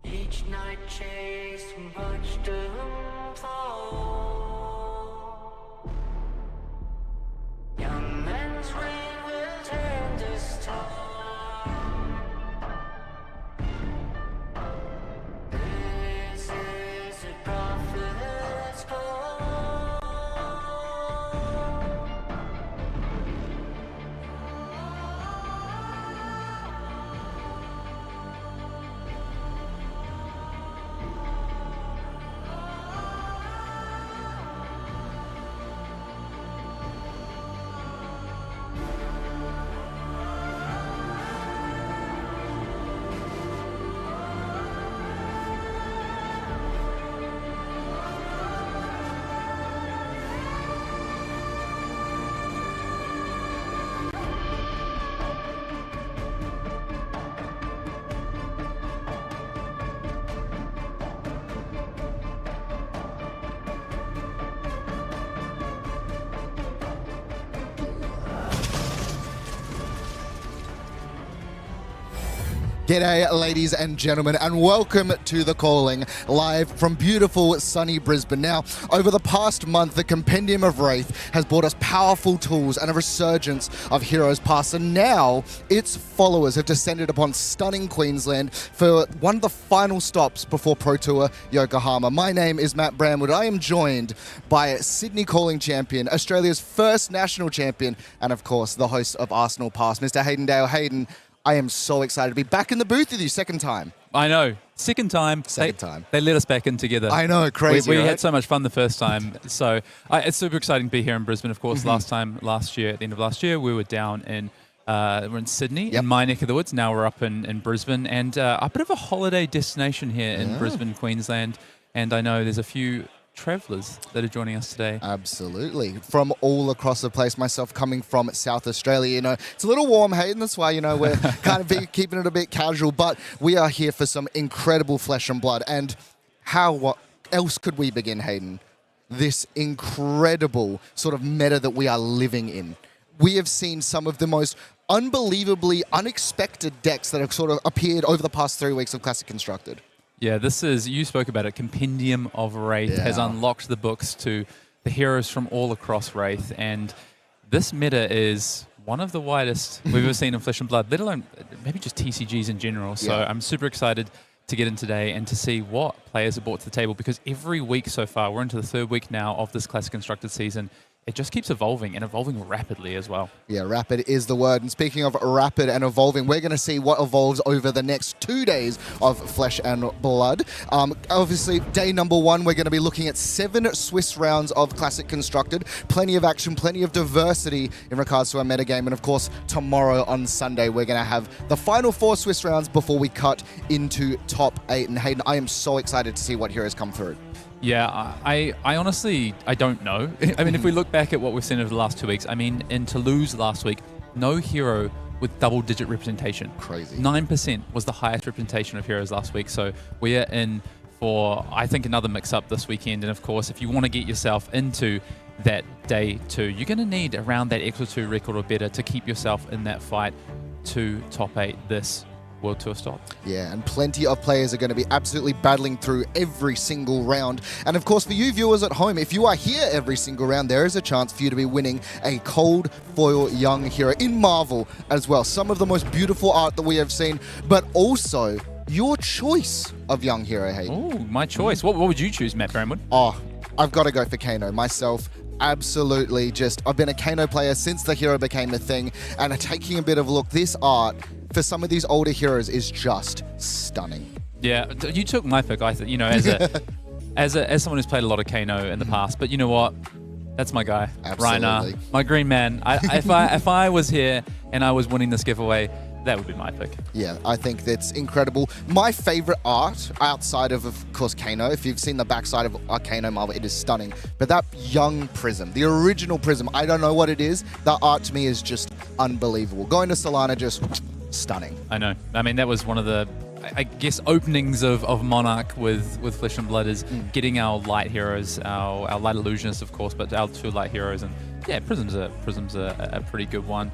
Each night chase watched them fall. Young men's reign will turn to stone. This is a prophet's call. G'day, ladies and gentlemen, and welcome to The Calling, live from beautiful, sunny Brisbane. Now, over the past month, the Compendium of Wraith has brought us powerful tools and a resurgence of heroes past, and now its followers have descended upon stunning Queensland for one of the final stops before Pro Tour Yokohama. My name is Matt Brandwood. I am joined by Sydney Calling champion, Australia's first national champion, and of course, the host of Arsenal Pass, Mr. Hayden Dale. Hayden, I am so excited to be back in the booth with you, second time. I know. Second time. They let us back in together. I know, crazy, We right? had so much fun the first time. So it's super exciting to be here in Brisbane. Of course, last year, at the end of last year, we were down in we're in Sydney, in my neck of the woods. Now we're up in Brisbane, and a bit of a holiday destination here in Brisbane, Queensland. And I know there's a few travellers that are joining us today. Absolutely. From all across the place, myself coming from South Australia. You know, it's a little warm, Hayden. That's why, you know, we're kind of keeping it a bit casual, but we are here for some incredible flesh and blood. And what else could we begin, Hayden? This incredible sort of meta that we are living in. We have seen some of the most unbelievably unexpected decks that have sort of appeared over the past 3 weeks of Classic Constructed. Yeah, this is, you spoke about it, Compendium of Wraith has unlocked the books to the heroes from all across Wraith, and this meta is one of the widest we've ever seen in Flesh and Blood, let alone maybe just TCGs in general. So I'm super excited to get in today and to see what players have brought to the table, because every week so far, we're into the third week now of this Classic Constructed season, it just keeps evolving and evolving rapidly as well. Yeah, rapid is the word. And speaking of rapid and evolving, we're going to see what evolves over the next 2 days of Flesh and Blood. Obviously, day number one, we're going to be looking at 7 Swiss rounds of Classic Constructed. Plenty of action, plenty of diversity in regards to our metagame. And of course, tomorrow on Sunday, we're going to have the final 4 Swiss rounds before we cut into top 8. And Hayden, I am so excited to see what heroes come through. Yeah, I honestly, I don't know. I mean, if we look back at what we've seen over the last 2 weeks, I mean, in Toulouse last week, no hero with double-digit representation. Crazy. 9% was the highest representation of heroes last week. So we are in for, I think, another mix-up this weekend. And of course, if you want to get yourself into that day 2, you're going to need around that Extra 2 record or better to keep yourself in that fight to top 8 this World Tour stop. Yeah, and plenty of players are going to be absolutely battling through every single round. And of course, for you viewers at home, if you are here every single round, there is a chance for you to be winning a cold foil young hero in Marvel as well. Some of the most beautiful art that we have seen, but also your choice of young hero, Hayden. Oh, my choice. What would you choose, Matt Brandwood? Oh, I've got to go for Kano myself. Absolutely, I've been a Kano player since the hero became a thing, and taking a bit of a look, this art for some of these older heroes is just stunning. Yeah, you took my pick, I think, you know, as someone who's played a lot of Kano in the past, but you know what? That's my guy, Rhyan, my green man. If I was here and I was winning this giveaway, that would be my pick. Yeah, I think that's incredible. My favorite art, outside of course, Kano, if you've seen the backside of our Kano Marvel, it is stunning. But that young Prism, the original Prism, I don't know what it is. That art to me is just unbelievable. Going to Solana, just stunning. I know. I mean, that was one of the, I guess, openings of Monarch with Flesh and Blood is getting our light heroes, our light illusionists, of course, but our 2 light heroes, and Yeah, Prism's a pretty good one.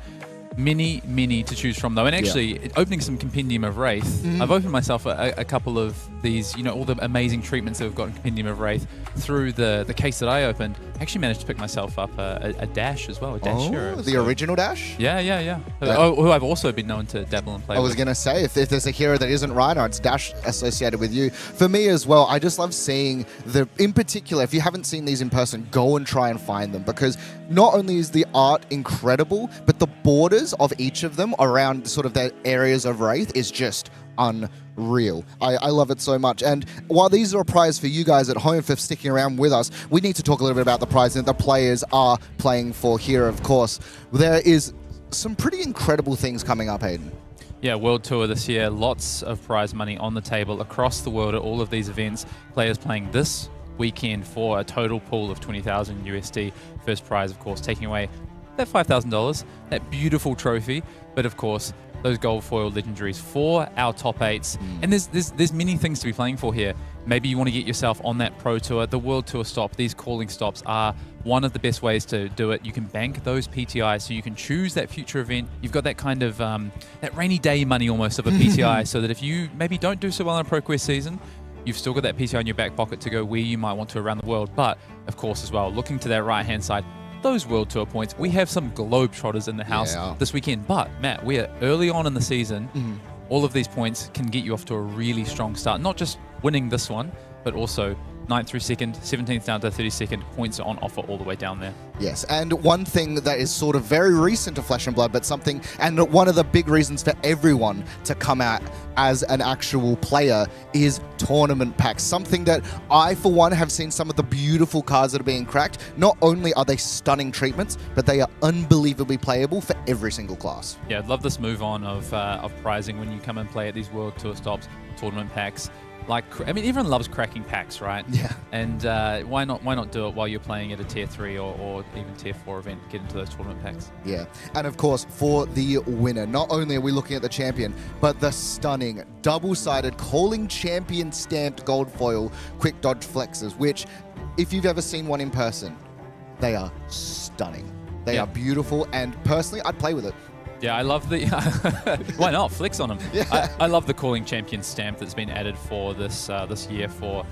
Many to choose from though, and actually opening some Compendium of Wraith, I've opened myself a couple of these, all the amazing treatments that we've got in Compendium of Wraith through the case that I opened. I actually managed to pick myself up a dash as well, a dash hero. The original dash? Yeah. Who I've also been known to dabble and play with. I was going to say, if there's a hero that isn't Rhino, it's dash associated with you. For me as well, I just love seeing in particular, if you haven't seen these in person, go and try and find them, because not only is the art incredible, but the borders of each of them around sort of their areas of Wraith is just unreal. I love it so much. And while these are a prize for you guys at home for sticking around with us, we need to talk a little bit about the prize that the players are playing for here, of course. There is some pretty incredible things coming up, Hayden. Yeah, World Tour this year, lots of prize money on the table across the world at all of these events. Players playing this weekend for a total pool of 20,000 USD. First prize, of course, taking away that $5,000, that beautiful trophy, but of course, those gold foil legendaries for our top eights. And there's many things to be playing for here. Maybe you want to get yourself on that Pro Tour, the World Tour stop. These calling stops are one of the best ways to do it. You can bank those PTIs, so you can choose that future event. You've got that kind of that rainy day money almost of a PTI, so that if you maybe don't do so well in a Pro Quest season, you've still got that PTI in your back pocket to go where you might want to around the world. But of course as well, looking to that right-hand side, those World Tour points. We have some Globetrotters in the house this weekend, but Matt, we are early on in the season. All of these points can get you off to a really strong start, not just winning this one, but also 9th through 2nd, 17th down to 32nd, points are on offer all the way down there. Yes, and one thing that is sort of very recent to Flesh and Blood, but something, and one of the big reasons for everyone to come out as an actual player is tournament packs. Something that I, for one, have seen some of the beautiful cards that are being cracked. Not only are they stunning treatments, but they are unbelievably playable for every single class. Yeah, I'd love this move on of prizing when you come and play at these World Tour stops, tournament packs. Everyone loves cracking packs, right? Yeah. And why not do it while you're playing at a tier 3 or even tier 4 event, get into those tournament packs? Yeah. And of course, for the winner, not only are we looking at the champion, but the stunning double-sided Calling Champion stamped gold foil quick dodge flexes, which, if you've ever seen one in person, they are stunning. They are beautiful, and personally, I'd play with it. Yeah, I love the... Why not? Flicks on them. Yeah. I love the Calling Champion stamp that's been added for this year for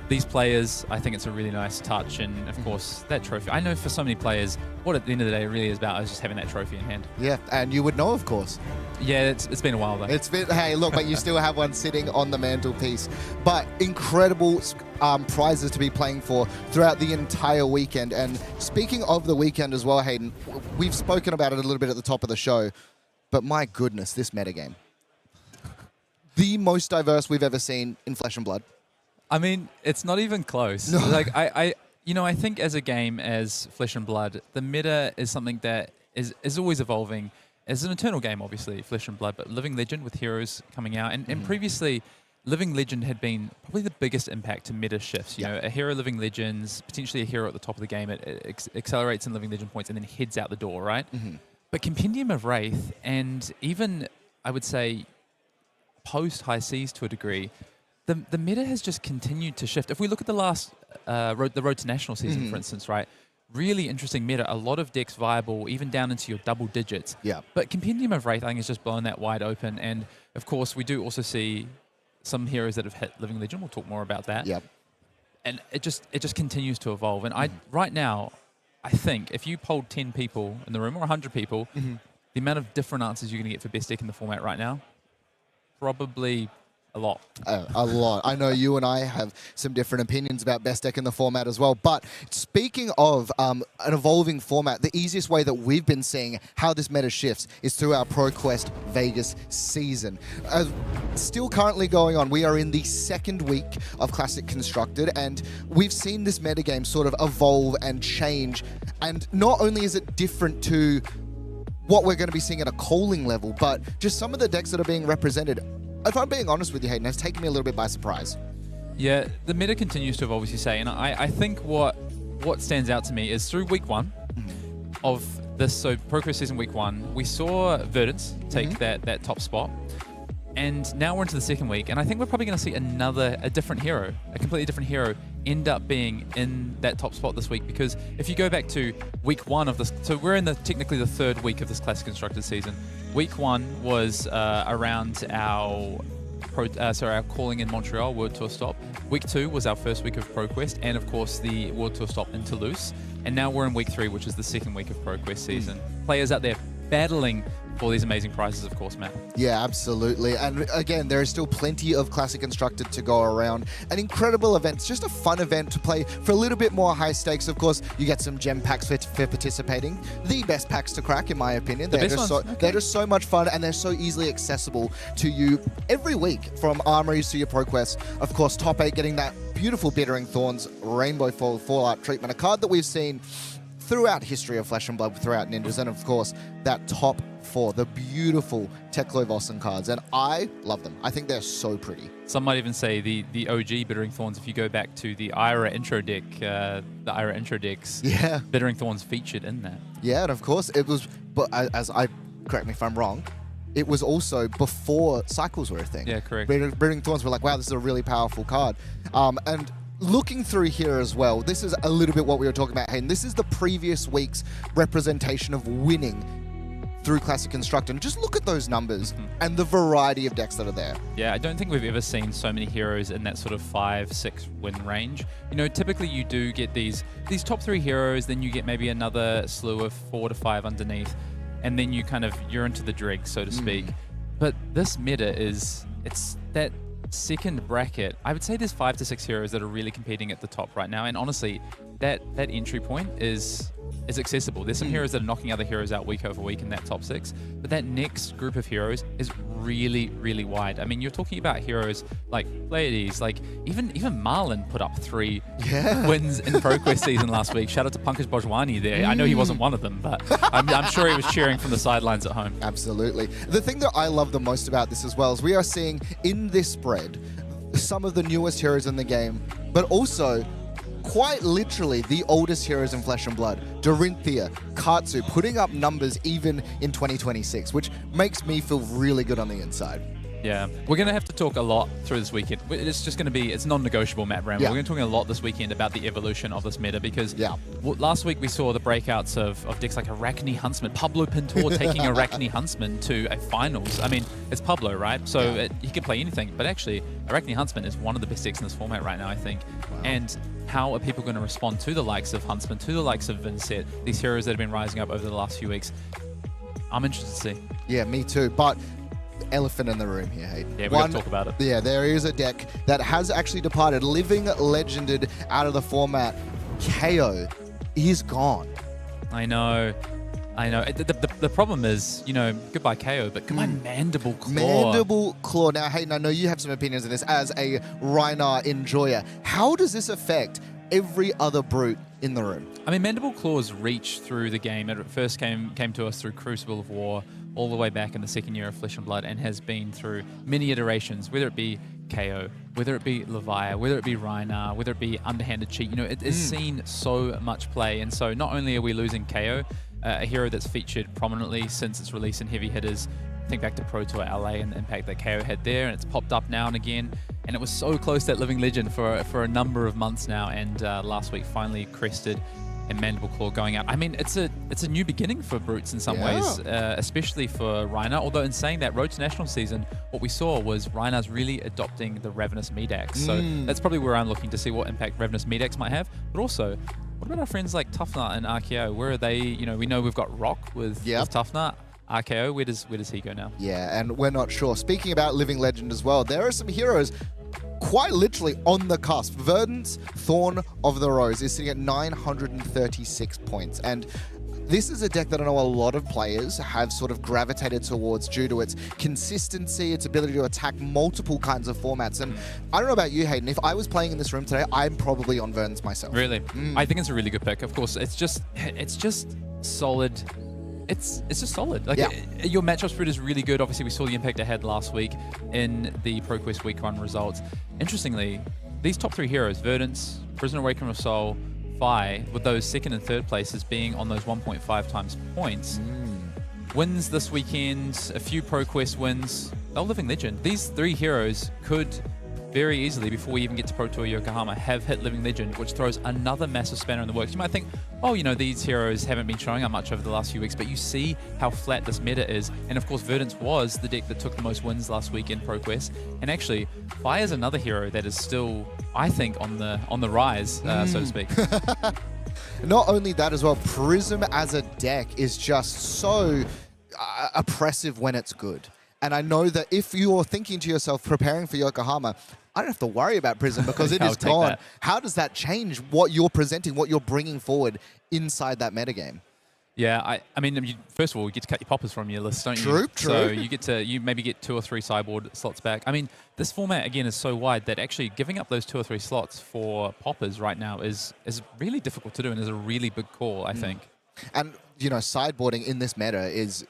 these players. I think it's a really nice touch, and of course, that trophy. I know for so many players, what at the end of the day really is about is just having that trophy in hand. Yeah, and you would know, of course. Yeah, it's been a while though. It's been, hey, look, but you still have one sitting on the mantelpiece. But incredible prizes to be playing for throughout the entire weekend. And speaking of the weekend as well, Hayden, we've spoken about it a little bit at the top of the show, but my goodness, this metagame. The most diverse we've ever seen in Flesh and Blood. I mean, it's not even close. No. Like I think as a game, as Flesh and Blood, the meta is something that is always evolving. It's an eternal game, obviously, Flesh and Blood, but Living Legend with heroes coming out. And previously, Living Legend had been probably the biggest impact to meta shifts. You know, a hero Living Legends, potentially a hero at the top of the game, it accelerates in Living Legend points and then heads out the door, right? But Compendium of Wraith, and even, I would say, post-High Seas to a degree, the meta has just continued to shift. If we look at the last, the Road to National season, for instance, right? Really interesting meta, a lot of decks viable, even down into your double digits. Yeah. But Compendium of Wraith, I think, has just blown that wide open. And, of course, we do also see some heroes that have hit Living Legend. We'll talk more about that. Yep. And it just continues to evolve. And right now, I think if you polled 10 people in the room or 100 people, the amount of different answers you're going to get for best deck in the format right now, probably a lot. A lot. I know you and I have some different opinions about best deck in the format as well. But speaking of an evolving format, the easiest way that we've been seeing how this meta shifts is through our ProQuest Vegas season. Still currently going on, we are in the second week of Classic Constructed, and we've seen this metagame sort of evolve and change. And not only is it different to what we're going to be seeing at a calling level, but just some of the decks that are being represented, if I'm being honest with you, Hayden, has taken me a little bit by surprise. Yeah, the meta continues to evolve, as you say, and I think what stands out to me is through week 1 of this, so ProQuest season week 1, we saw Verdance take that top spot, and now we're into the second week, and I think we're probably going to see a completely different hero end up being in that top spot this week, because if you go back to week 1 of this, so we're in technically the 3rd week of this Classic Constructed season. Week 1 was around our calling in Montreal World Tour stop. Week 2 was our first week of ProQuest, and of course the World Tour stop in Toulouse. And now we're in week 3, which is the 2nd week of ProQuest season. Players out there battling for these amazing prizes, of course, Matt. Yeah, absolutely. And again, there is still plenty of Classic Constructed to go around. An incredible event. It's just a fun event to play for a little bit more high stakes. Of course, you get some gem packs for participating. The best packs to crack, in my opinion. They're just so much fun, and they're so easily accessible to you every week, from armories to your ProQuest. Of course, top 8 getting that beautiful Bittering Thorns Rainbow Fallout treatment, a card that we've seen throughout history of Flesh and Blood, throughout Ninjas, and of course that top 4, the beautiful Teklo Vossen cards, and I love them. I think they're so pretty. Some might even say the OG Bittering Thorns, if you go back to the Ira intro deck, decks, yeah, Bittering Thorns featured in that. Yeah, and of course it was, but correct me if I'm wrong, it was also before cycles were a thing. Yeah, correct. Bittering Thorns were like, wow, this is a really powerful card. And looking through here as well, this is a little bit what we were talking about, Hayden. This is the previous week's representation of winning through Classic Constructed. And just look at those numbers and the variety of decks that are there. Yeah, I don't think we've ever seen so many heroes in that sort of 5-6 win range. You know, typically you do get these top 3 heroes, then you get maybe another slew of 4 to 5 underneath, and then you're into the dregs, so to speak. But this meta it's that second bracket. I would say there's 5 to 6 heroes that are really competing at the top right now, and honestly, that entry point is accessible. There's some heroes that are knocking other heroes out week over week in that top 6, but that next group of heroes is really, really wide. I mean, you're talking about heroes like Pleiades, like even McMillan put up 3 wins in ProQuest season last week. Shout out to Pankaj Bhojwani there. I know he wasn't one of them, but I'm sure he was cheering from the sidelines at home. Absolutely. The thing that I love the most about this as well is we are seeing in this spread some of the newest heroes in the game, but also quite literally the oldest heroes in Flesh and Blood. Dorinthia, Katsu, putting up numbers even in 2026, which makes me feel really good on the inside. Yeah, we're going to have to talk a lot through this weekend. It's just going to be, it's non-negotiable, Matt Brown. Yeah. We're going to talk a lot this weekend about the evolution of this meta, because last week we saw the breakouts of decks like Arachne Huntsman, Pablo Pintor taking Arachne Huntsman to a finals. I mean, it's Pablo, right? So he can play anything, but actually Arachne Huntsman is one of the best decks in this format right now, I think. Wow. And how are people going to respond to the likes of Huntsman, to the likes of Vynnset, these heroes that have been rising up over the last few weeks? I'm interested to see. Yeah, me too. But elephant in the room here, Hayden. Yeah, we're going to talk about it. Yeah, there is a deck that has actually departed, living legended out of the format. KO is gone. I know. The problem is, goodbye KO, but goodbye Mandible Claw. Mandible Claw. Now, Hayden, I know you have some opinions on this as a Rhino enjoyer. How does this affect every other brute in the room? I mean, Mandible Claw's reach through the game, it first came to us through Crucible of War, all the way back in the 2nd year of Flesh and Blood, and has been through many iterations, whether it be KO, whether it be Leviah, whether it be Rhino, whether it be Underhanded Cheat. It has seen so much play, and so not only are we losing KO, a hero that's featured prominently since its release in Heavy Hitters. Think back to Pro Tour LA and the impact that KO had there, and it's popped up now and again, and it was so close to that living legend for a number of months now, and last week finally crested, and Mandible Claw going out. I mean, it's a new beginning for brutes in some ways, especially for Rhino. Although in saying that, Road to National season, what we saw was Rhino's really adopting the Ravenous Medax. So that's probably where I'm looking to see what impact Ravenous Medax might have, but also, what about our friends like Tuffnut and RKO? Where are they? We know we've got Rock with Tuffnut. RKO, where does he go now? Yeah, and we're not sure. Speaking about Living Legend as well, there are some heroes quite literally on the cusp. Verdant's Thorn of the Rose is sitting at 936 points, and this is a deck that I know a lot of players have sort of gravitated towards due to its consistency, its ability to attack multiple kinds of formats. And I don't know about you, Hayden, if I was playing in this room today, I'm probably on Verdant's myself. Really? I think it's a really good pick. Of course, it's just solid. It's just solid. Like your matchup spread is really good. Obviously, we saw the impact it had last week in the ProQuest Week 1 results. Interestingly, these top 3 heroes, Verdant's, Prisoner Awakening of Soul, Phi, with those 2nd and 3rd places being on those 1.5 times points. Wins this weekend, a few ProQuest wins. They're living legend. These 3 heroes could very easily, before we even get to Pro Tour Yokohama, have hit Living Legend, which throws another massive spanner in the works. You might think, oh, you know, these heroes haven't been showing up much over the last few weeks, but you see how flat this meta is. And of course, Verdance was the deck that took the most wins last week in ProQuest. And actually, Fire's another hero that is still, I think, on the rise, so to speak. Not only that as well, Prism as a deck is just so oppressive when it's good. And I know that if you're thinking to yourself, preparing for Yokohama, I don't have to worry about Prism because it is gone. That. How does that change what you're presenting, what you're bringing forward inside that metagame? Yeah, I mean, first of all, you get to cut your poppers from your list, don't you? True. So you maybe get 2 or 3 sideboard slots back. I mean, this format, again, is so wide that actually giving up those 2 or 3 slots for poppers right now is really difficult to do and is a really big call, I think. And, you know, sideboarding in this meta is...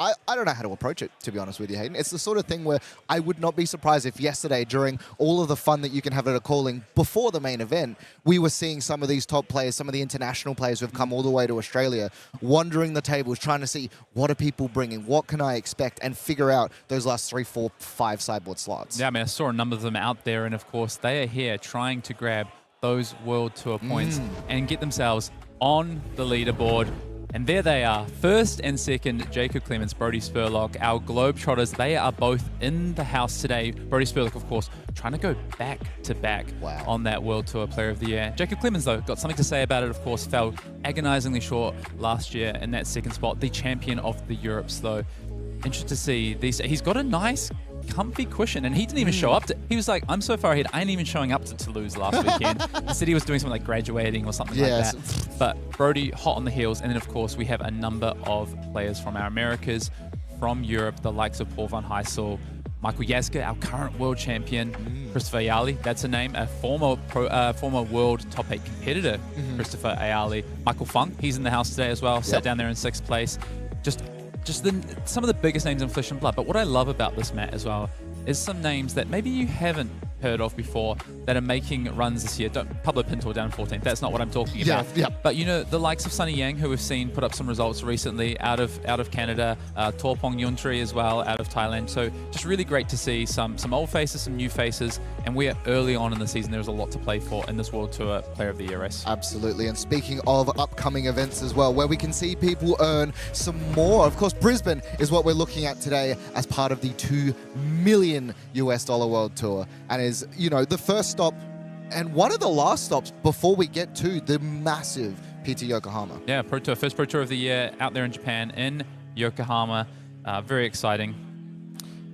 I don't know how to approach it, to be honest with you, Hayden. It's the sort of thing where I would not be surprised if yesterday, during all of the fun that you can have at a calling before the main event, we were seeing some of these top players, some of the international players who have come all the way to Australia, wandering the tables, trying to see what are people bringing, what can I expect, and figure out those last 3, 4, 5 sideboard slots. Yeah, I mean, I saw a number of them out there, and of course, they are here trying to grab those World Tour points and get themselves on the leaderboard. And there they are, first and second, Jacob Clements, Brody Spurlock, our Globetrotters. They are both in the house today. Brody Spurlock, of course, trying to go back-to-back on that World Tour Player of the Year. Jacob Clements, though, got something to say about it, of course, fell agonizingly short last year in that second spot. The champion of the Europes, though. Interesting to see these. He's got a nice, comfy cushion, and he didn't even show up to. He was like, I'm so far ahead, I ain't even showing up to Toulouse last weekend. He said he was doing something like graduating or something like that. But Brody, hot on the heels. And then, of course, we have a number of players from our Americas, from Europe, the likes of Paul van Heysel, Michael Yaska, our current world champion, Christopher Ayali, that's a name, a former world top 8 competitor, Christopher Ayali. Michael Fung, he's in the house today as well, sat down there in 6th place. Just some of the biggest names in Flesh and Blood. But what I love about this, Matt, as well, is some names that maybe you haven't heard of before that are making runs this year. Pablo Pintor down 14th. That's not what I'm talking about. But you know, the likes of Sunny Yang, who we've seen put up some results recently out of Canada, Torpong Yuntri as well out of Thailand. So just really great to see some old faces, some new faces, and we're early on in the season. There's a lot to play for in this World Tour Player of the Year race. Absolutely. And speaking of upcoming events as well, where we can see people earn some more, of course, Brisbane is what we're looking at today as part of the $2 million World Tour, and is, you know, the first stop and one of the last stops before we get to the massive PT Yokohama. Yeah, Pro Tour, first Pro Tour of the year out there in Japan, in Yokohama. Very exciting.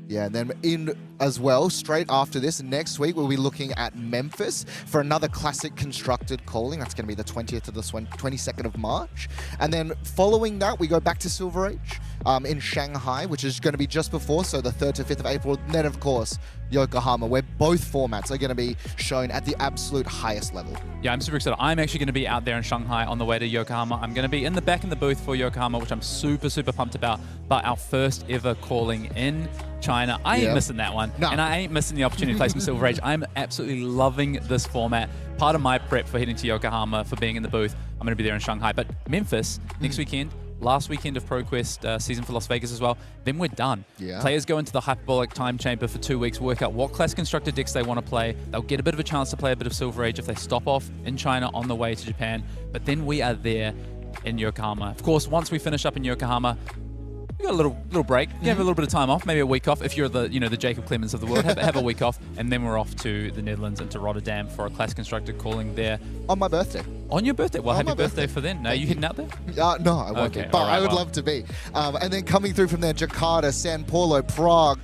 Yeah, and then in as well, straight after this, next week, we'll be looking at Memphis for another classic constructed calling. That's going to be the 20th to the 22nd of March. And then following that, we go back to Silver Age in Shanghai, which is going to be just before, so the 3rd to 5th of April. And then, of course, Yokohama, where both formats are going to be shown at the absolute highest level. Yeah, I'm super excited. I'm actually going to be out there in Shanghai on the way to Yokohama. I'm going to be in the back in the booth for Yokohama, which I'm super, super pumped about. But our first ever calling in China. I ain't missing that one. No. And I ain't missing the opportunity to play some Silver Age. I'm absolutely loving this format. Part of my prep for heading to Yokohama, for being in the booth, I'm going to be there in Shanghai. But Memphis, next weekend, last weekend of ProQuest season for Las Vegas as well. Then we're done. Yeah. Players go into the Hyperbolic Time Chamber for 2 weeks, work out what class constructed decks they want to play. They'll get a bit of a chance to play a bit of Silver Age if they stop off in China on the way to Japan. But then we are there in Yokohama. Of course, once we finish up in Yokohama, we got a little break. You have a little bit of time off, maybe a week off. If you're the the Jacob Clements of the world, have a week off, and then we're off to the Netherlands and to Rotterdam for a class constructed calling there. On my birthday. On your birthday? Well, On happy my birthday for then. Are you heading out there? No, I won't be, but I would love to be. And then coming through from there, Jakarta, Sao Paulo, Prague.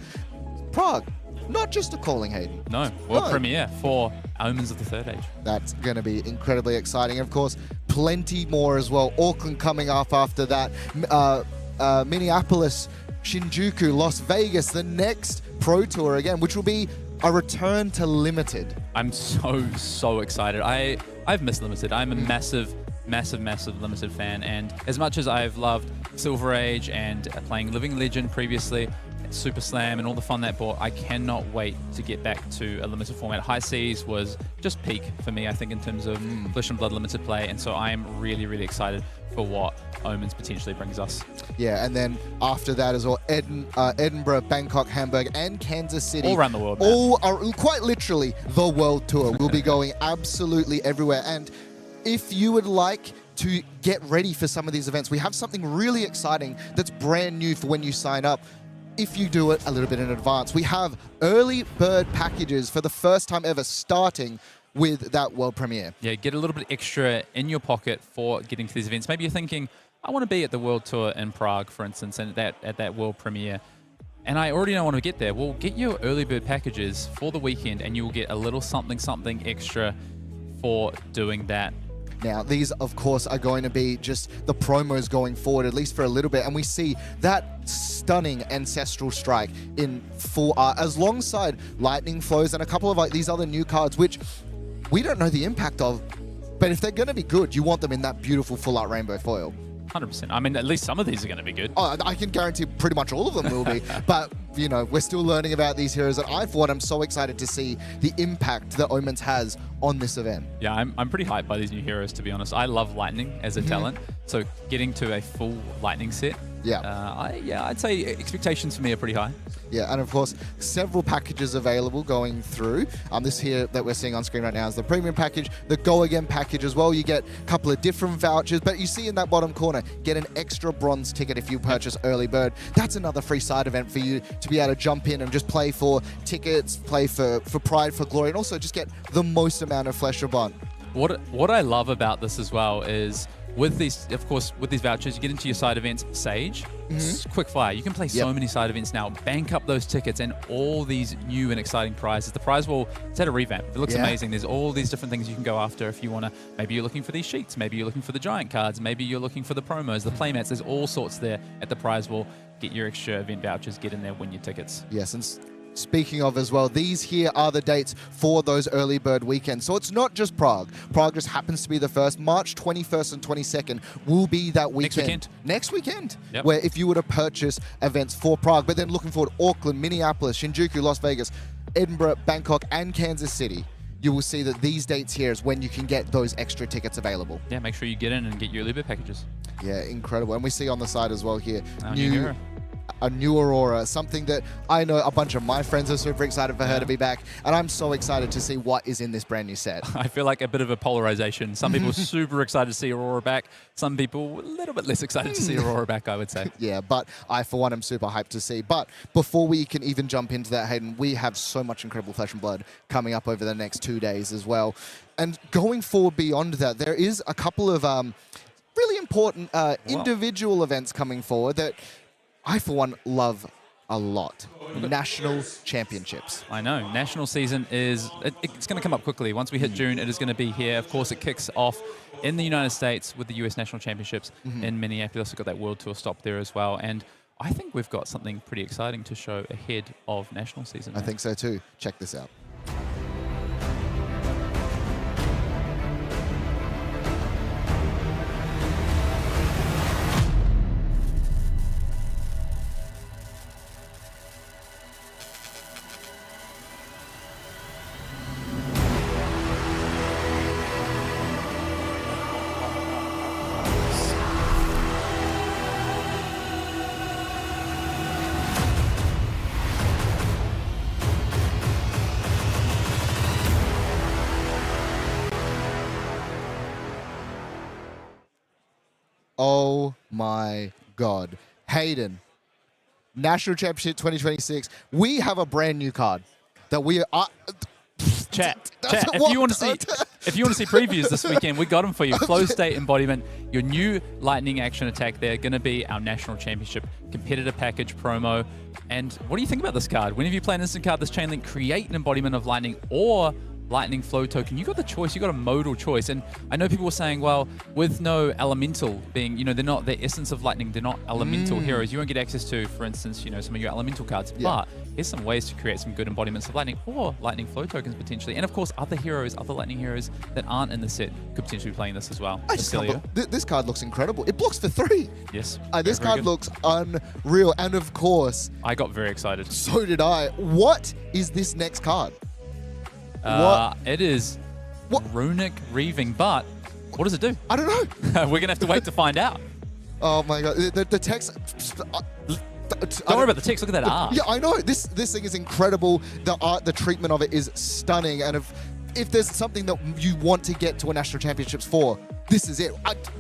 Not just a calling, Hayden. No, world premiere for Omens of the Third Age. That's going to be incredibly exciting. Of course, plenty more as well. Auckland coming up after that. Minneapolis, Shinjuku, Las Vegas, the next Pro Tour again, which will be a return to Limited. I'm so excited. I've missed Limited. I'm a massive Limited fan, and as much as I've loved Silver Age and playing Living Legend previously, Super Slam and all the fun that brought, I cannot wait to get back to a limited format. High Seas was just peak for me, I think, in terms of Flesh and Blood limited play, and so I am really, really excited for what Omens potentially brings us. Yeah, and then after that as well, Edinburgh, Bangkok, Hamburg, and Kansas City. All around the world, man. All are quite literally the world tour. We'll be going absolutely everywhere. And if you would like to get ready for some of these events, we have something really exciting that's brand new for when you sign up. If you do it a little bit in advance, we have early bird packages for the first time ever, starting with that world premiere. Yeah, get a little bit extra in your pocket for getting to these events. Maybe you're thinking, I want to be at the world tour in Prague, for instance, and at that world premiere, and I already don't want to get there. Well, get your early bird packages for the weekend, and you will get a little something extra for doing that. Now, these, of course, are going to be just the promos going forward, at least for a little bit. And we see that stunning Ancestral Strike in full art, alongside Lightning Flows and a couple of like these other new cards, which we don't know the impact of. But if they're going to be good, you want them in that beautiful full art rainbow foil. 100%. I mean, at least some of these are going to be good. Oh, I can guarantee pretty much all of them will be. But, you know, we're still learning about these heroes. And I, for one, am so excited to see the impact that Omens has on this event. Yeah, I'm pretty hyped by these new heroes, to be honest. I love Lightning as a talent. So getting to a full Lightning set, I'd say expectations for me are pretty high. Yeah, and of course, several packages available going through. This here that we're seeing on screen right now is the premium package, the Go Again package as well. You get a couple of different vouchers, but you see in that bottom corner, get an extra bronze ticket if you purchase early bird. That's another free side event for you to be able to jump in and just play for tickets, play for pride, for glory, and also just get the most amount of Flesh and Blood. What I love about this as well is, with these, of course, with these vouchers, you get into your side events. Sage, quick fire. You can play so many side events now. Bank up those tickets and all these new and exciting prizes. The prize wall, it's had a revamp. It looks amazing. There's all these different things you can go after if you want to. Maybe you're looking for these sheets. Maybe you're looking for the giant cards. Maybe you're looking for the promos, the playmats. There's all sorts there at the prize wall. Get your extra event vouchers. Get in there, win your tickets. Yes, and speaking of as well, these here are the dates for those early bird weekends. So it's not just Prague. Prague just happens to be the first. March 21st and 22nd will be that weekend. Next weekend. Yep. Where if you were to purchase events for Prague, but then looking forward, Auckland, Minneapolis, Shinjuku, Las Vegas, Edinburgh, Bangkok, and Kansas City, you will see that these dates here is when you can get those extra tickets available. Yeah, make sure you get in and get your early bird packages. Yeah, incredible. And we see on the side as well here, new a new Aurora, something that I know a bunch of my friends are super excited for her to be back, and I'm so excited to see what is in this brand new set. I feel like a bit of a polarization. Some people are super excited to see Aurora back. Some people a little bit less excited to see Aurora back, I would say. Yeah, but I, for one, am super hyped to see. But before we can even jump into that, Hayden, we have so much incredible Flesh and Blood coming up over the next 2 days as well. And going forward beyond that, there is a couple of really important individual events coming forward that I, for one, love a lot. National Championships. I know. National season is... It's going to come up quickly. Once we hit June, it is going to be here. Of course, it kicks off in the United States with the US National Championships in Minneapolis. We've got that World Tour stop there as well. And I think we've got something pretty exciting to show ahead of National season. I think so too. Check this out. Oh my God. Hayden, National Championship 2026. We have a brand new card that we are... Chat. If you want to see previews this weekend, we got them for you. Flow State Embodiment, your new lightning action attack there, going to be our National Championship competitor package promo. And what do you think about this card? Whenever you play an instant card, this chain link, create an embodiment of lightning or lightning flow token, you got the choice, you got a modal choice. And I know people were saying, well, with no elemental being, you know, they're not, the essence of lightning, they're not elemental heroes. You won't get access to, for instance, you know, some of your elemental cards. But here's some ways to create some good embodiments of lightning, or lightning flow tokens potentially. And of course, other heroes, other lightning heroes that aren't in the set could potentially be playing this as well. Oscilio. This card looks incredible. It blocks for 3. Yes. This card looks unreal. And of course, I got very excited. So did I. What is this next card? It is Runic Reaving, but what does it do? I don't know. We're going to have to wait to find out. Oh my god, the text. Don't worry about the text. Look at that art. Yeah, I know. This thing is incredible. The art, the treatment of it is stunning. And if there's something that you want to get to a national championships for, this is it.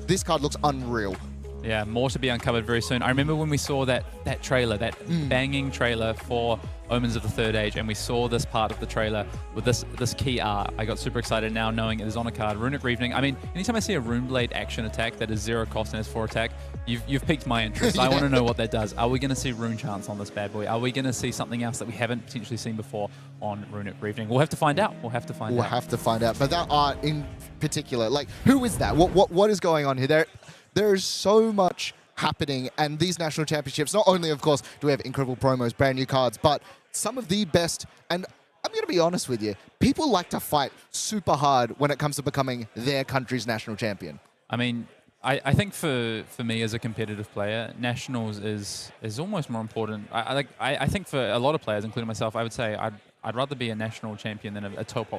This card looks unreal. Yeah, more to be uncovered very soon. I remember when we saw that trailer, that banging trailer for Omens of the Third Age, and we saw this part of the trailer with this key art. I got super excited now knowing it is on a card. Runic Reavening. I mean, anytime I see a Runeblade action attack that is 0 cost and has 4 attack, you've piqued my interest. I want to know what that does. Are we going to see Rune Chants on this bad boy? Are we going to see something else that we haven't potentially seen before on Runic Reavening? We'll have to find out. We'll have to find out. But that art in particular, like, who is that? What is going on here? There is so much happening, and these national championships, not only, of course, do we have incredible promos, brand new cards, but some of the best, and I'm going to be honest with you, people like to fight super hard when it comes to becoming their country's national champion. I mean, I think for me as a competitive player, nationals is almost more important. I think for a lot of players, including myself, I would say I'd rather be a national champion than a top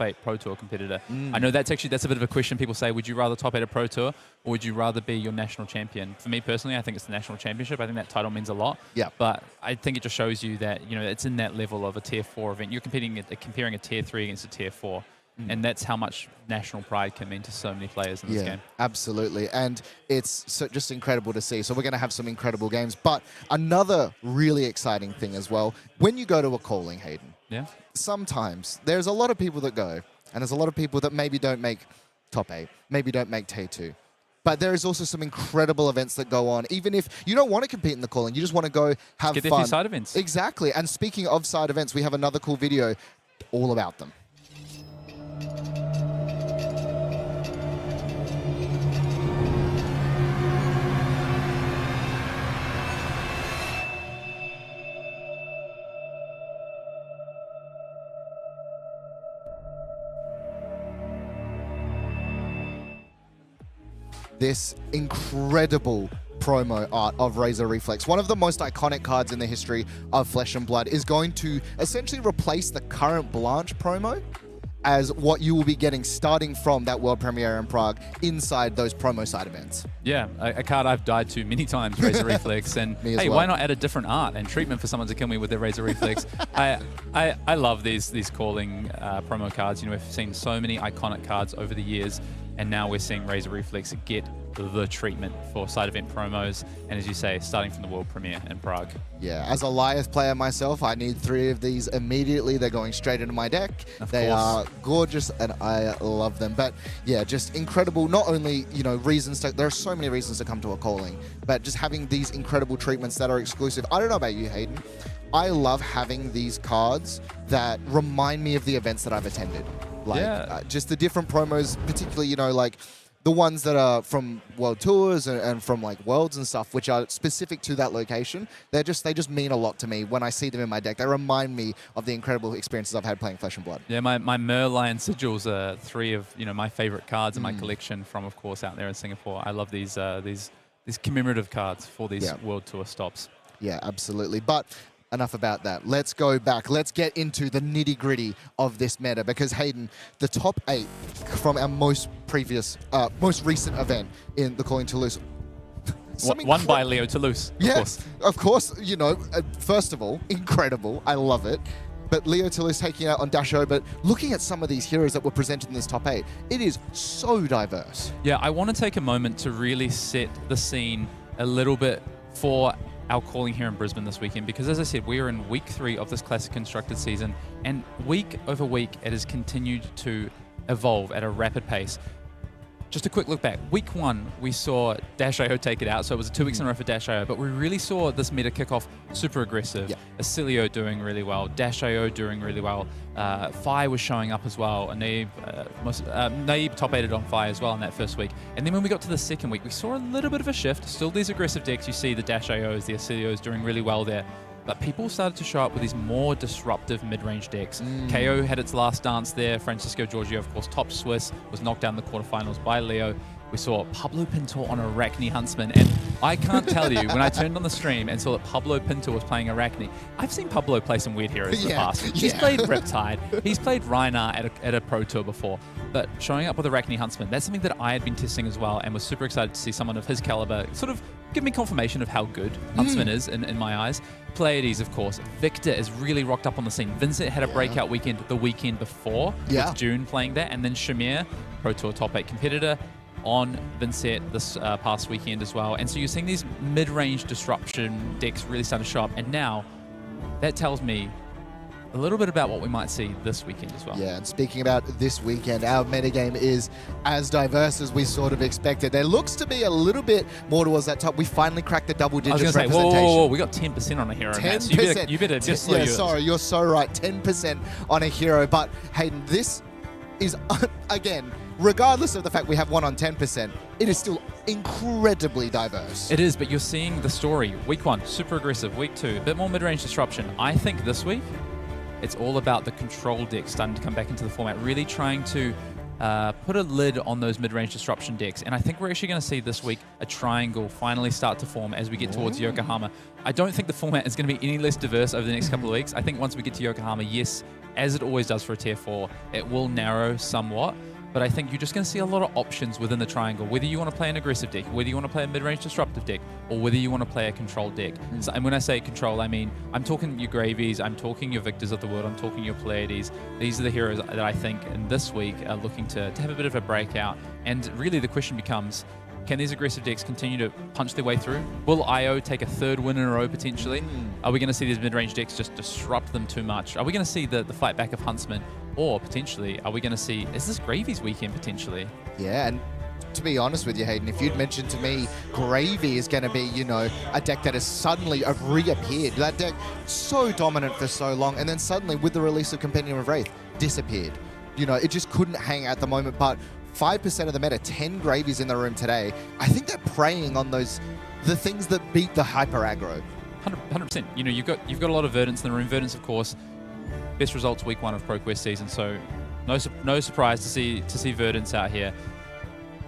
8 Pro Tour competitor. I know that's a bit of a question. People say, would you rather top 8 a Pro Tour, or would you rather be your national champion? For me personally, I think it's the national championship. I think that title means a lot. Yeah. But I think it just shows you that, you know, it's in that level of a tier 4 event. You're comparing a tier 3 against a tier 4. And that's how much national pride can mean to so many players in this game. Absolutely. And it's just incredible to see. So we're going to have some incredible games. But another really exciting thing as well, when you go to a calling, Hayden, sometimes there's a lot of people that go, and there's a lot of people that maybe don't make top 8, maybe don't make tier 2. But there is also some incredible events that go on. Even if you don't want to compete in the calling, you just want to go have fun. Get fun. a few side events. Exactly. And speaking of side events, we have another cool video all about them. This incredible promo art of Razor Reflex, one of the most iconic cards in the history of Flesh and Blood, is going to essentially replace the current Blanche promo as what you will be getting starting from that world premiere in Prague inside those promo side events. Yeah, a card I've died to many times, Razor Reflex, and hey, why not add a different art and treatment for someone to kill me with their Razor Reflex? I love these calling promo cards. You know, we've seen so many iconic cards over the years, and now we're seeing Razor Reflex get the treatment for side event promos, and as you say, starting from the world premiere in Prague. Yeah, as a Lyeth player myself, I need 3 of these immediately. They're going straight into my deck. They are gorgeous, and I love them. But yeah, just incredible. Not only, you know, reasons to, there are so many reasons to come to a calling, but just having these incredible treatments that are exclusive. I don't know about you, Hayden. I love having these cards that remind me of the events that I've attended. Like just the different promos, particularly, you know, like the ones that are from World Tours and from like Worlds and stuff, which are specific to that location. They just mean a lot to me when I see them in my deck. They remind me of the incredible experiences I've had playing Flesh and Blood. Yeah, my Merlion sigils are 3 of, you know, my favorite cards in my collection from, of course, out there in Singapore. I love these commemorative cards for these World Tour stops. Yeah, absolutely. But enough about that. Let's go back. Let's get into the nitty-gritty of this meta, because Hayden, the top 8 from our most recent event in the Calling Toulouse. Won by Leo Toulouse, of course. Of course. You know, first of all, incredible. I love it. But Leo Toulouse taking out on Dasho, but looking at some of these heroes that were presented in this top 8, it is so diverse. Yeah, I want to take a moment to really set the scene a little bit for our calling here in Brisbane this weekend, because as I said, we are in week 3 of this Classic Constructed season, and week over week it has continued to evolve at a rapid pace. just a quick look back. Week 1, we saw Dash.io take it out, so it was 2 weeks in a row for Dash.io, but we really saw this meta kick off super aggressive. Oscilio doing really well, Dash.io doing really well, Fi was showing up as well, and Naib top 8'd on Fi as well in that first week. And then when we got to the second week, we saw a little bit of a shift. Still these aggressive decks, you see the Dash.ios, the Oscilios doing really well there. But people started to show up with these more disruptive mid-range decks. KO had its last dance there. Francisco Giorgio, of course, top Swiss, was knocked down in the quarterfinals by Leo. We saw Pablo Pinto on Arachne Huntsman. And I can't tell you, when I turned on the stream and saw that Pablo Pinto was playing Arachne, I've seen Pablo play some weird heroes in the past. He's played Riptide. He's played Rhyan at a Pro Tour before. But showing up with Arachne Huntsman, that's something that I had been testing as well and was super excited to see someone of his caliber sort of give me confirmation of how good Huntsman is in my eyes. Pleiades, of course. Victor is really rocked up on the scene. Vynnset had a breakout weekend the weekend before with June playing that. And then Shamir, Pro Tour top 8 competitor, on Vynnset this past weekend as well. And so you're seeing these mid-range disruption decks really starting to show up. And now that tells me a little bit about what we might see this weekend as well. Yeah, and speaking about this weekend, our metagame is as diverse as we sort of expected. There looks to be a little bit more towards that top. We finally cracked the double digits representation. Whoa, we got 10% on a hero. 10%. So you better just slow yours. Sorry, you're so right. 10% on a hero. But Hayden, this is, again, regardless of the fact we have one on 10%, it is still incredibly diverse. It is, but you're seeing the story. Week 1, super aggressive. Week 2, a bit more mid-range disruption. I think this week, it's all about the control deck starting to come back into the format, really trying to put a lid on those mid-range disruption decks. And I think we're actually going to see this week a triangle finally start to form as we get towards Yokohama. I don't think the format is going to be any less diverse over the next couple of weeks. I think once we get to Yokohama, yes, as it always does for a tier 4, it will narrow somewhat. But I think you're just going to see a lot of options within the triangle, whether you want to play an aggressive deck, whether you want to play a mid-range disruptive deck, or whether you want to play a control deck. So, and when I say control, I mean, I'm talking your Gravies, I'm talking your Victors of the world, I'm talking your Pleiades. These are the heroes that I think in this week are looking to have a bit of a breakout. And really the question becomes, can these aggressive decks continue to punch their way through? Will IO take a 3rd win in a row potentially? Are we going to see these mid-range decks just disrupt them too much? Are we going to see the fight back of Huntsman? Or potentially, are we going to see, is this Gravies weekend potentially? Yeah, and to be honest with you, Hayden, if you'd mentioned to me Gravy is going to be, you know, a deck that has suddenly reappeared. That deck so dominant for so long, and then suddenly with the release of Compendium of Wraith, disappeared. You know, it just couldn't hang at the moment, but 5% of the meta, 10 Gravies in the room today. I think they're preying on the things that beat the hyper aggro. 100%. You know, you've got a lot of Verdants in the room. Verdants, of course, best results week 1 of ProQuest season, so no surprise to see Verdants out here.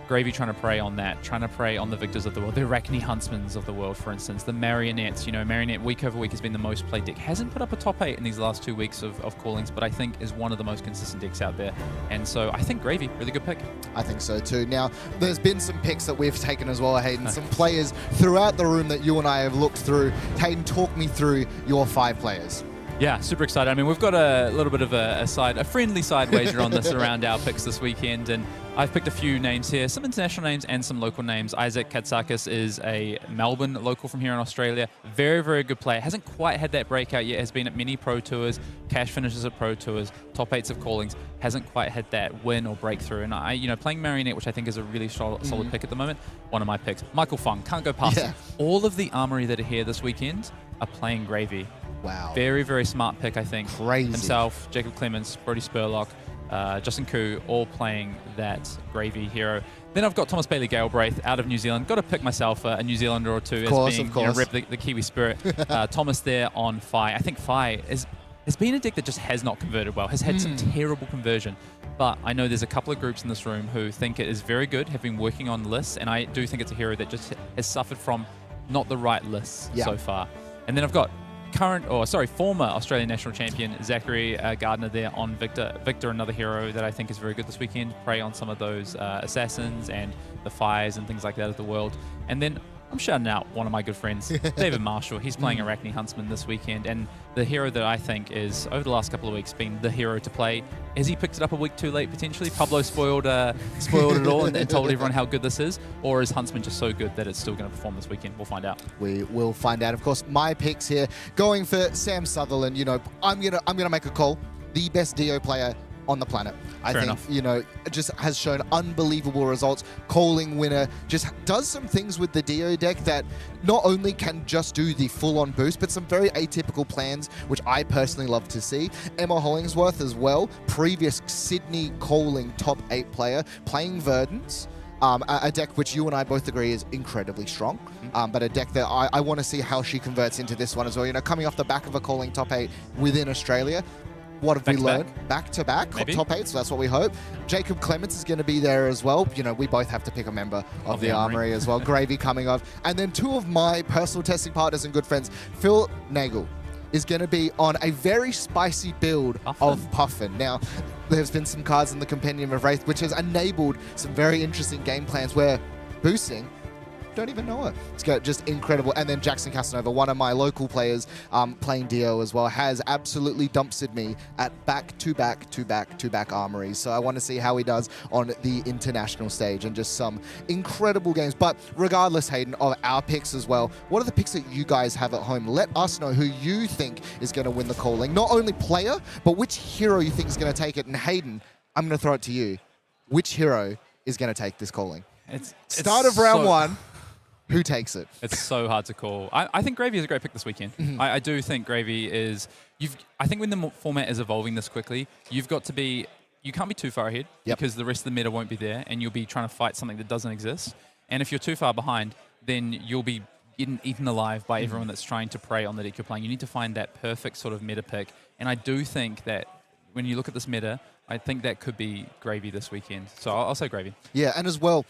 Gravy trying to prey on that, trying to prey on the Victors of the world, the Arachne Huntsmans of the world, for instance, the Marionettes. You know, Marionette week over week has been the most played deck. Hasn't put up a top 8 in these last 2 weeks of callings, but I think is one of the most consistent decks out there. And so I think Gravy, really good pick. I think so too. Now, there's been some picks that we've taken as well, Hayden. Some players throughout the room that you and I have looked through. Hayden, talk me through your 5 players. Yeah, super excited. I mean, we've got a little bit of a friendly side wager on this around our picks this weekend, and I've picked a few names here, some international names and some local names. Isaac Katsakis is a Melbourne local from here in Australia. Very, very good player. Hasn't quite had that breakout yet. Has been at many Pro Tours, cash finishes at Pro Tours, top 8s of callings. Hasn't quite had that win or breakthrough. And you know, playing Marionette, which I think is a really solid pick at the moment, one of my picks. Michael Fung, can't go past him. All of the Armory that are here this weekend are playing Gravy. Wow. Very, very smart pick, I think. Crazy. Himself, Jacob Clements, Brody Spurlock, Justin Koo, all playing that Gravy hero. Then I've got Thomas Bailey Galbraith out of New Zealand. Got to pick myself a New Zealander or two as being, you know, rep the Kiwi spirit. Thomas there on Fi. I think Fi has been a deck that just has not converted well, has had some terrible conversion. But I know there's a couple of groups in this room who think it is very good, have been working on lists, and I do think it's a hero that just has suffered from not the right lists so far. And then I've got former Australian national champion Zachary Gardner there on Victor. Victor, another hero that I think is very good this weekend. Prey on some of those assassins and the fires and things like that of the world. And then I'm shouting out one of my good friends, David Marshall. He's playing Arachne Huntsman this weekend, and the hero that I think is, over the last couple of weeks, been the hero to play. Has he picked it up a week too late, potentially? Pablo spoiled it all and told everyone how good this is? Or is Huntsman just so good that it's still going to perform this weekend? We'll find out. We will find out. Of course, my picks here, going for Sam Sutherland. You know, I'm gonna make a call. The best DO player on the planet. I Fair think, enough. you know, just has shown unbelievable results. Calling winner, just does some things with the Dio deck that not only can just do the full-on boost, but some very atypical plans, which I personally love to see. Emma Hollingsworth as well, previous Sydney Calling top 8 player, playing Verdance. A deck which you and I both agree is incredibly strong, but a deck that I want to see how she converts into this one as well. You know, coming off the back of a Calling top 8 within Australia, what have we learned? Back-to-back top 8, so that's what we hope. Jacob Clements is going to be there as well. You know, we both have to pick a member of the Armory as well. Gravy coming off. And then 2 of my personal testing partners and good friends, Phil Nagle is going to be on a very spicy build of Puffin. Now, there's been some cards in the Compendium of Wraith which has enabled some very interesting game plans where boosting, don't even know it. It's just incredible. And then Jackson Casanova, one of my local players playing Dio as well, has absolutely dumpstered me at back-to-back armories. So I want to see how he does on the international stage and just some incredible games. But regardless, Hayden, of our picks as well, what are the picks that you guys have at home? Let us know who you think is going to win the Calling. Not only player, but which hero you think is going to take it. And Hayden, I'm going to throw it to you. Which hero is going to take this Calling? Start of round 1. Who takes it? It's so hard to call. I think Gravy is a great pick this weekend. I do think Gravy is... I think when the format is evolving this quickly, you've got to be... You can't be too far ahead because the rest of the meta won't be there and you'll be trying to fight something that doesn't exist. And if you're too far behind, then you'll be eaten alive by everyone that's trying to prey on the deck you're playing. You need to find that perfect sort of meta pick. And I do think that when you look at this meta, I think that could be Gravy this weekend. So I'll say Gravy. Yeah, and as well,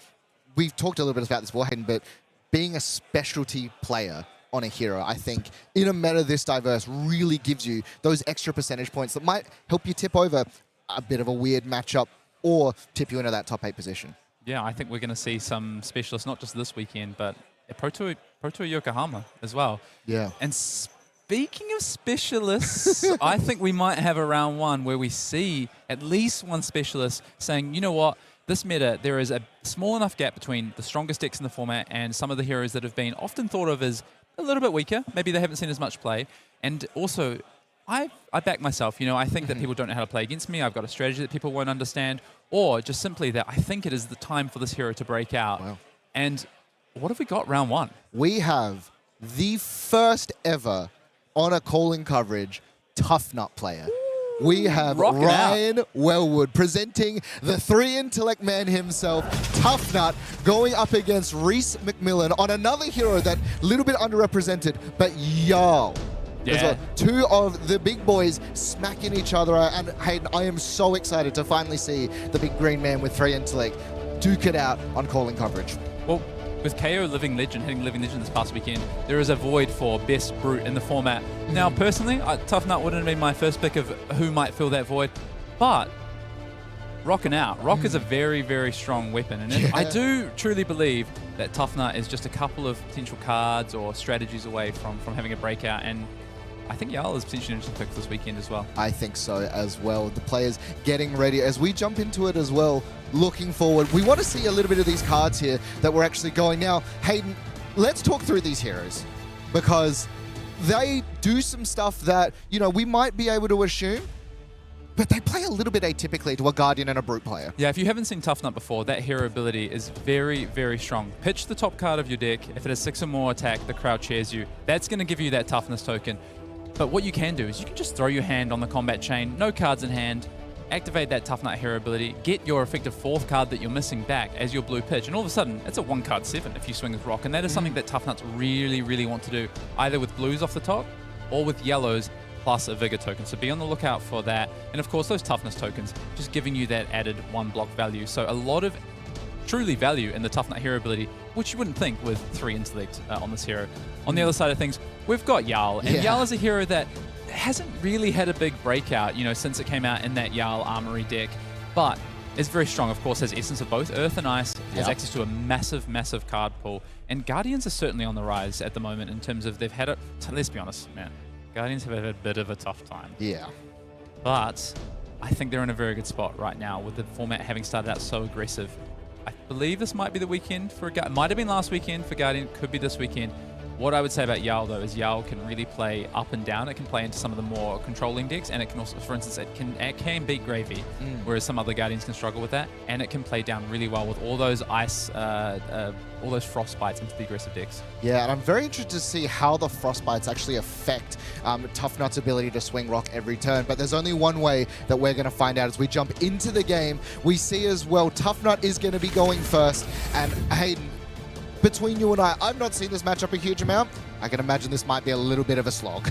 we've talked a little bit about this before, Hayden, but being a specialty player on a hero, I think, in a meta this diverse, really gives you those extra percentage points that might help you tip over a bit of a weird matchup or tip you into that top 8 position. Yeah, I think we're going to see some specialists, not just this weekend, but Pro Tour Yokohama as well. Yeah. And speaking of specialists, I think we might have a round 1 where we see at least one specialist saying, you know what, this meta, there is a small enough gap between the strongest decks in the format and some of the heroes that have been often thought of as a little bit weaker. Maybe they haven't seen as much play. And also, I back myself. You know, I think that people don't know how to play against me. I've got a strategy that people won't understand. Or just simply that I think it is the time for this hero to break out. Wow. And what have we got round 1? We have the first ever on a Calling coverage Tuffnut player. We have Rhyan Wellwood presenting the 3 intellect man himself, Tuffnut, going up against Rhys McMillan on another hero that a little bit underrepresented, but Jarl. Yeah. Well. 2 of the big boys smacking each other out. And Hayden, I am so excited to finally see the big green man with 3 intellect duke it out on Calling coverage. Well, with KO Living Legend, hitting Living Legend this past weekend, there is a void for best brute in the format. Now, personally, Tuffnut wouldn't have been my first pick of who might fill that void, but rocking out. Rock is a very, very strong weapon, and I do truly believe that Tuffnut is just a couple of potential cards or strategies away from having a breakout, and I think Jarl is potentially an interesting pick this weekend as well. I think so as well. The players getting ready. As we jump into it as well, looking forward, we want to see a little bit of these cards here that we're actually going. Now, Hayden, let's talk through these heroes because they do some stuff that, you know, we might be able to assume, but they play a little bit atypically to a Guardian and a Brute player. Yeah, if you haven't seen Tuffnut before, that hero ability is very, very strong. Pitch the top card of your deck. If it has 6 or more attack, the crowd cheers you. That's going to give you that toughness token. But what you can do is you can just throw your hand on the combat chain, no cards in hand, activate that Tuffnut hero ability, get your effective 4th card that you're missing back as your blue pitch, and all of a sudden, it's a 1-card 7 if you swing with Rock, and that is something that Tuffnuts really, really want to do, either with blues off the top or with yellows plus a Vigor token. So be on the lookout for that. And of course, those toughness tokens, just giving you that added 1 block value. So a lot of truly value in the Tuffnut hero ability, which you wouldn't think with 3 intellect on this hero. On the other side of things, we've got Jarl, and Jarl is a hero that hasn't really had a big breakout, you know, since it came out in that Jarl Armory deck, but is very strong, of course, has essence of both Earth and Ice, has access to a massive, massive card pool, and Guardians are certainly on the rise at the moment in terms of they've had it, let's be honest, man, Guardians have had a bit of a tough time. Yeah. But I think they're in a very good spot right now with the format having started out so aggressive. I believe this might be the weekend for a Guardian. It might have been last weekend for Guardian, could be this weekend. What I would say about Jarl, though, is Jarl can really play up and down. It can play into some of the more controlling decks, and it can also, for instance, it can beat Gravy, whereas some other Guardians can struggle with that, and it can play down really well with all those ice, all those frostbites into the aggressive decks. Yeah, and I'm very interested to see how the frostbites actually affect Tuffnut's ability to swing rock every turn, but there's only one way that we're going to find out as we jump into the game. We see as well Tuffnut is going to be going first, and Hayden, between you and I've not seen this matchup a huge amount. I can imagine this might be a little bit of a slog.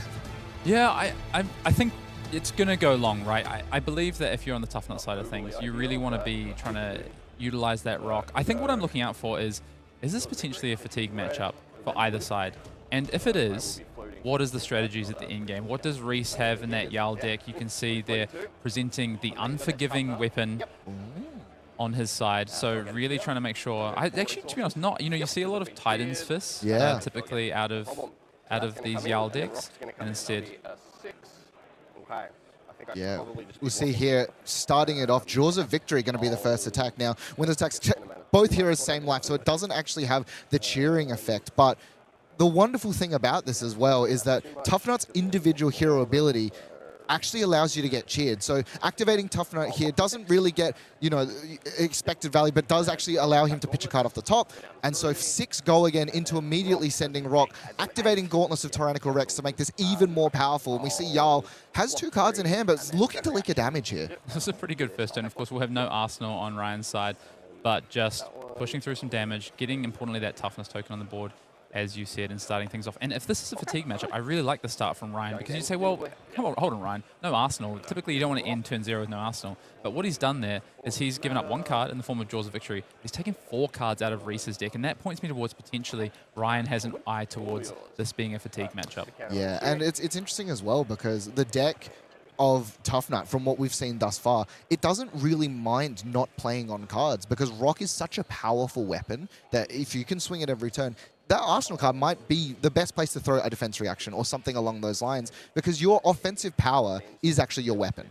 Yeah, I think it's going to go long, right? I believe that if you're on the Tuffnut side of things, you really want to be trying to utilize that rock. I think what I'm looking out for is this potentially a fatigue matchup for either side? And if it is, what is the strategies at the end game? What does Rhys have in that Jarl deck? You can see they're presenting the unforgiving weapon on his side, so really trying to make sure. Actually, to be honest, not. You see a lot of Titan's Fists typically out of these Jarl decks, and instead. Yeah, we'll see here, starting it off, Jaws of Victory going to be the first attack. Now, when the attacks, both heroes same life, so it doesn't actually have the cheering effect, but the wonderful thing about this as well is that Tuffnut's individual hero ability actually allows you to get cheered. So activating Tuffnut here doesn't really get, expected value, but does actually allow him to pitch a card off the top. And so 6 go again into immediately sending rock, activating Gauntlets of Tyrannical Rex to make this even more powerful. And we see Jarl has 2 cards in hand, but it's looking to leak a damage here. This is a pretty good first turn. Of course, we'll have no Arsenal on Ryan's side, but just pushing through some damage, getting, importantly, that toughness token on the board, as you said, and starting things off. And if this is a fatigue matchup, I really like the start from Ryan, because you say, well, come on, hold on, Ryan, no Arsenal. Typically, you don't want to end turn 0 with no Arsenal. But what he's done there is he's given up 1 card in the form of Jaws of Victory. He's taken 4 cards out of Rhys's deck, and that points me towards potentially Ryan has an eye towards this being a fatigue matchup. Yeah, and it's interesting as well, because the deck of Tuffnut, from what we've seen thus far, it doesn't really mind not playing on cards, because Rock is such a powerful weapon that if you can swing it every turn, that Arsenal card might be the best place to throw a defense reaction or something along those lines, because your offensive power is actually your weapon.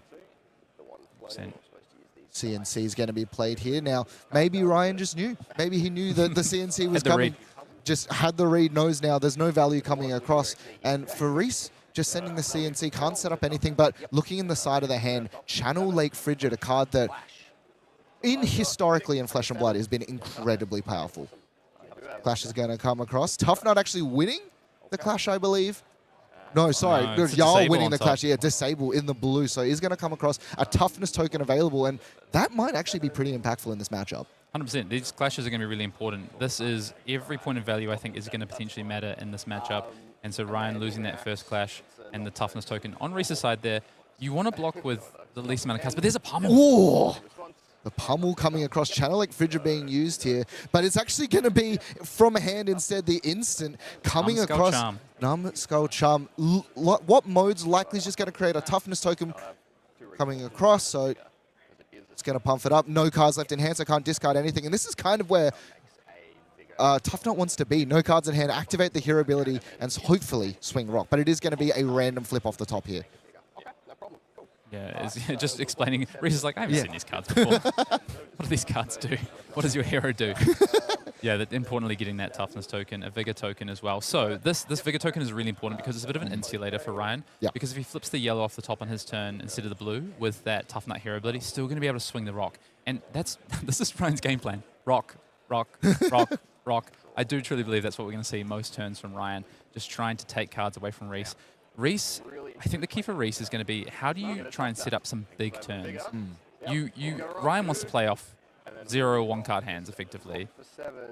CNC is going to be played here. Now, maybe Ryan just knew. Maybe he knew that the CNC was coming. Just had the read, knows now there's no value coming across. And for Rhys, just sending the CNC, can't set up anything, but looking in the side of the hand, Channel Lake Frigid, a card that historically in Flesh and Blood has been incredibly powerful. Clash is going to come across. Tuffnut actually winning the Clash, I believe. No, sorry. No, Jarl winning the Clash. Yeah, Disable in the blue. So he's going to come across a Toughness token available, and that might actually be pretty impactful in this matchup. 100%. These clashes are going to be really important. This is every point of value, I think, is going to potentially matter in this matchup. And so Ryan losing that first clash and the Toughness token on Rhys's side there, you want to block with the least amount of cards, but there's a pummel. Ooh. The pummel coming across, Channel Lake Frigid being used here, but it's actually going to be from hand instead, the instant coming across. Numbskull Charm. What mode's likely just going to create a Toughness token coming across, so it's going to pump it up. No cards left in hand, so can't discard anything. And this is kind of where Tuffnut wants to be. No cards in hand, activate the hero ability, and hopefully swing rock. But it is going to be a random flip off the top here. Yeah, it's just explaining. Rhys is like, I haven't seen these cards before. What do these cards do? What does your hero do? Yeah, importantly getting that Toughness token, a Vigor token as well. So this Vigor token is really important because it's a bit of an insulator for Ryan. Yeah. Because if he flips the yellow off the top on his turn instead of the blue with that Tuffnut hero ability, still going to be able to swing the rock. And this is Ryan's game plan. Rock, rock, rock, rock. I do truly believe that's what we're going to see most turns from Ryan, just trying to take cards away from Rhys. Rhys, I think the key for Rhys is going to be, how do you try and set up some big turns? Ryan wants to play off 0 1-card hands, effectively.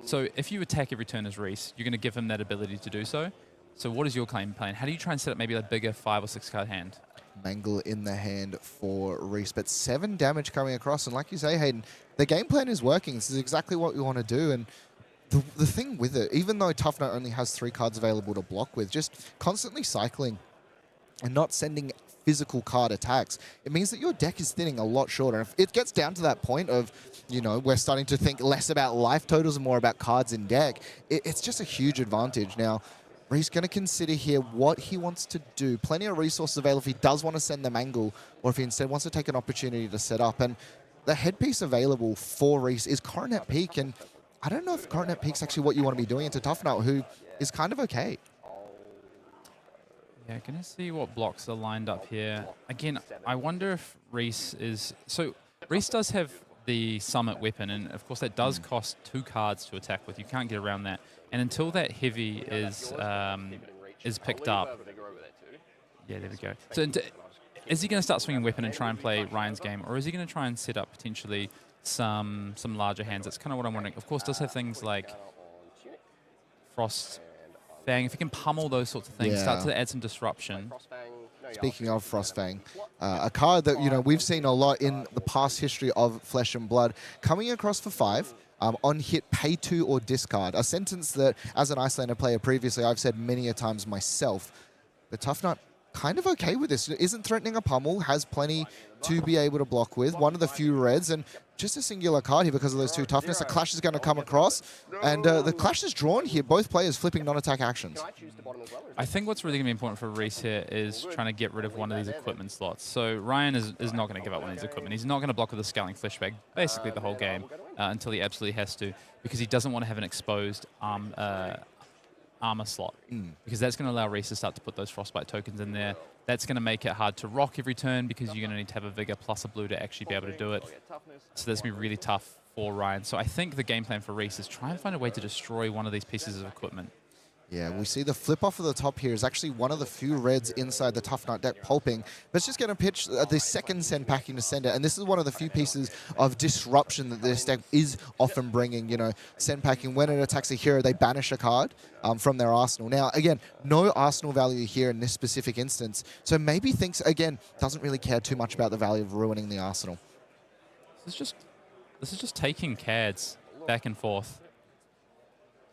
So if you attack every turn as Rhys, you're going to give him that ability to do so. So what is your game plan? How do you try and set up maybe a bigger 5 or 6-card hand? Nagle in the hand for Rhys, but 7 damage coming across. And like you say, Hayden, the game plan is working. This is exactly what we want to do. And the thing with it, even though Tuffnut only has 3 cards available to block with, just constantly cycling and not sending physical card attacks, it means that your deck is thinning a lot shorter. And if it gets down to that point of, we're starting to think less about life totals and more about cards in deck, it's just a huge advantage. Now, Rhys going to consider here what he wants to do. Plenty of resources available if he does want to send them Angle, or if he instead wants to take an opportunity to set up. And the headpiece available for Rhys is Coronet Peak, and I don't know if Coronet Peak's actually what you want to be doing into Tuffnut, who is kind of okay. Yeah, gonna see what blocks are lined up here. Again, I wonder if Rhys is... So, Rhys does have the summit weapon, and of course that does cost 2 cards to attack with. You can't get around that. And until that heavy is picked up... Yeah, there we go. So, is he going to start swinging weapon and try and play Ryan's game, or is he going to try and set up potentially some larger hands? That's kind of what I'm wondering. Of course, does have things like Frost Fang. If he can pummel those sorts of things, start to add some disruption. Speaking of Frostfang, a card that we've seen a lot in the past history of Flesh and Blood, coming across for 5. On hit, pay 2 or discard. A sentence that, as an Icelander player previously, I've said many a times myself. But Tuffnut kind of okay with this. Isn't threatening a pummel, has plenty to be able to block with. One of the few reds, and just a singular card here because of those 2 toughness. A clash is going to come across, and the clash is drawn here. Both players flipping non-attack actions. I think what's really going to be important for Rhys here is trying to get rid of one of these equipment slots. So Ryan is not going to give up one of these equipment. He's not going to block with a Scowling Fleshbag basically the whole game until he absolutely has to, because he doesn't want to have an exposed armor slot, because that's going to allow Rhys to start to put those Frostbite tokens in there. That's going to make it hard to rock every turn because you're going to need to have a Vigor plus a blue to actually be able to do it. So that's going to be really tough for Ryan. So I think the game plan for Rhys is try and find a way to destroy one of these pieces of equipment. Yeah, we see the flip off of the top here is actually one of the few reds inside the Tuffnut deck pulping, but it's just going to pitch the second send packing to send it, and this is one of the few pieces of disruption that this deck is often bringing. Send packing, when it attacks a hero, they banish a card from their arsenal. Now, again, no arsenal value here in this specific instance, so maybe thinks, again, doesn't really care too much about the value of ruining the arsenal. This is just taking cards back and forth.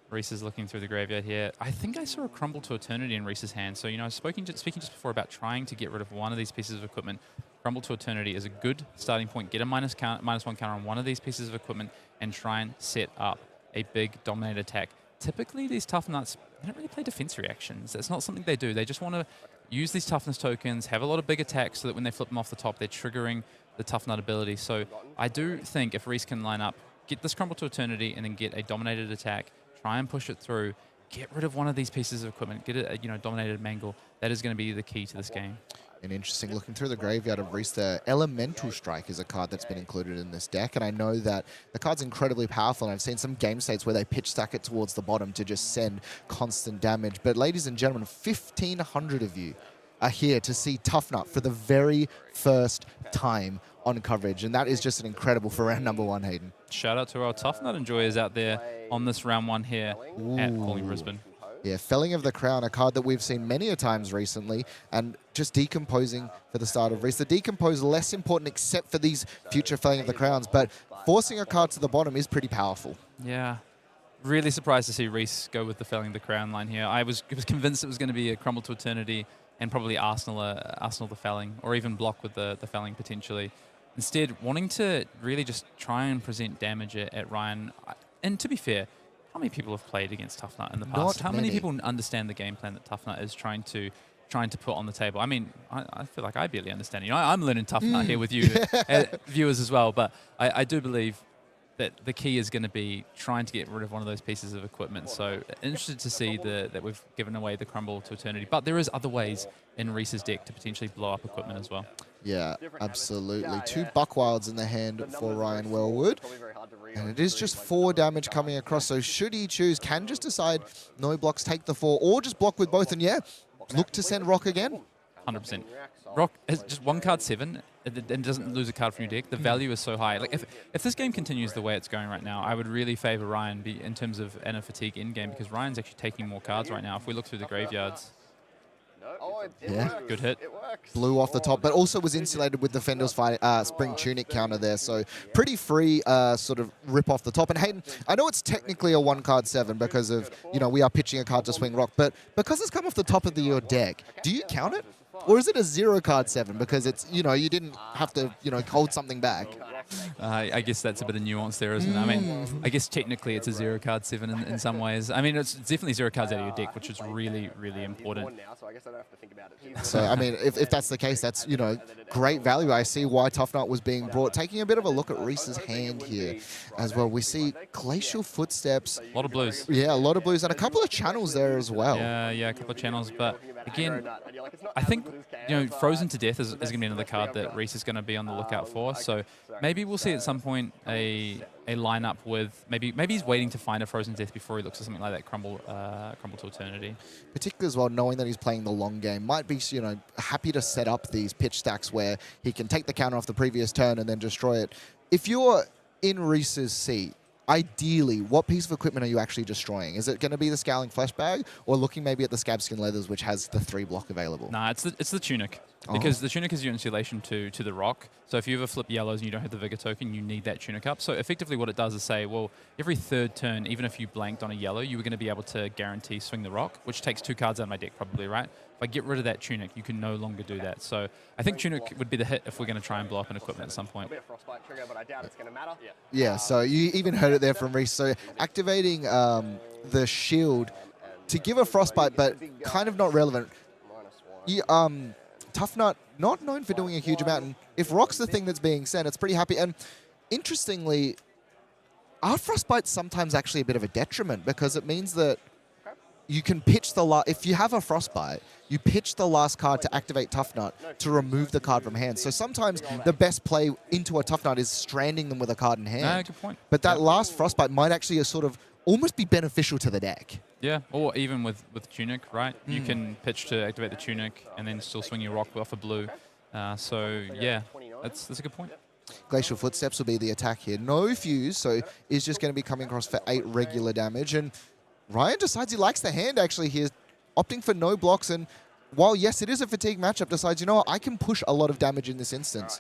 Rhys is looking through the graveyard here. I think I saw a Crumble to Eternity in Rhys's hand. So, I was speaking just before about trying to get rid of one of these pieces of equipment. Crumble to Eternity is a good starting point. Get a -1 counter on one of these pieces of equipment and try and set up a big dominate attack. Typically, these Tuffnuts, they don't really play defense reactions. That's not something they do. They just want to use these toughness tokens, have a lot of big attacks so that when they flip them off the top, they're triggering the Tuffnut ability. So I do think if Rhys can line up, get this Crumble to Eternity and then get a dominated attack, try and push it through, get rid of one of these pieces of equipment, get a dominated mangle. That is going to be the key to this game. And interesting, looking through the graveyard of Rhys, the Elemental Strike is a card that's been included in this deck, and I know that the card's incredibly powerful, and I've seen some game states where they pitch stack it towards the bottom to just send constant damage. But ladies and gentlemen, 1,500 of you are here to see Tuffnut for the very first time on coverage, and that is just an incredible for round number 1, Hayden. Shout out to our Tuffnut enjoyers out there on this round 1 here at Calling Brisbane. Yeah, Felling of the Crown, a card that we've seen many a times recently, and just decomposing for the start of Rhys. The decompose less important except for these future Felling of the Crowns, but forcing a card to the bottom is pretty powerful. Yeah. Really surprised to see Rhys go with the Felling of the Crown line here. I was convinced it was going to be a Crumble to Eternity and probably Arsenal the Felling, or even block with the Felling potentially. Instead, wanting to really just try and present damage at Ryan. And to be fair, how many people have played against Tuffnut in the past? How many people understand the game plan that Tuffnut is trying to put on the table? I mean, I feel like I barely understand. I'm learning Tuffnut here with you viewers as well. But I do believe that the key is going to be trying to get rid of one of those pieces of equipment. So interested to see that we've given away the Crumble to Eternity. But there is other ways in Rhys's deck to potentially blow up equipment as well. Yeah, absolutely. 2 Buckwilds in the hand for Ryan Wellwood. And it is just 4 damage coming across. So should he choose, can just decide no blocks, take the 4, or just block with both. And yeah, look to send Rock again. 100%. Rock has just 1 card 7 and doesn't lose a card from your deck. The value is so high. Like if this game continues the way it's going right now, I would really favor Ryan in terms of Ana Fatigue in game, because Ryan's actually taking more cards right now. If we look through the graveyards. Yeah, good hit. Blew off the top, but also was insulated with the Fendel's Spring Tunic counter there. So pretty free sort of rip off the top. And Hayden, I know it's technically a 1 card 7 because of, we are pitching a card to swing Rock, but because it's come off the top of your deck, do you count it? Or is it a 0 card 7 because it's, you didn't have to, hold something back? I guess that's a bit of nuance there, isn't it? I mean, I guess technically it's a 0 card 7 in some ways. I mean, it's definitely 0 cards out of your deck, which is really, really important. So, I mean, if that's the case, that's, you know, great value. I see why Tuffnut was being brought. Taking a bit of a look at Rhys's hand here as well. We see Glacial Footsteps. A lot of blues. Yeah, a lot of blues and a couple of channels there as well. Yeah, a couple of channels. But again, I think, you know, Frozen to Death is going to be another card that Rhys is going to be on the lookout for. So maybe we'll see at some point a lineup with maybe he's waiting to find a Frozen Death before he looks at something like that Crumble to Eternity. Particularly as well, knowing that he's playing the long game, might be, you know, happy to set up these pitch stacks where he can take the counter off the previous turn and then destroy it. If you're in Rhys's seat, ideally, what piece of equipment are you actually destroying? Is it going to be the Scowling Flesh Bag, or looking maybe at the Scabskin Leathers, which has the 3 block available? Nah, it's the Tunic. Because the Tunic is your insulation to the rock. So if you ever flip yellows and you don't have the Vigor token, you need that Tunic up. So effectively what it does is say, well, every third turn, even if you blanked on a yellow, you were going to be able to guarantee swing the rock, which takes 2 cards out of my deck probably, right? If I get rid of that Tunic, you can no longer do that. So I think Tunic would be the hit if we're going to try and blow up an equipment at some point. Yeah, so you even heard it there from Rhys. So activating the shield to give a Frostbite, but kind of not relevant. Tuffnut, not known for doing a huge amount. And if Rock's the thing that's being sent, it's pretty happy. And interestingly, are Frostbites sometimes actually a bit of a detriment, because it means that you can pitch the if you have a Frostbite, you pitch the last card to activate Tuffnut to remove the card from hand. So sometimes the best play into a Tuffnut is stranding them with a card in hand. Good point. But that last Frostbite might actually sort of almost be beneficial to the deck. Yeah, or even with Tunic, right? You can pitch to activate the Tunic and then still swing your rock off a blue. So yeah, that's a good point. Glacial Footsteps will be the attack here. No fuse, so is just going to be coming across for 8 regular damage. And Rhyan decides he likes the hand actually here, opting for no blocks. And while, yes, it is a fatigue matchup, decides, you know what, I can push a lot of damage in this instance.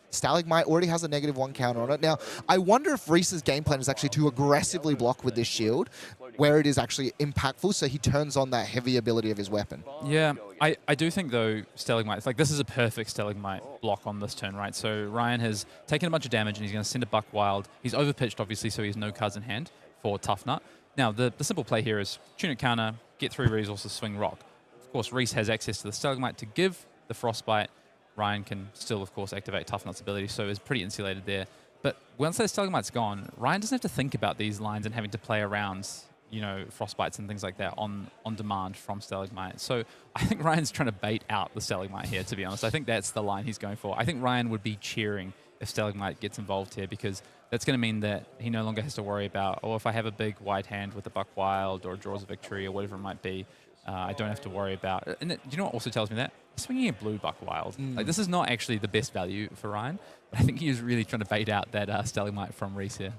Stalagmite already has a -1 counter on it. Now, I wonder if Rhys's game plan is actually to aggressively block with this shield, where it is actually impactful, so he turns on that heavy ability of his weapon. Yeah, I do think, though, Stalagmite, it's like this is a perfect Stalagmite block on this turn, right? So Rhyan has taken a bunch of damage, and he's going to send a Buck Wild. He's overpitched, obviously, so he has no cards in hand for Tuffnut. Now, the simple play here is Tunic counter, get 3 resources, swing rock. Of course, Rhys has access to the Stalagmite to give the Frostbite. Rhyan can still, of course, activate Tuffnut's ability, so is pretty insulated there. But once that Stalagmite's gone, Rhyan doesn't have to think about these lines and having to play around, you know, Frostbites and things like that on demand from Stalagmite. So I think Ryan's trying to bait out the Stalagmite here, to be honest. I think that's the line he's going for. I think Rhyan would be cheering if Stalagmite gets involved here, because that's going to mean that he no longer has to worry about, oh, if I have a big white hand with a Buck Wild or draws a victory or whatever it might be, I don't have to worry about it. And do you know what also tells me that? He's swinging a blue Buck Wild. Like, this is not actually the best value for Rhyan, but I think he was really trying to bait out that Stalagmite from Rhys here.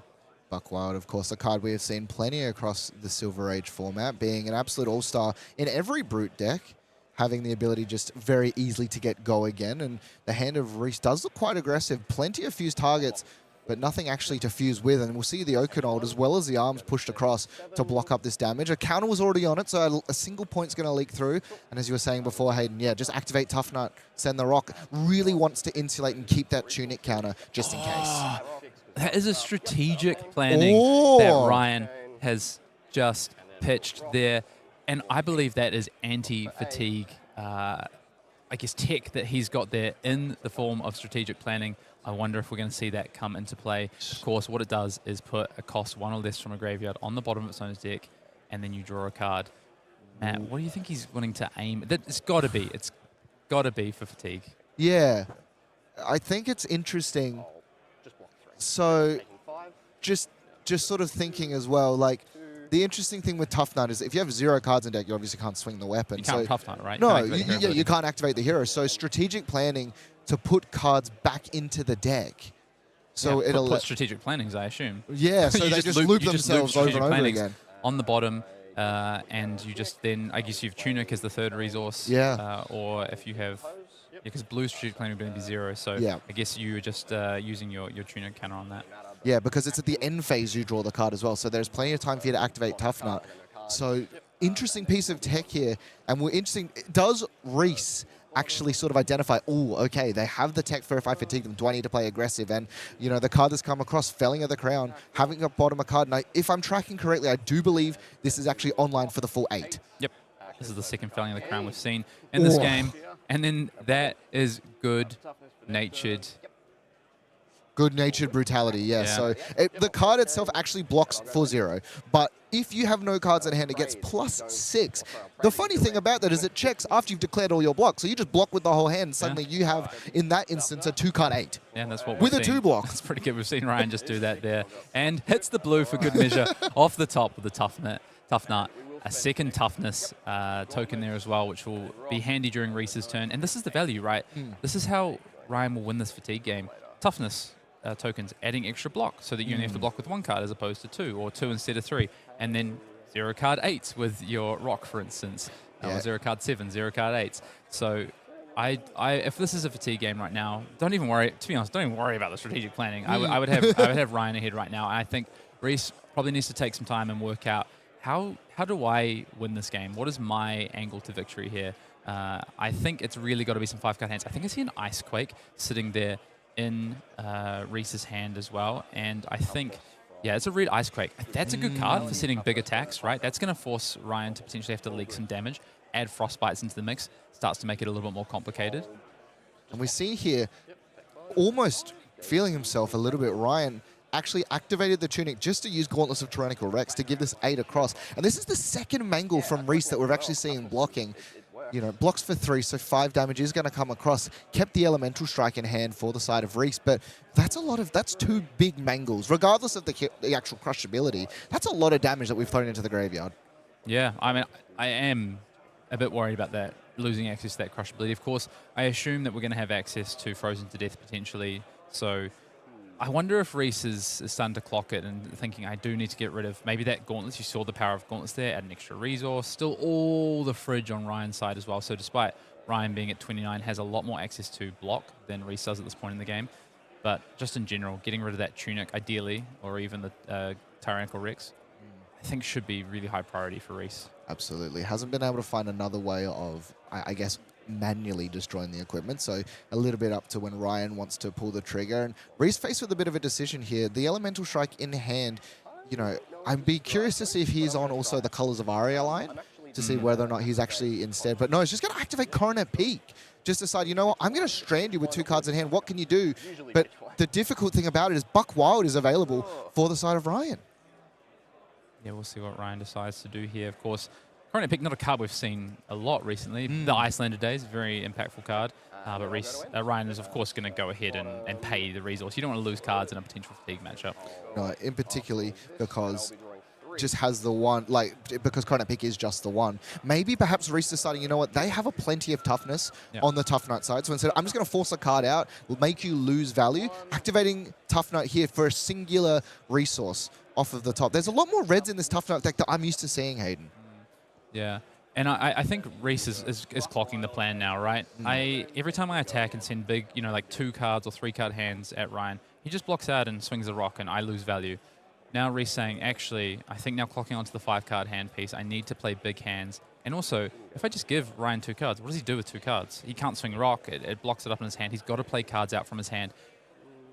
Buck Wild, of course, a card we have seen plenty across the Silver Age format, being an absolute all-star in every Brute deck, having the ability just very easily to get go again. And the hand of Rhys does look quite aggressive. Plenty of fused targets, but nothing actually to fuse with. And we'll see the Okanold as well as the arms pushed across to block up this damage. A counter was already on it, so a single point's going to leak through. And as you were saying before, Hayden, yeah, just activate Tuffnut, send the rock. Really wants to insulate and keep that Tunic counter just in case. That is a strategic planning that Rhyan has just pitched there. And I believe that is anti-fatigue, I guess, tech that he's got there in the form of strategic planning. I wonder if we're going to see that come into play. Of course, what it does is put a cost 1 or less from a graveyard on the bottom of its own deck, and then you draw a card. Matt, what do you think he's wanting to aim? It's got to be. It's got to be for fatigue. Yeah. I think it's interesting. So just sort of thinking as well, like, the interesting thing with Tuffnut is if you have 0 cards in deck, you obviously can't swing the weapon. You can't Tuffnut, right? No, you can't activate the hero. So strategic planning to put cards back into the deck. So yeah, it'll put strategic plannings, I assume. Yeah, so they just loop themselves over and over again. On the bottom, and you just then, I guess you have Tunic as the 3rd resource. Yeah. Or if you have, because blue strategic planning is going to be 0, so yeah. I guess you're just using your Tunic counter on that. Yeah, because it's at the end phase you draw the card as well, so there's plenty of time for you to activate Tuffnut. So interesting piece of tech here, and we're interesting. Does Rhys actually sort of identify, oh, okay, they have the tech for if I fatigue them, do I need to play aggressive? And, you know, the card that's come across, Felling of the Crown, having a bottom a card. And if I'm tracking correctly, I do believe this is actually online for the full 8. Yep. This is the second Felling of the Crown we've seen in this game. And then that is good-natured. Good-natured brutality, yeah. So the card itself actually blocks for 0. But if you have no cards in hand, it gets +6. The funny thing about that is it checks after you've declared all your blocks. So you just block with the whole hand. Suddenly you have, in that instance, a 2-card 8. Yeah, and that's what with we've a seen. 2-block. That's pretty good. We've seen Ryan just do that there. And hits the blue for good measure off the top with the Tuffnut. A second toughness token there as well, which will be handy during Rhys's turn. And this is the value, right? This is how Ryan will win this fatigue game. Toughness tokens, adding extra block so that you only have to block with 1 card as opposed to 2, or 2 instead of 3. And then 0 card 8s with your rock, for instance. Or 0 card 7, 0 card 8s. So if this is a fatigue game right now, don't even worry. To be honest, don't even worry about the strategic planning. I would have Ryan ahead right now. And I think Rhys probably needs to take some time and work out how do I win this game? What is my angle to victory here? I think it's really got to be some 5-card hands. I think I see an Icequake sitting there in Rhys's hand as well. And I think, yeah, it's a red Icequake. That's a good card for setting big attacks, right? That's going to force Ryan to potentially have to leak some damage, add Frostbites into the mix, starts to make it a little bit more complicated. And we see here, almost feeling himself a little bit, Ryan actually activated the Tunic just to use Gauntlets of Tyrannical Rex to give this 8 across. And this is the second mangle from Rhys that we've actually seen blocking. You know, blocks for 3, so 5 damage is going to come across. Kept the Elemental Strike in hand for the side of Rhys, but that's that's 2 big mangles. Regardless of the actual crushability, that's a lot of damage that we've thrown into the graveyard. Yeah, I mean, I am a bit worried about that, losing access to that crushability. Of course, I assume that we're going to have access to Frozen to Death potentially, so I wonder if Rhys is starting to clock it and thinking, I do need to get rid of maybe that Gauntlets. You saw the power of Gauntlets there, add an extra resource. Still all the fridge on Ryan's side as well. So despite Ryan being at 29, has a lot more access to block than Rhys does at this point in the game. But just in general, getting rid of that Tunic ideally, or even the Tyrannical Rex, I think should be really high priority for Rhys. Absolutely. Hasn't been able to find another way of, I guess, manually destroying the equipment, so a little bit up to when Ryan wants to pull the trigger. And Rhys faced with a bit of a decision here. The Elemental Strike in hand, you know, I'd be curious to see if he's on also the Colors of Aria line to see whether or not he's actually instead. But no, he's just going to activate Coronet Peak. Just decide, you know what, I'm going to strand you with 2 cards in hand. What can you do? But the difficult thing about it is Buck Wild is available for the side of Ryan. Yeah, we'll see what Ryan decides to do here. Of course, Coronet Peak, not a card we've seen a lot recently. The Icelander Days, very impactful card. But Ryan is, of course, going to go ahead and pay the resource. You don't want to lose cards in a potential fatigue matchup. No, in particularly because just has the one, because Coronet Peak is just the one. Maybe perhaps Rhys deciding, you know what, they have a plenty of toughness on the Tuffnut side. So instead, I'm just going to force a card out, make you lose value, activating Tuffnut here for a singular resource off of the top. There's a lot more reds in this Tuffnut deck that I'm used to seeing, Hayden. Yeah, and I think Rhys is clocking the plan now, right? Every time I attack and send big, you know, like 2 cards or 3 card hands at Ryan, he just blocks out and swings a rock and I lose value. Now Rhys saying, actually, I think now clocking onto the 5-card hand piece, I need to play big hands. And also, if I just give Ryan 2 cards, what does he do with 2 cards? He can't swing a rock, it blocks it up in his hand. He's got to play cards out from his hand.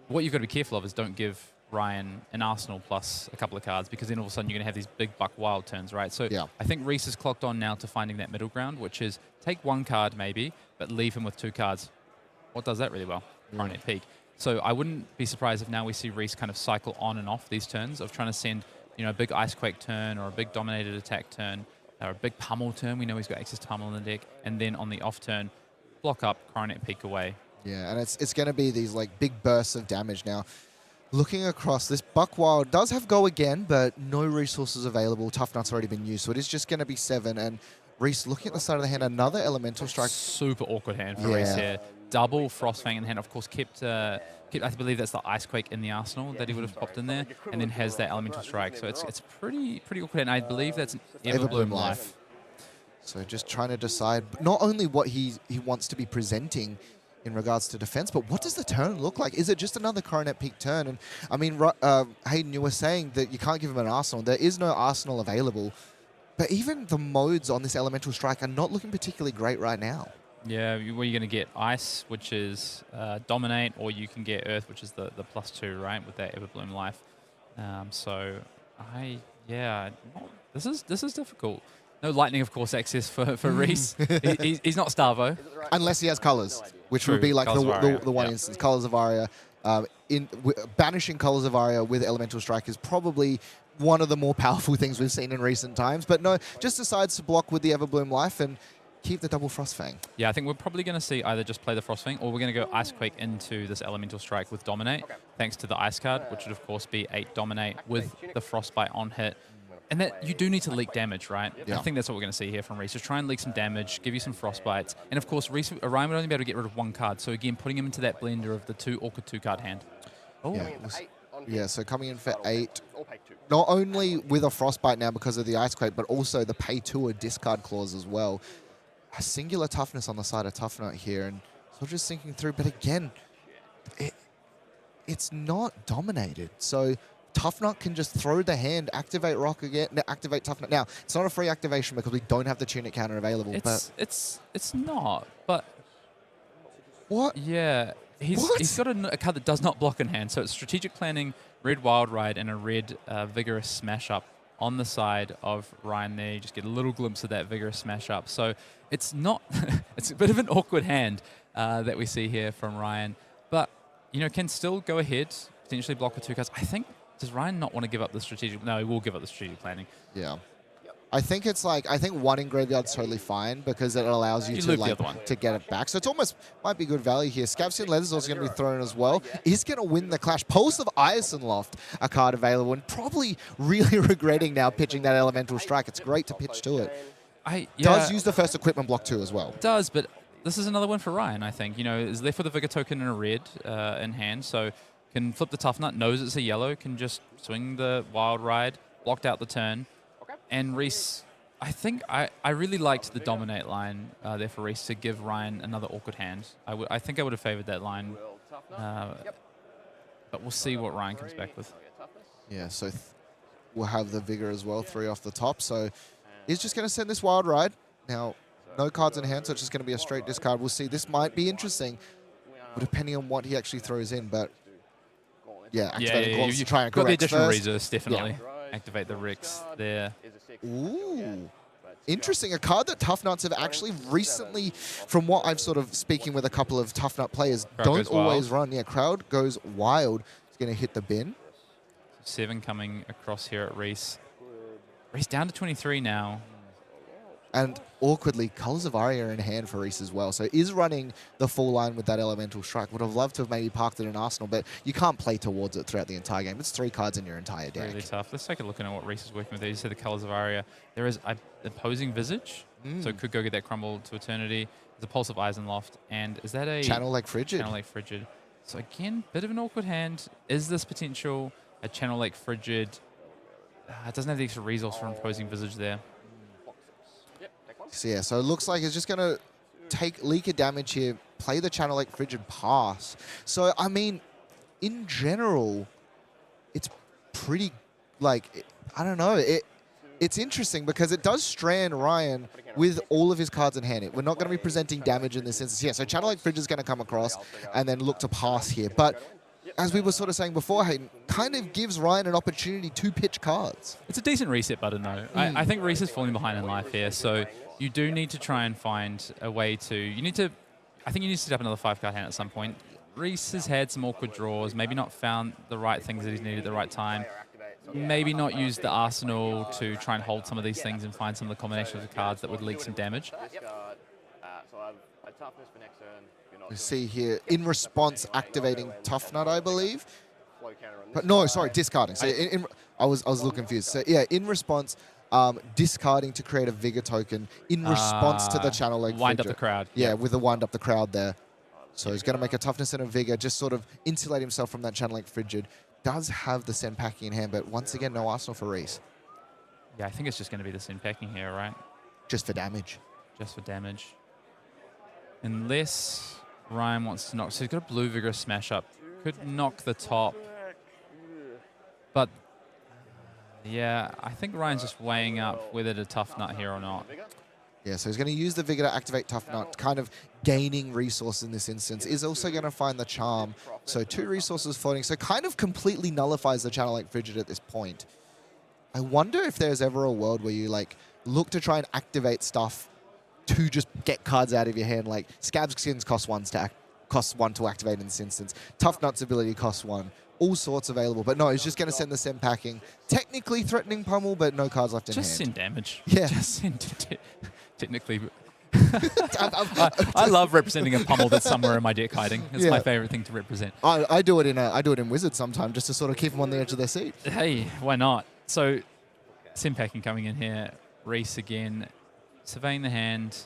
What you've got to be careful of is don't give Ryan an arsenal plus a couple of cards, because then all of a sudden you're going to have these big Buck Wild turns, right? So I think Rhys is clocked on now to finding that middle ground, which is take 1 card maybe, but leave him with 2 cards. What does that really well? Coronet Peak. So I wouldn't be surprised if now we see Rhys kind of cycle on and off these turns of trying to send, you know, a big Icequake turn or a big Dominated Attack turn or a big Pummel turn. We know he's got access to Pummel in the deck. And then on the off turn, block up, Coronet Peak away. Yeah, and it's going to be these like big bursts of damage now. Looking across, this Buck Wild does have go again, but no resources available. Tuffnut's already been used, so it is just going to be 7. And Rhys looking at the side of the hand, another Elemental Strike. Super awkward hand for Rhys here. Double Frostfang in hand, of course, kept I believe that's the Icequake in the arsenal that he would have popped in there, and then has that Elemental Strike. So it's pretty awkward, and I believe that's an Everbloom Life. So just trying to decide not only what he wants to be presenting in regards to defense, but what does the turn look like? Is it just another Coronet Peak turn? And I mean, Hayden, you were saying that you can't give him an arsenal. There is no arsenal available, but even the modes on this Elemental Strike are not looking particularly great right now. Yeah, where you're going to get Ice, which is Dominate, or you can get Earth, which is the +2, right, with that Everbloom Life. This is difficult. No Lightning, of course, access for Rhys. He's not Starvo. Unless he has colors, which True, would be like Colours of Aria, the one yeah. instance. Colors of Aria. Banishing Colors of Aria with Elemental Strike is probably one of the more powerful things we've seen in recent times. But no, just decides to block with the Everbloom Life and keep the double Frostfang. Yeah, I think we're probably going to see either just play the Frostfang, or we're going to go Icequake into this Elemental Strike with Dominate, thanks to the Ice card, which would of course be 8 Dominate with the Frostbite on hit. And that you do need to leak damage, right? Yeah. I think that's what we're going to see here from Rhys. Just try and leak some damage, give you some Frostbites. And of course, Rhyan would only be able to get rid of 1 card. So again, putting him into that blender of the 2 Awkward 2-card hand. Oh, Yeah, so coming in for 8. Not only with a Frostbite now because of the Icequake, but also the pay 2 or discard clause as well. A singular toughness on the side of Tuffnut here, and so just thinking through, but again, it's not dominated. So Tuffnut can just throw the hand, activate Rock again, activate Tuffnut. Now, it's not a free activation because we don't have the Tunic counter available. It's not, but... What? Yeah, he's got a card that does not block in hand, so it's Strategic Planning, red Wild Ride, and a red Vigorous Smash Up on the side of Rhyan there. You just get a little glimpse of that Vigorous Smash Up. So it's not... it's a bit of an awkward hand that we see here from Rhyan, but, you know, can still go ahead, potentially block with 2 cards. I think... Does Rhyan not want to give up the strategic... No, he will give up the strategic planning. Yeah. I think it's like, I think 1 in Graveyard's totally fine because it allows you to get it back. So it's almost might be good value here. Scavskin Leather is also going to be thrown as well. He's going to win the clash. Pulse of Ironloft, a card available, and probably really regretting now pitching that Elemental Strike. It's great to pitch to it. Does use the first equipment block too as well. Does, but this is another one for Rhyan, I think. You know, is left with a Vigor token and a red in hand, so can flip the Tuffnut, knows it's a yellow, can just swing the Wild Ride, blocked out the turn. And Rhys, I think I really liked the Dominate line there for Rhys to give Rhyan another awkward hand. I think I would have favored that line. But we'll see what Rhyan comes back with. Yeah, so we'll have the Vigor as well, 3 off the top. So he's just going to send this Wild Ride. Now, no cards in hand, so it's just going to be a straight discard. We'll see. This might be interesting, depending on what he actually throws in. But yeah, activating clause to try and got the correct additional first. resource, definitely. Activate the Rex there. Ooh. Interesting. A card that Tuffnuts have actually recently, from what I've sort of speaking with a couple of Tuffnut players, don't always run. Yeah, Crowd goes wild. It's going to hit the bin. 7 coming across here at Rhys. Rhys down to 23 now. And awkwardly, Colors of Aria in hand for Rhys as well. So is running the full line with that Elemental Strike. Would have loved to have maybe parked it in Arsenal, but you can't play towards it throughout the entire game. It's 3 cards in your entire deck. Really tough. Let's take a look at what Rhys is working with there. You said the Colors of Aria. There is Opposing Visage, so it could go get that Crumble to Eternity. There's a Pulse of Ironloft, and is that a... Channel Lake Frigid. Channel Lake Frigid. So again, bit of an awkward hand. Is this potential a Channel Lake Frigid? It doesn't have the extra resource for Opposing Visage there. So yeah, so it looks like it's just going to take leaker damage here, play the Channel Lake Frigid, pass. So, I mean, in general, it's pretty, like, I don't know. It's interesting because it does strand Rhyan with all of his cards in hand. We're not going to be presenting damage in this instance. Yeah, so Channel Lake Frigid is going to come across and then look to pass here. But as we were sort of saying before, Hayden, kind of gives Rhyan an opportunity to pitch cards. It's a decent reset button, though. I think Rhys is falling behind in life here, so you do need to try and find a way to... I think you need to set up another 5-card hand at some point. Rhys has had some awkward draws, maybe not found the right things that he's needed at the right time. Maybe not use the arsenal to try and hold some of these things and find some of the combinations of cards that would leak some damage. We see here, in response, activating Tuffnut, I believe. But no, sorry, discarding. So I was a little confused. So yeah, in response, discarding to create a Vigor token in response to the Channel Lake Wind Frigid. up the crowd. Yeah, with the wind up the crowd there. So he's going to make a Toughness and a Vigor, just sort of insulate himself from that Channel Lake Frigid. Does have the Send Packing in hand, but once again, no Arsenal for Rhys. Yeah, I think it's just going to be the Send Packing here, right? Just for damage. Just for damage. Unless Rhyan wants to knock. So he's got a blue Vigorous Smash Up. Could knock the top. But, yeah, I think Ryan's just weighing up whether to Tuffnut here or not. Yeah, so he's going to use the Vigor to activate Tuffnut, kind of gaining resource in this instance. Is also going to find the Charm. So 2 resources floating. So kind of completely nullifies the Channel Link Frigid at this point. I wonder if there's ever a world where you like look to try and activate stuff to just get cards out of your hand. Like Scab Skins costs 1 to activate in this instance. Tuffnut's ability costs 1. All sorts available, but no, he's just going to send the Sem packing. Technically threatening pummel, but no cards left in hand. Just send damage. Yeah. Just send technically. I love representing a pummel that's somewhere in my deck hiding. It's my favorite thing to represent. I do it in Wizard sometimes just to sort of keep them on the edge of their seat. Hey, why not? So, Sim packing coming in here. Rhys again, surveying the hand.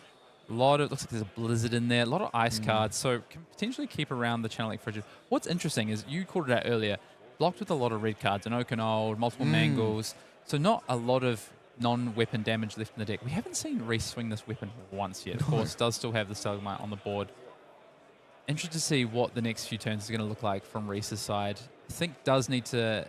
Looks like there's a Blizzard in there. A lot of ice cards, so can potentially keep around the Channel Link Frigid. What's interesting is you called it out earlier. Blocked with a lot of red cards, an Old, multiple Mangles. So not a lot of non-weapon damage left in the deck. We haven't seen Rhys swing this weapon once yet. Of course, does still have the Stalagmite on the board. Interested to see what the next few turns is going to look like from Rhys's side. I think does need to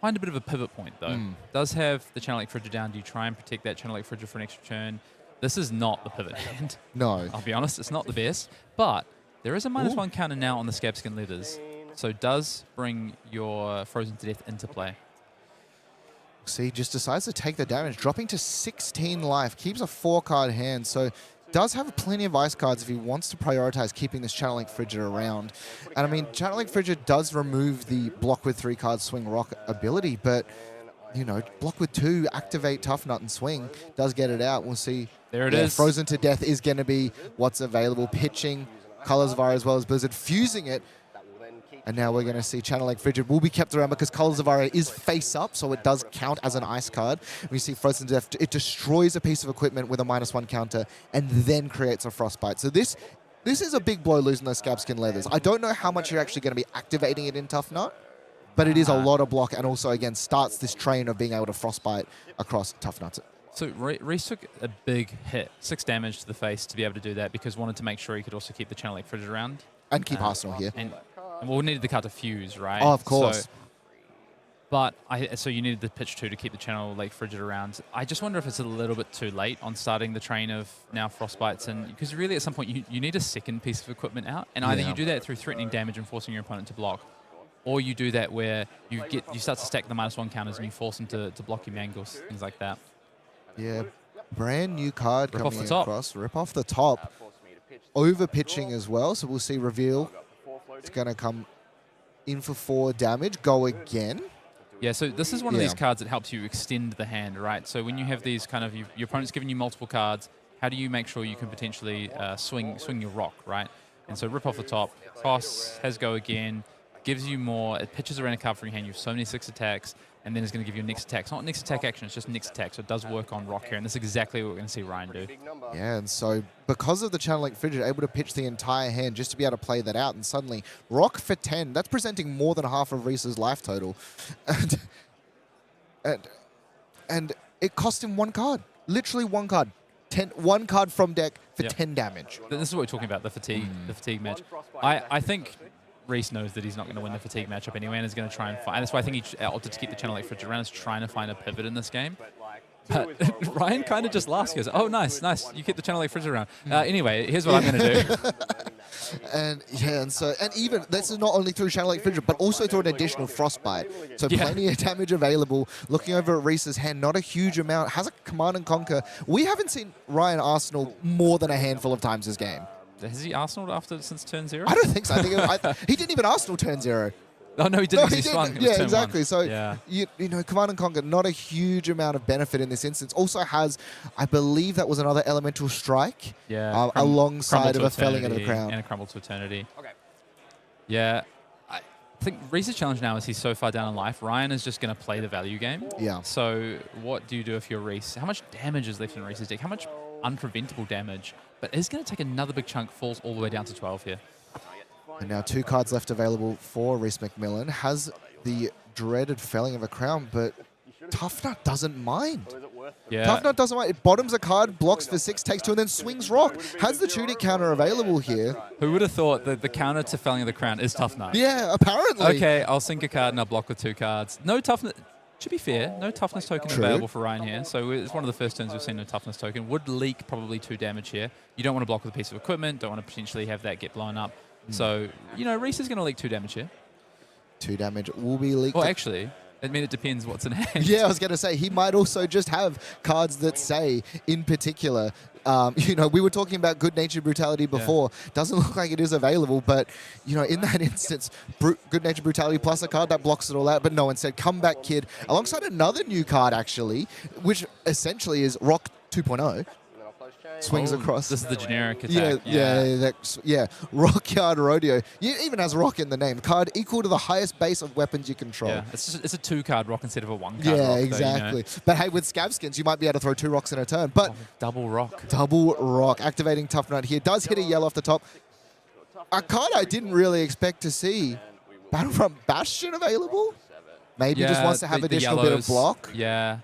find a bit of a pivot point, though. Does have the Channel Link Frigid down. Do you try and protect that Channel Link Frigid for an extra turn? This is not the pivot hand. No. I'll be honest, it's not the best. But there is a -1 counter now on the Scabskin Leathers. So does bring your Frozen to Death into play. See, just decides to take the damage, dropping to 16 life, keeps a 4-card hand, so does have plenty of ice cards if he wants to prioritize keeping this Channel Link Frigid around. And I mean, Channel Link Frigid does remove the block with 3 cards swing rock ability, but you know, block with 2, activate Tuffnut and swing, does get it out. We'll see. There it is. Frozen to Death is going to be what's available. Pitching Colors of Ire as well as Blizzard, fusing it. And now we're going to see Channel Link Frigid will be kept around because Colors of Ire is face up, so it does count as an ice card. We see Frozen to Death, it destroys a piece of equipment with a -1 counter and then creates a Frostbite. So this is a big blow losing those Scabskin Leathers. I don't know how much you're actually going to be activating it in Tuffnut, but it is a lot of block and also, again, starts this train of being able to Frostbite across Tuffnut. So Rhys took a big hit, 6 damage to the face to be able to do that because wanted to make sure he could also keep the Channel Link Frigid around. And keep Arsenal here. And we needed the card to fuse, right? Oh, of course. So you needed the pitch 2 to keep the Channel Link Frigid around. I just wonder if it's a little bit too late on starting the train of now Frostbites, and because really at some point you need a second piece of equipment out, and either you do that through threatening damage and forcing your opponent to block, or you do that where you start to stack the -1 counters and you force them to block your Mangles, things like that. Yeah, brand new card Rip off coming the top. across. Rip off the top. Over pitching as well, so we'll see reveal. It's going to come in for 4 damage. Go again. Yeah, so this is one of these cards that helps you extend the hand, right? So when you have these kind of, your opponent's giving you multiple cards, how do you make sure you can potentially swing your rock, right? And so rip off the top, costs, has go again, gives you more, it pitches around a card from your hand, you have so many 6 attacks, and then it's going to give you a next attack. It's not next attack action, it's just next attack, so it does work on rock here, and that's exactly what we're going to see Rhyan do. Yeah, and so because of the Channel Link Frigid, able to pitch the entire hand just to be able to play that out, and suddenly rock for 10, that's presenting more than half of Rhys's life total. And it cost him 1 card, literally 1 card. 1 card from deck for 10 damage. This is what we're talking about, the fatigue match. I think Rhys knows that he's not going to win the fatigue matchup anyway, and is going to try and find. And that's why I think he opted to keep the Channel Link Frigid around, is trying to find a pivot in this game. But Rhyan kind of just laughs, goes, "Oh, nice. You keep the Channel Link Frigid around." Anyway, here's what I'm going to do. And even this is not only through Channel Link Frigid, but also through an additional Frostbite. So plenty of damage available. Looking over at Rhys's hand, not a huge amount. Has a Command and Conquer. We haven't seen Rhyan Arsenal more than a handful of times this game. Has he Arsenal since turn 0? I don't think so. I think he didn't even Arsenal turn 0. Oh, no, he didn't. No, he didn't. Yeah, exactly. 1. So, yeah. you know, Command and Conquer, not a huge amount of benefit in this instance. Also has, I believe that was another Elemental Strike alongside of a Felling of the Crown. And a Crumble to Eternity. Okay. Yeah. I think Rhys's challenge now is he's so far down in life. Rhyan is just going to play the value game. Yeah. So what do you do if you're Rhys? How much damage is left in Rhys's deck? How much unpreventable damage? But it's going to take another big chunk, falls all the way down to 12 here. And now 2 cards left available for Rhys McMillan. Has the dreaded Felling of a Crown, but Tuffnut doesn't mind. Yeah. Tuffnut doesn't mind. It bottoms a card, blocks for 6, takes 2, and then swings rock. Has the Tunic counter available here. Who would have thought that the counter to Felling of the Crown is Tuffnut? Yeah, apparently. Okay, I'll sink a card and I'll block with 2 cards. No Tuffnut. To be fair, no toughness token True. available for Rhyan here, so it's one of the first turns we've seen no toughness token. Would leak probably 2 damage here. You don't want to block with a piece of equipment, don't want to potentially have that get blown up. So, Rhys is going to leak 2 damage here. 2 damage will be leaked. Well, actually, I mean, it depends what's in hand. Yeah, I was going to say, he might also just have cards that say, in particular, we were talking about good-natured brutality before. Doesn't look like it is available, but, in that instance, good-natured brutality plus a card that blocks it all out, but no, instead, Comeback Kid, alongside another new card, actually, which essentially is Rock 2.0. Swings across. This is the generic attack. Yeah. Rockyard Rodeo. It even has rock in the name. Card equal to the highest base of weapons you control. Yeah, it's a 2-card rock instead of a 1-card rock. Yeah, exactly. But hey, with Scav Skins, you might be able to throw 2 rocks in a turn. But double rock. Double rock. Activating Tuffnut here. Does hit a yellow off the top. A card I didn't really expect to see. Battlefront Bastion available? Maybe just wants to have additional bit of block. Yeah.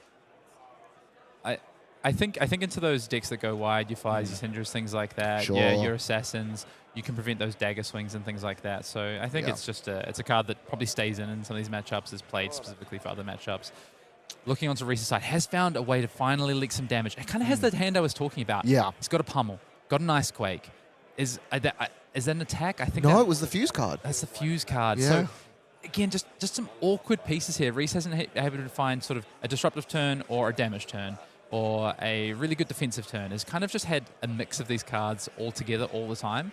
I think into those decks that go wide, your fires, your Synders, things like that. Sure. Yeah, your assassins, you can prevent those dagger swings and things like that. So I think it's just it's a card that probably stays in some of these matchups, is played specifically for other matchups. Looking onto Rhys' side, has found a way to finally leak some damage. It kind of has the hand I was talking about. Yeah. It's got a pummel, got an ice quake. Is that an attack? I think No, it was the fuse card. That's the fuse card. Yeah. So again, just some awkward pieces here. Rhys hasn't been able to find sort of a disruptive turn or a damage turn, or a really good defensive turn. Has kind of just had a mix of these cards all together all the time.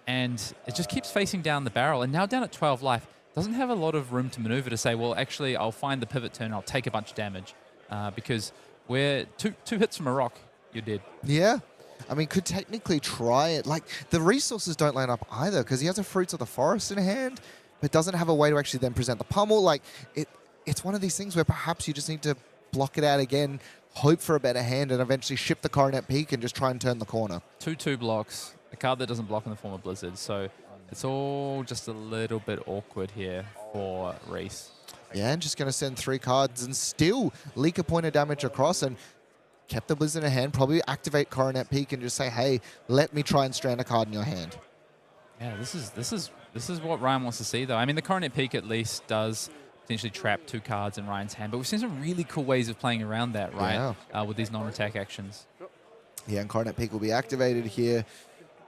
And it just keeps facing down the barrel. And now down at 12 life, doesn't have a lot of room to maneuver to say, well, actually, I'll find the pivot turn, I'll take a bunch of damage. Because we're two hits from a rock, you're dead. Yeah. I mean, could technically try it. Like, the resources don't line up either, because he has a Fruits of the Forest in hand, but doesn't have a way to actually then present the pummel. Like, it's one of these things where perhaps you just need to block it out again, hope for a better hand, and eventually ship the Coronet Peak and just try and turn the corner. 2/2 blocks, a card that doesn't block in the form of Blizzard, so it's all just a little bit awkward here for Rhys. Yeah, and just going to send 3 cards and still leak a point of damage across, and kept the Blizzard in hand, probably activate Coronet Peak and just say, hey, let me try and strand a card in your hand. Yeah, this is what Rhyan wants to see, though. I mean, the Coronet Peak at least does potentially trap 2 cards in Ryan's hand, but we've seen some really cool ways of playing around that, right? With these non-attack actions. Yeah, and Coronet Peak will be activated here.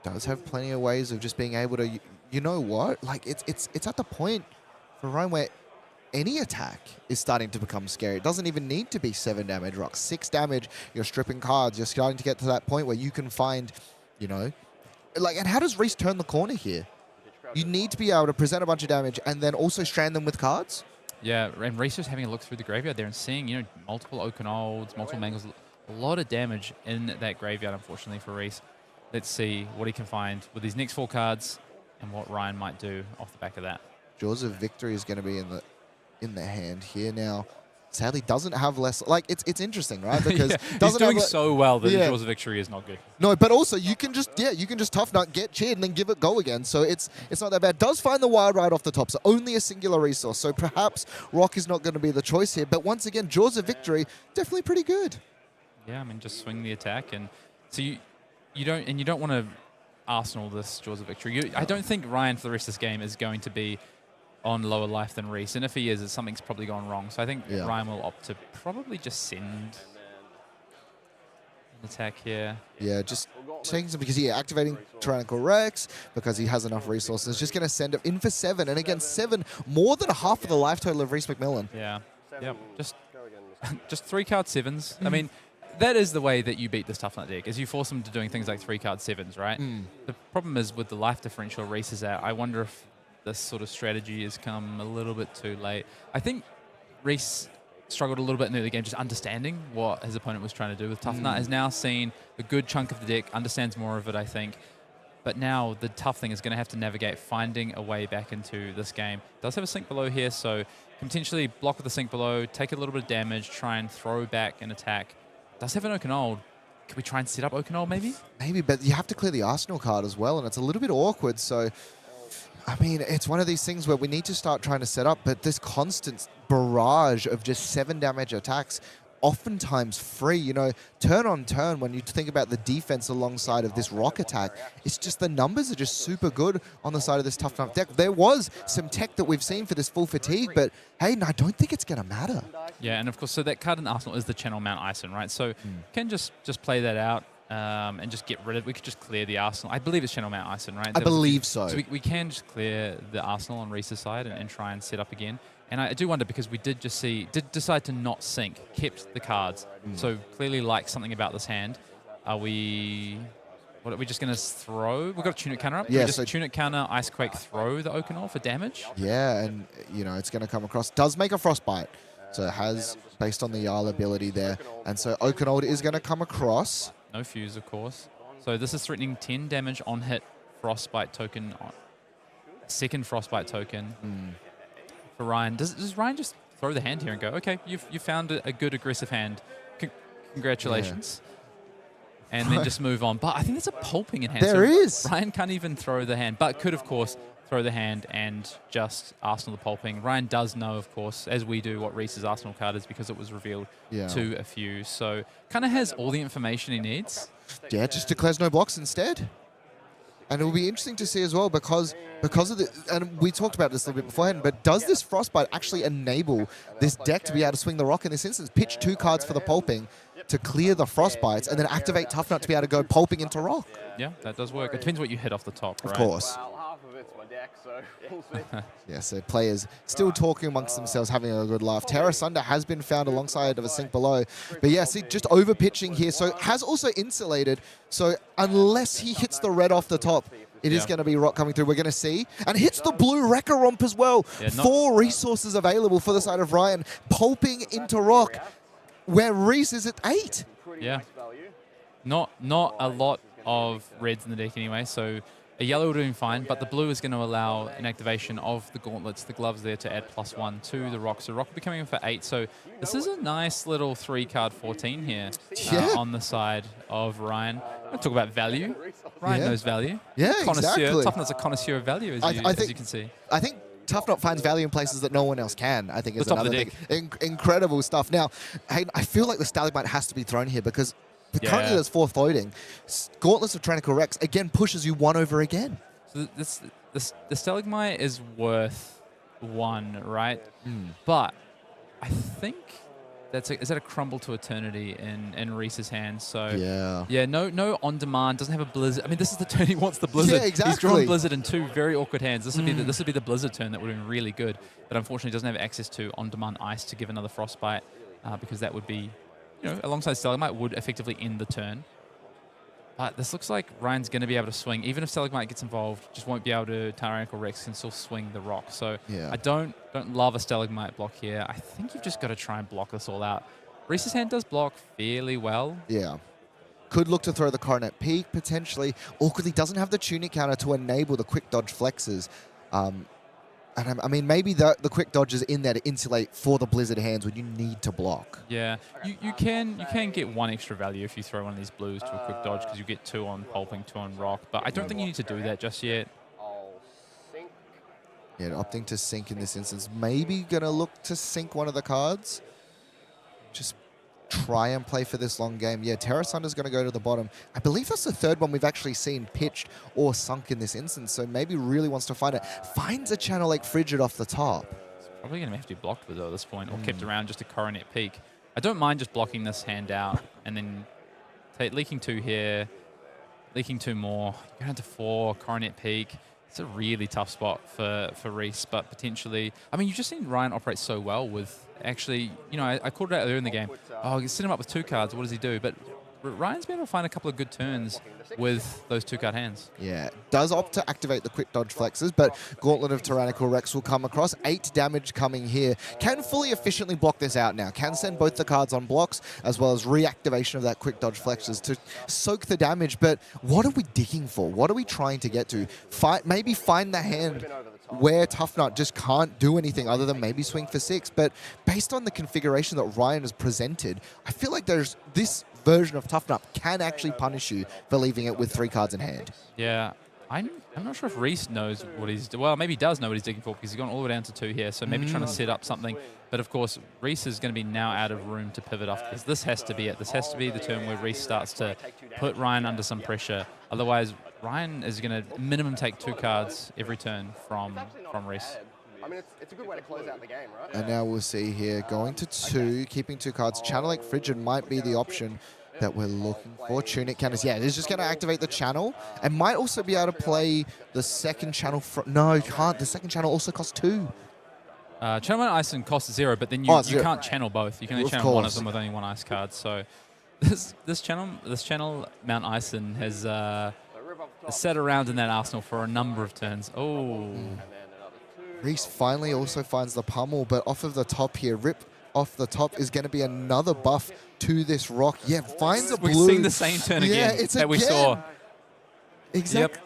Does have plenty of ways of just being able to, you know what? Like, it's at the point for Ryan where any attack is starting to become scary. It doesn't even need to be 7 damage rocks. 6 damage, you're stripping cards. You're starting to get to that point where you can find, like, and how does Rhys turn the corner here? You need to be able to present a bunch of damage and then also strand them with cards. Yeah, and Rhys is having a look through the graveyard there and seeing, multiple Oakenolds, multiple Mangles, a lot of damage in that graveyard, unfortunately, for Rhys. Let's see what he can find with these next 4 cards and what Ryan might do off the back of that. Jaws of Victory is going to be in the hand here now. Sadly, doesn't have less. Like, it's interesting, right? Because he's doing so well that the Jaws of Victory is not good. No, but also you can just Tuffnut, get cheered, and then give it go again. So it's not that bad. Does find the Wild Ride off the top, so only a singular resource. So perhaps Rock is not going to be the choice here. But once again, Jaws of Victory definitely pretty good. Yeah, I mean, just swing the attack, and so you don't want to Arsenal this Jaws of Victory. I don't think Ryan for the rest of this game is going to be on lower life than Rhys, and if he is, something's probably gone wrong. So I think Ryan will opt to probably just send an attack here. Yeah, just taking some, because activating Tyrannical Rex because he has enough resources. Just going to send it in for 7, and again 7, more than half of the life total of Rhys McMillan. Yeah, just 3-card 7s. I mean, that is the way that you beat this Tuffnut deck, is you force him to doing things like 3-card 7s, right? The problem is with the life differential Rhys is at, I wonder if this sort of strategy has come a little bit too late. I think Rhys struggled a little bit in the early game just understanding what his opponent was trying to do with Tuffnut. Has now seen a good chunk of the deck, understands more of it, I think. But now the tough thing is going to have to navigate finding a way back into this game. Does have a sink below here, so can potentially block with the sink below, take a little bit of damage, try and throw back an attack. Does have an Oakenfold. Can we try and set up Oakenfold maybe? Maybe, but you have to clear the Arsenal card as well, and it's a little bit awkward, so I mean, it's one of these things where we need to start trying to set up, but this constant barrage of just 7 damage attacks, oftentimes free. You know, turn on turn, when you think about the defense alongside of this rock attack, it's just the numbers are just super good on the side of this Tuffnut deck. There was some tech that we've seen for this full fatigue, but Hayden, I don't think it's going to matter. Yeah, and of course, so that card in Arsenal is the channel Mount Ison, right? So can just play that out and just get rid of. We could just clear the Arsenal. I believe it's channel Mount Ison, right? I believe so. So we can just clear the Arsenal on Rhys' side and try and set up again. And I do wonder, because we did decide to not sync, kept the cards. So clearly like something about this hand. Are we just going to throw? We've got a Tunic counter up. Yeah, just Tunic counter, Icequake, throw the Oakenol for damage? Yeah, and you know, it's going to come across. Does make a Frostbite. So it has, based on the Jarl ability there. And so Oakenol is going to come across. No fuse, of course. So this is threatening 10 damage on hit, Frostbite token, second Frostbite token. For Rhyan. Does Rhyan just throw the hand here and go, okay, you found a good aggressive hand. Congratulations. Yeah. And then just move on. But I think there's a pulping in hand. There is. Rhyan can't even throw the hand, but could, of course, throw the hand and just Arsenal the pulping. Rhyan does know, of course, as we do, what Rhys' Arsenal card is, because it was revealed to a few. So kind of has all the information he needs. Yeah, just declares no blocks instead. And it will be interesting to see as well, because of the, and we talked about this a little bit beforehand, but does this Frostbite actually enable this deck to be able to swing the rock in this instance? Pitch 2 cards for the pulping to clear the Frostbites, and then activate Tuffnut to be able to go pulping into rock. Yeah, that does work. It depends what you hit off the top, right? Of course. Yeah, so players still talking amongst themselves, having a good laugh. Terra Sunder has been found alongside of a sink below. But yeah, see, just over pitching here. So has also insulated. So unless he hits the red off the top, it is going to be rock coming through. We're going to see. And hits the blue Wrecker Romp as well. Yeah, 4 resources available for the side of Rhyan. Pulping into rock, where Rhys is at 8. Yeah. Not a lot of reds in the deck anyway, so a yellow would have been fine, but the blue is going to allow an activation of the gauntlets, the gloves there, to add +1 to the rock. So rock will be coming in for 8. So this is a nice little 3-card 14 here on the side of Rhyan. We'll talk about value. Rhyan knows value. Yeah, connoisseur. exactly. Tuffnut's a connoisseur of value, as you can see. I think Tuffnut finds value in places that no one else can, I think, is The top of another the thing. Incredible stuff. Now, Hayden, I feel like the Stalagmite has to be thrown here, because currently there's 4 floating. Gauntlets of Tyrannical Rex, again, pushes you 1 over again. So the Stalagmite is worth 1, right? But I think is that a Crumble to Eternity in Rhys' hands? So yeah, no on demand, doesn't have a Blizzard. I mean, this is the turn he wants the Blizzard. Yeah, exactly. He's drawn Blizzard in 2 very awkward hands. This would be the Blizzard turn that would have been really good, but unfortunately doesn't have access to on demand Ice to give another Frostbite, because that would be, alongside Stalagmite, would effectively end the turn. But this looks like Ryan's going to be able to swing. Even if Stalagmite gets involved, just won't be able to. Tyrannical Rex can still swing the rock. So I don't love a Stalagmite block here. I think you've just got to try and block this all out. Rhys' hand does block fairly well. Yeah. Could look to throw the Coronet Peak, potentially. Awkwardly doesn't have the Tunic counter to enable the quick dodge flexes. And I mean, maybe the quick dodge is in there to insulate for the Blizzard hands when you need to block. Yeah, you can get 1 extra value if you throw one of these blues to a quick dodge, because you get 2 on pulping, 2 on rock. But I don't think you need to do that just yet. Yeah, opting to sink in this instance. Maybe going to look to sink one of the cards. Just try and play for this long game. Yeah, Terra Sunder's going to go to the bottom. I believe that's the 3rd one we've actually seen pitched or sunk in this instance, so maybe really wants to find it. Finds a Channel Lake Frigid off the top. It's probably going to have to be blocked with it at this point, or kept around just a Coronet Peak. I don't mind just blocking this hand out and then leaking 2 here, leaking 2 more, go down to 4, Coronet Peak. It's a really tough spot for Rhys, but potentially, I mean, you've just seen Rhyan operate so well with, actually, I called it out earlier in the game. Oh, you set him up with 2 cards, what does he do? But Ryan's been able to find a couple of good turns with those 2-card hands. Yeah, does opt to activate the quick dodge flexes, but Gauntlet of Tyrannical Rex will come across. 8 damage coming here. Can fully efficiently block this out now. Can send both the cards on blocks, as well as reactivation of that quick dodge flexes to soak the damage. But what are we digging for? What are we trying to get to? Maybe find the hand where Tuffnut just can't do anything other than maybe swing for 6. But based on the configuration that Rhyan has presented, I feel like there's this version of Tuffnut can actually punish you for leaving it with 3 cards in hand. Yeah, I'm not sure if Rhys knows what he's doing. Well, maybe he does know what he's digging for because he's gone all the way down to 2 here. So maybe trying to set up something. But of course, Rhys is going to be now out of room to pivot off because this has to be it. This has to be the turn where Rhys starts to put Rhyan under some pressure. Otherwise, Rhyan is going to minimum take 2 cards every turn from Rhys. I mean, it's a good way to close out the game, right? And now we'll see here, going to 2, keeping 2 cards. Channeling Frigid might be the option that we're looking for. Tunic counters, yeah, it's just going to activate the channel and might also be able to play the second channel. No, you can't. The second channel also costs 2. Channel Mount Ison costs 0, but then you can't channel both. You can only channel one of them with only 1 ice card. So this channel Mount Ison has sat around in that arsenal for a number of turns. Oh. Rhys finally also finds the pummel, but off of the top here, rip off the top is going to be another buff to this rock. Yeah, finds a blue. We've seen the same turn again that we saw. Exactly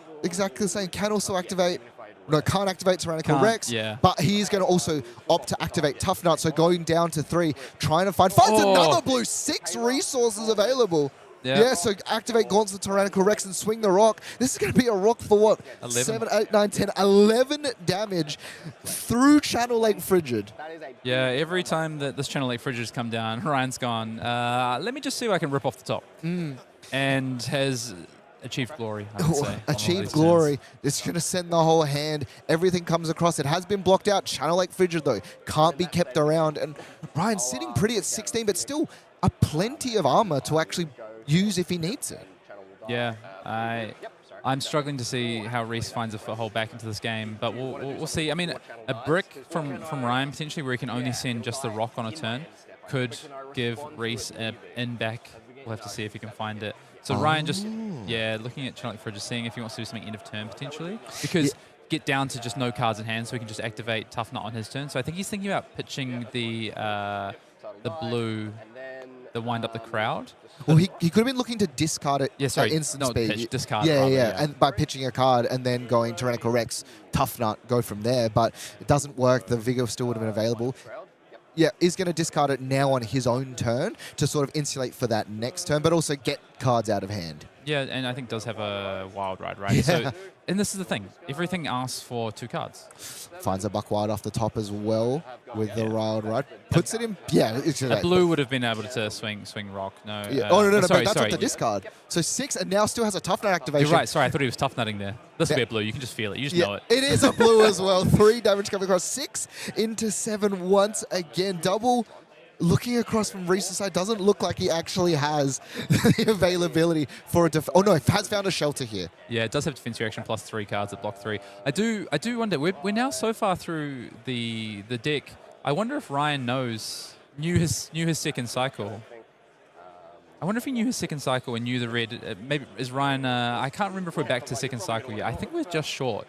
the same. Can also activate. No, can't activate Tyrannical Rex, but he's going to also opt to activate Tuffnut, so going down to 3, trying to finds another blue, 6 resources available. Yeah, so activate Gauntlet Tyrannical Rex and swing the rock. This is going to be a rock for what? 11. 7, 8, 9, 10, 11 damage through Channel Lake Frigid. Yeah, every time that this Channel Lake Frigid has come down, Ryan's gone, let me just see if I can rip off the top. And has achieved glory, I would say. Achieved glory. It's going to send the whole hand. Everything comes across. It has been blocked out. Channel Lake Frigid, though, can't be kept around. And Ryan's sitting pretty at 16, but still a plenty of armor to actually use if he needs it. Yeah, I'm struggling to see how Rhys finds a foothold back into this game, but we'll see. I mean, a brick from Rhyan potentially where he can only send just the rock on a turn could give Rhys an in back. We'll have to see if he can find it. So Ryan just, looking at Channel Fridge, just seeing if he wants to do something end of turn potentially, because get down to just no cards in hand so he can just activate Tuffnut on his turn. So I think he's thinking about pitching the blue that wind up the crowd. Well, he could have been looking to discard it at instant speed. Pitch, discard. And by pitching a card and then going Tyrannical Rex, Tuffnut, go from there. But it doesn't work. The Vigor still would have been available. Yeah, is going to discard it now on his own turn to sort of insulate for that next turn, but also get cards out of hand. Yeah, and I think does have a Wild Ride, right? Yeah. So, and this is the thing. Everything asks for 2 cards. Finds a Buck Wild off the top as well with the Wild Ride. Puts it in. Yeah. It's a blue would have been able to swing rock. No. Yeah. No, but that's off the discard. So 6 and now still has a Tuffnut activation. You're right. Sorry, I thought he was Tuffnutting there. This will be a blue. You can just feel it. You just know it. It is a blue as well. 3 damage coming across. 6 into 7 once again. Double. Looking across from Rhys' side, doesn't look like he actually has the availability for a oh no, has found a shelter here. Yeah, it does have defense reaction plus 3 cards at block 3. I do wonder, we're now so far through the deck, I wonder if Ryan knew his second cycle. I wonder if he knew his second cycle and knew the red. Maybe is Ryan, I can't remember if we're back to second cycle yet. I think we're just short.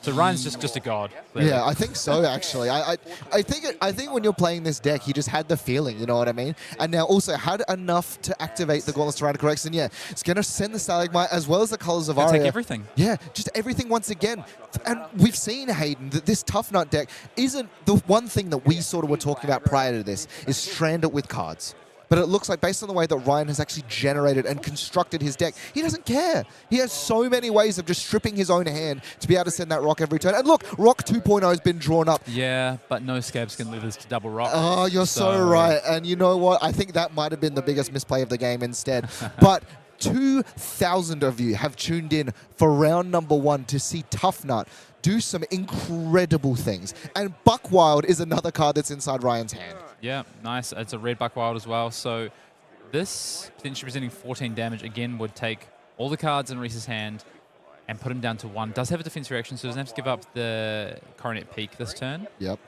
So Ryan's just a god. Clearly. Yeah, I think so. Actually, I think when you're playing this deck, he just had the feeling. You know what I mean? And now also had enough to activate the Gauntlet Tyrannical Rex. And yeah, it's gonna send the Stalagmite as well as the Colors of Aria. Take everything. Yeah, just everything once again. And we've seen, Hayden, that this Tuffnut deck isn't the one thing that we sort of were talking about prior to this. Is strand it with cards. But it looks like, based on the way that Ryan has actually generated and constructed his deck, he doesn't care. He has so many ways of just stripping his own hand to be able to send that rock every turn. And look, Rock 2.0 has been drawn up. Yeah, but no scabs can live as to double rock. Oh, you're so right. And you know what? I think that might have been the biggest misplay of the game instead. But 2,000 of you have tuned in for round number 1 to see Tuffnut do some incredible things. And Buckwild is another card that's inside Ryan's hand. Yeah, nice. It's a red Buckwild as well. So this, potentially presenting 14 damage, again, would take all the cards in Rhys's hand and put him down to 1. Does have a defense reaction, so doesn't have to give up the Coronet Peak this turn. Yep.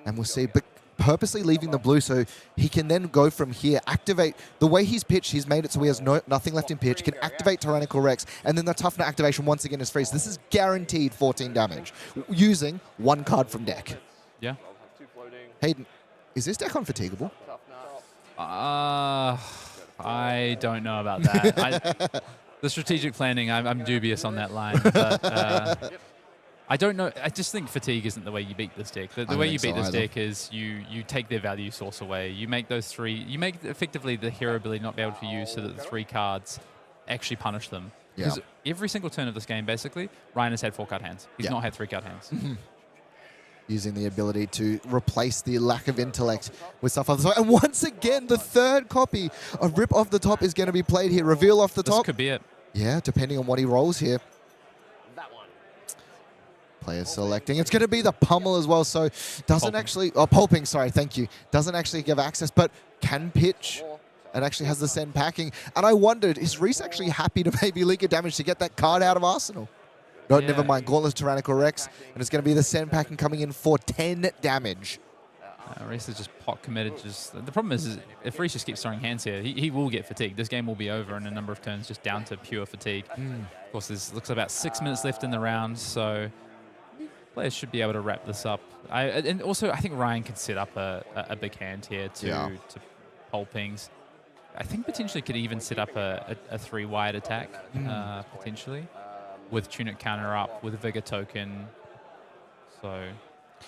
And we'll see, but purposely leaving the blue so he can then go from here, activate, the way he's pitched, he's made it so he has nothing left in pitch, can activate Tyrannical Rex, and then the Tuffnut activation once again is free. So this is guaranteed 14 damage, using 1 card from deck. Yeah. Hayden, is this deck unfatigable? I don't know about that. The strategic planning, I'm dubious on that line. But, I don't know. I just think fatigue isn't the way you beat this deck. The way you beat this deck is you take their value source away. You make those 3. You make effectively the hero ability not be able to use so that the 3 cards actually punish them. Yeah. Because every single turn of this game, basically, Rhyan has had 4-card hands. He's Yeah. not had 3-card hands. Using the ability to replace the lack of intellect with stuff off the top. And once again, the third copy of Rip Off the Top is going to be played here. Reveal off the This top. could be it. Yeah, depending on what he rolls here. That one. Player selecting. It's going to be the pummel as well, so doesn't Pulping. actually... Oh, pulping, sorry, thank you. Doesn't actually give access, but can pitch. And actually has the send packing. And I wondered, is Rhys actually happy to maybe leak a damage to get that card out of Arsenal? No, Yeah. never mind. Gauntlet's Tyrannical Rex. And it's going to be the send packing coming in for 10 damage. Rhys is just pot committed. The problem is if Rhys just keeps throwing hands here, he will get fatigued. This game will be over in a number of turns just down to pure fatigue. Of course, there's looks like about 6 minutes left in the round, so players should be able to wrap this up. And also, I think Rhyan could set up a big hand here to pulpings. I think potentially could even set up a 3-wide attack, potentially, with Tunic counter up, with a Vigor token. So...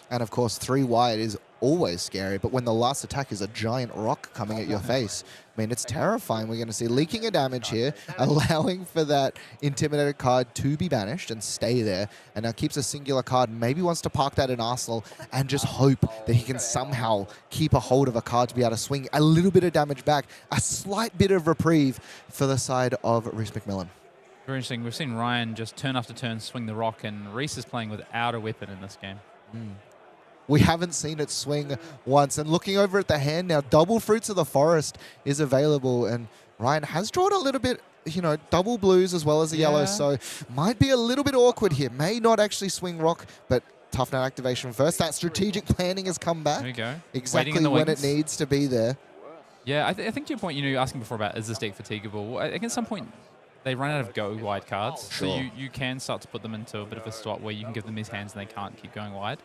And of course, 3 wide is always scary, but when the last attack is a giant rock coming at your face, I mean, it's terrifying. We're going to see leaking of damage here, allowing for that intimidated card to be banished and stay there. And now keeps a singular card, maybe wants to park that in Arsenal and just hope that he can somehow keep a hold of a card to be able to swing a little bit of damage back, a slight bit of reprieve for the side of Rhys McMillan. very interesting. We've seen Rhyan just turn after turn swing the rock, and Rhys is playing without a weapon in this game. We haven't seen it swing once. And looking over at the hand now, double Fruits of the Forest is available. And Rhyan has drawn a little bit, you know, double blues as well as a yellow. So might be a little bit awkward here. May not actually swing rock, but Tuffnut activation first. That strategic planning has come back. There we go. Exactly Waiting in the when wings. it needs to be there. Yeah, I think to your point, you know, you're asking before about is this deck fatigable? I think at some point they run out of go wide cards. Sure. So you can start to put them into a bit of a spot where you can give them these hands and they can't keep going wide.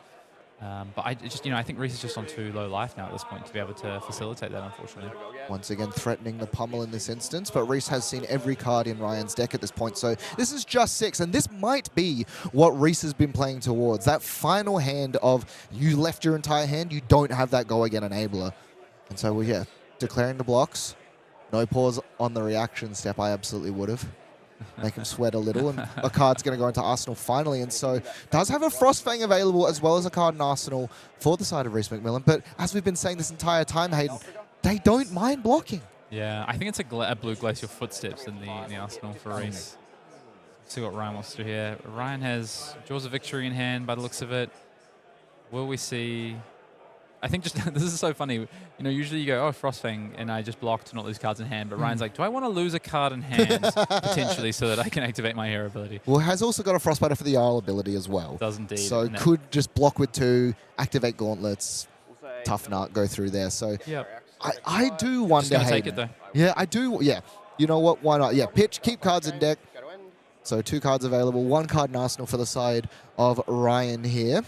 But I just, you know, I think Rhys is just on too low life now at this point to be able to facilitate that, unfortunately. Once again, threatening the pummel in this instance, but Rhys has seen every card in Ryan's deck at this point, so this is just 6, and this might be what Rhys has been playing towards. That final hand of you left your entire hand, you don't have that go again enabler. And so, well, yeah, declaring the blocks, no pause on the reaction step, I absolutely would have. Make him sweat a little, and a card's going to go into Arsenal finally, and so does have a Frostfang available as well as a card in Arsenal for the side of Rhys McMillan, but as we've been saying this entire time, Hayden, they don't mind blocking. Yeah, I think it's a blue glacial footsteps in the arsenal for Rhys. Let's see what Rhyan wants to do here. Rhyan has Jaws of Victory in hand by the looks of it. Will we see... I think just this is so funny. You know, usually you go, oh, Frostfang, and I just block to not lose cards in hand. But Ryan's like, do I want to lose a card in hand potentially so that I can activate my hero ability? Well, has also got a Frostbiter for the Jarl ability as well. Does indeed. So and could just block with 2, activate gauntlets, Tuffnut, go through there. So Yep. I do wonder, Just going to take Hayden. it, though. Yeah, I do. Yeah. You know what? Why not? Yeah, pitch, keep cards in deck. So 2 cards available, 1 card in Arsenal for the side of Ryan here.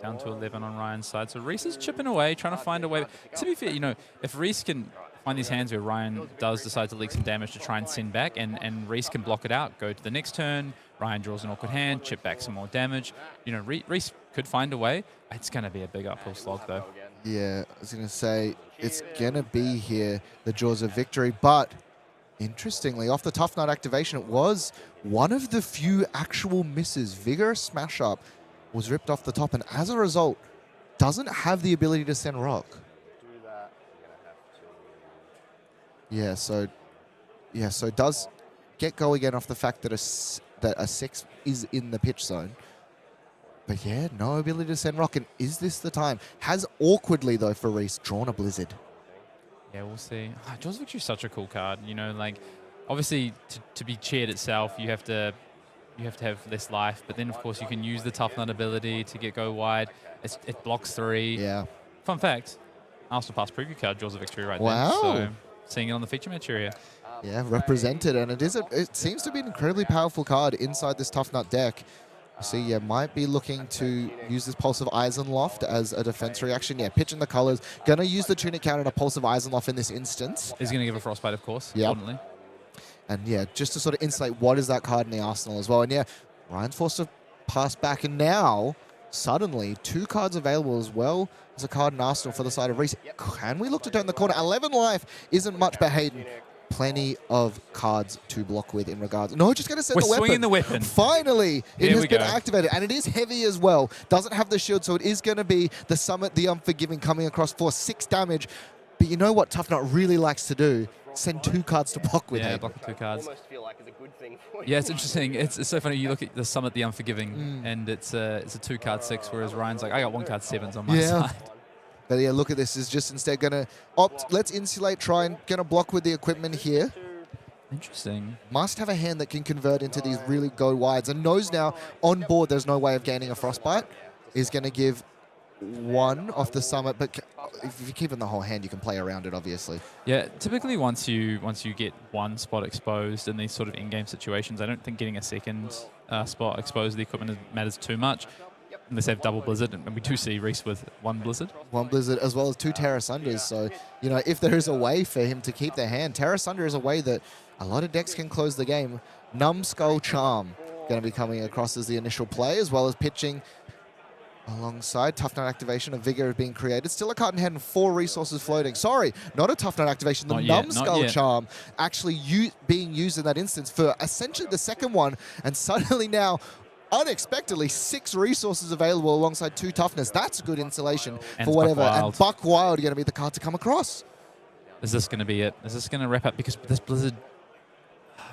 Down to 11 on Ryan's side. So Rhys is chipping away, trying to find a way. To be fair, you know, if Rhys can find these hands where Ryan does decide to leak some damage to try and send back, and Rhys can block it out, go to the next turn, Ryan draws an awkward hand, chip back some more damage. You know, Rhys could find a way. It's going to be a big uphill slog, though. Yeah, I was going to say, it's going to be here, the Jaws of Victory, but interestingly, off the Tuffnut activation, it was one of the few actual misses. Vigorous Smash Up was ripped off the top, and as a result, doesn't have the ability to send rock. Yeah, so it does get go again off the fact that a 6 is in the pitch zone. But yeah, no ability to send rock, and is this the time? Has awkwardly, though, for Rhys, drawn a Blizzard. Yeah, we'll see. Jaws of Victory is such a cool card. You know, like, obviously, to be cheered itself, you have to have less life, but then of course you can use the Tuffnut ability to go wide. It blocks 3. Yeah. Fun fact, Arsenal Pass preview card, Jaws of Victory right Wow. there. So seeing it on the feature match area. Yeah, represented, and it seems to be an incredibly powerful card inside this Tuffnut deck. So yeah, might be looking to use this Pulse of Eisenloft as a defense reaction. Yeah, pitching the colors. Gonna use the Tunic counter and a Pulse of Eisenloft in this instance. Is going to give a Frostbite, of course, Yep. importantly. And yeah, just to sort of insulate what is that card in the arsenal as well. And yeah, Ryan's forced to pass back, and now suddenly 2 cards available as well as a card in arsenal for the side of Rhys. Can we look to turn the corner? 11 life isn't much, but Hayden, plenty of cards to block with in regards. No, just going to send We're the weapon. swinging the weapon. Finally, it Here has we been go. activated, and it is heavy as well. Doesn't have the shield, so it is going to be the Summit, the Unforgiving, coming across for 6 damage. But you know what Tuffnut really likes to do? Send 2 cards to block with Yeah, it. block with 2 cards. Almost feel like it's a good thing for you. Yeah, it's interesting. It's so funny. You look at the Summit, the Unforgiving, and it's a 2-card 6, whereas Ryan's like, I got 1-card 7s on my Yeah. side. But yeah, look at this. Is just instead going to opt. Let's insulate, try and going to block with the equipment here. Interesting. Must have a hand that can convert into these really go wides, and knows now on board there's no way of gaining a Frostbite. Is going to give 1 off the Summit, but if you keep in the whole hand, you can play around it, obviously. Yeah, typically once you get 1 spot exposed in these sort of in-game situations, I don't think getting a second spot exposed to the equipment matters too much. Unless they have double Blizzard, and we do see Rhys with 1 Blizzard. 1 Blizzard as well as 2 Terra Sunders. So, you know, if there is a way for him to keep their hand, Terra Sunder is a way that a lot of decks can close the game. Numbskull Charm going to be coming across as the initial play, as well as pitching alongside. Tuffnut activation of Vigor being created. Still a card in hand and 4 resources floating. Sorry, not a Tuffnut activation. The Not yet, not Numbskull yet. Charm actually being used in that instance for essentially the second one, and suddenly now unexpectedly 6 resources available alongside 2 toughness. That's good insulation And for Buck whatever. Wild. And Buck Wild are going to be the card to come across. Is this going to be it? Is this going to wrap up? Because this Blizzard,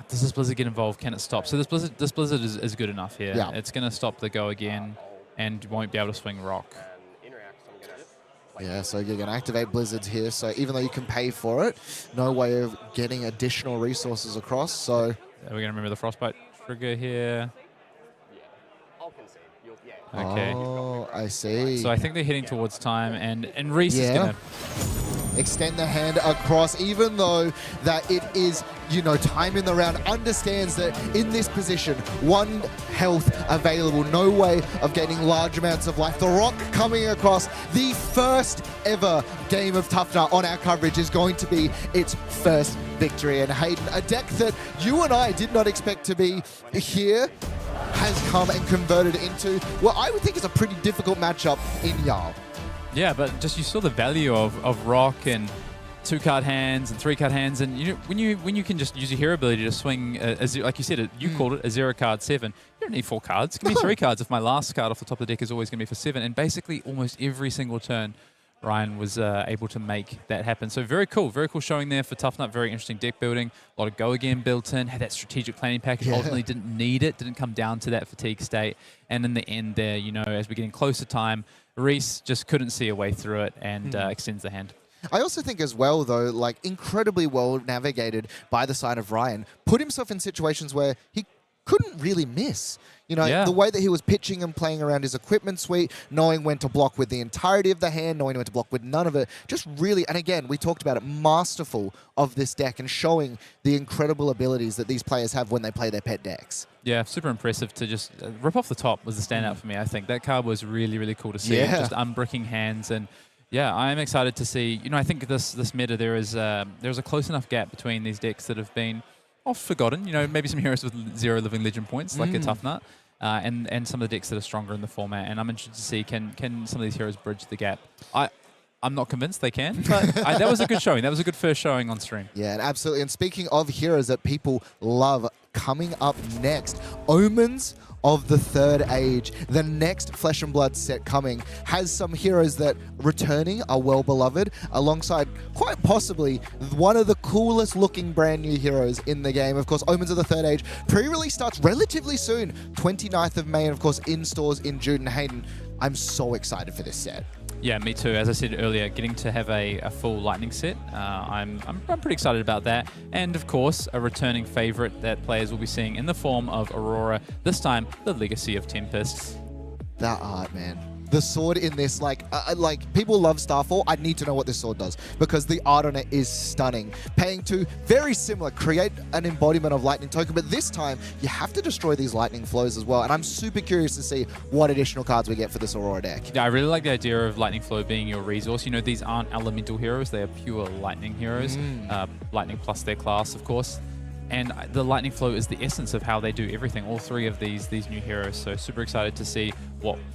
does this Blizzard get involved? Can it stop? So this Blizzard is good enough here. Yeah. It's going to stop the go again, and won't be able to swing Rock. Yeah, so you're going to activate Blizzards here. So even though you can pay for it, no way of getting additional resources across. So Are we going to remember the Frostbite trigger here? Okay. Oh, I see. So I think they're heading towards time, and Rhys is Yeah. going to... Extend the hand across, even though that it is, you know, time in the round, understands that in this position, 1 health available, no way of gaining large amounts of life. The Rock coming across, the first ever game of Tuffnut on our coverage is going to be its first victory. And Hayden, a deck that you and I did not expect to be here, has come and converted into what I would think is a pretty difficult matchup in Jarl. Yeah, but just you saw the value of Rock and 2-card hands and 3-card hands, and you know, when you can just use your hero ability to swing, like you said, you called it a 0-card 7. You don't need 4 cards. Give me 3 cards if my last card off the top of the deck is always going to be for 7. And basically almost every single turn, Rhyan was able to make that happen. So very cool showing there for Tuffnut. Very interesting deck building. A lot of go again built in. Had that strategic planning package. Yeah. Ultimately didn't need it. Didn't come down to that fatigue state. And in the end there, you know, as we're getting close to time, Rhys just couldn't see a way through it and extends the hand. I also think as well, though, like incredibly well navigated by the side of Rhyan, put himself in situations where he couldn't really miss. You know, Yeah. the way that he was pitching and playing around his equipment suite, knowing when to block with the entirety of the hand, knowing when to block with none of it, just really, and again, we talked about it, masterful of this deck and showing the incredible abilities that these players have when they play their pet decks. Yeah, super impressive to just rip off the top was the standout for me, I think. That card was really, really cool to see. Yeah. Just unbricking hands. And yeah, I'm excited to see, you know, I think this meta, there's a close enough gap between these decks that have been forgotten. You know, maybe some heroes with 0 living legend points, like a Tuffnut, and some of the decks that are stronger in the format. And I'm interested to see, can some of these heroes bridge the gap? I'm not convinced they can, but that was a good showing. That was a good first showing on stream. Yeah, and absolutely. And speaking of heroes that people love, coming up next, Omens of the Third Age. The next Flesh and Blood set coming has some heroes that returning are well beloved, alongside quite possibly one of the coolest looking brand new heroes in the game. Of course, Omens of the Third Age pre-release starts relatively soon, 29th of May, and of course in stores in June. And Hayden, I'm so excited for this set. Yeah, me too. As I said earlier, getting to have a full Lightning set, I'm pretty excited about that. And of course, a returning favorite that players will be seeing in the form of Aurora, this time the Legacy of Tempests. That art, man. The sword in this, like people love Starfall. I need to know what this sword does because the art on it is stunning. Paying to very similar, create an embodiment of Lightning Token, but this time you have to destroy these Lightning Flows as well. And I'm super curious to see what additional cards we get for this Aurora deck. Yeah, I really like the idea of Lightning Flow being your resource. You know, these aren't elemental heroes; they are pure Lightning heroes. Lightning plus their class, of course. And the Lightning Flow is the essence of how they do everything, all 3 of these new heroes. So super excited to see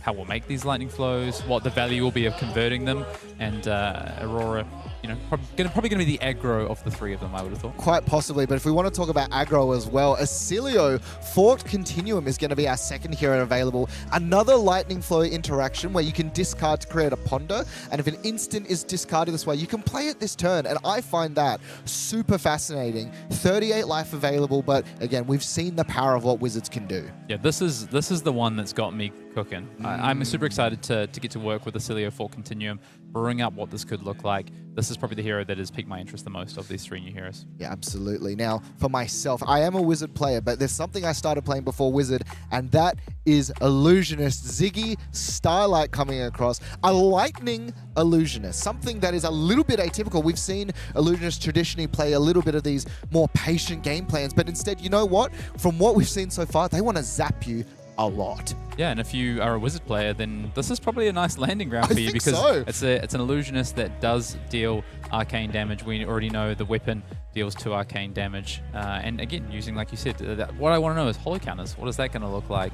how we'll make these Lightning Flows, what the value will be of converting them. And Aurora, you know, probably going to be the aggro of the three of them, I would have thought. Quite possibly, but if we want to talk about aggro as well, Oscilio, Forked Continuum is going to be our second hero available. Another lightning flow interaction where you can discard to create a ponder, and if an instant is discarded this way, you can play it this turn, and I find that super fascinating. 38 life available, but again, we've seen the power of what Wizards can do. Yeah, this is the one that's got me cooking. I'm super excited to get to work with Oscilio Forked Continuum, bring up what this could look like. This is probably the hero that has piqued my interest the most of these three new heroes. Yeah, absolutely. Now, for myself, I am a Wizard player, but there's something I started playing before Wizard, and that is Illusionist. Ziggy Starlight coming across. A Lightning Illusionist, something that is a little bit atypical. We've seen Illusionists traditionally play a little bit of these more patient game plans, but instead, you know what? From what we've seen so far, they want to zap you a lot. Yeah, and if you are a Wizard player, then this is probably a nice landing ground for you, because it's an Illusionist that does deal arcane damage. We already know the weapon deals 2 arcane damage, and again, using, like you said, what I want to know is holo counters. What is that going to look like?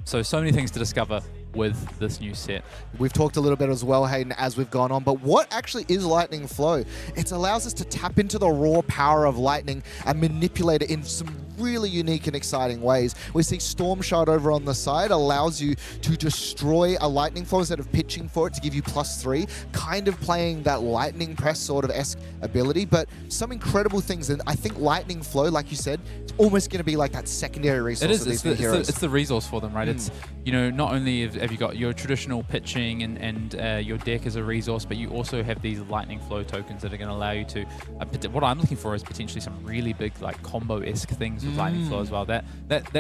So many things to discover with this new set. We've talked a little bit as well, Hayden, as we've gone on, but what actually is Lightning Flow? It allows us to tap into the raw power of lightning and manipulate it in some really unique and exciting ways. We see Storm Shard over on the side allows you to destroy a Lightning Flow instead of pitching for it to give you +3, kind of playing that Lightning Press sort of esque ability, but some incredible things. And I think Lightning Flow, like you said, it's almost going to be like that secondary resource of these new heroes. It's the resource for them, right? It's, you know, not only have you got your traditional pitching and your deck as a resource, but you also have these Lightning Flow tokens that are going to allow you to, what I'm looking for is potentially some really big like combo-esque things with Lightning Flow as well. That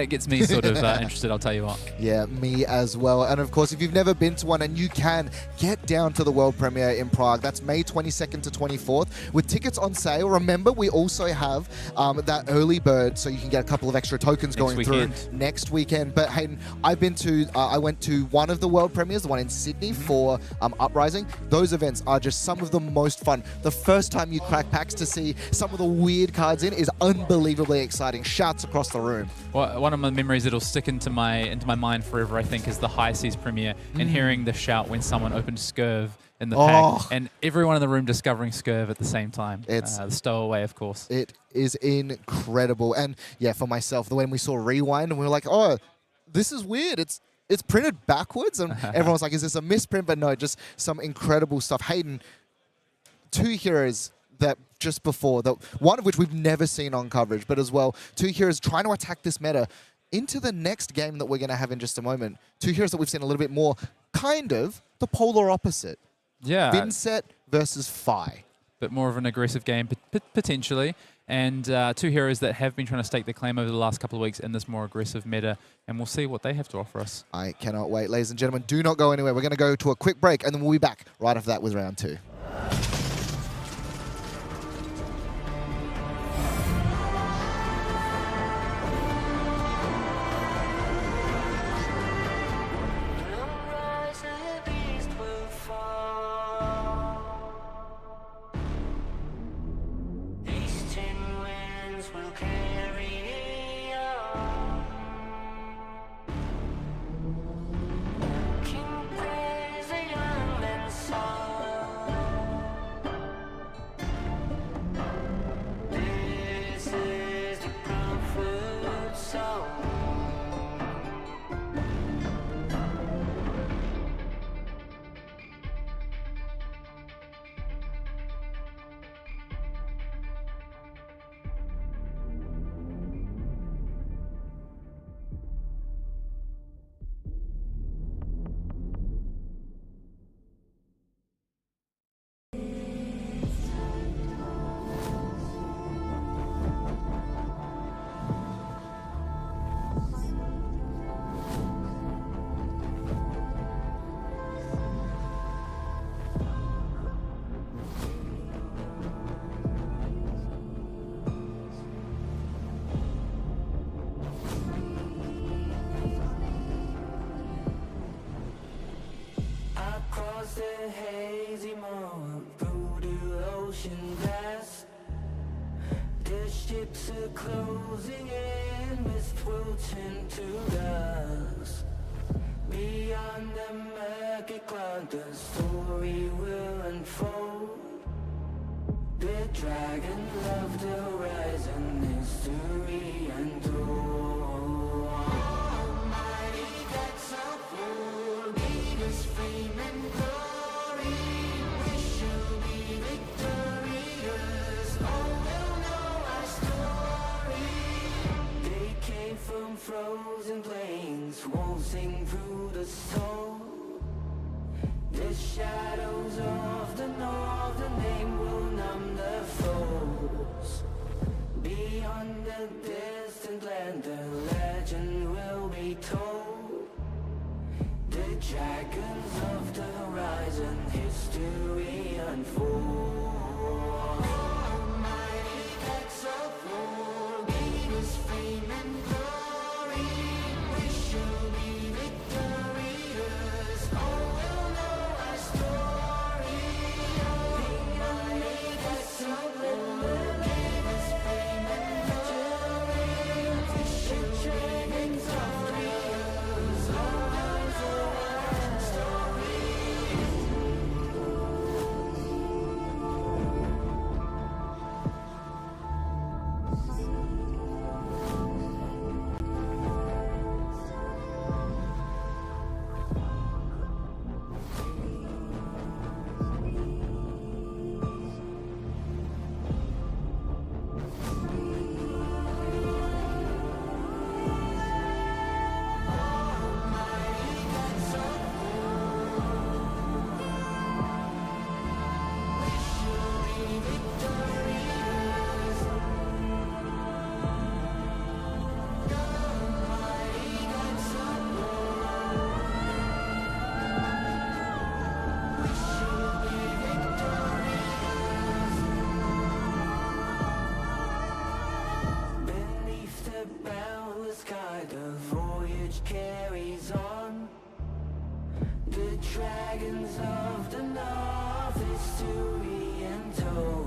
gets me sort of interested, I'll tell you what. Yeah, me as well. And of course, if you've never been to one, and you can, get down to the world premiere in Prague. That's May 22nd to 24th with tickets on sale. Remember, we also have that early bird, so you can get a couple of extra tokens going through next weekend. But Hayden, I went to one of the world premieres, the one in Sydney for Uprising. Those events are just some of the most fun. The first time you crack packs to see some of the weird cards in is unbelievably exciting. Shouts across the room. Well, one of my memories that'll stick into my mind forever, I think, is the High Seas premiere and hearing the shout when someone opened Scurv in the pack, and everyone in the room discovering Scurv at the same time. It's the stowaway, of course. It is incredible. And yeah, for myself, when we saw Rewind and we were like, oh, this is weird. It's printed backwards, and everyone's like, is this a misprint? But no, just some incredible stuff. Hayden, 2 heroes that just before, one of which we've never seen on coverage, but as well, 2 heroes trying to attack this meta into the next game that we're going to have in just a moment. 2 heroes that we've seen a little bit more, kind of the polar opposite. Yeah. Vynnset versus Phi. Bit more of an aggressive game, potentially. And 2 heroes that have been trying to stake their claim over the last couple of weeks in this more aggressive meta, and we'll see what they have to offer us. I cannot wait. Ladies and gentlemen, do not go anywhere. We're going to go to a quick break, and then we'll be back right after that with round 2. Closing in, mist will turn to dust. Beyond the murky cloud, the story will unfold. The dragon of the horizon, history untold. Almighty Katsu, lead us fame and glory. We shall be victorious. All will know our story. They came from frozen plains, waltzing through the soul. The shadows of the north, the name will numb the foes. Beyond the distant land, the legend will be told. The dragons of the horizon, history unfold. Almighty Katsu, lead us fame and glory. We shall be victorious. All will know our story. Almighty Katsu, lead us fame and glory. We shall be victorious. All will know our story. Beneath the boundless sky, the voyage carries on. The dragons of the north, history untold.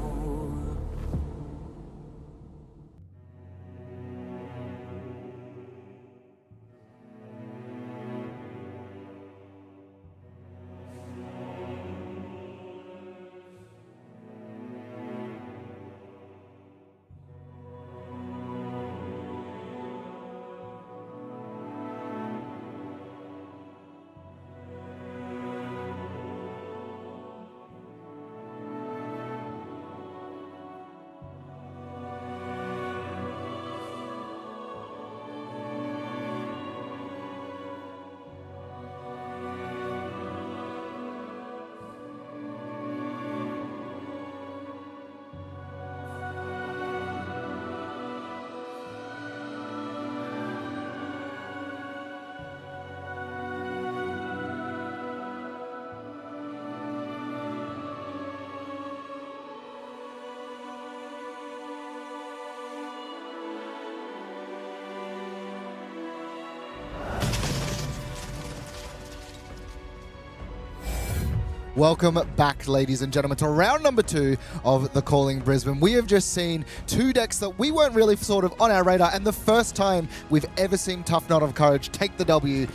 Welcome back, ladies and gentlemen, to round number 2 of the Calling Brisbane. We have just seen 2 decks that we weren't really sort of on our radar, and the first time we've ever seen Tuffnut of Courage take the W.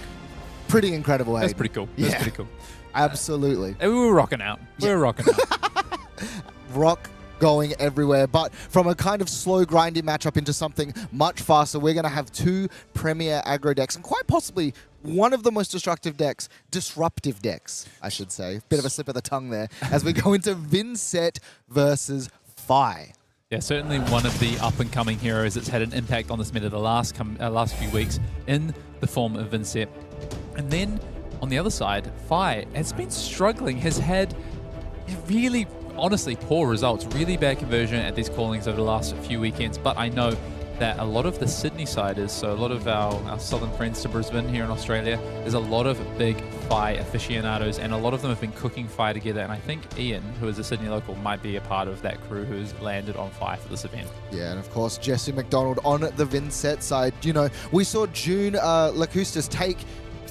Pretty incredible, That's Hayden. pretty cool. That's pretty cool. Absolutely. We were rocking out. We were rocking out. Rock going everywhere, but from a kind of slow grindy matchup into something much faster, we're going to have 2 premier aggro decks, and quite possibly one of the most disruptive decks, I should say. Bit of a slip of the tongue there, as we go into Vynnset versus Phi. Yeah, certainly one of the up-and-coming heroes that's had an impact on this meta the last few weeks in the form of Vynnset. And then, on the other side, Phi has been struggling, has had really, honestly, poor results, really bad conversion at these callings over the last few weekends, but I know that a lot of the Sydney siders, so a lot of our southern friends to Brisbane here in Australia, there's a lot of big Phi aficionados, and a lot of them have been cooking Phi together, and I think Ian, who is a Sydney local, might be a part of that crew who's landed on Phi for this event. Yeah, and of course, Jesse McDonald on the Vynnset side. You know, we saw June Lacustas take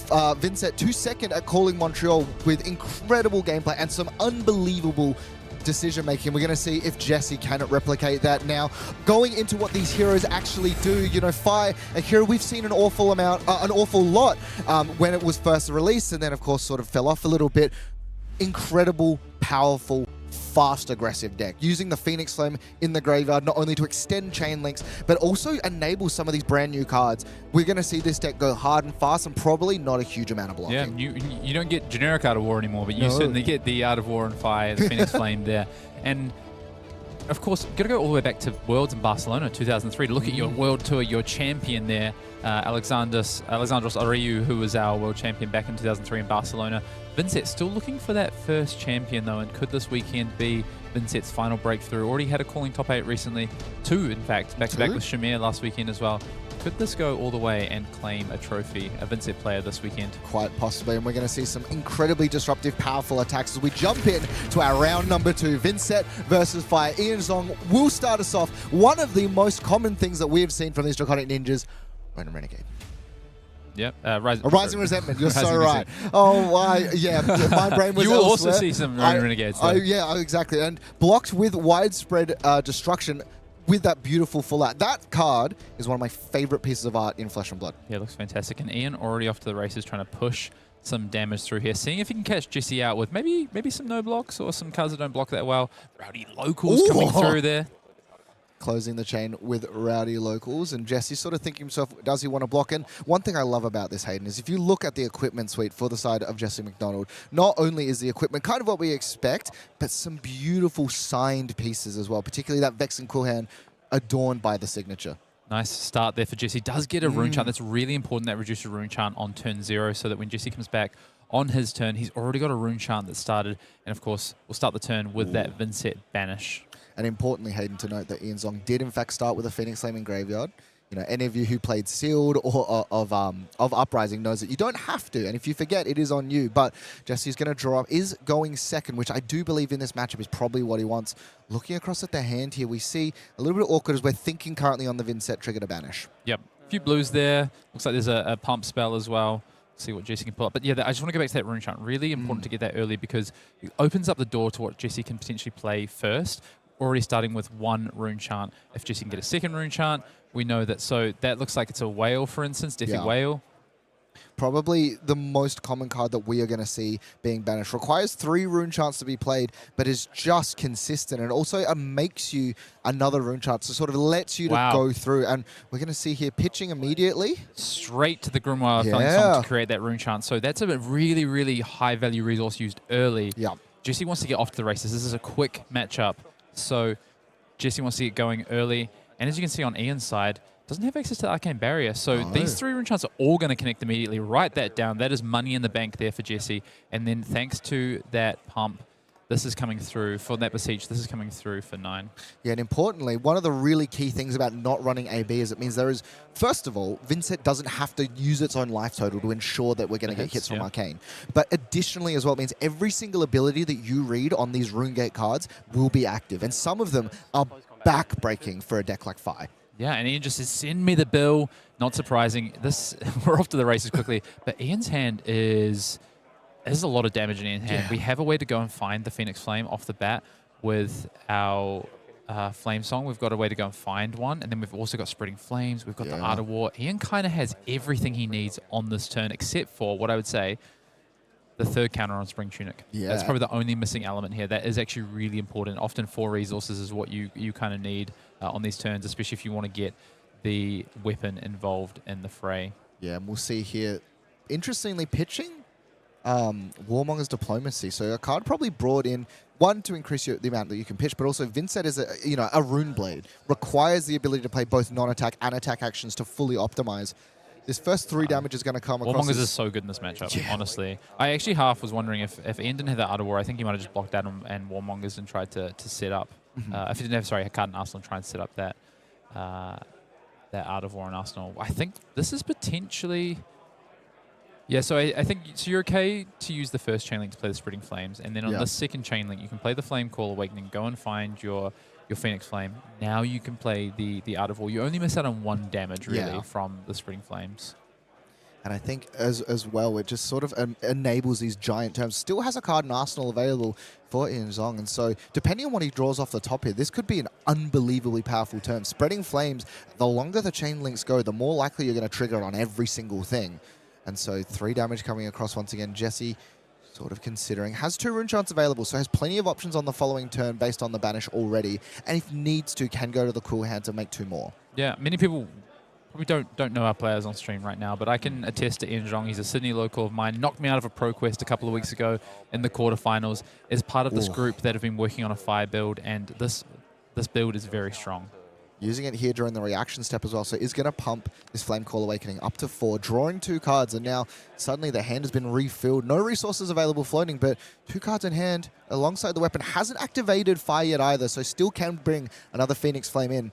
Vynnset to second at Calling Montreal with incredible gameplay and some unbelievable decision making. We're going to see if Jesse can replicate that. Now, going into what these heroes actually do, you know, Phi, a hero we've seen an awful lot when it was first released, and then of course sort of fell off a little bit. Incredible, powerful fast, aggressive deck, using the Phoenix Flame in the graveyard not only to extend chain links, but also enable some of these brand new cards. We're going to see this deck go hard and fast and probably not a huge amount of blocking. Yeah, you don't get generic Art of War anymore, but you certainly get the Art of War and Fire, the Phoenix Flame there. And of course, you've got to go all the way back to Worlds in Barcelona 2003 to look at your World Tour, your champion there, Alexandros Ariu, who was our world champion back in 2003 in Barcelona. Vynnset still looking for that first champion, though, and could this weekend be Vynnset's final breakthrough? Already had a calling top 8 recently. 2, in fact, back-to-back with Shamir last weekend as well. Could this go all the way and claim a trophy, a Vynnset player this weekend? Quite possibly, and we're going to see some incredibly disruptive, powerful attacks as we jump in to our round number 2, Vynnset versus Fire. Ian Zhong will start us off. One of the most common things that we have seen from these Draconic Ninjas, Random Renegade. Yep. Rising Resentment, you're so right. Oh, yeah, my brain was You will elsewhere. also see some Rising Renegades. Yeah, exactly. And blocked with widespread destruction with that beautiful full art. That card is one of my favorite pieces of art in Flesh and Blood. Yeah, it looks fantastic. And Ian already off to the races trying to push some damage through here. Seeing if he can catch Jesse out with maybe some no blocks or some cards that don't block that well. Rowdy Locals coming through there. Closing the chain with Rowdy Locals, and Jesse sort of thinking himself, does he want to block in? One thing I love about this, Hayden, is if you look at the equipment suite for the side of Jesse McDonald, not only is the equipment kind of what we expect, but some beautiful signed pieces as well, particularly that Vex and Coolhand adorned by the signature. Nice start there for Jesse. Does get a rune chant. That's really important, that reduces rune chant on turn 0, so that when Jesse comes back on his turn, he's already got a rune chant that started. And of course, we'll start the turn with that Vynnset Banish. And importantly, Hayden, to note that Ian Zhong did in fact start with a Phoenix Flame in graveyard. You know, any of you who played Sealed or of Uprising knows that you don't have to, and if you forget, it is on you. But Jesse's going to draw up, is going second, which I do believe in this matchup is probably what he wants. Looking across at the hand here, we see a little bit awkward as we're thinking currently on the Vynnset trigger to banish. Yep, a few blues there. Looks like there's a pump spell as well. See what Jesse can pull up. But yeah, I just want to go back to that rune chant. Really important to get that early because it opens up the door to what Jesse can potentially play first. Already starting with 1 rune chant. If Jesse can get a second rune chant, we know that. So that looks like it's a whale, for instance, Deathy Whale. Probably the most common card that we are going to see being banished. Requires 3 rune chants to be played, but is just consistent. And also makes you another rune chant, so sort of lets you to go through. And we're going to see here pitching immediately. Straight to the Grimoire Song to create that rune chant. So that's a really, really high value resource used early. Yeah. Jesse wants to get off to the races. This is a quick matchup. So Jesse wants to get going early. And as you can see on Ian's side, doesn't have access to Arcane Barrier. So these 3 rune chants are all going to connect immediately. Write that down. That is money in the bank there for Jesse. And then thanks to that pump, this is coming through for that Beseech. This is coming through for 9. Yeah, and importantly, one of the really key things about not running AB is it means there is, first of all, Vynnset doesn't have to use its own life total to ensure that we're going to get hits from Arcane. But additionally as well, it means every single ability that you read on these RuneGate cards will be active. And some of them are back-breaking for a deck like Fire. Yeah, and Ian just says, send me the bill. Not surprising. We're off to the races quickly. But Ian's hand is... There's a lot of damage in Ian's hand. We have a way to go and find the Phoenix Flame off the bat with our Flame Song. We've got a way to go and find one. And then we've also got Spreading Flames. We've got the Art of War. Ian kind of has everything he needs on this turn, except for what I would say, the 3rd counter on Spring Tunic. Yeah. That's probably the only missing element here. That is actually really important. Often 4 resources is what you kind of need on these turns, especially if you want to get the weapon involved in the fray. Yeah, and we'll see here, interestingly, pitching Warmonger's Diplomacy. So a card probably brought in, one, to increase the amount that you can pitch, but also Vynnset is a Rune Blade. Requires the ability to play both non-attack and attack actions to fully optimize. This first 3 damage is going to come across. Warmongers is so good in this matchup, honestly. I actually half was wondering if Ian didn't have that Art of War, I think he might have just blocked out and Warmongers and tried to set up. If he didn't have, a card in Arsenal and try and set up that Art of War in Arsenal. I think this is potentially... Yeah, so I think so you're okay to use the first chain link to play the Spreading Flames, and then on the second chain link, you can play the Flame Call Awakening, go and find your Phoenix Flame. Now you can play the Art of War. You only miss out on 1 damage, really, from the Spreading Flames. And I think as well, it just sort of enables these giant terms. Still has a card in Arsenal available for Ian Zhong. And so depending on what he draws off the top here, this could be an unbelievably powerful term. Spreading Flames, the longer the chain links go, the more likely you're going to trigger on every single thing. And so 3 damage coming across once again. Jesse Sort of considering. Has 2 rune chants available, so has plenty of options on the following turn based on the banish already. And if needs to, can go to the cool hand to make 2 more. Yeah, many people probably don't know our players on stream right now, but I can attest to Ian Zhong. He's a Sydney local of mine. Knocked me out of a Pro Quest a couple of weeks ago in the quarterfinals. Is part of this group that have been working on a fire build, and this build is very strong. Using it here during the reaction step as well, so is going to pump this Flame Call Awakening up to 4, drawing 2 cards, and now suddenly the hand has been refilled. No resources available floating, but 2 cards in hand alongside the weapon. Hasn't activated fire yet either, so still can bring another Phoenix Flame in.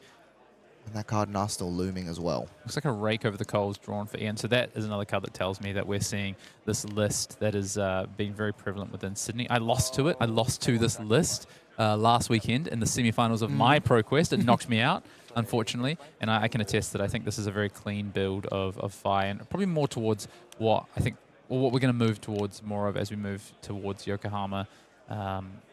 And that card in Arsenal looming as well. Looks like a rake over the coals drawn for Ian. So that is another card that tells me that we're seeing this list that is being very prevalent within Sydney. I lost to it. I lost to this list last weekend in the semi-finals of my Pro Quest. It knocked me out, unfortunately. And I can attest that I think this is a very clean build of fire, and probably more towards what I think, or what we're going to move towards more of as we move towards Yokohama.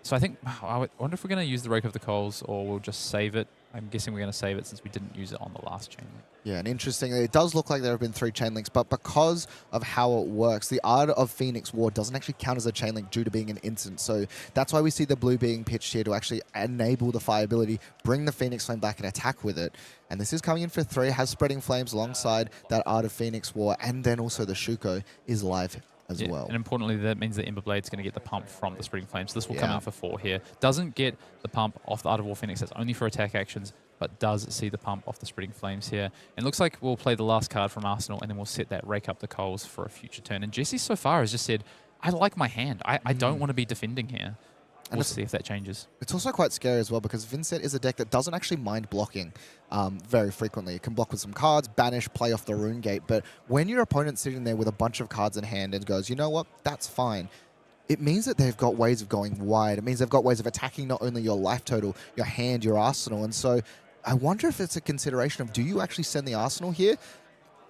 So I think, I wonder if we're going to use the rake of the coals or we'll just save it. I'm guessing we're going to save it since we didn't use it on the last chain link. Yeah, and interestingly, it does look like there have been 3 chain links, but because of how it works, the Art of Phoenix Ward doesn't actually count as a chain link due to being an instant. So that's why we see the blue being pitched here to actually enable the fire ability, bring the Phoenix Flame back and attack with it. And this is coming in for 3, has Spreading Flames alongside that Art of Phoenix War, and then also the Shuko is live as well. And importantly, that means the Ember Blade's going to get the pump from the Spreading Flames. This will come out for 4 here. Doesn't get the pump off the Art of War Phoenix. That's only for attack actions, but does see the pump off the Spreading Flames here. And looks like we'll play the last card from Arsenal, and then we'll set that rake up the coals for a future turn. And Jesse so far has just said, I like my hand. I don't want to be defending here. We'll see if that changes. It's also quite scary as well because Vynnset is a deck that doesn't actually mind blocking very frequently. It can block with some cards, banish, play off the rune gate, but when your opponent's sitting there with a bunch of cards in hand and goes, you know what, that's fine, it means that they've got ways of going wide. It means they've got ways of attacking not only your life total, your hand, your arsenal, and so I wonder if it's a consideration of, do you actually send the arsenal here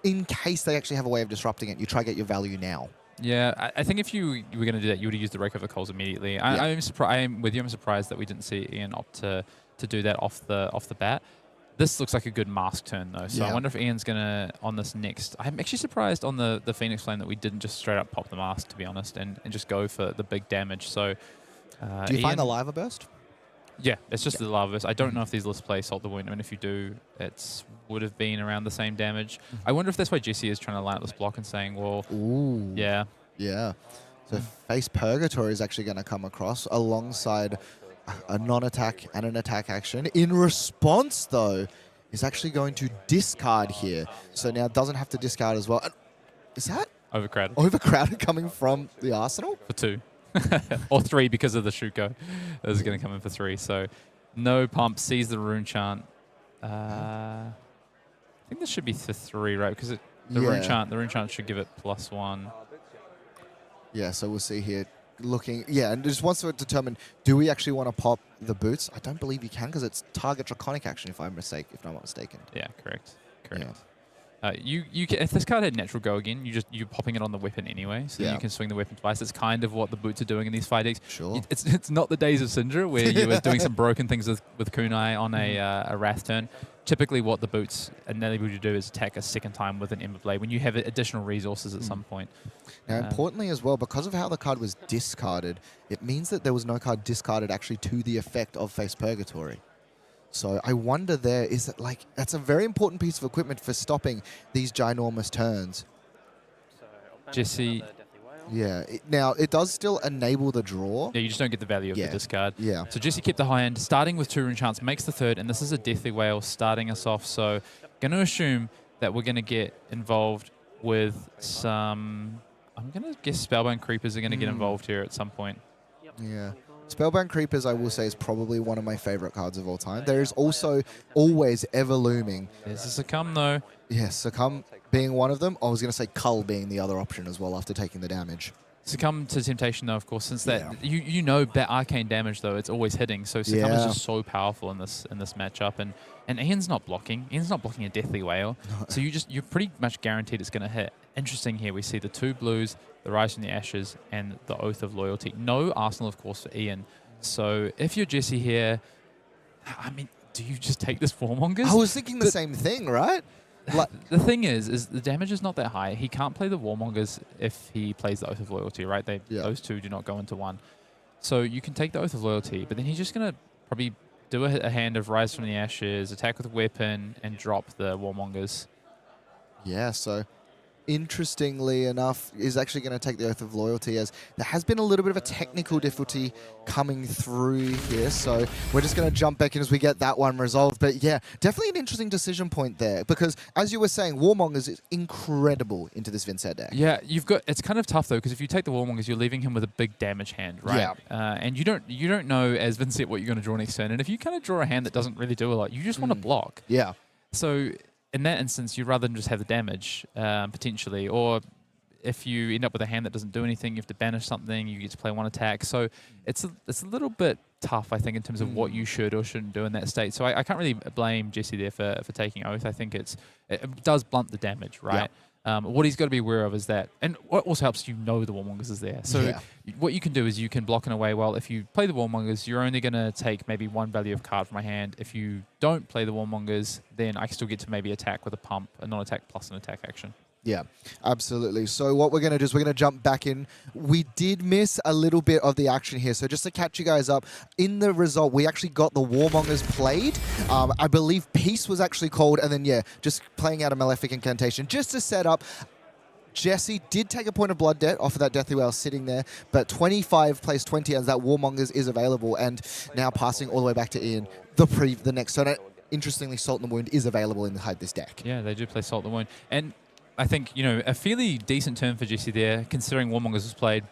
in case they actually have a way of disrupting it? You try to get your value now. Yeah, I think if you were going to do that, you would have used the rake of the coals immediately. I'm surprised. I'm with you. I'm surprised that we didn't see Ian opt to do that off the bat. This looks like a good mask turn though, so I wonder if Ian's going to on this next. I'm actually surprised on the Phoenix Flame that we didn't just straight up pop the mask, to be honest, and just go for the big damage. So do you find the Lava Burst? Yeah, it's just the Lava Burst. I don't know if these lists play Salt the Wound. I mean, if you do, it would have been around the same damage. I wonder if that's why Jesse is trying to line up this block and saying, well, yeah. So Face Purgatory is actually going to come across alongside a non-attack and an attack action. In response, though, is actually going to discard here. So now doesn't have to discard as well. Is that? Overcrowded. Overcrowded coming from the Arsenal? For 2. Or 3 because of the Shuko. This is going to come in for 3. So no pump, sees the rune chant. I think this should be for 3, right? Because the rune chant should give it +1. Yeah, so we'll see here. Looking, and just wants to determine, do we actually want to pop the boots? I don't believe you can because it's target draconic action if I'm not mistaken. Yeah, correct. You can, if this card had natural go again, you're popping it on the weapon anyway, so you can swing the weapon twice. It's kind of what the boots are doing in these 5 decks. Sure. It's not the days of Syndra where you were doing some broken things with Kunai on a Wrath turn. Typically what the boots enable you to do is attack a second time with an Ember Blade when you have additional resources at some point. Now, importantly as well, because of how the card was discarded, it means that there was no card discarded actually to the effect of Face Purgatory. So I wonder there, is that like, that's a very important piece of equipment for stopping these ginormous turns. Jesse. Yeah, now it does still enable the draw. Yeah, you just don't get the value of the discard. Yeah. So Jesse kept the high end, starting with 2 rune chants, makes the 3rd, and this is a Deathly Whale starting us off. So going to assume that we're going to get involved with some, I'm going to guess Spellbound Creepers are going to get involved here at some point. Yeah. Spellbound Creepers, I will say, is probably one of my favorite cards of all time. There is also always ever looming. There's a Succumb, though. Yes, Succumb being one of them. I was going to say Cull being the other option as well after taking the damage. Succumb to Temptation, though, of course, since that you know that arcane damage, though, it's always hitting. So Succumb is just so powerful in this matchup, and Ian's not blocking. Ian's not blocking a Deathly Whale, so you're pretty much guaranteed it's going to hit. Interesting here, we see the 2 blues, the Rise from the Ashes, and the Oath of Loyalty. No Arsenal, of course, for Ian. So if you're Jesse here, I mean, do you just take this Formongers? I was thinking the same thing, right? the thing is the damage is not that high. He can't play the Warmongers if he plays the Oath of Loyalty, right? Those two do not go into one. So you can take the Oath of Loyalty, but then he's just going to probably do a hand of Rise from the Ashes, attack with a weapon, and drop the Warmongers. Yeah, so interestingly enough, is actually going to take the Oath of Loyalty, as there has been a little bit of a technical difficulty coming through here. So we're just going to jump back in as we get that one resolved. But yeah, definitely an interesting decision point there, because as you were saying, Warmongers is incredible into this Vynnset deck. Yeah, it's kind of tough though, because if you take the Warmongers, you're leaving him with a big damage hand, right? Yeah. And you don't know as Vynnset what you're going to draw next turn. And if you kind of draw a hand that doesn't really do a lot, you just want to block. Yeah. So in that instance, you'd rather than just have the damage, potentially. Or if you end up with a hand that doesn't do anything, you have to banish something, you get to play one attack. So it's a little bit tough, I think, in terms of what you should or shouldn't do in that state. So I can't really blame Jesse there for taking Oath. I think it does blunt the damage, right? What he's got to be aware of is that, and what also helps, the Warmongers is there. So what you can do is you can block in a way, well, if you play the Warmongers, you're only going to take maybe one value of card from my hand. If you don't play the Warmongers, then I still get to maybe attack with a pump, a non-attack plus an attack action. Yeah, absolutely. So what we're going to do is we're going to jump back in. We did miss a little bit of the action here. So just to catch you guys up, in the result, we actually got the Warmongers played. I believe Peace was actually called. And then, yeah, just playing out a Malefic Incantation just to set up. Jesse did take a point of blood debt off of that Deathly Whale sitting there, but 25 plays 20 as that Warmongers is available. And now passing all the way back to Ian, the next turn. Interestingly, Salt and the Wound is available inside this deck. Yeah, they do play Salt and the Wound. And I think, a fairly decent turn for Jesse there, considering Warmongers was played.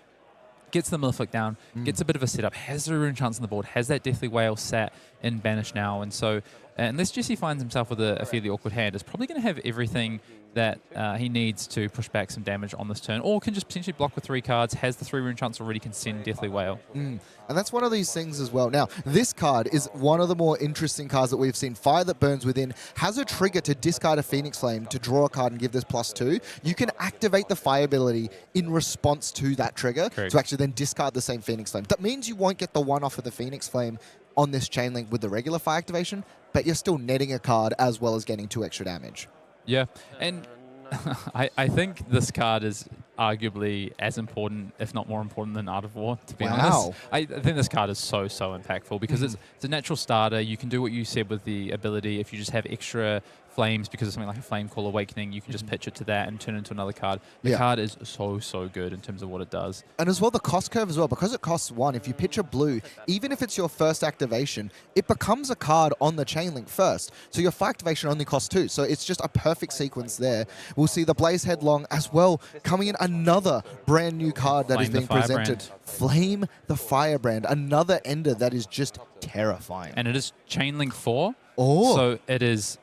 Gets the Malefic down, gets a bit of a setup, has the Rune Chance on the board, has that Deathly Whale sat in Banish now. And so, unless Jesse finds himself with a fairly awkward hand, is probably going to have everything that he needs to push back some damage on this turn, or can just potentially block with 3 cards, has the 3 Rune Chance already, can send Deathly Whale. And that's one of these things as well. Now, this card is one of the more interesting cards that we've seen. Fire that Burns Within has a trigger to discard a Phoenix Flame to draw a card and give this +2. You can activate the fire ability in response to that trigger to actually then discard the same Phoenix Flame. That means you won't get the one off of the Phoenix Flame on this chain link with the regular fire activation, but you're still netting a card as well as getting 2 extra damage. Yeah, and I think this card is arguably as important, if not more important, than Art of War, to be honest. I think this card is so impactful because it's a natural starter. You can do what you said with the ability. If you just have extra flames because of something like a Flame Call Awakening, you can just pitch it to that and turn it into another card. The card is so good in terms of what it does. And as well, the cost curve as well, because it costs 1, if you pitch a blue, even if it's your first activation, it becomes a card on the chain link first. So your fire activation only costs 2. So it's just a perfect sequence there. We'll see the Blaze Headlong as well coming in, another brand new card that is being presented. Flame the Firebrand, another ender that is just terrifying. And it is chain link 4. Oh. So it is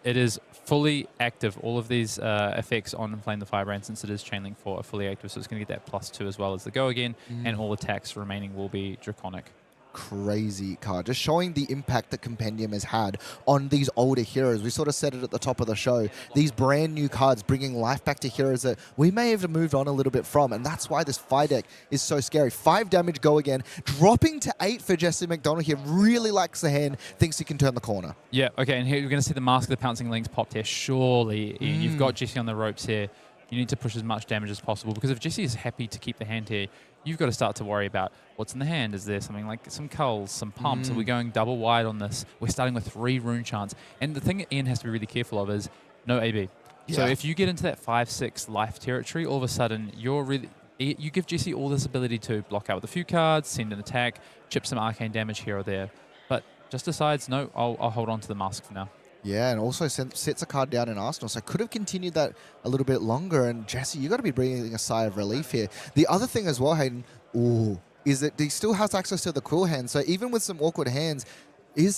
fully active. All of these effects on Flame the Firebrand, since it is chain link 4, are fully active. So it's going to get that +2 as well as the Go Again, and all attacks remaining will be Draconic. Crazy card, just showing the impact that Compendium has had on these older heroes. We sort of said it at the top of the show, these brand new cards bringing life back to heroes that we may have moved on a little bit from, and that's why this fire deck is so scary. 5 damage, Go Again, dropping to 8 for Jesse McDonald here. Really likes the hand, thinks he can turn the corner. Yeah, okay, and here you're going to see the Mask of the Pouncing Lynx popped here. Surely, Ian, you've got Jesse on the ropes here. You need to push as much damage as possible, because if Jesse is happy to keep the hand here, you've got to start to worry about what's in the hand. Is there something like some culls, some pumps? Are we going double wide on this? We're starting with 3 Rune Chants. And the thing that Ian has to be really careful of is no AB. Yeah. So if you get into that 5-6 life territory, all of a sudden you give Jesse all this ability to block out with a few cards, send an attack, chip some arcane damage here or there. But just decides, no, I'll hold on to the Mask for now. Yeah, and also sets a card down in Arsenal, so could have continued that a little bit longer. And Jesse, you got to be breathing a sigh of relief here. The other thing as well, Hayden, is that he still has access to the Quill Hand. So even with some awkward hands,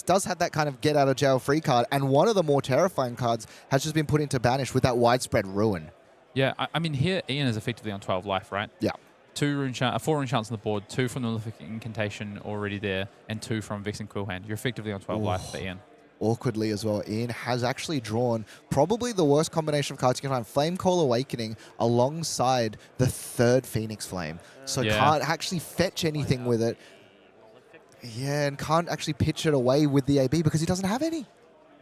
does have that kind of get out of jail free card. And one of the more terrifying cards has just been put into Banish with that Widespread Ruin. Yeah, I mean here Ian is effectively on 12 life, right? Yeah. 4 Rune Chants on the board, 2 from the Malefic Incantation already there, and 2 from Vexing Quill Hand. You're effectively on 12 life for Ian. Awkwardly as well, Ian has actually drawn probably the worst combination of cards you can find. Flame Call Awakening alongside the 3rd Phoenix Flame. So can't actually fetch anything with it. Yeah, and can't actually pitch it away with the AB because he doesn't have any.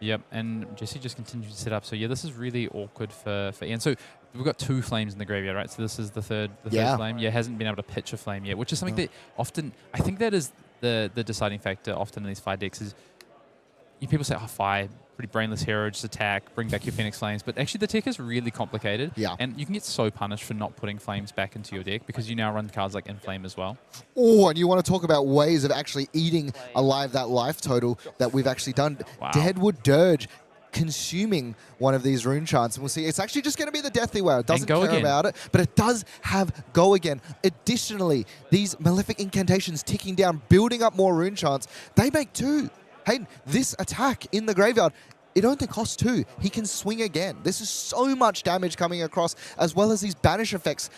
Yep, and Jesse just continues to set up. So yeah, this is really awkward for Ian. So we've got 2 flames in the graveyard, right? So this is the third flame. Yeah, hasn't been able to pitch a flame yet, which is something that often, I think that is the deciding factor often in these Fi decks is people say, oh, Fi, pretty brainless hero, just attack, bring back your Phoenix Flames. But actually the tech is really complicated. Yeah. And you can get so punished for not putting flames back into your deck because you now run cards like Inflame as well. Oh, and you want to talk about ways of actually eating alive that life total that we've actually done. Wow. Deadwood Dirge consuming one of these rune chants. And we'll see, it's actually just going to be the Deathly Wow. It doesn't care about it, but it does have Go Again. Additionally, these Malefic Incantations ticking down, building up more rune chants. They make 2. Hayden, this attack in the graveyard, it only costs 2. He can swing again. This is so much damage coming across, as well as these banish effects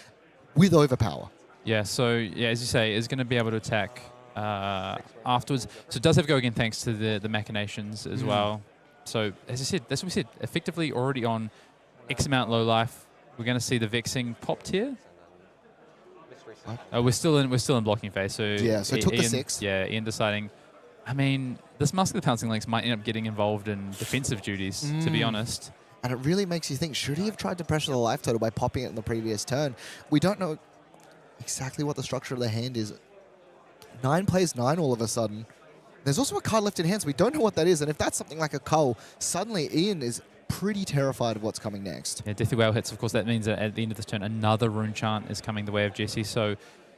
with Overpower. Yeah, so yeah, as you say, is going to be able to attack afterwards. So it does have Go Again thanks to the Machinations as well. So as I said, that's what we said. Effectively already on X amount low life. We're going to see the Vexing popped here. We're still in blocking phase. So yeah, so it took Ian, the 6. Yeah, Ian deciding. I mean, this Mask of the Pouncing Lynx might end up getting involved in defensive duties, to be honest. And it really makes you think, should he have tried to pressure the life total by popping it in the previous turn? We don't know exactly what the structure of the hand is. 9 plays 9 all of a sudden. There's also a card left in hand, so we don't know what that is. And if that's something like a Cull, suddenly Ian is pretty terrified of what's coming next. Yeah, Deathly Whale hits, of course, that means that at the end of this turn, another rune chant is coming the way of Jesse. So,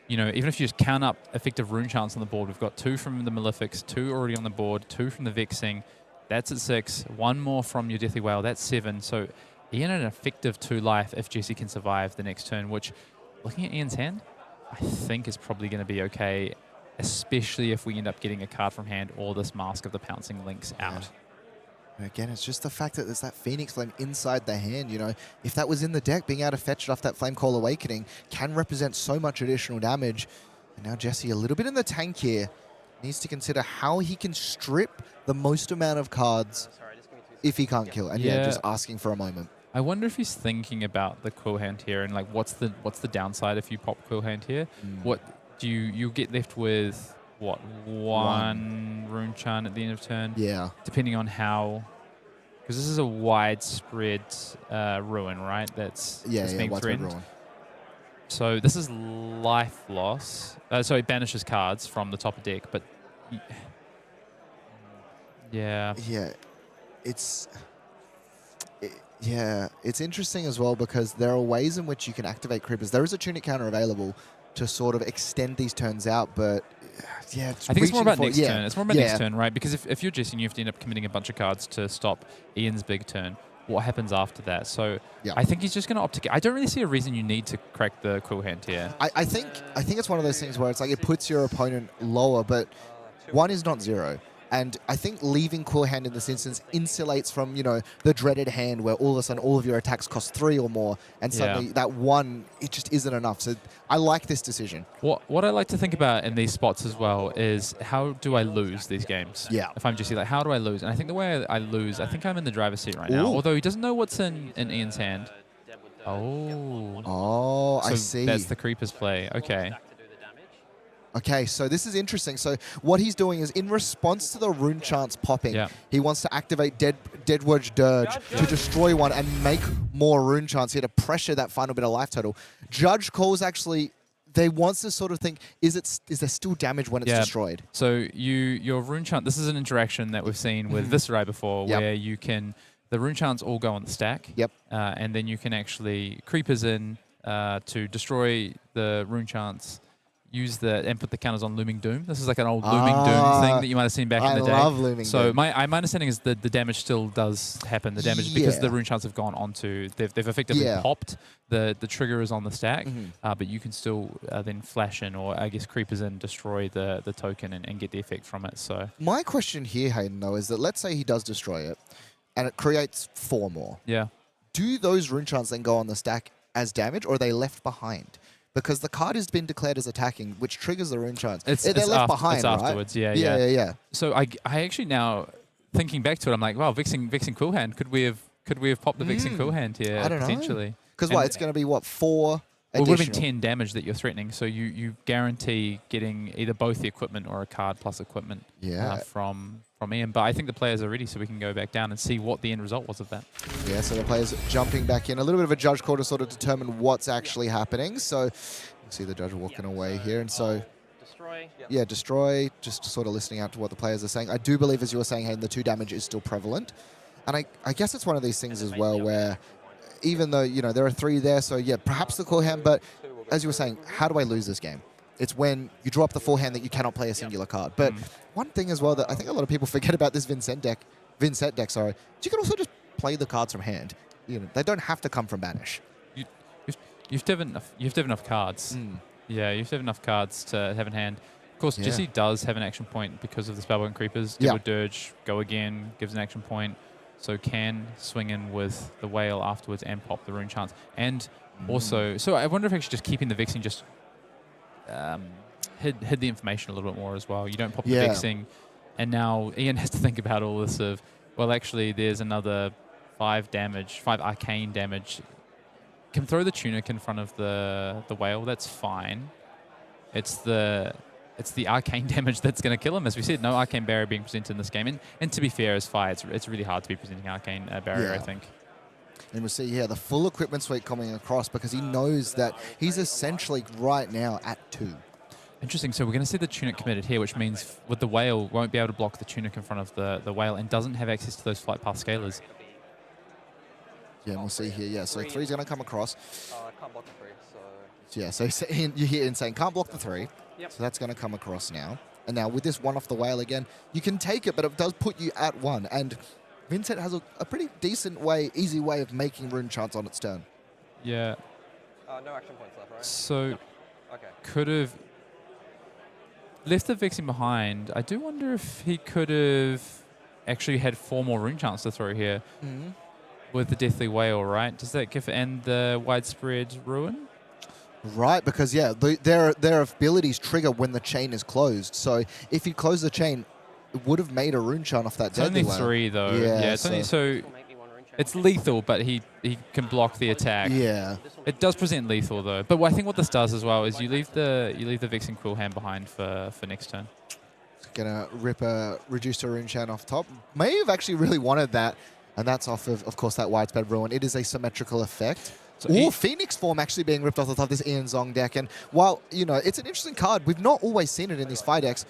you know, even if you just count up effective rune chants on the board, we've got 2 from the Malefics, 2 already on the board, 2 from the Vexing. That's at 6. 1 more from your Deathly Whale. That's 7. So Ian an effective 2 life if Jesse can survive the next turn, which, looking at Ian's hand, I think is probably going to be okay, especially if we end up getting a card from hand or this Mask of the Pouncing Lynx out. And again, it's just the fact that there's that Phoenix Flame inside the hand, you know. If that was in the deck, being able to fetch it off that Flame Call Awakening can represent so much additional damage. And now Jesse, a little bit in the tank here, needs to consider how he can strip the most amount of cards if he can't kill. And yeah, just asking for a moment. I wonder if he's thinking about the Quill Hand here and like what's the downside if you pop Quill Hand here? What do you get left with? What, one rune chant at the end of turn? Yeah. Depending on how, because this is a widespread ruin, right? That's being threatened. Ruin. So this is life loss. So it banishes cards from the top of deck, but yeah. Yeah, it's interesting as well because there are ways in which you can activate creepers. There is a tunic counter available to sort of extend these turns out, but yeah, I think it's more about next turn. It's more about next turn, right? Because if you're Jesse and you have to end up committing a bunch of cards to stop Ian's big turn, what happens after that? So I think he's just going to opt to. I don't really see a reason you need to crack the Quill Hand here. I think it's one of those things where it's like it puts your opponent lower, but 1 is not 0. And I think leaving Quill Hand in this instance insulates from, you know, the dreaded hand where all of a sudden all of your attacks cost 3 or more, and suddenly that 1, it just isn't enough. So I like this decision. What I like to think about in these spots as well is how do I lose these games? Yeah. If I'm Jesse, like how do I lose? And I think the way I lose, I think I'm in the driver's seat right now. Although he doesn't know what's in Ian's hand. Oh, I see. That's the Creeper's play. Okay. Okay, so this is interesting. So what he's doing is, in response to the rune chants popping, he wants to activate Deadwood Dirge to destroy 1 and make more rune chants here to pressure that final bit of life total. Judge calls actually, they wants to sort of think, is there still damage when it's destroyed? So your rune chant, this is an interaction that we've seen with Viscerai before, where you can, the rune chants all go on the stack, and then you can actually creepers in to destroy the rune chants. Use and put the counters on Looming Doom. This is like an old Looming Doom thing that you might have seen back in the day. I love Looming Doom. So my understanding is that the damage still does happen. The damage because the rune chants have gone onto, they've effectively popped. The trigger is on the stack, but you can still then flash in or I guess creepers in, destroy the token and get the effect from it. So my question here, Hayden, though, is that let's say he does destroy it, and it creates 4 more. Yeah. Do those rune chants then go on the stack as damage, or are they left behind? Because the card has been declared as attacking, which triggers the rune chants. They're left behind, right? Afterwards, yeah. So I actually now, thinking back to it, I'm like, wow, Vexing Quill Hand. Could we have popped the Vexing Quill Hand here? I don't know. Potentially. Because it's going to be, 4 additional? Well, it would have been 10 damage that you're threatening, so you guarantee getting either both the equipment or a card plus equipment from from Ian. But I think the players are ready, so we can go back down and see what the end result was of that. Yeah, so the players jumping back in. A little bit of a judge call to sort of determine what's actually happening. So you can see the judge walking away here. And so, Destroy. yeah, destroy, just sort of listening out to what the players are saying. I do believe, as you were saying, Hayden, the 2 damage is still prevalent. And I guess it's one of these things as well where even though, you know, there are 3 there, so yeah, perhaps the core hand, but as you were saying, how do I lose this game? It's when you draw up the forehand that you cannot play a singular card. But one thing as well that I think a lot of people forget about this Vynnset deck, is you can also just play the cards from hand. You know, they don't have to come from banish. You have to have enough cards. Yeah, you have to have enough cards to have in hand. Of course, Jesse does have an action point because of the Spellbound Creepers. Deal with Dirge, go again, gives an action point. So can swing in with the Whale afterwards and pop the Rune Chance. And also, so I wonder if actually just keeping the Vexing just hid the information a little bit more as well. You don't pop the Vexing, and now Ian has to think about all this of, well, actually, there's another 5 arcane damage. Can throw the Tunic in front of the Whale. That's fine. It's the arcane damage that's going to kill him. As we said, no arcane barrier being presented in this game. And to be fair, as Fire, it's really hard to be presenting arcane barrier, I think. And we'll see here the full equipment suite coming across because he knows that he's essentially right now at 2. Interesting. So we're going to see the Tunic committed here, which means with the Whale, won't be able to block the Tunic in front of the Whale and doesn't have access to those flight path scalers. Yeah, and we'll see here. Yeah, so 3's going to come across. Can't block the 3, so... Yeah, so you hear Ian saying, can't block the 3. Yep. So that's going to come across now. And now with this 1 off the Whale again, you can take it, but it does put you at 1. And Vynnset has a pretty decent way, easy way of making Rune Chance on its turn. Yeah. No action points left, right? So Okay. could have left the Vexing behind. I do wonder if he could have actually had 4 more Rune Chance to throw here with the Deathly Whale, right? Does that give and the Widespread Ruin? Right, because, yeah, their abilities trigger when the chain is closed. So if you close the chain, it would have made a Rune Chant off that Deadly It's Whale. only 3, though. Yeah, it's only so... It's lethal, but he can block the attack. Yeah. It does present lethal, though. But I think what this does as well is you leave the Vexing Quill hand behind for next turn. Gonna rip a Reducer Rune Chant off top. May have actually really wanted that, and that's off of course, that Widespread Ruin. It is a symmetrical effect. So Phoenix Form actually being ripped off the top of this Ian Zhong deck. And while, you know, it's an interesting card, we've not always seen it in these Fire decks.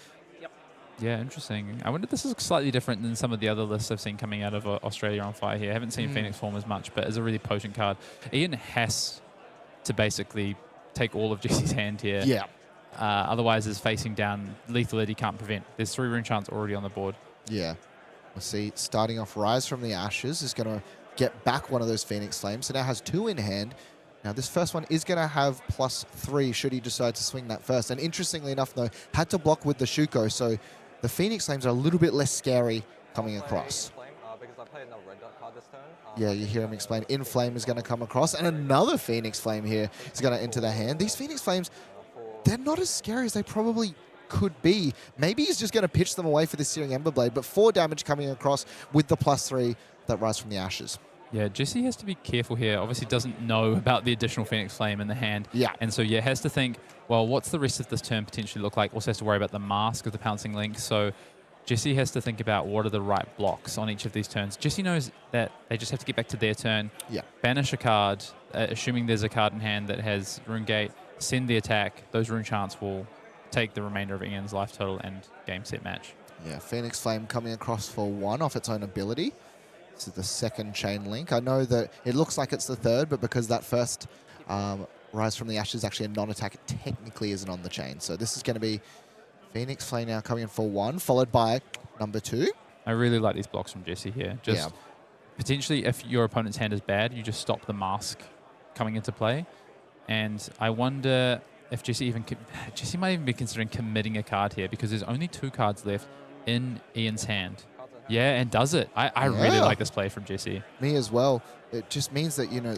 Yeah, interesting. I wonder if this is slightly different than some of the other lists I've seen coming out of Australia on Fire here. I haven't seen Phoenix Form as much, but it's a really potent card. Ian has to basically take all of Jesse's hand here. Yeah. Otherwise, is facing down lethal that he can't prevent. There's 3 Rune Chants already on the board. Yeah. We'll see, starting off Rise from the Ashes is going to get back one of those Phoenix Flames. So now has 2 in hand. Now, this first one is going to have +3 should he decide to swing that first. And interestingly enough, though, had to block with the Shuko. So the Phoenix Flames are a little bit less scary coming across. Because I played another red dot card this turn. Yeah, you hear him explain. Inflame is going to come across. And another Phoenix Flame here is going to enter the hand. These Phoenix Flames, they're not as scary as they probably could be. Maybe he's just going to pitch them away for the Searing Ember Blade, but 4 damage coming across with the +3 that Rise from the Ashes. Yeah, Jesse has to be careful here. Obviously doesn't know about the additional Phoenix Flame in the hand. Yeah. And so, yeah, has to think, well, what's the rest of this turn potentially look like? Also has to worry about the mask of the Pouncing Link. So Jesse has to think about what are the right blocks on each of these turns. Jesse knows that they just have to get back to their turn, banish a card, assuming there's a card in hand that has Rune Gate, send the attack. Those Rune Chants will take the remainder of Ian's life total and game, set, match. Yeah, Phoenix Flame coming across for 1 off its own ability. This is the 2nd chain link. I know that it looks like it's the 3rd, but because that first Rise from the Ashes is actually a non-attack, it technically isn't on the chain. So this is going to be Phoenix Flame now coming in for 1, followed by number 2. I really like these blocks from Jesse here. Just potentially, if your opponent's hand is bad, you just stop the mask coming into play. And I wonder if Jesse might even be considering committing a card here because there's only 2 cards left in Ian's hand. Yeah, and does it. I really like this play from Jesse. Me as well. It just means that, you know,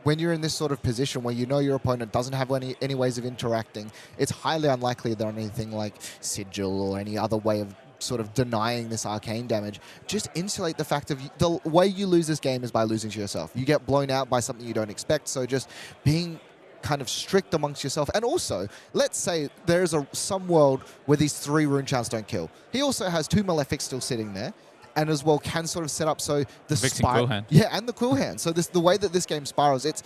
when you're in this sort of position where you know your opponent doesn't have any ways of interacting, it's highly unlikely that anything like Sigil or any other way of sort of denying this arcane damage. Just insulate the fact of the way you lose this game is by losing to yourself. You get blown out by something you don't expect, so just being kind of strict amongst yourself. And also, let's say there's some world where these 3 rune charms don't kill. He also has 2 Malefics still sitting there, and as well can sort of set up so the Quill Hand. Yeah, and the Quill Hand. So the way that this game spirals, it's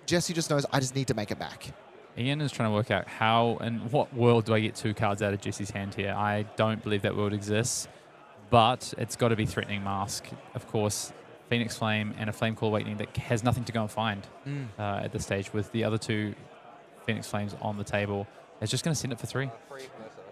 Jesse just knows I just need to make it back. Ian is trying to work out how and what world do I get 2 cards out of Jesse's hand here. I don't believe that world exists, but it's got to be Threatening Mask, of course. Phoenix Flame and a Flame Call Awakening that has nothing to go and find at this stage, with the other 2 Phoenix Flames on the table. It's just going to send it for 3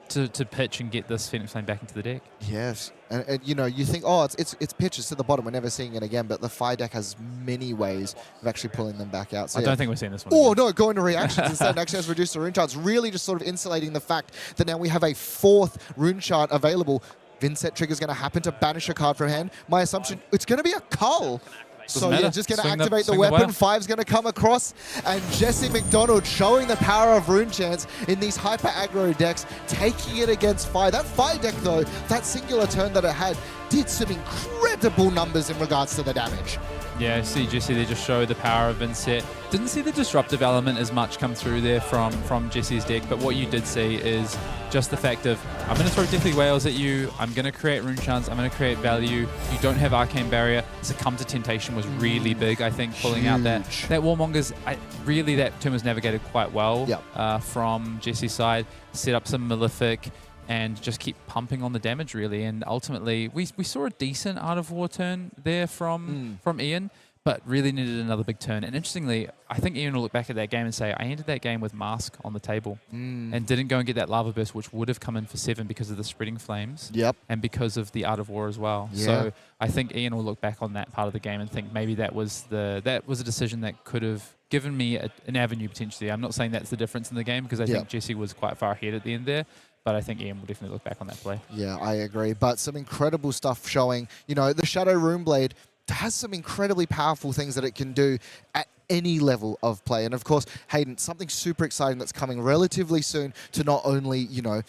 to pitch and get this Phoenix Flame back into the deck. Yes, and you know, you think, oh, it's pitches to the bottom, we're never seeing it again, but the Fire deck has many ways of actually pulling them back out. So I don't think we're seeing this one. Oh, no, going to reactions instead. Actually has reduced the rune chart. It's really just sort of insulating the fact that now we have a 4th rune chart available. Vynnset trigger is going to happen to banish a card from hand. My assumption, it's going to be a Cull. So yeah, just going to activate the weapon. 5's going to come across, and Jesse McDonald showing the power of rune chants in these hyper aggro decks, taking it against Fire. That Fire deck, though, that singular turn that it had, did some incredible numbers in regards to the damage. Yeah, see Jesse there just show the power of Vynnset. Didn't see the disruptive element as much come through there from Jesse's deck, but what you did see is just the fact of, I'm going to throw Deathly Whales at you, I'm going to create rune chants, I'm going to create value, you don't have Arcane Barrier. Succumb to Temptation was really big, I think, pulling out that Warmongers, really that turn was navigated quite well from Jesse's side. Set up some Malefic, and just keep pumping on the damage, really. And ultimately, we saw a decent Art of War turn there from Ian, but really needed another big turn. And interestingly, I think Ian will look back at that game and say, I ended that game with Mask on the table and didn't go and get that Lava Burst, which would have come in for 7 because of the Spreading Flames and because of the Art of War as well. Yeah. So I think Ian will look back on that part of the game and think maybe that was a decision that could have given me an avenue potentially. I'm not saying that's the difference in the game, because I think Jesse was quite far ahead at the end there. But I think Ian will definitely look back on that play. Yeah, I agree. But some incredible stuff showing, you know, the Shadow Runeblade has some incredibly powerful things that it can do at any level of play. And of course, Hayden, something super exciting that's coming relatively soon to not only, you know,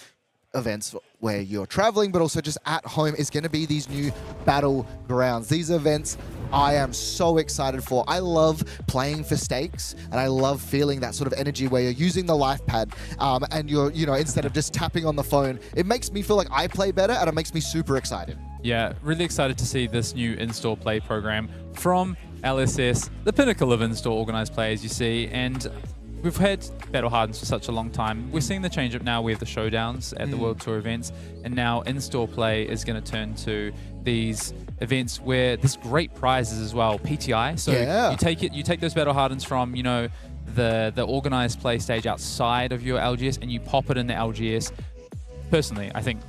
events where you're traveling, but also just at home is going to be these new battlegrounds. These events I am so excited for. I love playing for stakes, and I love feeling that sort of energy where you're using the life pad and you're, you know, instead of just tapping on the phone. It makes me feel like I play better, and it makes me super excited. Yeah, really excited to see this new in-store play program from LSS, the pinnacle of in-store organized play, as you see. And we've had Battle Hardens for such a long time. We're seeing the change up now. We have the showdowns at the World Tour events, and now in-store play is going to turn to these events where there's great prizes as well. PTI. So you take those Battle Hardens from, you know, the organized play stage outside of your LGS, and you pop it in the LGS. Personally, I think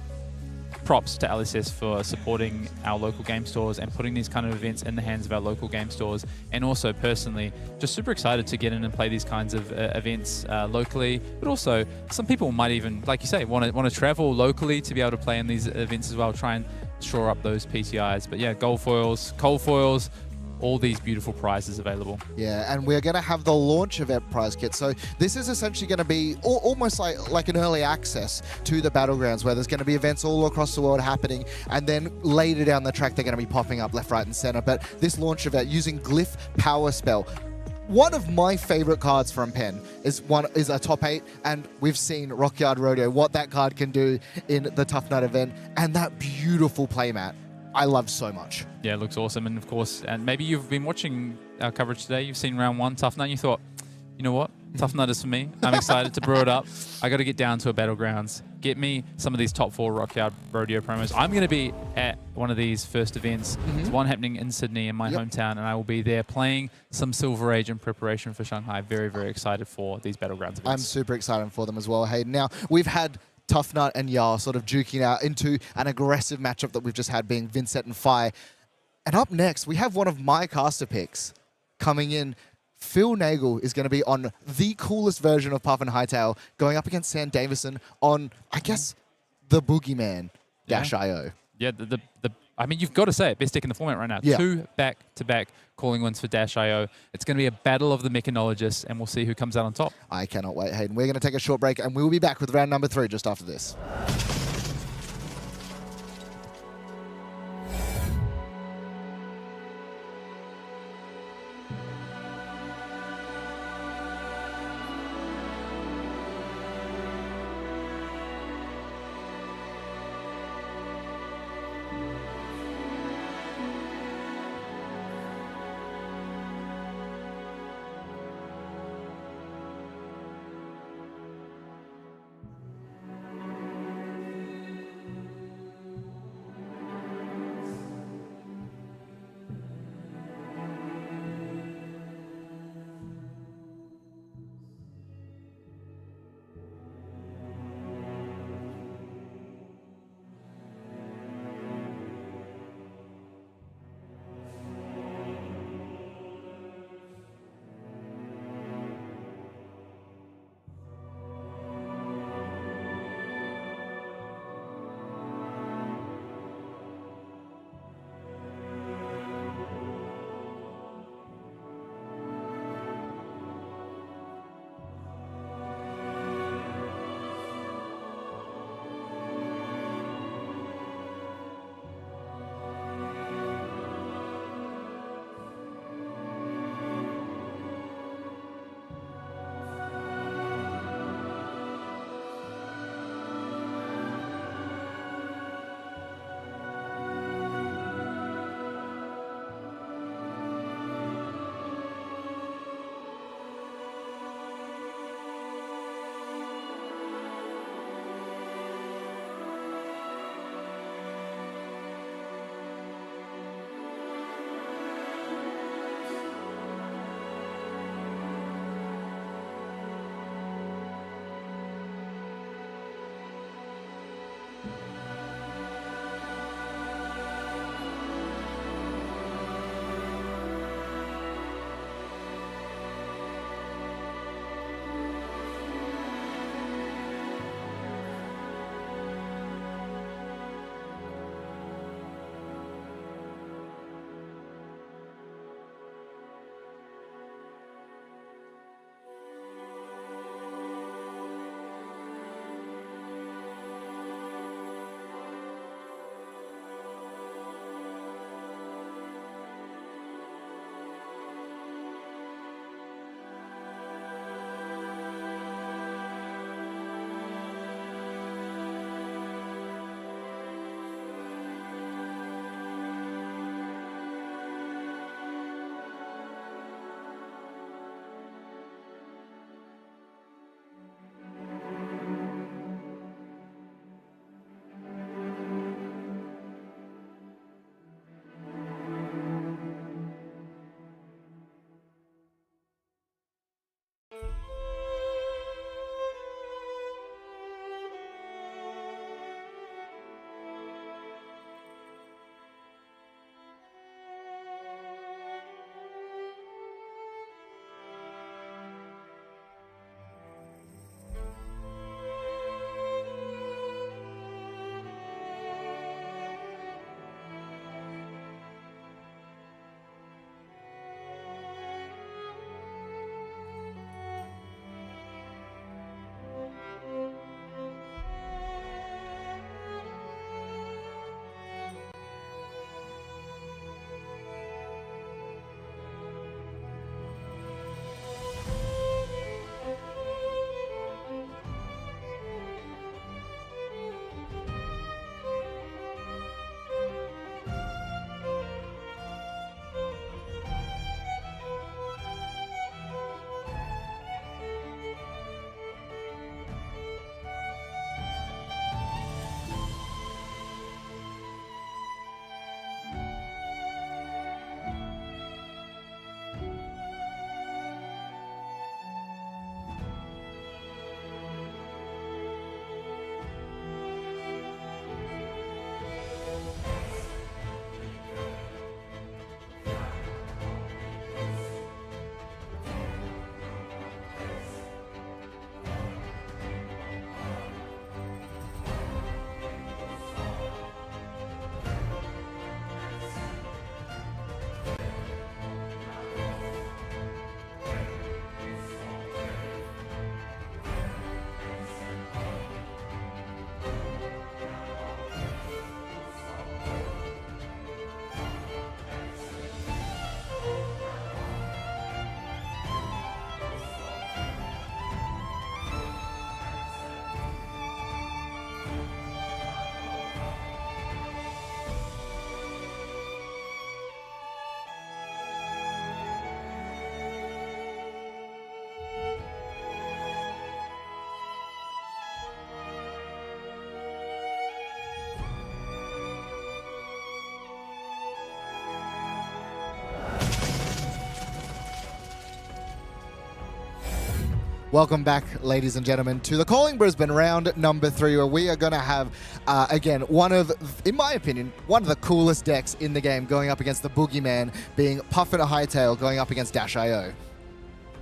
props to LSS for supporting our local game stores and putting these kind of events in the hands of our local game stores. And also personally, just super excited to get in and play these kinds of events locally. But also, some people might even, like you say, want to travel locally to be able to play in these events as well. Try and shore up those PTIs. But yeah, gold foils, cold foils, all these beautiful prizes available. Yeah, and we're going to have the launch event prize kit. So this is essentially going to be almost like an early access to the Battlegrounds, where there's going to be events all across the world happening, and then later down the track, they're going to be popping up left, right, and center. But this launch event using Glyph Power Spell. One of my favorite cards from Penn is a top 8, and we've seen Rockyard Rodeo, what that card can do in the Tuffnut event, and that beautiful playmat I love so much. Yeah, it looks awesome. And of course, and maybe you've been watching our coverage today, you've seen round 1 Tuffnut, and you thought, you know what? Tuffnut is for me. I'm excited to brew it up. I got to get down to a Battlegrounds. Get me some of these top 4 Rockyard Rodeo promos. I'm going to be at one of these first events. There's one happening in Sydney in my hometown, and I will be there playing some Silver Age in preparation for Shanghai. Very, very excited for these Battlegrounds events. I'm super excited for them as well, Hayden. Now, we've had Tuffnut and Jarl sort of duking out into an aggressive matchup that we've just had, being Vynnset and Fire. And up next, we have one of my caster picks coming in. Phil Nagle is going to be on the coolest version of Puffin Hightail, going up against Sam Davison on, I guess, the Boogeyman -IO. Yeah, I mean, you've got to say it. Best deck in the format right now. Yeah. 2 back-to-back calling wins for -IO. It's going to be a battle of the mechanologists, and we'll see who comes out on top. I cannot wait, Hayden. We're going to take a short break, and we will be back with round number 3 just after this. Welcome back, ladies and gentlemen, to the Calling Brisbane round number 3, where we are going to have, again, in my opinion, one of the coolest decks in the game going up against the boogeyman, being Puffin Hightail going up against Dash.io.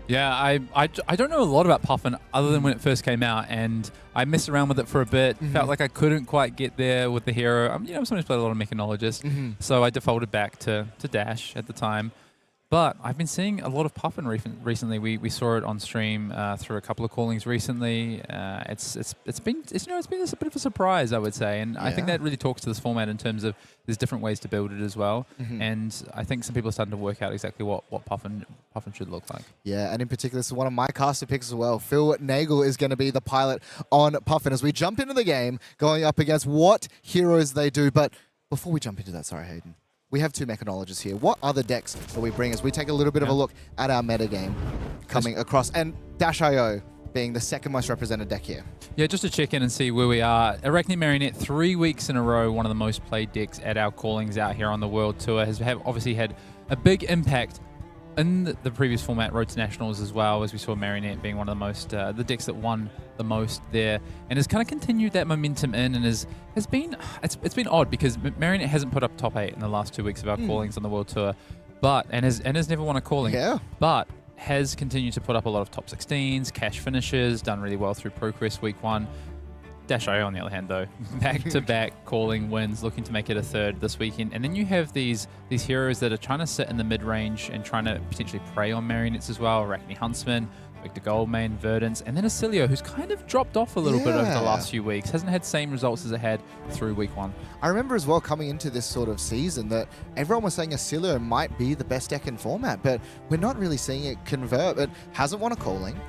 Yeah, I don't know a lot about Puffin other than when it first came out, and I messed around with it for a bit. Felt like I couldn't quite get there with the hero. Sometimes played a lot of Mechanologist, so I defaulted back to Dash at the time. But I've been seeing a lot of Puffin recently. We saw it on stream through a couple of callings recently. It's been a bit of a surprise, I would say, and I think that really talks to this format in terms of there's different ways to build it as well. And I think some people are starting to work out exactly what Puffin should look like. Yeah, and in particular, this is one of my caster picks as well. Phil Nagle is going to be the pilot on Puffin as we jump into the game, going up against what heroes they do. But before we jump into that, sorry, Hayden. We have 2 Mechanologists here. What other decks do we bring as we take a little bit of a look at our metagame coming across? And Dash.io being the second most represented deck here. Yeah, just to check in and see where we are. Arachne Marionette, 3 weeks in a row, one of the most played decks at our callings out here on the World Tour, has obviously had a big impact in the previous format, Road to Nationals as well, as we saw Marionette being one of the most, the decks that won the most there, and has kind of continued that momentum in, and it's been odd because Marionette hasn't put up top 8 in the last 2 weeks of our callings on the World Tour, and has never won a calling, but has continued to put up a lot of top 16s, cash finishes, done really well through ProQuest week 1. Dash.io, on the other hand, though, back-to-back calling wins, looking to make it a third this weekend. And then you have these heroes that are trying to sit in the mid-range and trying to potentially prey on Marionettes as well. Arachne Huntsman, Victor Goldmain, Verdance, and then Oscilio, who's kind of dropped off a little bit over the last few weeks. Hasn't had the same results as it had through week 1. I remember as well coming into this sort of season that everyone was saying Oscilio might be the best deck in format, but we're not really seeing it convert. It hasn't won a calling.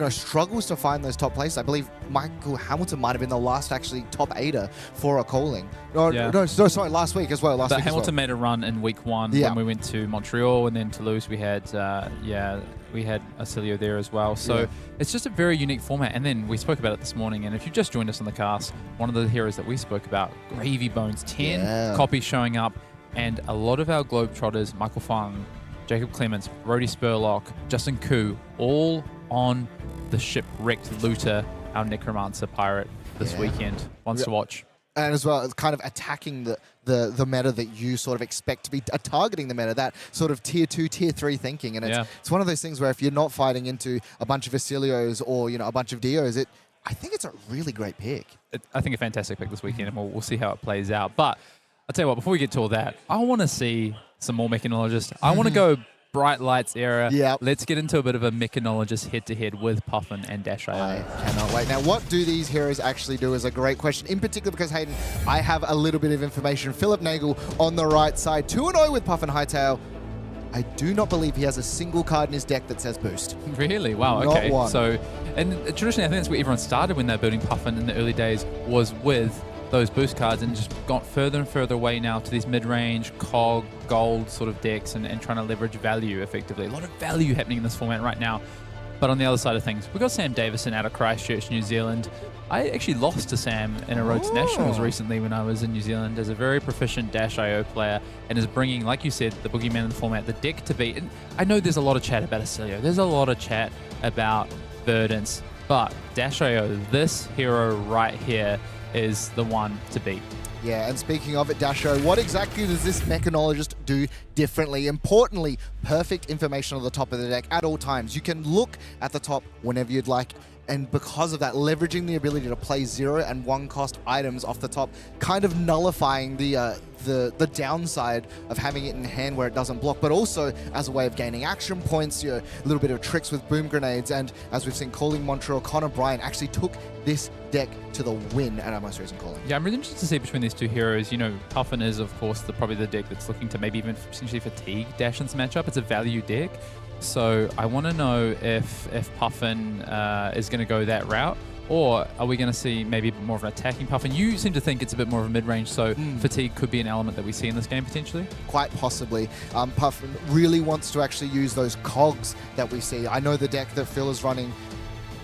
Struggles to find those top places. I believe Michael Hamilton might have been the last actually top 8er for a calling. Last week as well. Hamilton made a run in week 1 when we went to Montreal, and then Toulouse we had Oscilio there as well. So it's just a very unique format. And then we spoke about it this morning, and if you just joined us on the cast, one of the heroes that we spoke about, Gravy Bones, 10 copies showing up, and a lot of our Globetrotters, Michael Huang, Jacob Clements, Brody Spurlock, Justin Koo, all on the shipwrecked looter, our Necromancer pirate this weekend. Ones to watch. And as well, it's kind of attacking the meta that you sort of expect to be targeting the meta, that sort of tier 2, tier 3 thinking. And it's one of those things where if you're not fighting into a bunch of Oscilios or a bunch of Dios, I think it's a really great pick. I think a fantastic pick this weekend, and we'll see how it plays out. But I'll tell you what, before we get to all that, I want to see some more Mechanologists. I want to go Bright Lights era. Let's get into a bit of a Mechanologist head-to-head with Puffin and Dash.io. I cannot wait. Now, what do these heroes actually do is a great question, in particular because, Hayden, I have a little bit of information. Philip Nagle on the right side, 2-0 with Puffin Hightail. I do not believe he has a single card in his deck that says boost. Really? Wow, not okay. one. So, and traditionally, I think that's where everyone started when they're building Puffin in the early days, was with those boost cards, and just got further and further away now to these mid-range, cog, gold sort of decks, and trying to leverage value effectively. A lot of value happening in this format right now. But on the other side of things, we've got Sam Davison out of Christchurch, New Zealand. I actually lost to Sam in a Road to Nationals recently when I was in New Zealand, as a very proficient Dash.io player, and is bringing, like you said, the boogeyman in the format, the deck to beat. And I know there's a lot of chat about Oscilio. There's a lot of chat about Verdance. But Dash.io, this hero right here, is the one to beat. Yeah, and speaking of it, Dash.io, what exactly does this Mechanologist do differently? Importantly, perfect information on the top of the deck at all times. You can look at the top whenever you'd like, and because of that, leveraging the ability to play 0 and 1 cost items off the top, kind of nullifying the downside of having it in hand where it doesn't block, but also as a way of gaining action points, a little bit of tricks with boom grenades, and as we've seen, calling Montreal, Connor Bryan actually took this deck to the win at our most recent calling. Yeah, I'm really interested to see between these two heroes. Puffin is, of course, probably the deck that's looking to maybe even potentially fatigue Dashin's matchup. It's a value deck. So I want to know if Puffin is going to go that route, or are we going to see maybe a bit more of an attacking Puffin? You seem to think it's a bit more of a mid-range, so fatigue could be an element that we see in this game potentially? Quite possibly. Puffin really wants to actually use those cogs that we see. I know the deck that Phil is running,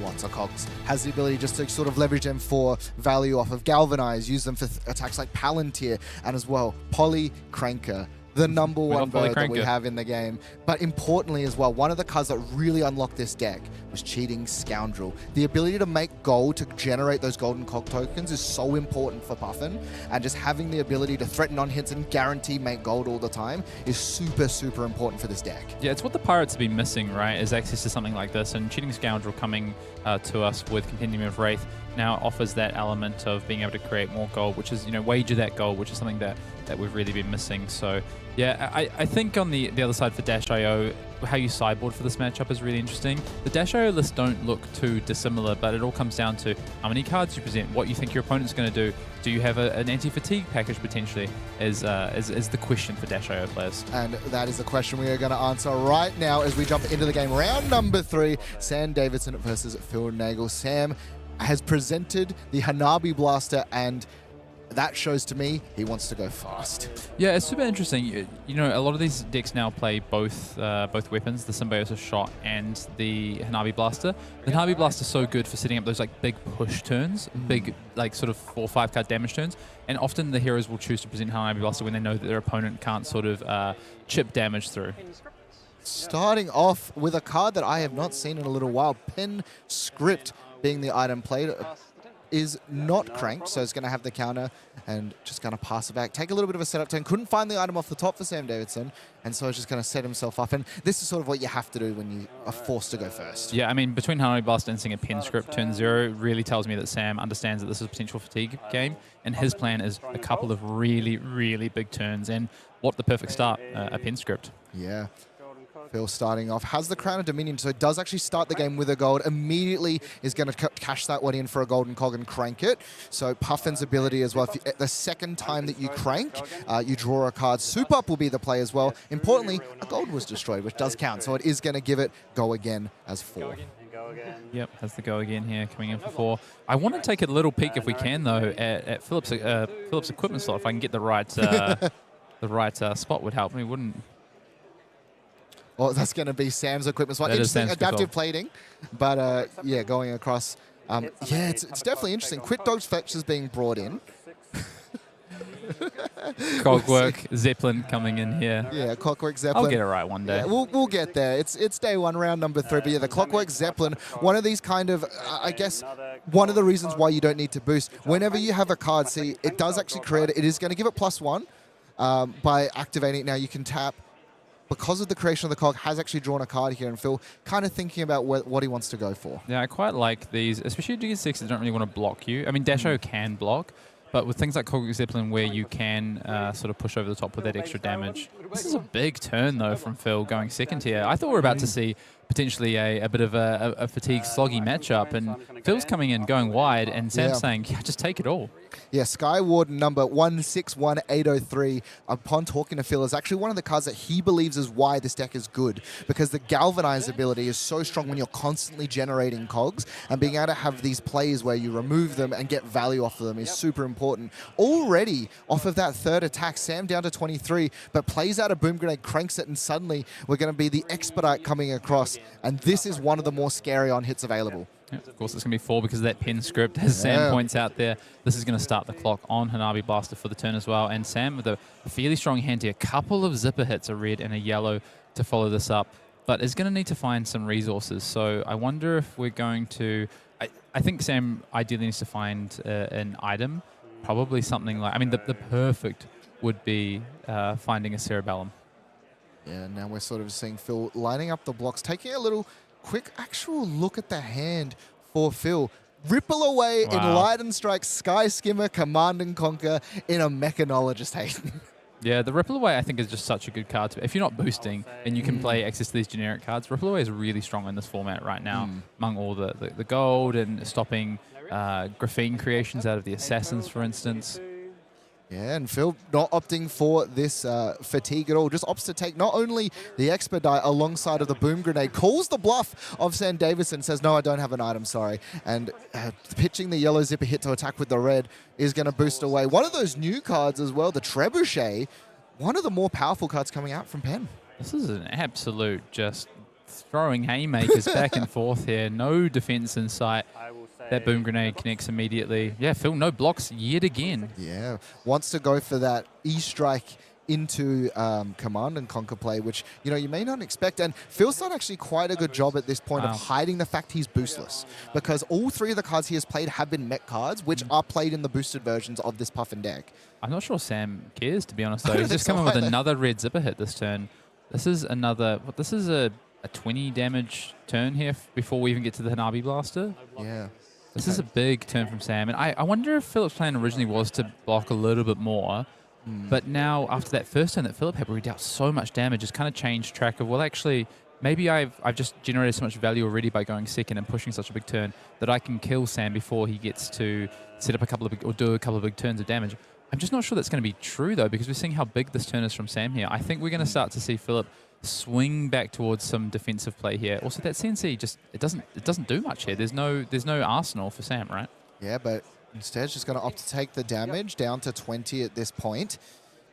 lots of cogs, has the ability just to sort of leverage them for value off of Galvanize, use them for attacks like Palantir, and as well Poly, Cranker, the number one fully bird that we cranker. have in the game. But importantly as well, one of the cards that really unlocked this deck was Cheating Scoundrel. The ability to make gold, to generate those golden cog tokens is so important for Puffin, and just having the ability to threaten on hits and guarantee make gold all the time is super, super important for this deck. Yeah, it's what the Pirates have been missing, right, is access to something like this, and Cheating Scoundrel coming to us with Compendium of Wraith now offers that element of being able to create more gold, which is, you know, wager that gold, which is something that we've really been missing. So yeah, I think on the other side for Dash.io, how you sideboard for this matchup is really interesting. The Dash.io lists don't look too dissimilar, but it all comes down to how many cards you present, what you think your opponent's going to do. Do you have an anti-fatigue package potentially is the question for Dash.io players. And that is the question we are going to answer right now as we jump into the game. Round number 3, Sam Davison versus Phil Nagle. Sam has presented the Hanabi Blaster, and that shows to me he wants to go fast. Yeah, it's super interesting. You know, a lot of these decks now play both weapons, the Symbiosis Shot and the Hanabi Blaster. The Hanabi Blaster is so good for setting up those like big push turns, big like sort of 4 or 5 card damage turns, and often the heroes will choose to present Hanabi Blaster when they know that their opponent can't sort of chip damage through. Starting off with a card that I have not seen in a little while, Pen Script being the item played. Is not cranked, so it's going to have the counter and just going to pass it back. Take a little bit of a setup turn. Couldn't find the item off the top for Sam Davison, and so it's just going to set himself up. And this is sort of what you have to do when you are forced to go first. Yeah, I mean, between Hanabi Blast and seeing a Pen Script turn 0 really tells me that Sam understands that this is a potential fatigue game, and his plan is a couple of really, really big turns. And what the perfect start, a Pen Script. Yeah. Phil starting off, has the Crown of Dominion, so it does actually start the game with a gold. Immediately is going to cash that one in for a golden cog and crank it. So Puffin's ability as well, if you, the second time that you crank, you draw a card. Soup Up will be the play as well. Importantly, a gold was destroyed, which does count, so it is going to give it go again as 4. Yep, has the go again here, coming in for 4. I want to take a little peek, if we can, though, at Philip's equipment slot. If I can get the right spot would help me, wouldn't? Well, that's going to be Sam's equipment spot. That is Interesting Sam's adaptive default. plating, but yeah, going across. Yeah, it's definitely interesting. Quit Dog's Fetch is being brought in. Cogwork, Zeppelin coming in here. Yeah, Clockwork Zeppelin. I'll get it right one day. Yeah, we'll get there. It's day 1, round number 3. But yeah, the Clockwork Zeppelin, one of these kind of, I guess, one of the reasons why you don't need to boost. Whenever you have a card, see, it does actually create it. It is going to give it +1 by activating it. Now you can tap. Because of the creation of the cog, has actually drawn a card here, and Phil kind of thinking about what he wants to go for. Yeah, I quite like these, especially DG6 that don't really want to block you. I mean, Dash.io can block, but with things like Cogwork Zeppelin where you can sort of push over the top with that extra damage. This is a big turn, though, from Phil going second here. I thought we were about to see potentially a bit of a fatigue sloggy matchup, and Phil's coming in, going wide, and Sam's saying, yeah, just take it all. Yeah, Skywarden number 161803, upon talking to Phil, is actually one of the cards that he believes is why this deck is good, because the Galvanize ability is so strong when you're constantly generating cogs, and being able to have these plays where you remove them and get value off of them is super important. Already, off of that third attack, Sam down to 23, but plays out a Boom Grenade, cranks it, and suddenly we're going to be the Expedite coming across, and this is one of the more scary on hits available. Yeah, of course, it's going to be 4 because of that Pen Script. As Sam points out there, this is going to start the clock on Hanabi Blaster for the turn as well. And Sam with a fairly strong hand here. A couple of zipper hits, a red and a yellow, to follow this up. But is going to need to find some resources. So I wonder if we're going to... I think Sam ideally needs to find an item. Probably something like... I mean, the perfect would be finding a Cerebellum. Yeah, now we're sort of seeing Phil lining up the blocks, taking a little quick actual look at the hand for Phil. Ripple Away in Light and Strike, Sky Skimmer, Command and Conquer in a Mechanologist, Hayden. Yeah, the Ripple Away I think is just such a good card. If you're not boosting and you can play access to these generic cards, Ripple Away is really strong in this format right now, among all the gold and stopping graphene creations out of the Assassins, for instance. Yeah, and Phil not opting for this fatigue at all. Just opts to take not only the Expedite alongside of the Boom Grenade, calls the bluff of Sam Davison, says, no, I don't have an item, sorry. And pitching the yellow zipper hit to attack with the red is going to boost away. One of those new cards as well, the Trebuchet, one of the more powerful cards coming out from Penn. This is an absolute just throwing haymakers back and forth here. No defense in sight. That Boom Grenade connects immediately. Yeah, Phil, no blocks yet again. Yeah, wants to go for that E-Strike into Command and Conquer play, which, you know, you may not expect. And Phil's done actually quite a good job at this point of hiding the fact he's boostless, because all 3 of the cards he has played have been mech cards, which are played in the boosted versions of this Puffin deck. I'm not sure Sam cares, to be honest, though. He's just coming with another red zipper hit this turn. This is another... This is a 20 damage turn here before we even get to the Hanabi Blaster. Yeah. This is a big turn from Sam. And I wonder if Philip's plan originally was to block a little bit more. But now, after that first turn that Philip had, where he dealt so much damage, it's kind of changed track of, well, actually, maybe I've just generated so much value already by going second and pushing such a big turn that I can kill Sam before he gets to set up a couple of big, or do a couple of big turns of damage. I'm just not sure that's going to be true, though, because we're seeing how big this turn is from Sam here. I think we're going to start to see Philip swing back towards some defensive play here. Also, that CNC just it doesn't do much here. There's no arsenal for Sam, right? Yeah, but instead it's just going to opt to take the damage down to 20 at this point.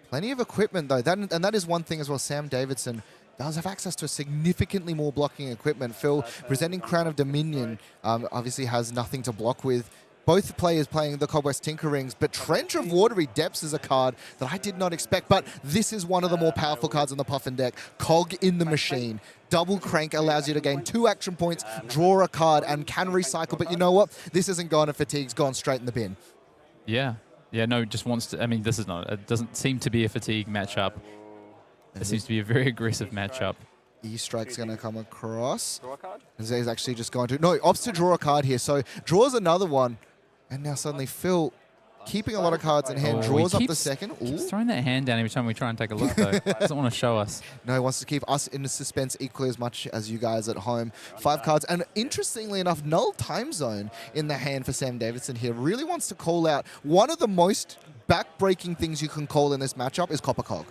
Plenty of equipment, though. And that is one thing as well. Sam Davison does have access to significantly more blocking equipment. Phil, presenting Crown of Dominion, obviously has nothing to block with. Both players playing the Cobwest Tinker Rings, but Trench of Watery Depths is a card that I did not expect, but this is one of the more powerful cards in the Puffin deck. Cog in the Machine. Double Crank allows you to gain 2 action points, draw a card, and can recycle, but you know what? This isn't gone to Fatigue's gone straight in the bin. Yeah. Yeah, no, just wants to... I mean, this is not... It doesn't seem to be a Fatigue matchup. It seems to be a very aggressive matchup. E-Strike's going to come across. Draw a card? And Zay's actually just going to... No, opts to draw a card here, so draws another one. And now suddenly Phil, keeping a lot of cards in hand, draws up the second. Keeps throwing that hand down every time we try and take a look, though. Doesn't want to show us. No, he wants to keep us in suspense equally as much as you guys at home. 5 cards. And interestingly enough, Null Time Zone in the hand for Sam Davison here. Really wants to call out one of the most back-breaking things you can call in this matchup is Copper Cog.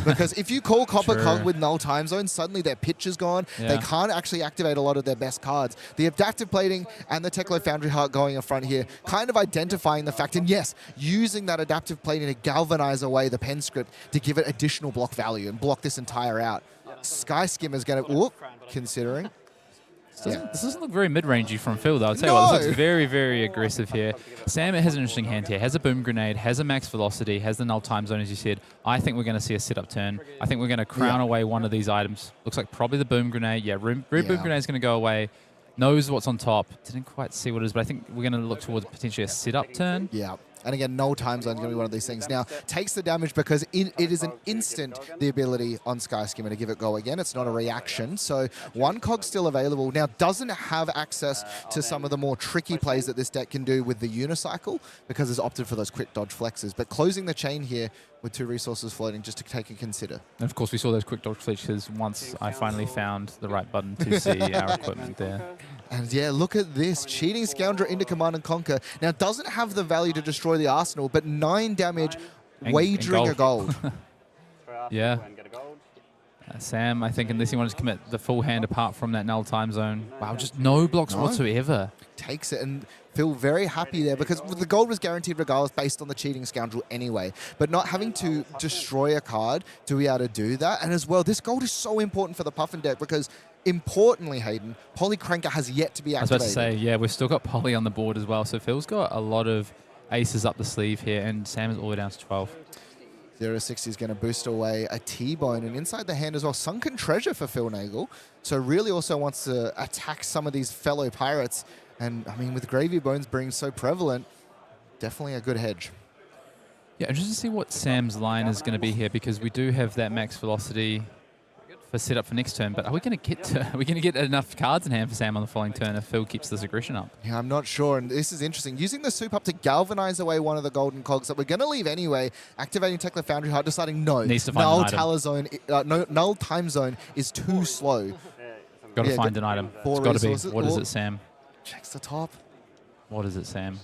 Because if you call Copper Cog with Null Time Zone, suddenly their pitch is gone. Yeah. They can't actually activate a lot of their best cards. The Adaptive Plating and the Teklo Foundry Heart going in front here, kind of identifying the fact, and yes, using that Adaptive Plating to galvanize away the pen script to give it additional block value and block this entire out. Sky Skimmer's going to, considering. This doesn't look very mid-rangey from Phil, though. I'll tell you what, this looks very, very aggressive here. Sam has an interesting hand here. Has a Boom Grenade, has a Max Velocity, has the Null Time Zone, as you said. I think we're going to see a setup turn. I think we're going to crown away one of these items. Looks like probably the Boom Grenade. Yeah, Boom Grenade is going to go away. Knows what's on top. Didn't quite see what it is, but I think we're going to look towards potentially a setup turn. Yeah. And again, Null Time Zone is going to be one of these things. Now, takes the damage because it is an instant, the ability on Sky Skimmer to give it go again. It's not a reaction. So 1 cog still available. Now, doesn't have access to some of the more tricky plays that this deck can do with the Unicycle because it's opted for those quick dodge flexes. But closing the chain here with 2 resources floating just to take and consider. And of course, we saw those quick dodge flexes once I finally found the right button to see our equipment there. And yeah, look at this. Cheating Scoundrel into Command and Conquer. Now, doesn't have the value to destroy the Arsenal, but 9 damage, wagering a gold. Yeah. Sam, I think, unless he wants to commit the full hand apart from that Null Time Zone. Wow, just no blocks whatsoever. Takes it and feel very happy there because the gold was guaranteed regardless based on the Cheating Scoundrel anyway. But not having to destroy a card to be able to do that. And as well, this gold is so important for the Puffin deck because importantly, Hayden, Polycranker has yet to be activated. I was about to say, yeah, we've still got Poly on the board as well. So Phil's got a lot of aces up the sleeve here, and Sam is all the way down to 12. 0-60 is going to boost away a T-Bone, and inside the hand as well, Sunken Treasure for Phil Nagle. So really also wants to attack some of these fellow pirates. And, I mean, with Gravy Bones being so prevalent, definitely a good hedge. Yeah, just to see what Sam's line is going to be here, because we do have that max velocity for setup for next turn, but are we going to get enough cards in hand for Sam on the following turn if Phil keeps this aggression up? Yeah, I'm not sure, and this is interesting. Using the soup up to galvanize away one of the golden cogs that we're going to leave anyway, activating Tekla Foundry Heart, deciding no, needs to find Null Time Zone is too slow. Got to find an item. It's got to be. What is it, Sam? Checks the top. What is it, Sam?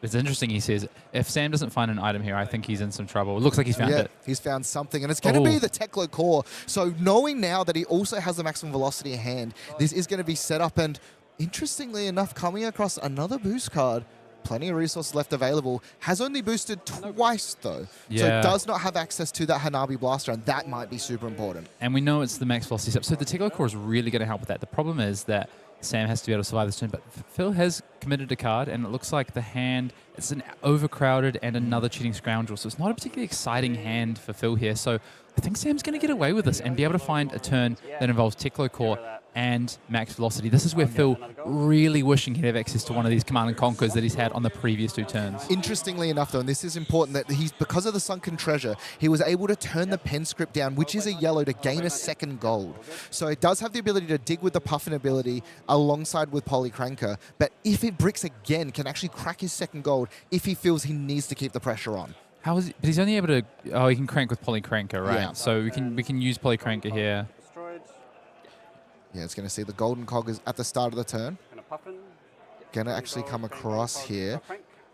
It's interesting, he says, if Sam doesn't find an item here, I think he's in some trouble. It looks like he's found it. He's found something, and it's going to be the Teklo Core. So knowing now that he also has the maximum velocity in hand, this is going to be set up, and interestingly enough, coming across another boost card, plenty of resources left available. Has only boosted twice, though. Yeah. So does not have access to that Hanabi Blaster, and that might be super important. And we know it's the max velocity step, so the Tickler Core is really going to help with that. The problem is that Sam has to be able to survive this turn, but Phil has committed a card, and it looks like the hand, it's an overcrowded and another cheating scoundrel, so it's not a particularly exciting hand for Phil here. So I think Sam's going to get away with this and be able to find a turn that involves Tickler Core and max velocity. This is where Phil really wishing he'd have access to one of these command and conquers that he's had on the previous 2 turns. Interestingly enough, though, and this is important, that he's, because of the Sunken Treasure, he was able to turn the pen script down, which is a yellow, to gain a 2nd gold. So it does have the ability to dig with the Puffin ability alongside with Polycranker, but if it bricks again, can actually crack his 2nd gold if he feels he needs to keep the pressure on. How is he? But he's only able to. Oh, he can crank with Polycranker, right? Yeah. So we can use Polycranker here. Yeah, it's going to see the Golden Cog is at the start of the turn. Going to actually come across here.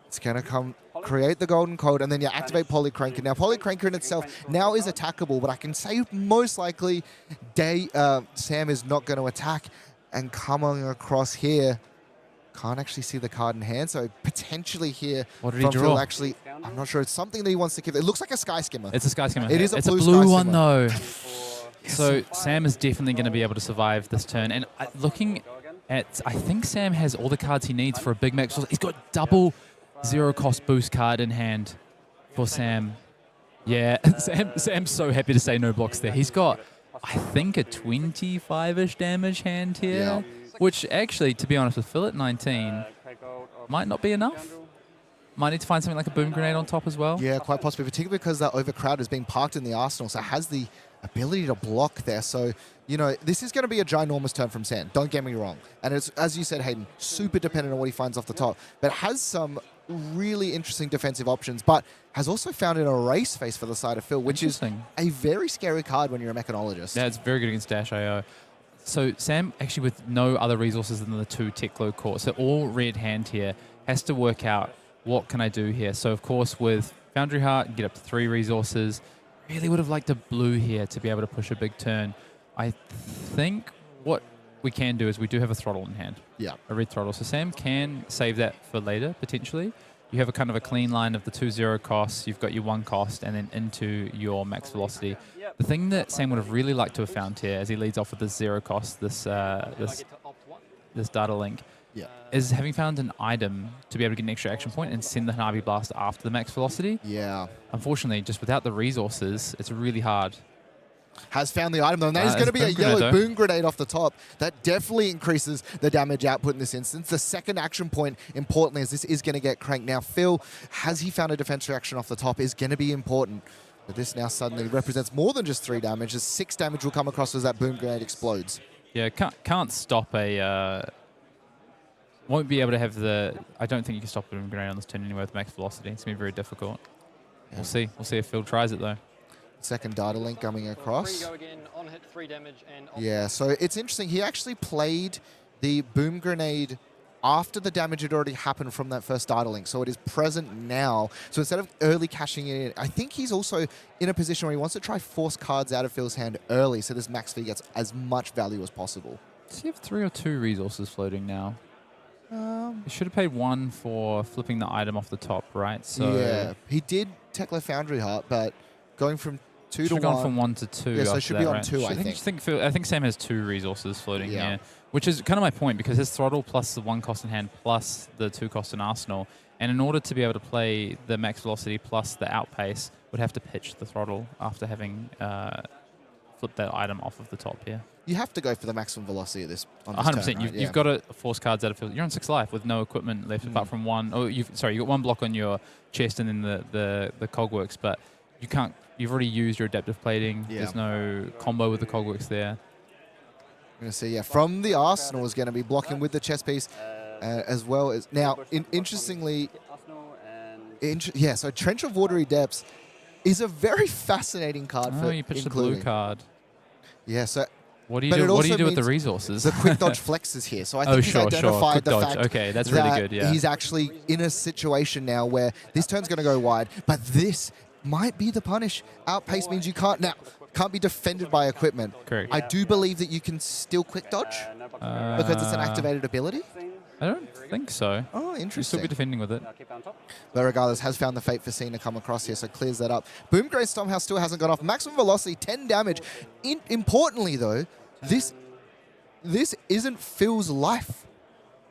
It's going to come create the Golden Code, and then you activate Polycranker. Now, Polycranker in itself now is attackable, but I can say most likely Sam is not going to attack, and coming across here, can't actually see the card in hand, so potentially here What did he from draw? Phil actually, I'm not sure, it's something that he wants to give. It looks like a Sky Skimmer. It's a Sky Skimmer. It is a it's blue a blue Sky one, Skimmer. though. So Sam is definitely going to be able to survive this turn. And looking at, I think Sam has all the cards he needs for a big max. He's got double 0-cost boost card in hand for Sam. Yeah, Sam's so happy to say no blocks there. He's got, I think, a 25-ish damage hand here, Yeah. which actually, to be honest, with Phil at 19, might not be enough. Might need to find something like a boom grenade on top as well. Yeah, quite possibly, particularly because that overcrowd is being parked in the arsenal, so it has the ability to block there. So, you know, this is going to be a ginormous turn from Sam. Don't get me wrong. And it's, as you said, Hayden, super dependent on what he finds off the top, but has some really interesting defensive options, but has also found an erase face for the side of Phil, which is a very scary card when you're a mechanologist. Yeah, it's very good against Dash IO. So Sam, actually with no other resources than the 2 Ticklo core, so all red hand here, has to work out what can I do here. So of course with Foundry Heart, get up to 3 resources. Really would have liked a blue here to be able to push a big turn. I think what we can do is we do have a throttle in hand. Yeah. A red throttle. So Sam can save that for later, potentially. You have a kind of a clean line of the 2 0 costs, you've got your 1 cost, and then into your max velocity. The thing that Sam would have really liked to have found here, as he leads off with this 0 cost, this data link, is having found an item to be able to get an extra action point and send the Hanabi Blaster after the max velocity. Yeah. Unfortunately, just without the resources, it's really hard. Has found the item, though, and that is going to be a yellow boom grenade off the top. That definitely increases the damage output in this instance. The second action point, importantly, as this is going to get cranked. Now, Phil, has he found a defense reaction off the top, is going to be important. But this now suddenly represents more than just 3 damage, as 6 damage will come across as that boom grenade explodes. Yeah, can't stop a... won't be able to have the... I don't think you can stop a boom grenade on this turn anyway with max velocity. It's going to be very difficult. Yeah. We'll see. We'll see if Phil tries it, though. Second data link coming across. 3 go again, on hit 3 damage, and yeah, so it's interesting. He actually played the boom grenade after the damage had already happened from that first data link, so it is present now. So instead of early cashing it in, I think he's also in a position where he wants to try force cards out of Phil's hand early, so this max fee gets as much value as possible. Does he have 3 or 2 resources floating now? He should have paid 1 for flipping the item off the top, right? So yeah, he did Tekla Foundry Heart, but going from 2 to 1. Gone from 1 to 2. Yeah, so it should be on right? 2, I think Sam has 2 resources floating here, which is kind of my point, because his throttle plus the 1 cost in hand plus the 2 cost in arsenal, and in order to be able to play the max velocity plus the outpace, would have to pitch the throttle after having flipped that item off of the top here. You have to go for the maximum velocity of this. 100%. Turn, right? You've got to force cards out of field. You're on 6 life with no equipment left apart from 1. Oh, you got 1 block on your chest and then the cogworks, but you can't. You've already used your adaptive plating. Yeah. There's no combo with the cogworks there. I'm going to see, from the arsenal is going to be blocking with the chess piece as well as... Now, interestingly... so Trench of Watery Depths is a very fascinating card for you pitched including. the blue card. Yeah, so... What do you do? What do you do with the resources? The quick dodge flexes here. So I think he's identified the fact that's that really good, yeah. He's actually in a situation now where this turn's going to go wide, but this might be the punish. Outpace means you can't be defended by equipment. Correct. I do believe that you can still quick dodge because it's an activated ability. I don't think so. Oh, You'll still interesting. be defending with it. But regardless, has found the fate for Cena come across here, so clears that up. Boomgrace somehow still hasn't got off. Maximum velocity, 10 damage. Importantly, though, this isn't Phil's life.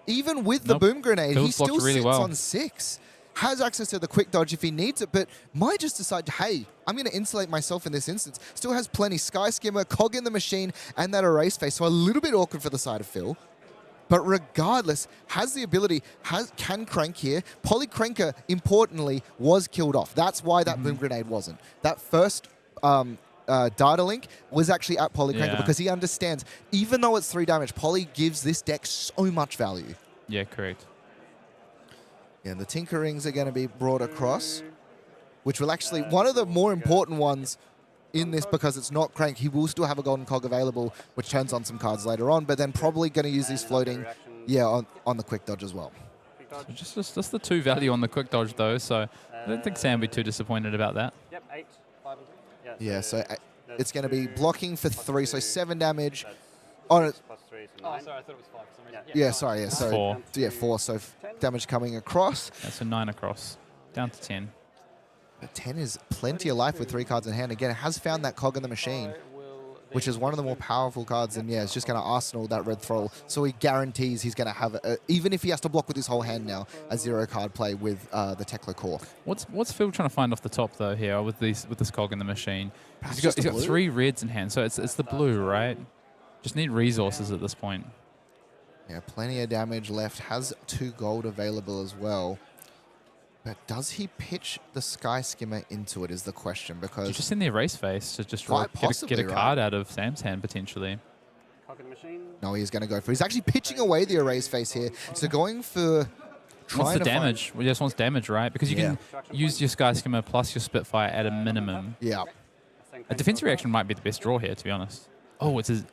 Even with the boom grenade, Phil's he still blocked really sits well. on 6. Has access to the quick dodge if he needs it, but might just decide, hey, I'm going to insulate myself in this instance. Still has plenty. Sky Skimmer, Cog in the machine, and that erase face. So a little bit awkward for the side of Phil. But regardless, has the ability, can crank here. Polycranker, importantly, was killed off. That's why that boom grenade wasn't. That first data link was actually at Polycranker because he understands, even though it's 3 damage, Poly gives this deck so much value. Yeah, correct. Yeah, the Tinkerings are going to be brought across, which will actually, one of the more important ones in this because it's not crank, he will still have a golden cog available, which turns on some cards later on, but then probably going to use these floating, on the quick dodge as well. So just the 2 value on the quick dodge, though, so I don't think Sam would be too disappointed about that. Yep, 8, 5, and 3. Yeah, so it's going to be blocking for 3, so 7 damage. On it. Oh, sorry, I thought it was 5 for some reason. Yeah, sorry, yeah, so 4. yeah, 4, so damage coming across. That's a 9 across, down to 10. But 10 is plenty of life with 3 cards in hand. Again, it has found that cog in the machine, which is one of the more powerful cards, and yeah, it's just going to arsenal that red thrall. So he guarantees he's going to have, even if he has to block with his whole hand now, a 0 card play with the Tekla core. What's Phil trying to find off the top though here with this cog in the machine? Perhaps He's just got the blue? 3 reds in hand, so it's the blue, right? Just need resources at this point. Yeah, plenty of damage left. Has 2 gold available as well. But does he pitch the Sky Skimmer into it is the question, because You just in the erase face to just Quite get a possibly, card out of Sam's hand potentially. Cog in the machine. no, he's going to go for. He's actually pitching away the erase face here. So going for Wants trying the to damage. Well, he just wants damage, right? Because you can use your Sky Skimmer plus your Spitfire at a minimum. Yeah. A defense reaction might be the best draw here, to be honest. Oh, it's a...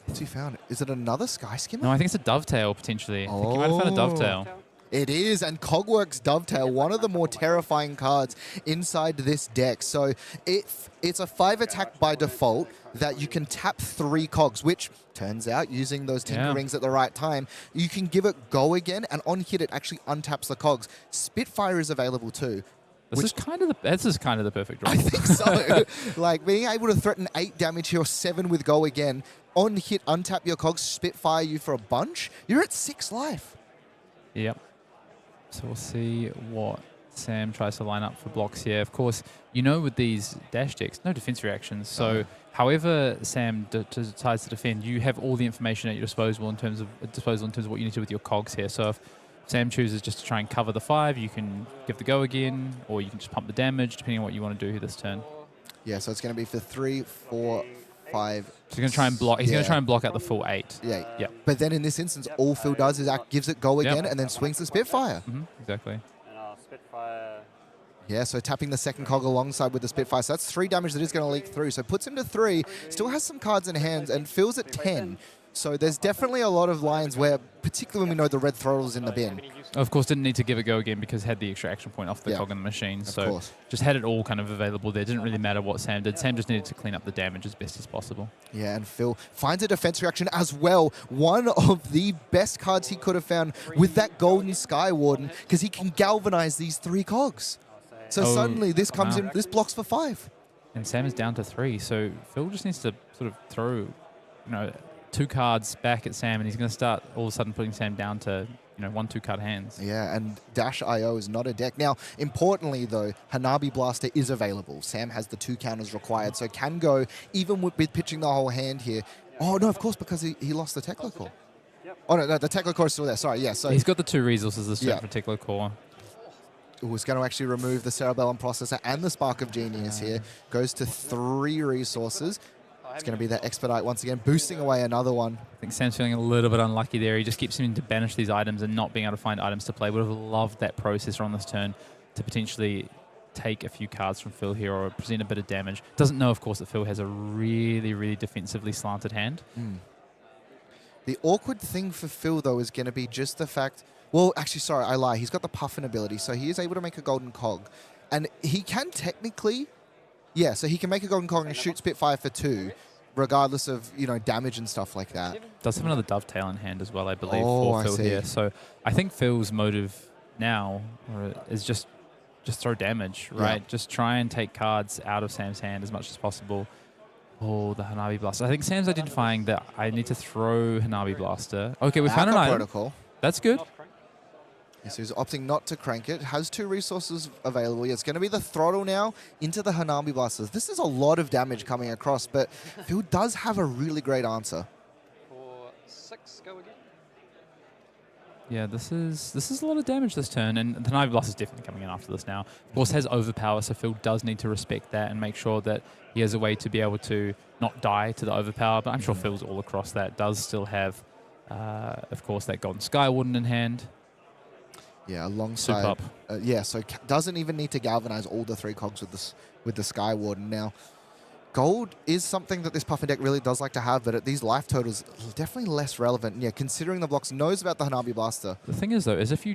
What's he found? Is it another Sky Skimmer? No, I think it's a Dovetail, potentially. I think you might have found a Dovetail. It is, and Cogworks Dovetail, one of the more terrifying cards inside this deck. So it's a 5 attack by default that you can tap 3 cogs, which turns out, using those Tinker Rings at the right time, you can give it go again, and on hit it actually untaps the cogs. Spitfire is available too. This is kind of the perfect draw. I think so. Like being able to threaten 8 damage here or 7 with go again, on hit untap your cogs, Spitfire you for a bunch, you're at 6 life. Yep. So we'll see what Sam tries to line up for blocks here. Of course, you know with these dash decks, no defense reactions. So however Sam decides to defend, you have all the information at your disposal in terms of what you need to do with your cogs here. So if Sam chooses just to try and cover the 5, you can give the go again, or you can just pump the damage, depending on what you want to do this turn. Yeah, so it's going to be for 3, 4, 5. So he's going to try and block. He's going to try and block out the full 8. Yeah. Yeah. But then in this instance, all Phil does is gives it go again and then swings the Spitfire. Exactly. And Spitfire. Yeah, so tapping the second cog alongside with the Spitfire. So that's 3 damage that is going to leak through. So puts him to 3, still has some cards in hands, and Phil's at 10. So there's definitely a lot of lines where, particularly when we know the red throttle's in the bin. Of course, didn't need to give it go again because had the extra action point off the cog in the machine. So course. just had it all kind of available there. Didn't really matter what Sam did. Sam just needed to clean up the damage as best as possible. Yeah, and Phil finds a defense reaction as well. One of the best cards he could have found with that Golden Sky Warden, because he can galvanize these 3 cogs. So suddenly this comes in, this blocks for 5. And Sam is down to 3. So Phil just needs to sort of throw, 2 cards back at Sam, and he's going to start all of a sudden putting Sam down to 1-2 card hands. Yeah, and Dash IO is not a deck. Now, importantly though, Hanabi Blaster is available. Sam has the 2 counters required, so can go even with pitching the whole hand here. Oh no, of course, because he lost the Tekla core. Oh no, the Tekla core is still there. Sorry, yeah. So he's got the 2 resources this turn for Tekla core. Was going to actually remove the Cerebellum Processor and the Spark of Genius here. Goes to 3 resources. It's going to be that Expedite once again, boosting away another one. I think Sam's feeling a little bit unlucky there. He just keeps seeming to banish these items and not being able to find items to play. Would have loved that processor on this turn to potentially take a few cards from Phil here or present a bit of damage. Doesn't know, of course, that Phil has a really, really defensively slanted hand. The awkward thing for Phil, though, is going to be just the fact... Well, actually, sorry, I lie. He's got the Puffin ability, so he is able to make a golden cog. And he can technically... Yeah, so he can make a golden cog and shoot Spitfire for 2. regardless of, you know, damage and stuff like that. Does have another dovetail in hand as well, I believe, Oh, for I Phil see. here. So I think Phil's motive now is just throw damage, right? Just try and take cards out of Sam's hand as much as possible. Oh, the Hanabi Blaster. I think Sam's identifying that I need to throw Hanabi Blaster. Okay, we found an Backup item. protocol. That's good. So he's opting not to crank it. Has 2 resources available. Yeah, it's going to be the throttle now into the Hanabi Blasters. This is a lot of damage coming across, but Phil does have a really great answer. For 6, go again. Yeah, this is a lot of damage this turn, and the Hanabi Blaster is definitely coming in after this now. Of course, has overpower, so Phil does need to respect that and make sure that he has a way to be able to not die to the overpower, but I'm sure Phil's all across that. Does still have, of course, that Golden Sky Warden in hand. Yeah, alongside. Soup up. Yeah, so doesn't even need to galvanize all the 3 cogs with the Sky Warden. Now, gold is something that this Puffin deck really does like to have, but at these life totals, definitely less relevant. Yeah, considering the blocks, knows about the Hanabi Blaster. The thing is, though, is if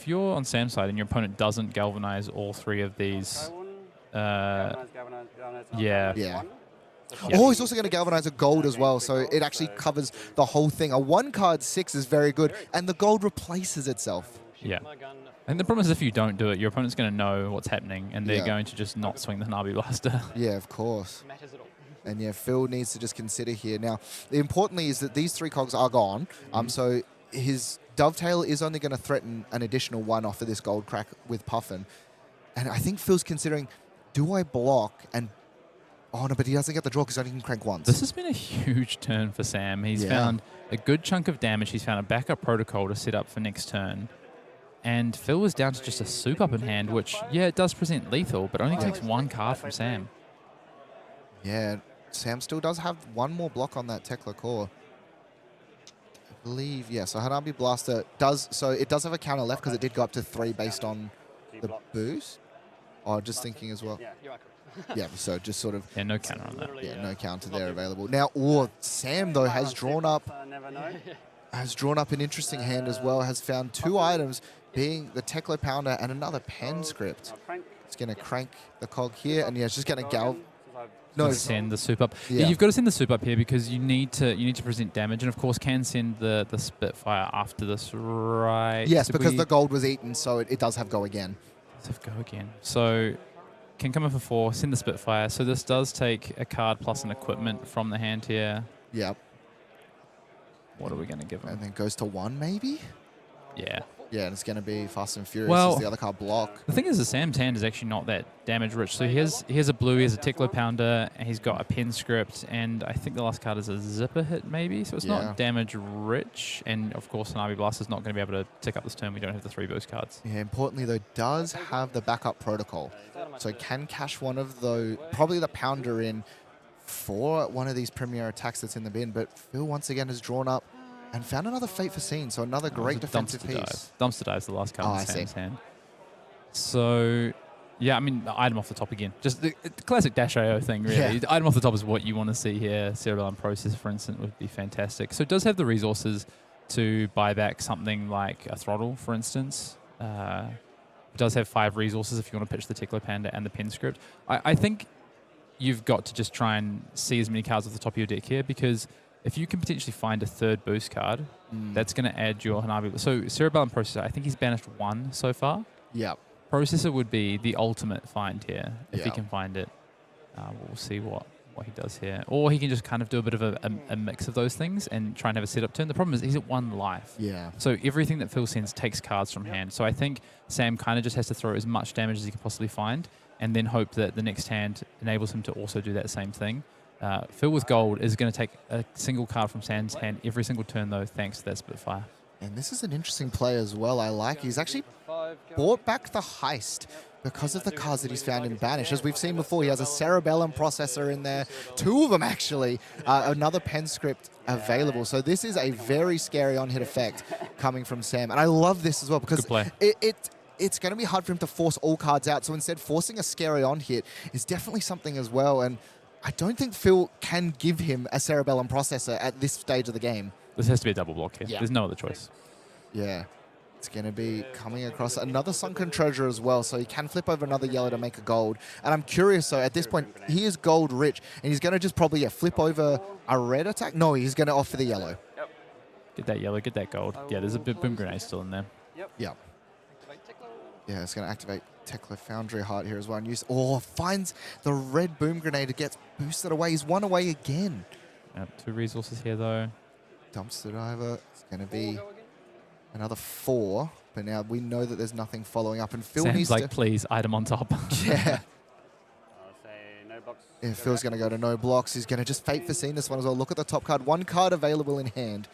you're on Sam's side and your opponent doesn't galvanize all 3 of these, Galvanize, yeah. Yeah. one. Oh, he's also going to galvanize a gold as well, so it actually covers the whole thing. A 1-card 6 is very good, and the gold replaces itself. Yeah. And the problem is if you don't do it, your opponent's going to know what's happening, and they're going to just not swing the Hanabi Blaster. Yeah, of course. Matters at all. And yeah, Phil needs to just consider here. Now, importantly is that these 3 cogs are gone, so his dovetail is only going to threaten an additional 1 off of this gold crack with Puffin. And I think Phil's considering, do I block and... Oh, no, but he doesn't get the draw because he only can crank once. This has been a huge turn for Sam. He's found a good chunk of damage. He's found a backup protocol to set up for next turn. And Phil was down to just a soup up in hand, which, yeah, it does present lethal, but only takes 1 card from Sam. Yeah, Sam still does have 1 more block on that Tekla core. I believe, yeah, so Hanabi Blaster does, so it does have a counter left because it did go up to 3 based on the boost. Oh, just thinking as well. Yeah, you are correct. Yeah, so just sort of, Yeah, no counter on that. yeah, no counter there available. Now, Sam, though, has drawn up Never know. an interesting hand as well, has found 2 items, being the Tekla Pounder and another pen script. It's going to crank the cog here, and yeah, it's just going to gal... No, Send the soup up. Yeah. Yeah, you've got to send the soup up here because you need to present damage, and of course can send the Spitfire after this, right? yes, Did because we- the gold was eaten, so it does have go again. Let's have go again. So can come in for 4, send the Spitfire. So this does take a card plus an equipment from the hand here. Yep. What are we going to give him? And then goes to 1, maybe? Yeah. Yeah, and it's going to be Fast and Furious Well- as the other card block. The thing is, the Sam's hand is actually not that damage rich. So he has a blue, he has a Tekla Pounder, and he's got a pen script, and I think the last card is a zipper hit maybe. So it's Yeah. not damage rich. And of course, Hanabi Blast is not going to be able to tick up this turn. We don't have the 3 boost cards. Yeah, importantly, though, does have the backup protocol. So can cash one of those, probably the Pounder in for one of these premier attacks that's in the bin. But Phil, once again, has drawn up and found another Fate for Scene. So another great defensive Dumpster piece. dive. Dumpster dive's the last card Oh, in I see. Sam's hand. So, yeah, I mean, the item off the top again. Just the classic Dash IO thing, really. Yeah. The item off the top is what you want to see here. Cerebellum Processor, for instance, would be fantastic. So it does have the resources to buy back something like a Throttle, for instance. It does have 5 resources if you want to pitch the Tekla Panda and the pen script. I think you've got to just try and see as many cards off the top of your deck here, because if you can potentially find a 3rd boost card, that's going to add your Hanabi. So Cerebellum Processor, I think he's banished 1 so far. Yep. Processor would be the ultimate find here, if he Yeah. can find it. We'll see what he does here. Or he can just kind of do a bit of a mix of those things and try and have a setup turn. The problem is he's at 1 life. Yeah. So everything that Phil sends takes cards from hand. So I think Sam kind of just has to throw as much damage as he can possibly find and then hope that the next hand enables him to also do that same thing. Phil with gold is going to take a single card from Sam's hand every single turn, though, thanks to that Spitfire. And this is an interesting play as well, I like. He's actually brought back the Heist because of the cards that he's found in Banish. As we've seen before, he has a Cerebellum Processor in there. 2 of them, actually. Another pen script available. So this is a very scary on-hit effect coming from Sam. And I love this as well because Good play. it's going to be hard for him to force all cards out. So instead, forcing a scary on-hit is definitely something as well. And I don't think Phil can give him a Cerebellum Processor at this stage of the game. This has to be a double block here. Yeah. There's no other choice. Yeah. It's going to be coming across another sunken treasure as well, so he can flip over another yellow to make a gold. And I'm curious, so at this point, he is gold rich, and he's going to just probably flip over a red attack. No, he's going to opt for the yellow. Yep. Get that yellow, get that gold. Yeah, there's a boom grenade still in there. Yep. Yeah. Activate Tickler. Yeah, it's going to activate Tekla Foundry Heart here as well. And finds the red boom grenade, gets boosted away. He's one away again. Yep, 2 resources here though. Dumpster diver. It's going to 4 be go again. another 4. But now we know that there's nothing following up. And Phil Sam's needs like, to... please, item on top. Yeah. I'll say no blocks. Yeah, Phil's going to go to no blocks. He's going to just fate for seeing this one as well. Look at the top card. 1 card available in hand.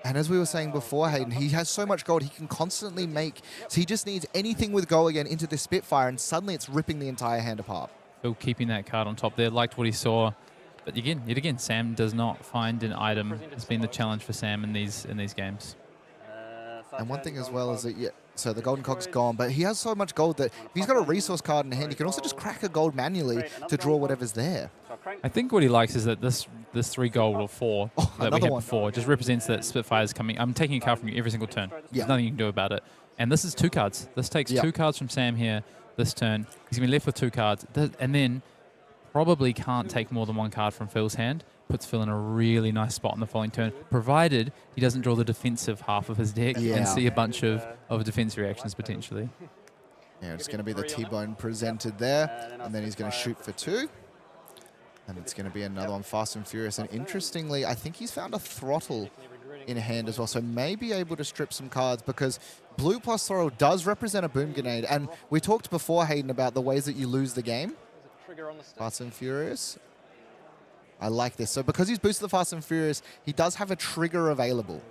And as we were saying before, Hayden, he has so much gold, he can constantly make... So he just needs anything with go again into the Spitfire, and suddenly it's ripping the entire hand apart. Phil keeping that card on top there, liked what he saw. But yet again, Sam does not find an item. It's been the challenge for Sam in these games. And one thing as well is that, so the golden cog's gone, but he has so much gold that if he's got a resource card in hand, he can also just crack a gold manually to draw whatever's there. I think what he likes is that this 3 gold or 4 that we another had one. before just represents that Spitfire's coming. I'm taking a card from you every single turn. Yeah. There's nothing you can do about it. And this is 2 cards. This takes 2 cards from Sam here this turn. He's going to be left with 2 cards. And then probably can't take more than 1 card from Phil's hand. Puts Phil in a really nice spot in the following turn, provided he doesn't draw the defensive half of his deck and see a bunch of defense reactions potentially. Yeah, it's going to be the T-Bone presented there, and then he's going to shoot for 2. And it's going to be another one, Fast and Furious. And interestingly, I think he's found a Throttle in hand as well, so may be able to strip some cards, because blue plus Throttle does represent a boom grenade. And we talked before, Hayden, about the ways that you lose the game. Trigger on the stick. Fast and Furious. I like this. So because he's boosted the Fast and Furious, he does have a trigger available.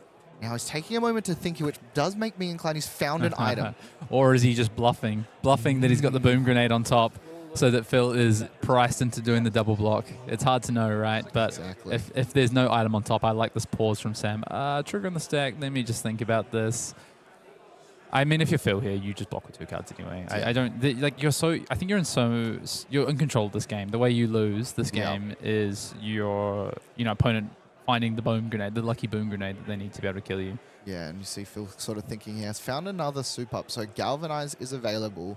Now he's taking a moment to think, which does make me inclined he's found an item. Or is he just bluffing? Bluffing that he's got the boom grenade on top so that Phil is priced into doing the double block. It's hard to know, right? But Exactly. if there's no item on top, I like this pause from Sam. Trigger on the stack. Let me just think about this. I mean, if you're Phil here, you just block with 2 cards anyway. Yeah. I don't like. You're so. I think you're in control of this game. The way you lose this game is your opponent finding the boom grenade, the lucky boom grenade that they need to be able to kill you. Yeah, and you see Phil sort of thinking he has found another soup up. So Galvanize is available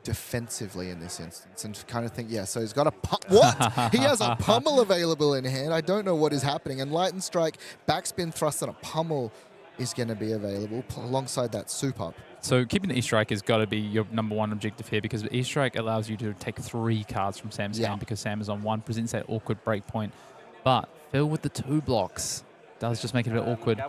defensively in this instance, and kind of think, so he's got a what? He has a pummel available in hand. I don't know what is happening. And Light and Strike, backspin thrust, and a pummel is going to be available alongside that soup up. So keeping the E-Strike has got to be your number 1 objective here, because the E-Strike allows you to take 3 cards from Sam's hand, because Sam is on 1, presents that awkward break point. But Phil with the 2 blocks does just make it a bit awkward.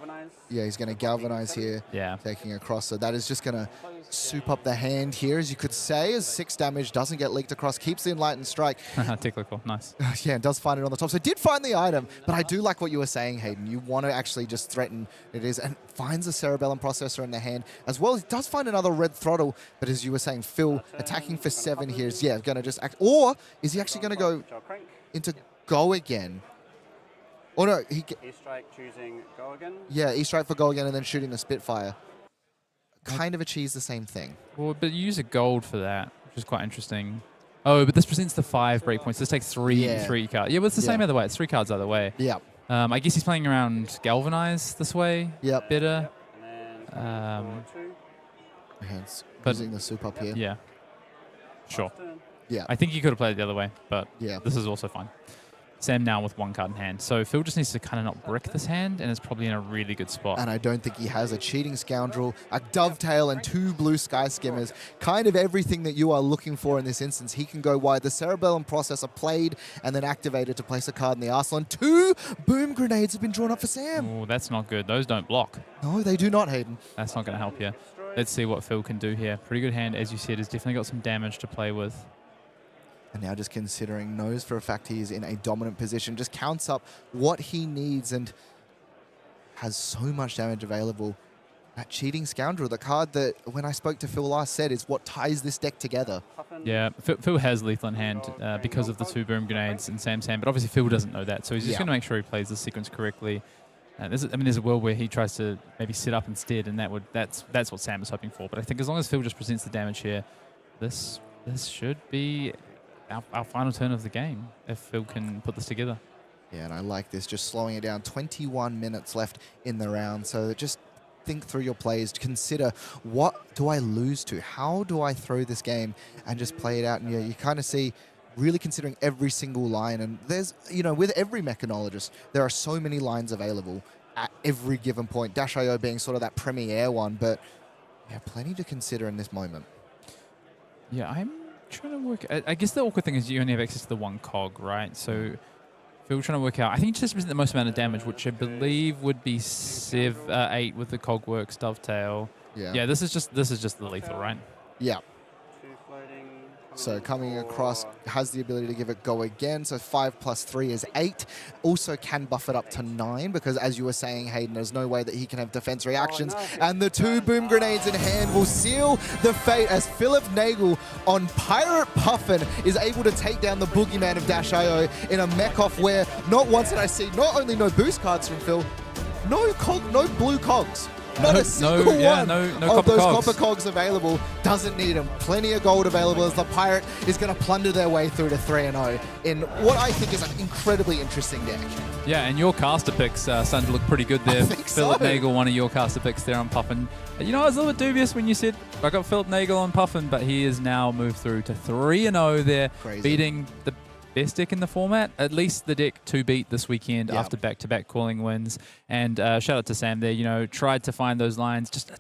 Yeah, he's going to Galvanize here, taking across. So that is just going to soup up the hand here, as you could say, as 6 damage doesn't get leaked across, keeps the Enlightened Strike. Technical, nice. Yeah, and does find it on the top. So did find the item, but I do like what you were saying, Hayden. You want to actually just threaten it is, and finds a Cerebellum Processor in the hand. As well, he does find another Red Throttle, but as you were saying, Phil attacking for 7 here is, going to just act. Or is he actually going to go into go again? Or no, E-Strike choosing go again. Yeah, E-Strike for go again and then shooting the Spitfire. Kind of achieves the same thing. Well, but you use a gold for that, which is quite interesting. Oh, but this presents the 5 breakpoints. This takes 3 cards. Yeah, well, it's the same either way. It's 3 cards either way. Yeah. I guess he's playing around Galvanize this way. Yep. Better. Hence, but using the soup up here. Yeah. Sure. Yeah. I think you could have played it the other way, but Yeah. this is also fine. Sam now with 1 card in hand. So Phil just needs to kind of not brick this hand, and it's probably in a really good spot. And I don't think he has a Cheating Scoundrel, a Dovetail, and 2 Blue Sky Skimmers. Kind of everything that you are looking for in this instance. He can go wide. The Cerebellum Processor played and then activated to place a card in the arsenal. And 2 Boom Grenades have been drawn up for Sam. Oh, that's not good. Those don't block. No, they do not, Hayden. That's not going to help you. Let's see what Phil can do here. Pretty good hand, as you said. Has definitely got some damage to play with. And now just considering, knows for a fact he is in a dominant position, just counts up what he needs and has so much damage available. That Cheating Scoundrel, the card that when I spoke to Phil last said is what ties this deck together. Yeah, Phil has lethal in hand because of the 2 Boom Grenades in Sam's hand, but obviously Phil doesn't know that, so he's just going to make sure he plays the sequence correctly. There's a world where he tries to maybe sit up instead, and that's what Sam is hoping for. But I think as long as Phil just presents the damage here, this should be our final turn of the game if Phil can put this together. Yeah, and I like this, just slowing it down. 21 minutes left in the round, so just think through your plays, consider what do I lose to? How do I throw this game and just play it out? And you kind of see really considering every single line. And there's, with every mechanologist, there are so many lines available at every given point. Dash.io being sort of that premier one, but yeah, plenty to consider in this moment. Yeah, I'm trying to work. I guess the awkward thing is you only have access to the one cog, right? So if you're trying to work out, I think it just presents the most amount of damage, which I believe would be 8 with the cog works dovetail. Yeah, this is just the lethal, right? Yeah. 2 floating. So coming across has the ability to give it go again. So 5 plus 3 is 8. Also can buff it up to 9 because, as you were saying, Hayden, there's no way that he can have defense reactions. And the 2 boom grenades in hand will seal the fate as Philip Nagle on Pirate Puffin is able to take down the boogeyman of Dash.io in a mech off where not once did I see not only no boost cards from Phil, no blue cogs. Not a single one of those copper cogs available. Doesn't need them. Plenty of gold available as the Pirate is going to plunder their way through to 3-0 in what I think is an incredibly interesting deck. Yeah, and your caster picks starting to look pretty good there. Philip so. Nagle, one of your caster picks there on Puffin. I was a little bit dubious when you said I got Philip Nagle on Puffin, but he has now moved through to 3-0 there, beating the best deck in the format, at least the deck to beat this weekend after back-to-back calling wins. And shout out to Sam there, tried to find those lines. Just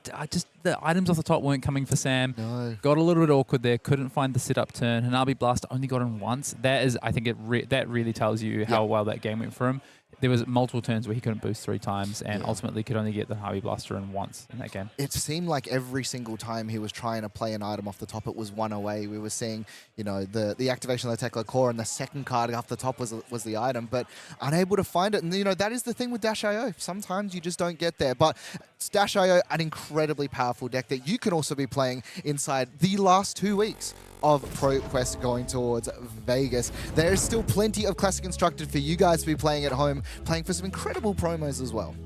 the items off the top weren't coming for Sam. No. Got a little bit awkward there, couldn't find the sit-up turn. Hanabi Blast only got in once. That is, I think that really tells you how well that game went for him. There was multiple turns where he couldn't boost 3 times and ultimately could only get the Hanabi Blaster in once in that game. It seemed like every single time he was trying to play an item off the top, it was one away. We were seeing, the activation of the Tekla Core and the second card off the top was the item, but unable to find it. And, that is the thing with Dash.io. Sometimes you just don't get there. But Dash.io, an incredibly powerful deck that you can also be playing inside the last 2 weeks of ProQuest going towards Vegas. There is still plenty of Classic Constructed for you guys to be playing at home, playing for some incredible promos as well.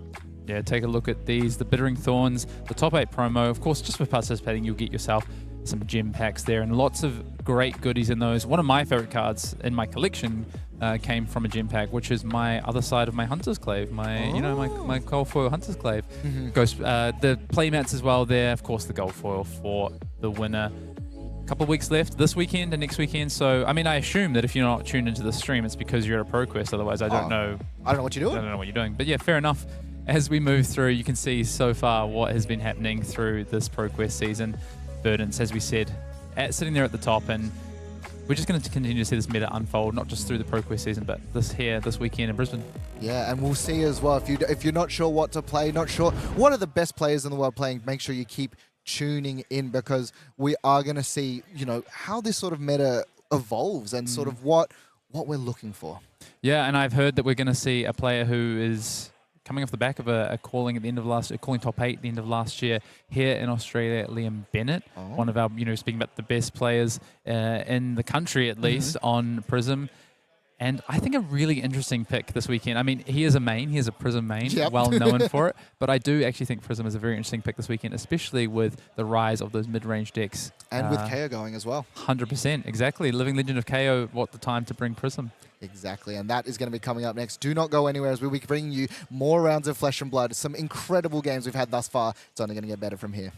Yeah, take a look at these. The Bittering Thorns, the top 8 promo. Of course, just for participating, you'll get yourself some gem packs there and lots of great goodies in those. One of my favorite cards in my collection came from a gem pack, which is my other side of my Hunter's Clave, my gold foil Hunter's Clave. Ghost, the playmats as well there. Of course, the gold foil for the winner. Couple of weeks left this weekend and next weekend. So, I assume that if you're not tuned into the stream, it's because you're at a ProQuest. Otherwise, I don't know. I don't know what you're doing. I don't know what you're doing. But yeah, fair enough. As we move through, you can see so far what has been happening through this ProQuest season. Verdance, as we said, sitting there at the top. And we're just going to continue to see this meta unfold, not just through the ProQuest season, but this weekend in Brisbane. Yeah, and we'll see as well. If you're not sure what to play, not sure what are the best players in the world playing, make sure you keep tuning in because we are going to see, how this sort of meta evolves and sort of what we're looking for. Yeah, and I've heard that we're going to see a player who is coming off the back of a calling at the end of calling top 8 at the end of last year here in Australia, Liam Bennett, one of our, speaking about the best players in the country at least on Prism. And I think a really interesting pick this weekend. He is a main. He is a Prism main, well known for it. But I do actually think Prism is a very interesting pick this weekend, especially with the rise of those mid-range decks. And with KO going as well. 100%, exactly. Living Legend of KO, what the time to bring Prism. Exactly, and that is going to be coming up next. Do not go anywhere as we'll be bringing you more rounds of Flesh and Blood. Some incredible games we've had thus far. It's only going to get better from here.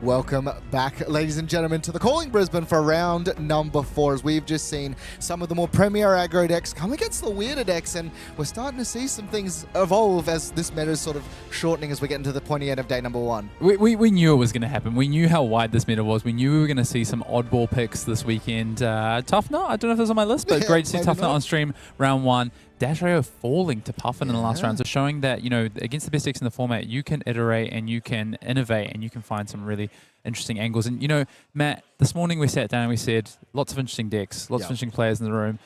Welcome back, ladies and gentlemen, to the Calling Brisbane for round number 4, as we've just seen some of the more premier aggro decks come against the weirder decks, and we're starting to see some things evolve as this meta is sort of shortening as we get into the pointy end of day number 1. We knew it was going to happen. We knew how wide this meta was. We knew we were going to see some oddball picks this weekend. Tuffnut, I don't know if it was on my list, but great to see Tuffnut on stream round 1. Dash.io falling to Puffin in the last round, so showing that, you know, against the best decks in the format, you can iterate and you can innovate and you can find some really interesting angles. And, you know, Matt, this morning we sat down and we said, lots of interesting decks, lots of interesting players in the room.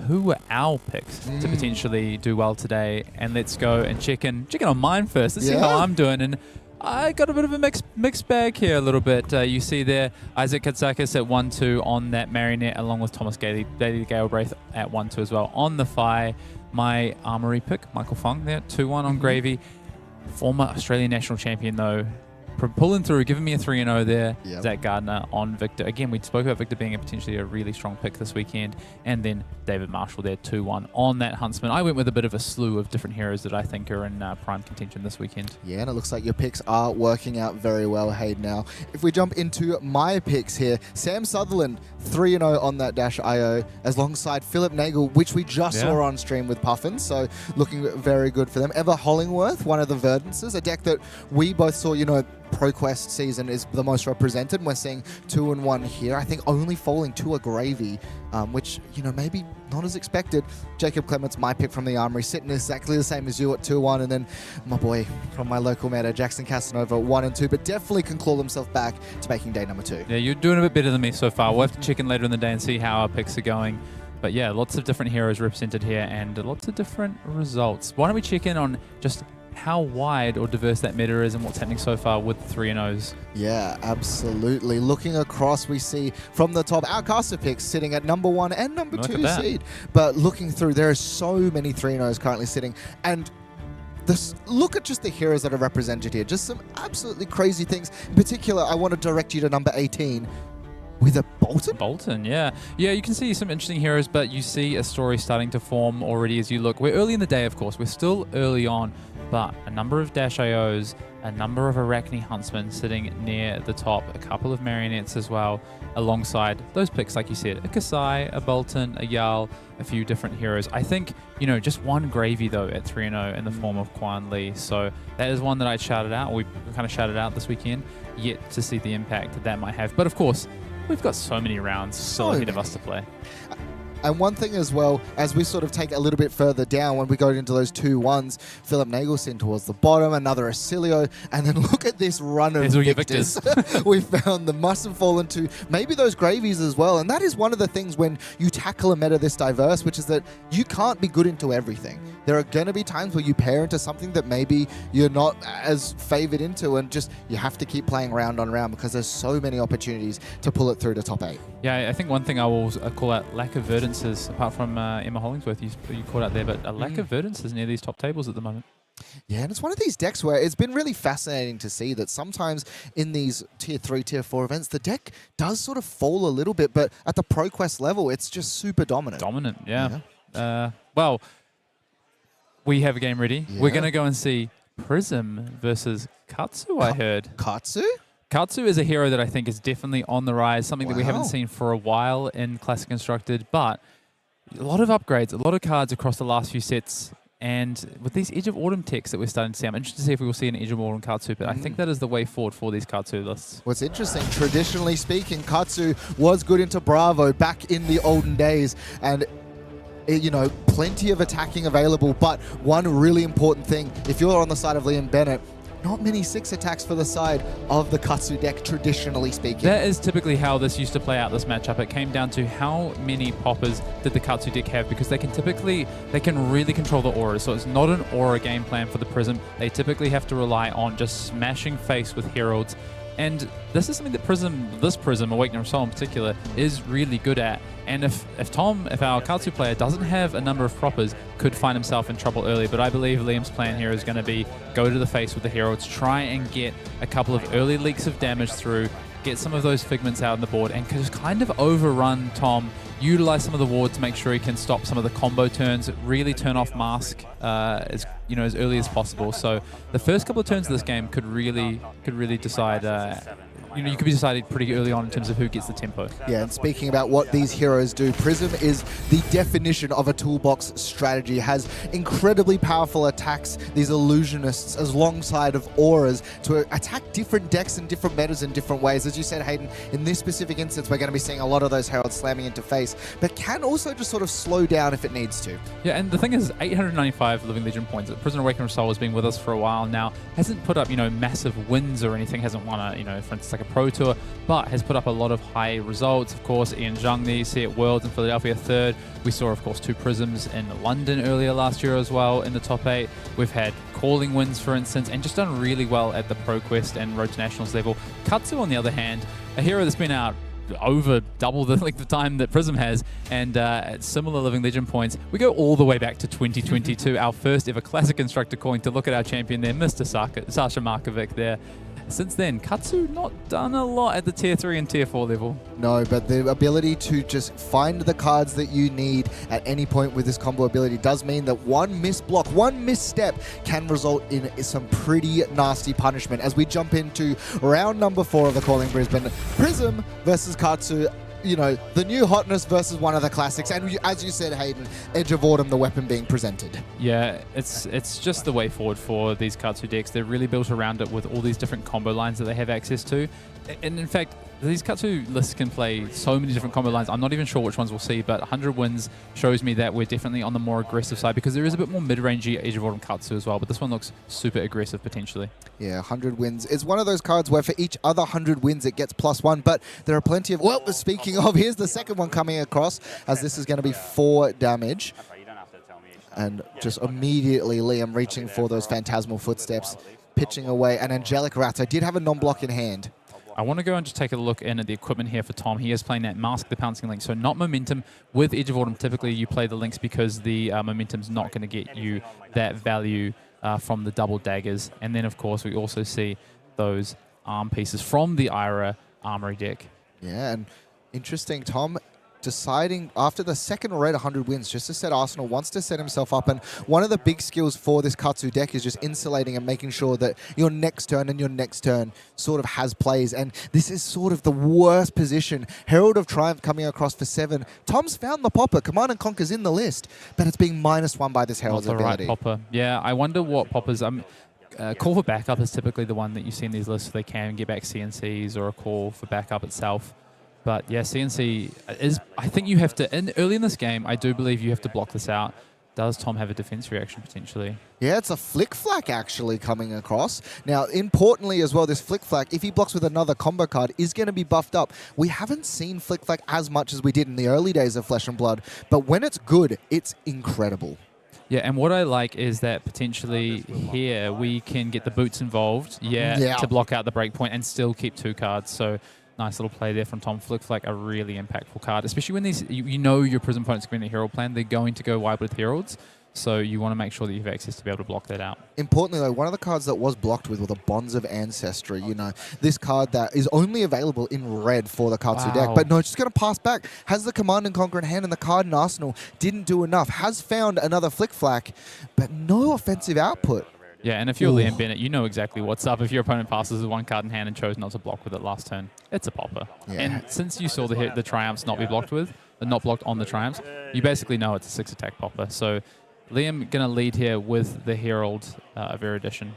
Who were our picks to potentially do well today? And let's go and check in on mine first. Let's see how I'm doing. And I got a bit of a mixed bag here a little bit. You see there, Isaac Katsakis at 1-2 on that Marionette, along with Thomas Daly Galebraith at 1-2 as well. On the Fi, my Armory pick, Michael Fung there, 2-1 on Gravy. Former Australian national champion though, pulling through, giving me a 3-0 there. Zach Gardner on Victor. Again, we spoke about Victor being potentially a really strong pick this weekend. And then David Marshall there, 2-1 on that Huntsman. I went with a bit of a slew of different heroes that I think are in prime contention this weekend. Yeah, and it looks like your picks are working out very well, Hayden. Now, if we jump into my picks here, Sam Sutherland, 3-0 on that Dash.io, alongside Philip Nagle, which we just saw on stream with Puffin, so looking very good for them. Ever Hollingworth, one of the Verdances, a deck that we both saw, you know, ProQuest season is the most represented. We're seeing 2-1 here. I think only falling to a Gravy, which, you know, maybe not as expected. Jacob Clements, my pick from the Armory, sitting exactly the same as you at 2-1, and then my boy from my local meta, Jackson Casanova, 1-2, but definitely can claw themselves back to making day number 2. Yeah, you're doing a bit better than me so far. We'll have to check in later in the day and see how our picks are going. But yeah, lots of different heroes represented here and lots of different results. Why don't we check in on just how wide or diverse that meta is and what's happening so far with 3-0s. Yeah, absolutely. Looking across, we see from the top our caster picks sitting at number 1 and number 2 seed. But looking through, there are so many 3-0s currently sitting. And look at just the heroes that are represented here. Just some absolutely crazy things. In particular, I want to direct you to number 18. With a Bolton? Bolton, yeah. Yeah, you can see some interesting heroes, but you see a story starting to form already as you look. We're early in the day, of course. We're still early on, but a number of Dash.IOs, a number of Arachne Huntsmen sitting near the top, a couple of Marionettes as well, alongside those picks, like you said, a Kasai, a Bolton, a Jarl, a few different heroes. I think, you know, just one Gravy, though, at 3-0 in the form of Quan Lee. So that is one that I shouted out. We kind of shouted out this weekend, yet to see the impact that might have. But, of course, we've got so many rounds still ahead of us to play. And one thing as well, as we sort of take a little bit further down, when we go into those 2-1s, Philip Nagelson towards the bottom, another Oscilio, and then look at this run of victors. We found them must have fallen to maybe those Gravies as well. And that is one of the things when you tackle a meta this diverse, which is that you can't be good into everything. There are going to be times where you pair into something that maybe you're not as favored into, and just you have to keep playing round on round because there's so many opportunities to pull it through to top 8. Yeah, I think one thing I will call out, lack of verdances, apart from Emma Hollingsworth, you called out there, but a lack of verdances near these top tables at the moment. Yeah, and it's one of these decks where it's been really fascinating to see that sometimes in these Tier 3, Tier 4 events, the deck does sort of fall a little bit, but at the ProQuest level, it's just super dominant. Dominant, yeah. Well, we have a game ready. Yeah. We're going to go and see Prism versus Katsu, I heard. Katsu? Katsu is a hero that I think is definitely on the rise, something that we haven't seen for a while in Classic Constructed, but a lot of upgrades, a lot of cards across the last few sets, and with these Edge of Autumn techs that we're starting to see, I'm interested to see if we will see an Edge of Autumn Katsu, but I think that is the way forward for these Katsu lists. What's interesting, traditionally speaking, Katsu was good into Bravo back in the olden days, and you know, plenty of attacking available, but one really important thing, if you're on the side of Liam Bennett, not many 6 attacks for the side of the Katsu deck, traditionally speaking. That is typically how this used to play out, this matchup. It came down to how many poppers did the Katsu deck have, because they can really control the auras. So it's not an aura game plan for the Prism. They typically have to rely on just smashing face with Heralds. And this is something that this Prism, Awakening of Soul in particular, is really good at. And if our Katsu player doesn't have a number of proppers, could find himself in trouble early. But I believe Liam's plan here is going to be go to the face with the Heralds, try and get a couple of early leaks of damage through, get some of those Figments out on the board, and just kind of overrun Tom, utilize some of the ward to make sure he can stop some of the combo turns, really turn off Mask as early as possible. So the first couple of turns of this game could really decide you could be decided pretty early on in terms of who gets the tempo. Yeah, and speaking about what these heroes do, Prism is the definition of a toolbox strategy. Has incredibly powerful attacks, these illusionists, alongside of auras to attack different decks and different metas in different ways. As you said, Hayden, in this specific instance, we're going to be seeing a lot of those heralds slamming into face, but can also just sort of slow down if it needs to. Yeah, and the thing is, 895 Living Legend points. Prisoner Awakening Soul has been with us for a while now. Hasn't put up, massive wins or anything. Hasn't won a, for instance, like a Pro Tour, but has put up a lot of high results. Of course, Ian Zhong there, you see at Worlds in Philadelphia, third. We saw, of course, 2 Prisms in London earlier last year as well in the top 8. We've had calling wins, for instance, and just done really well at the Pro Quest and Road to Nationals level. Katsu, on the other hand, a hero that's been out over double the length of time that Prism has, and at similar Living Legend points. We go all the way back to 2022, our first ever Classic Instructor calling, to look at our champion there, Mr. Sasha Markovic there. Since then, Katsu not done a lot at the Tier 3 and Tier 4 level. No, but the ability to just find the cards that you need at any point with this combo ability does mean that one misblock, one misstep can result in some pretty nasty punishment. As we jump into round number 4 of the Calling Brisbane, Prism versus Katsu. The new hotness versus one of the classics, and as you said, Hayden, Edge of Autumn, the weapon being presented. Yeah, it's just the way forward for these Katsu decks. They're really built around it with all these different combo lines that they have access to. And in fact, these Katsu lists can play so many different combo lines. I'm not even sure which ones we'll see, but 100 wins shows me that we're definitely on the more aggressive side, because there is a bit more mid-rangey Edge of Autumn Katsu as well, but this one looks super aggressive potentially. Yeah, 100 wins is one of those cards where for each other 100 wins it gets +1, but there are plenty of... Well, speaking of, here's the second one coming across, as this is going to be 4 damage. And just immediately Liam reaching for those Phantasmal Footsteps, pitching away. And Angelic Ratto did have a non-block in hand. I want to go and just take a look in at the equipment here for Tom. He is playing that Mask the Pouncing Link, so not Momentum. With Edge of Autumn, typically you play the links because the Momentum's not going to get you that value from the double daggers. And then, of course, we also see those arm pieces from the Ira Armory deck. Yeah, and interesting, Tom deciding after the second red 100 wins just to set Arsenal, wants to set himself up. And one of the big skills for this Katsu deck is just insulating and making sure that your next turn and your next turn sort of has plays. And this is sort of the worst position. Herald of Triumph coming across for 7. Tom's found the popper. Command and Conquer's in the list, but it's being -1 by this Herald's ability. Right popper. Yeah, I wonder what poppers... call for backup is typically the one that you see in these lists. They can get back CNCs or a call for backup itself. But yeah, CNC is, I think you have to, early in this game, I do believe you have to block this out. Does Tom have a defense reaction potentially? Yeah, it's a Flick Flak actually coming across. Now, importantly as well, this Flick Flak, if he blocks with another combo card, is going to be buffed up. We haven't seen Flick Flak as much as we did in the early days of Flesh and Blood, but when it's good, it's incredible. Yeah, and what I like is that potentially here we can get the boots involved, to block out the breakpoint and still keep 2 cards. So nice little play there from Tom. Flick Flak, a really impactful card, especially when these, you know your Prism opponent's going to Herald plan. They're going to go wide with Heralds, so you want to make sure that you have access to be able to block that out. Importantly, though, one of the cards that was blocked with were the Bonds of Ancestry. This card that is only available in red for the Katsu deck. But no, it's just going to pass back. Has the Command and Conquer in hand, and the card in Arsenal didn't do enough. Has found another Flick Flak, but no offensive output. Yeah, and if you're Liam Bennett, you know exactly what's up. If your opponent passes with 1 card in hand and chose not to block with it last turn, it's a popper. Yeah. And since you saw the Triumphs not be blocked with, not blocked on the Triumphs, you basically know it's a 6-attack popper. So Liam going to lead here with the Herald of Erudition.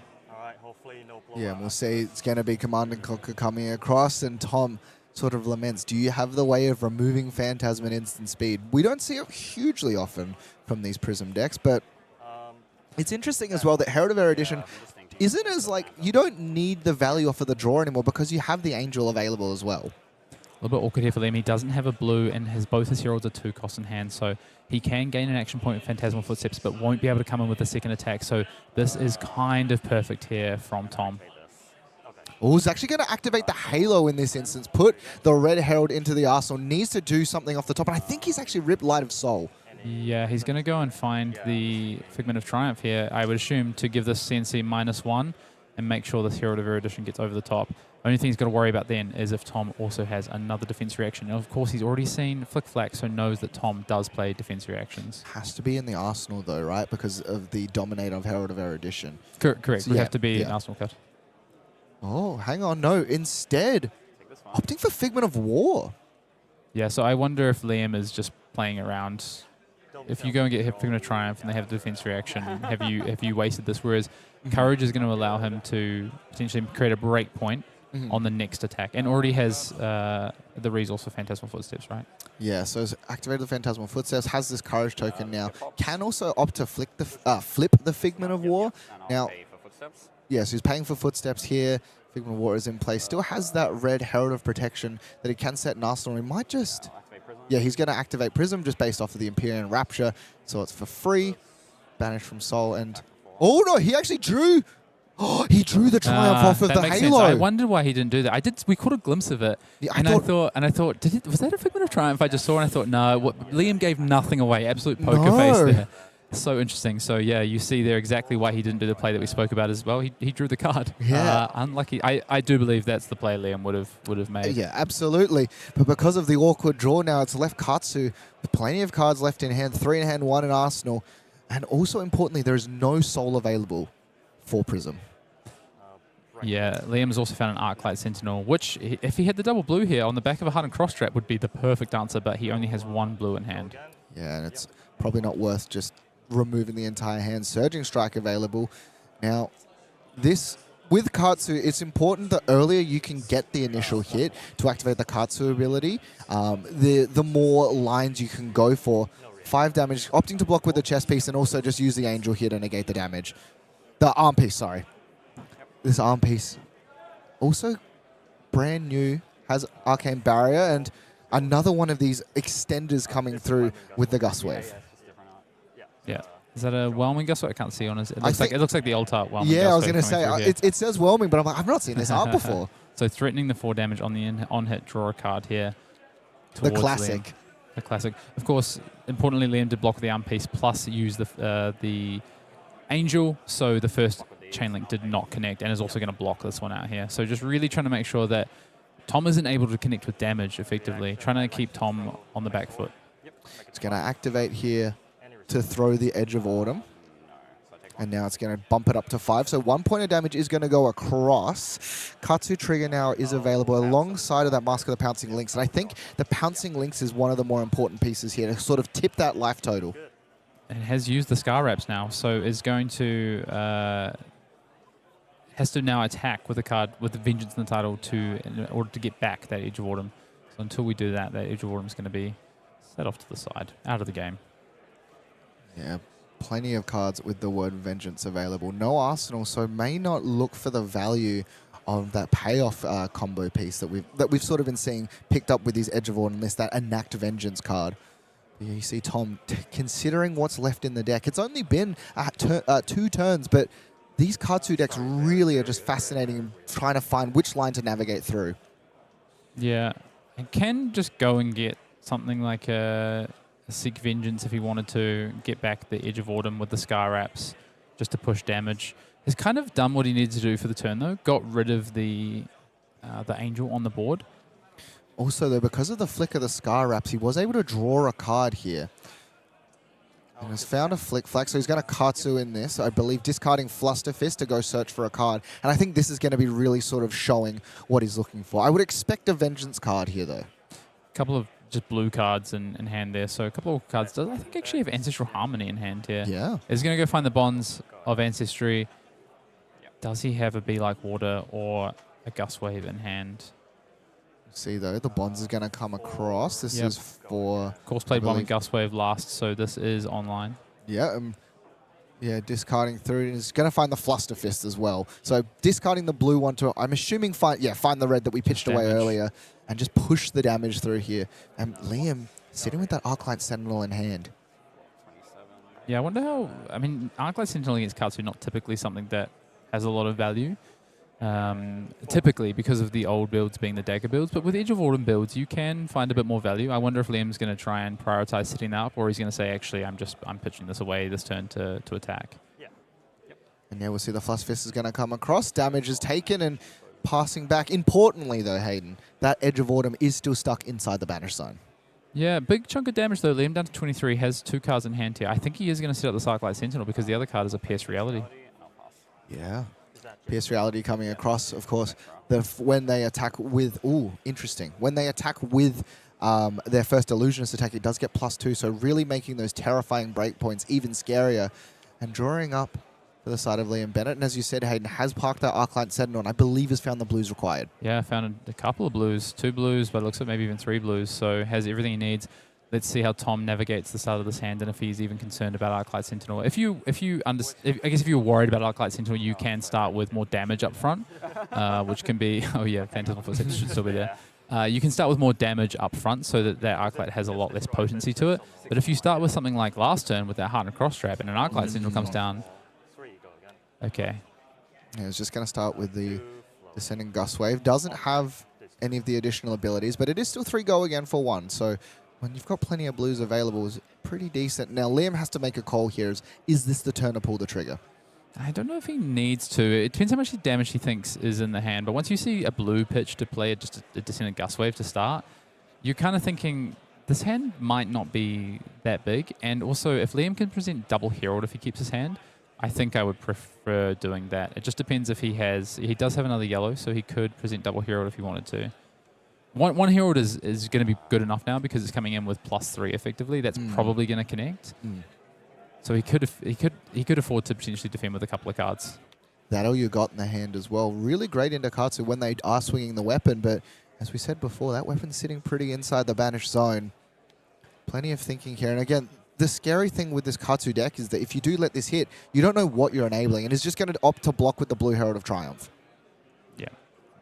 Yeah, and we'll see it's going to be Command and Conquer coming across, and Tom sort of laments, do you have the way of removing Phantasm and instant speed? We don't see it hugely often from these Prism decks, but it's interesting as well that Herald of Erudition isn't as you don't need the value off of the draw anymore because you have the Angel available as well. A little bit awkward here for Liam. He doesn't have a blue, and both his Heralds are 2 cost in hand, so he can gain an action point with Phantasmal Footsteps, but won't be able to come in with a second attack. So this is kind of perfect here from Tom. Oh, he's actually going to activate the Halo in this instance. Put the Red Herald into the Arsenal. Needs to do something off the top, and I think he's actually ripped Light of Soul. Yeah, he's going to go and find the Figment of Triumph here, I would assume, to give this CNC -1 and make sure this Herald of Erudition gets over the top. Only thing he's got to worry about then is if Tom also has another defense reaction. And of course, he's already seen Flick Flak, so knows that Tom does play defense reactions. Has to be in the Arsenal, though, right? Because of the Dominator of Herald of Erudition. Correct. So Would have to be an Arsenal cut. Oh, hang on. No, instead, Opting for Figment of War. Yeah, so I wonder if Liam is just playing around. If you go and get hit Figment of Triumph and they have defense reaction, have you wasted this? Whereas Courage is going to allow him to potentially create a break point on the next attack, and already has the resource for Phantasmal Footsteps, right? Yeah, so it's activated the Phantasmal Footsteps, has this Courage token now. Can also opt to flip the Figment of War. Now, yes, he's paying for Footsteps here. Figment of War is in place. Still has that red Herald of Protection that he can set in Arsenal. He might just... Yeah, he's going to activate Prism just based off of the Empyrean Rapture. So it's for free. Banish from Soul and... Oh, no, he actually drew... Oh, he drew the Triumph off of the Halo. Sense. I wondered why he didn't do that. We caught a glimpse of it, yeah, I thought, was that a Figment of Triumph I just saw? And I thought, no, Liam gave nothing away. Absolute poker face there. So interesting. So yeah, you see there exactly why he didn't do the play that we spoke about as well. He drew the card. Yeah, unlucky. I do believe that's the play Liam would have made. Yeah, absolutely. But because of the awkward draw now, it's left Katsu with plenty of cards left in hand. 3 in hand, 1 in Arsenal, and also importantly, there is no soul available for Prism. Yeah, Liam has also found an Arclight Sentinel, which, if he had the double blue here on the back of a Hardened Cross Trap, would be the perfect answer, but he only has 1 blue in hand. Yeah, and it's probably not worth just removing the entire hand. Surging Strike available. Now, this, with Katsu, it's important that earlier you can get the initial hit to activate the Katsu ability, the more lines you can go for. 5 damage, opting to block with the chest piece, and also just use the Angel here to negate the damage. The arm piece, sorry. This arm piece, also brand new, has Arcane Barrier, and another one of these extenders coming through with the Gust Wave. Yeah. Is that a Whelming Gust Wave? I can't see on it. It looks like the old art Whelming Gust Wave. Yeah, I was going to say, it says Whelming, but I'm like, I've not seen this art before. So threatening the 4 damage on the on-hit, draw a card here. The classic. Liam. The classic. Of course, importantly, Liam did block the arm piece, plus use the Angel, so the first chain link did not connect, and is also going to block this one out here. So just really trying to make sure that Tom isn't able to connect with damage effectively, trying to keep Tom on the back foot. It's going to activate here to throw the Edge of Autumn, and now it's going to bump it up to 5. So 1 point of damage is going to go across. Katsu Trigger now is available alongside of that Mask of the Pouncing Lynx, and I think the Pouncing Lynx is one of the more important pieces here to sort of tip that life total. And has used the Scar Wraps now, so is going to... has to now attack with a card with the Vengeance in the title in order to get back that Edge of Autumn. So until we do that, that Edge of Autumn is going to be set off to the side, out of the game. Yeah, plenty of cards with the word Vengeance available. No Arsenal, so may not look for the value of that payoff combo piece that we've sort of been seeing picked up with these Edge of Autumn lists, that Enact Vengeance card. Yeah, you see Tom considering what's left in the deck. It's only been 2 turns, but these Katsu decks really are just fascinating in trying to find which line to navigate through. Yeah, and can just go and get something like a Seek Vengeance if he wanted to get back the Edge of Autumn with the Scar Wraps just to push damage. He's kind of done what he needed to do for the turn though, got rid of the Angel on the board. Also though, because of the flick of the Scar Wraps, he was able to draw a card here. And has found a Flick Flack, so he's going to Katsu in this, I believe, discarding Flusterfist to go search for a card. And I think this is going to be really sort of showing what he's looking for. I would expect a Vengeance card here, though. A couple of just blue cards in hand there. So a couple of cards does, I think, actually have Ancestral Harmony in hand here. Yeah. He's going to go find the Bonds of Ancestry. Does he have a Be Like Water or a Gust Wave in hand? See, though, the Bonds is going to come across. This is for... Of course, played one with Gust Wave last, so this is online. Yeah, yeah, discarding through. He's going to find the Flusterfist as well. So discarding the blue one to, I'm assuming, find the red that we pitched away earlier and just push the damage through here. And Liam sitting with that Arclight Sentinel in hand. Yeah, I wonder how... I mean, Arclight Sentinel against Katsu not typically something that has a lot of value. Typically because of the old builds being the dagger builds, but with Edge of Autumn builds you can find a bit more value. I wonder if Liam's going to try and prioritize setting that up, or he's going to say, actually, I'm pitching this away this turn to attack. Yeah. And now we'll see the Flusterfist is going to come across. Damage is taken and passing back. Importantly though, Hayden, that Edge of Autumn is still stuck inside the Banish Zone. Yeah, big chunk of damage though. Liam down to 23, has 2 cards in hand here. I think he is going to set up the Arclight Sentinel because the other card is a Pierce Reality. Yeah. Pierce Reality coming across, of course. When they attack with... Ooh, interesting. When they attack with their first Illusionist attack, it does get +2, so really making those terrifying breakpoints even scarier. And drawing up to the side of Liam Bennett. And as you said, Hayden has parked that Arclight Sentinel, and I believe has found the blues required. Yeah, found a couple of blues. 2 blues, but it looks like maybe even 3 blues. So has everything he needs. Let's see how Tom navigates the start of this hand and if he's even concerned about Arclight Sentinel. I guess if you're worried about Arclight Sentinel, you can start with more damage up front, which can be... Oh yeah, Phantasmal Footsteps should still be there. You can start with more damage up front so that Arclight has a lot less potency to it. But if you start with something like last turn with that Hardened Cross Trap and an Arclight Sentinel comes down... Okay. Yeah, it's just going to start with the Descending Gust Wave. Doesn't have any of the additional abilities, but it is still 3 go again for 1. So when you've got plenty of blues available, it's pretty decent. Now, Liam has to make a call here. Is this the turn to pull the trigger? I don't know if he needs to. It depends how much damage he thinks is in the hand. But once you see a blue pitch to play just a Descending Gust Wave to start, you're kind of thinking this hand might not be that big. And also, if Liam can present double Herald if he keeps his hand, I think I would prefer doing that. It just depends if he has... He does have another yellow, so he could present double Herald if he wanted to. One Herald is going to be good enough now because it's coming in with +3 effectively. That's probably going to connect. So he could afford to potentially defend with a couple of cards. That all you got in the hand as well. Really great into Katsu when they are swinging the weapon, but as we said before, that weapon's sitting pretty inside the banished zone. Plenty of thinking here. And again, the scary thing with this Katsu deck is that if you do let this hit, you don't know what you're enabling, and it's just going to opt to block with the Blue Herald of Triumph. Yeah,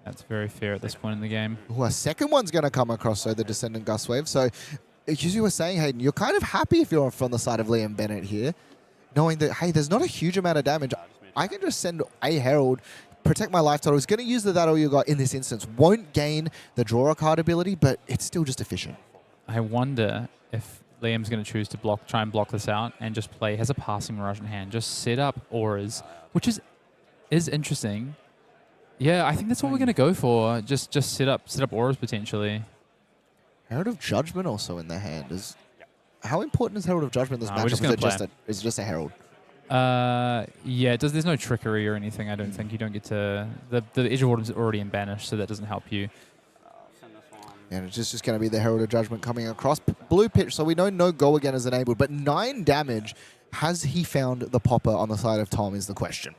that's very fair at this point in the game. Ooh, a second one's going to come across, so the Descendant Gust Wave. So, as you were saying, Hayden, you're kind of happy if you're from the side of Liam Bennett here, knowing that, hey, there's not a huge amount of damage. I can just send a Herald, protect my life total. It's going to use that all you got in this instance. Won't gain the draw a card ability, but it's still just efficient. I wonder if Liam's going to choose to try and block this out and just play, has a passing Mirage in hand, just set up auras, which is interesting. Yeah, I think that's what we're going to go for. Just set up auras potentially. Herald of Judgment also in the hand. How important is Herald of Judgment in this matchup? Is it just a Herald? Yeah, there's no trickery or anything, I don't think. You don't get to... The Edge of Autumn's already in Banish, so that doesn't help you. And it's just going to be the Herald of Judgment coming across. Blue pitch, so we know no go again is enabled, but 9 damage. Has he found the popper on the side of Tom is the question.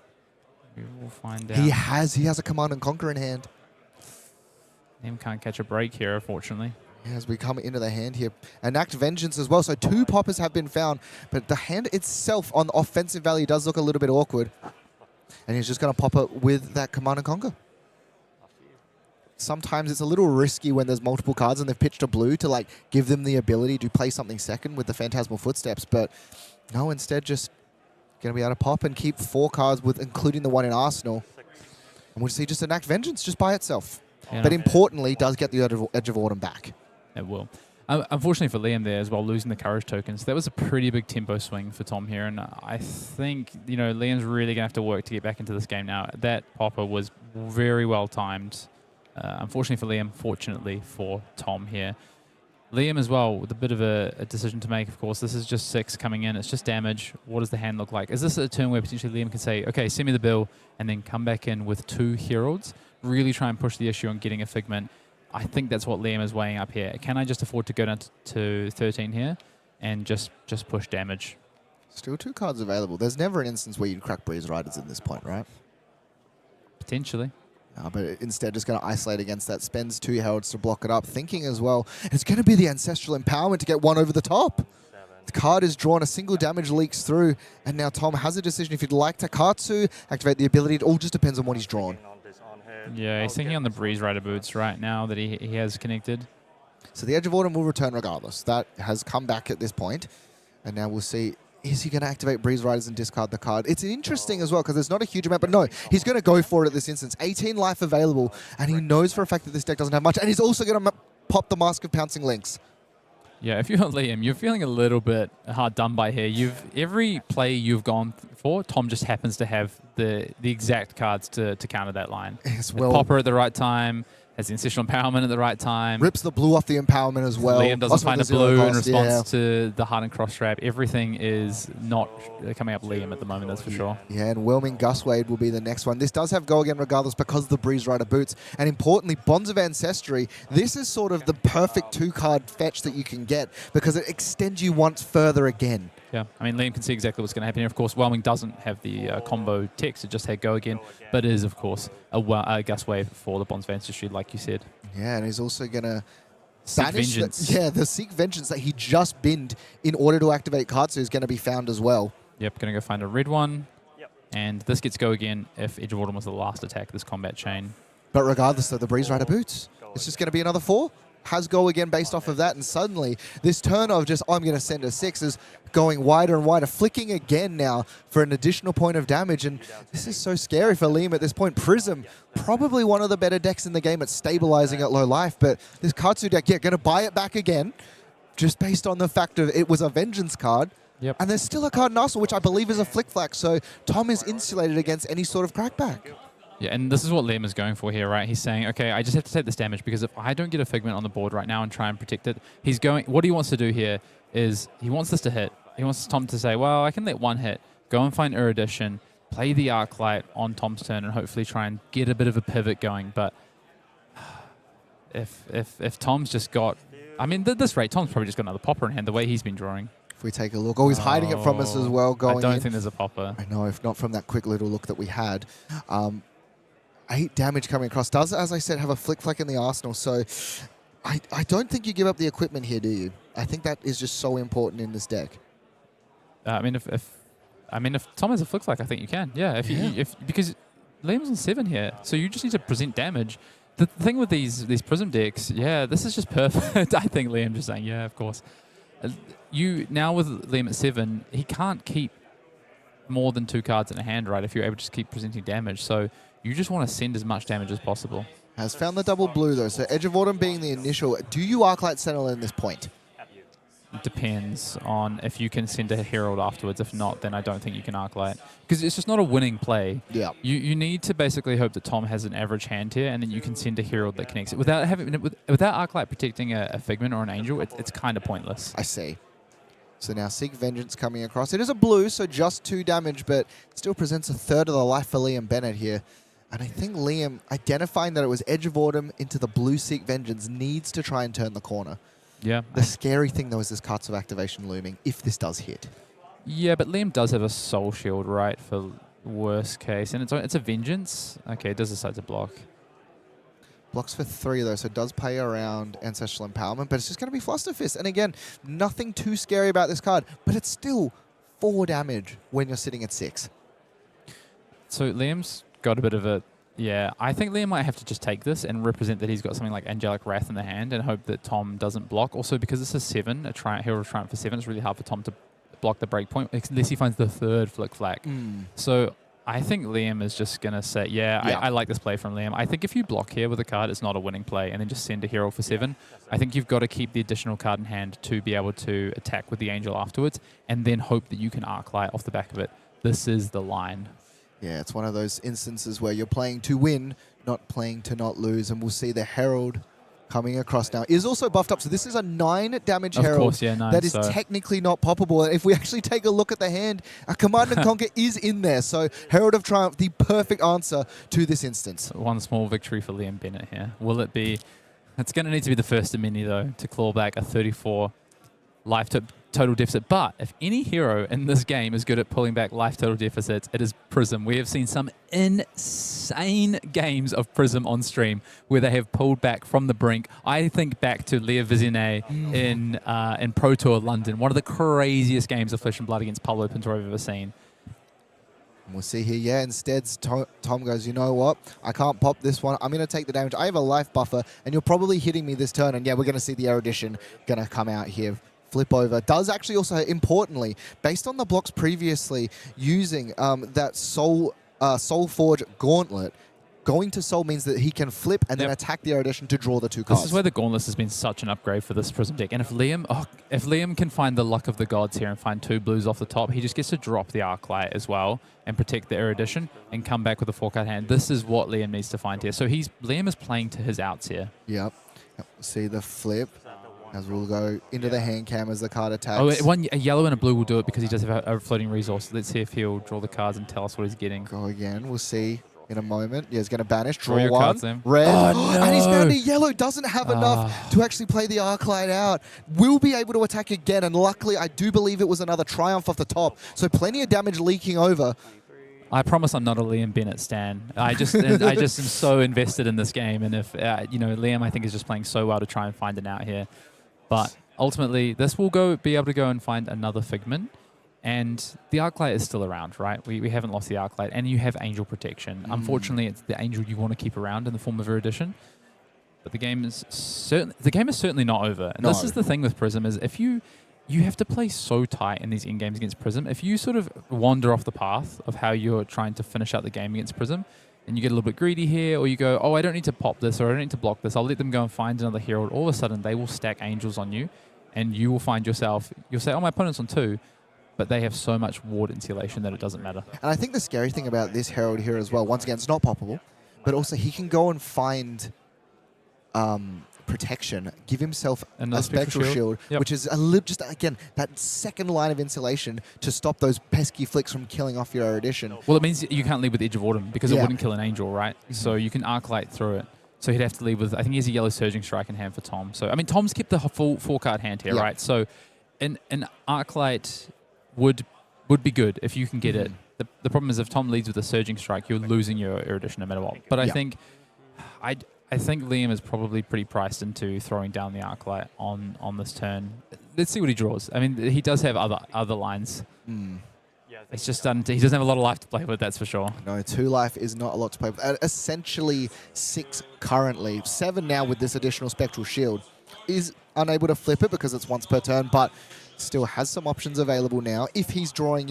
We will find out. He has a Command and Conquer in hand. Liam can't catch a break here, unfortunately. As we come into the hand here. Enact Vengeance as well, so 2 poppers have been found, but the hand itself on the offensive value does look a little bit awkward. And he's just going to pop it with that Command and Conquer. Sometimes it's a little risky when there's multiple cards and they've pitched a blue to like give them the ability to play something second with the Phantasmal Footsteps, but no, instead just going to be able to pop and keep 4 cards with including the one in Arsenal. And we'll see just Enact Vengeance just by itself. Yeah, but importantly, does get the Edge of Autumn back. It will. Unfortunately for Liam there as well, losing the Courage tokens, that was a pretty big tempo swing for Tom here, and I think, Liam's really going to have to work to get back into this game now. That popper was very well timed. Unfortunately for Liam, fortunately for Tom here. Liam as well, with a bit of a decision to make, of course. This is just 6 coming in. It's just damage. What does the hand look like? Is this a turn where potentially Liam can say, okay, send me the bill, and then come back in with 2 Heralds, really try and push the issue on getting a Figment? I think that's what Liam is weighing up here. Can I just afford to go down to 13 here and just push damage? Still 2 cards available. There's never an instance where you'd crack Breeze Riders at this point, right? Potentially. But instead just going to isolate against that. Spends 2 Heralds to block it up. Thinking as well, it's going to be the Ancestral Empowerment to get 1 over the top. The card is drawn, a single damage leaks through, and now Tom has a decision if he'd like to Katsu, activate the ability. It all just depends on what he's drawn. Yeah, he's thinking on the Breeze Rider boots right now that he has connected. So the Edge of Autumn will return regardless. That has come back at this point. And now we'll see, is he going to activate Breeze Riders and discard the card? It's interesting as well because there's not a huge amount, but no, he's going to go for it at this instance. 18 life available, and he knows for a fact that this deck doesn't have much, and he's also going to pop the Mask of Pouncing Lynx. Yeah, if you're Liam, you're feeling a little bit hard done by here. Every play you've gone for, Tom just happens to have the exact cards to counter that line. Yes, well, Popper at the right time, has the Ancestral Empowerment at the right time. Rips the blue off the empowerment as well. Liam doesn't Also find a with the zero blue in cost, response to the Hardened Cross Strap. Everything is not coming up Liam at the moment, that's for sure. Yeah, and Whelming Guswade will be the next one. This does have Go Again regardless because of the Breeze Rider boots. And importantly, Bonds of Ancestry, this is sort of the perfect 2-card fetch that you can get because it extends you once further again. Yeah, I mean, Liam can see exactly what's going to happen here. Of course, Whelming doesn't have the combo text. It just had Go Again, but is, of course, a Gust Wave for the Bonds of Ancestry, like you said. Yeah, and he's also going to Seek Vengeance. The Seek Vengeance that he just binned in order to activate Katsu is going to be found as well. Yep, going to go find a red one. Yep. And this gets Go Again if Edge of Autumn was the last attack of this combat chain. But regardless of the Breeze Rider boots, it's just going to be another 4. Has Go Again based off of that, and suddenly this turn of just, I'm going to send a 6 is going wider and wider, flicking again now for an additional point of damage, and this is so scary for Liam at this point. Prism, probably one of the better decks in the game at stabilizing at low life, but this Katsu deck, yeah, going to buy it back again, just based on the fact of it was a Vengeance card. Yep. And there's still a card in Arsenal, which I believe is a Flick Flack, so Tom is insulated against any sort of crackback. Yeah, and this is what Liam is going for here, right? He's saying, okay, I just have to take this damage because if I don't get a Figment on the board right now and try and protect it, he's going. What he wants to do here is he wants this to hit. He wants Tom to say, well, I can let one hit, go and find Erudition, play the Arclight on Tom's turn, and hopefully try and get a bit of a pivot going. But if Tom's just got, I mean, at this rate, Tom's probably just got another popper in hand. The way he's been drawing. If we take a look, he's hiding it from us as well. Going I don't in. think there's a popper. I know, if not from that quick little look that we had. 8 damage coming across. Does, as I said, have a Flick Flack in the arsenal. So I don't think you give up the equipment here, do you? I think that is just so important in this deck. I mean, if Tom has a Flick Flack, I think you can. Yeah, because Liam's on 7 here, so you just need to present damage. The thing with these Prism decks, yeah, this is just perfect. I think Liam just saying, yeah, of course. You now with Liam at 7, he can't keep more than 2 cards in a hand, right? If you're able to just keep presenting damage, so you just want to send as much damage as possible. Has found the double blue though, so Edge of Autumn being the initial. Do you Arclight Sentinel in this point? It depends on if you can send a Herald afterwards. If not, then I don't think you can Arclight. Because it's just not a winning play. Yeah. You need to basically hope that Tom has an average hand here, and then you can send a Herald that connects it. Without Arclight protecting a Figment or an Angel, it's kind of pointless. I see. So now Seek Vengeance coming across. It is a blue, so just 2 damage, but still presents a third of the life for Liam Bennett here. And I think Liam, identifying that it was Edge of Autumn into the blue Seek Vengeance, needs to try and turn the corner. Yeah. The scary thing, though, is this Cards of Activation looming, if this does hit. Yeah, but Liam does have a Soul Shield, right, for worst case. And it's a Vengeance. Okay, it does decide to block. Blocks for 3, though, so it does play around Ancestral Empowerment, but it's just going to be Flusterfist. And again, nothing too scary about this card, but it's still 4 damage when you're sitting at 6. So Liam's got a bit of a... Yeah, I think Liam might have to just take this and represent that he's got something like Angelic Wrath in the hand and hope that Tom doesn't block. Also, because this is 7, a Herald of Triumph for 7, it's really hard for Tom to block the breakpoint unless he finds the 3rd Flick Flack. So I think Liam is just going to say, yeah. I like this play from Liam. I think if you block here with a card, it's not a winning play, and then just send a Herald for 7. I think you've got to keep the additional card in hand to be able to attack with the Angel afterwards, and then hope that you can Arclight off the back of it. This is the line. Yeah, it's one of those instances where you're playing to win, not playing to not lose, and we'll see the Herald coming across now. Is also buffed up, so this is a 9 damage Herald. Of course, yeah, 9, that is technically not poppable. If we actually take a look at the hand, a Command and Conquer is in there, so Herald of Triumph, the perfect answer to this instance. One small victory for Liam Bennett here. Will it be... It's going to need to be the first of many, though, to claw back a 34 life total deficit. But if any hero in this game is good at pulling back life total deficits, it is Prism. We have seen some insane games of Prism on stream where they have pulled back from the brink. I think back to Leah Viziane in Pro Tour London, one of the craziest games of Flesh and Blood against Pablo Pintor I've ever seen. And we'll see here, yeah, instead Tom goes, you know what, I can't pop this one, I'm going to take the damage, I have a life buffer, and you're probably hitting me this turn, and yeah, we're going to see the Erudition going to come out here. Flip over. Does actually also, importantly, based on the blocks previously, using that Soul Forge Gauntlet, going to Soul means that he can flip and then attack the Erudition to draw the 2 cards. This is where the Gauntlet has been such an upgrade for this Prism deck. And if Liam can find the luck of the gods here and find 2 blues off the top, he just gets to drop the Arclight as well and protect the Erudition and come back with a 4-card hand. This is what Liam needs to find here. So Liam is playing to his outs here. Yep. See the flip. As we'll go into the hand cam as the card attacks. Oh, a yellow and a blue will do it because he does have a floating resource. Let's see if he'll draw the cards and tell us what he's getting. Go again. We'll see in a moment. Yeah, he's going to banish. Draw your one. cards then. Red. Oh, no. And he's found a yellow. Doesn't have enough to actually play the Arclight out. Will be able to attack again. And luckily, I do believe it was another Triumph off the top. So plenty of damage leaking over. I promise I'm not a Liam Bennett stan. I just am so invested in this game. And if, Liam, I think, is just playing so well to try and find an out here. But ultimately, this will be able to go and find another Figment. And the Arclight is still around, right? We haven't lost the Arclight. And you have Angel Protection. Unfortunately, it's the Angel you want to keep around in the form of Erudition. But the game is certainly not over. And this is the thing with Prism, is if you have to play so tight in these in-games against Prism. If you sort of wander off the path of how you're trying to finish out the game against Prism, and you get a little bit greedy here, or you go, oh, I don't need to pop this, or I don't need to block this, I'll let them go and find another hero. All of a sudden, they will stack Angels on you, and you will find yourself, you'll say, oh, my opponent's on 2, but they have so much ward insulation that it doesn't matter. And I think the scary thing about this Herald here as well, once again, it's not poppable, but also he can go and find protection, give himself a Spectral Shield, which is just, again, that second line of insulation to stop those pesky flicks from killing off your Erudition. Well, it means you can't leave with Edge of Autumn because it wouldn't kill an Angel, right? So you can Arclight through it. So he'd have to leave with, I think he has a yellow Surging Strike in hand for Tom. So, I mean, Tom's kept the full 4-card hand here, right? So an Arclight would be good if you can get it. The problem is if Tom leads with a Surging Strike, you're losing your Erudition no matter what. But I think Liam is probably pretty priced into throwing down the Arclight on this turn. Let's see what he draws. I mean, he does have other lines. It's just he doesn't have a lot of life to play with, that's for sure. No, 2 life is not a lot to play with. Essentially 6 currently. 7 now with this additional Spectral Shield. Is unable to flip it because it's once per turn, but still has some options available now if he's drawing,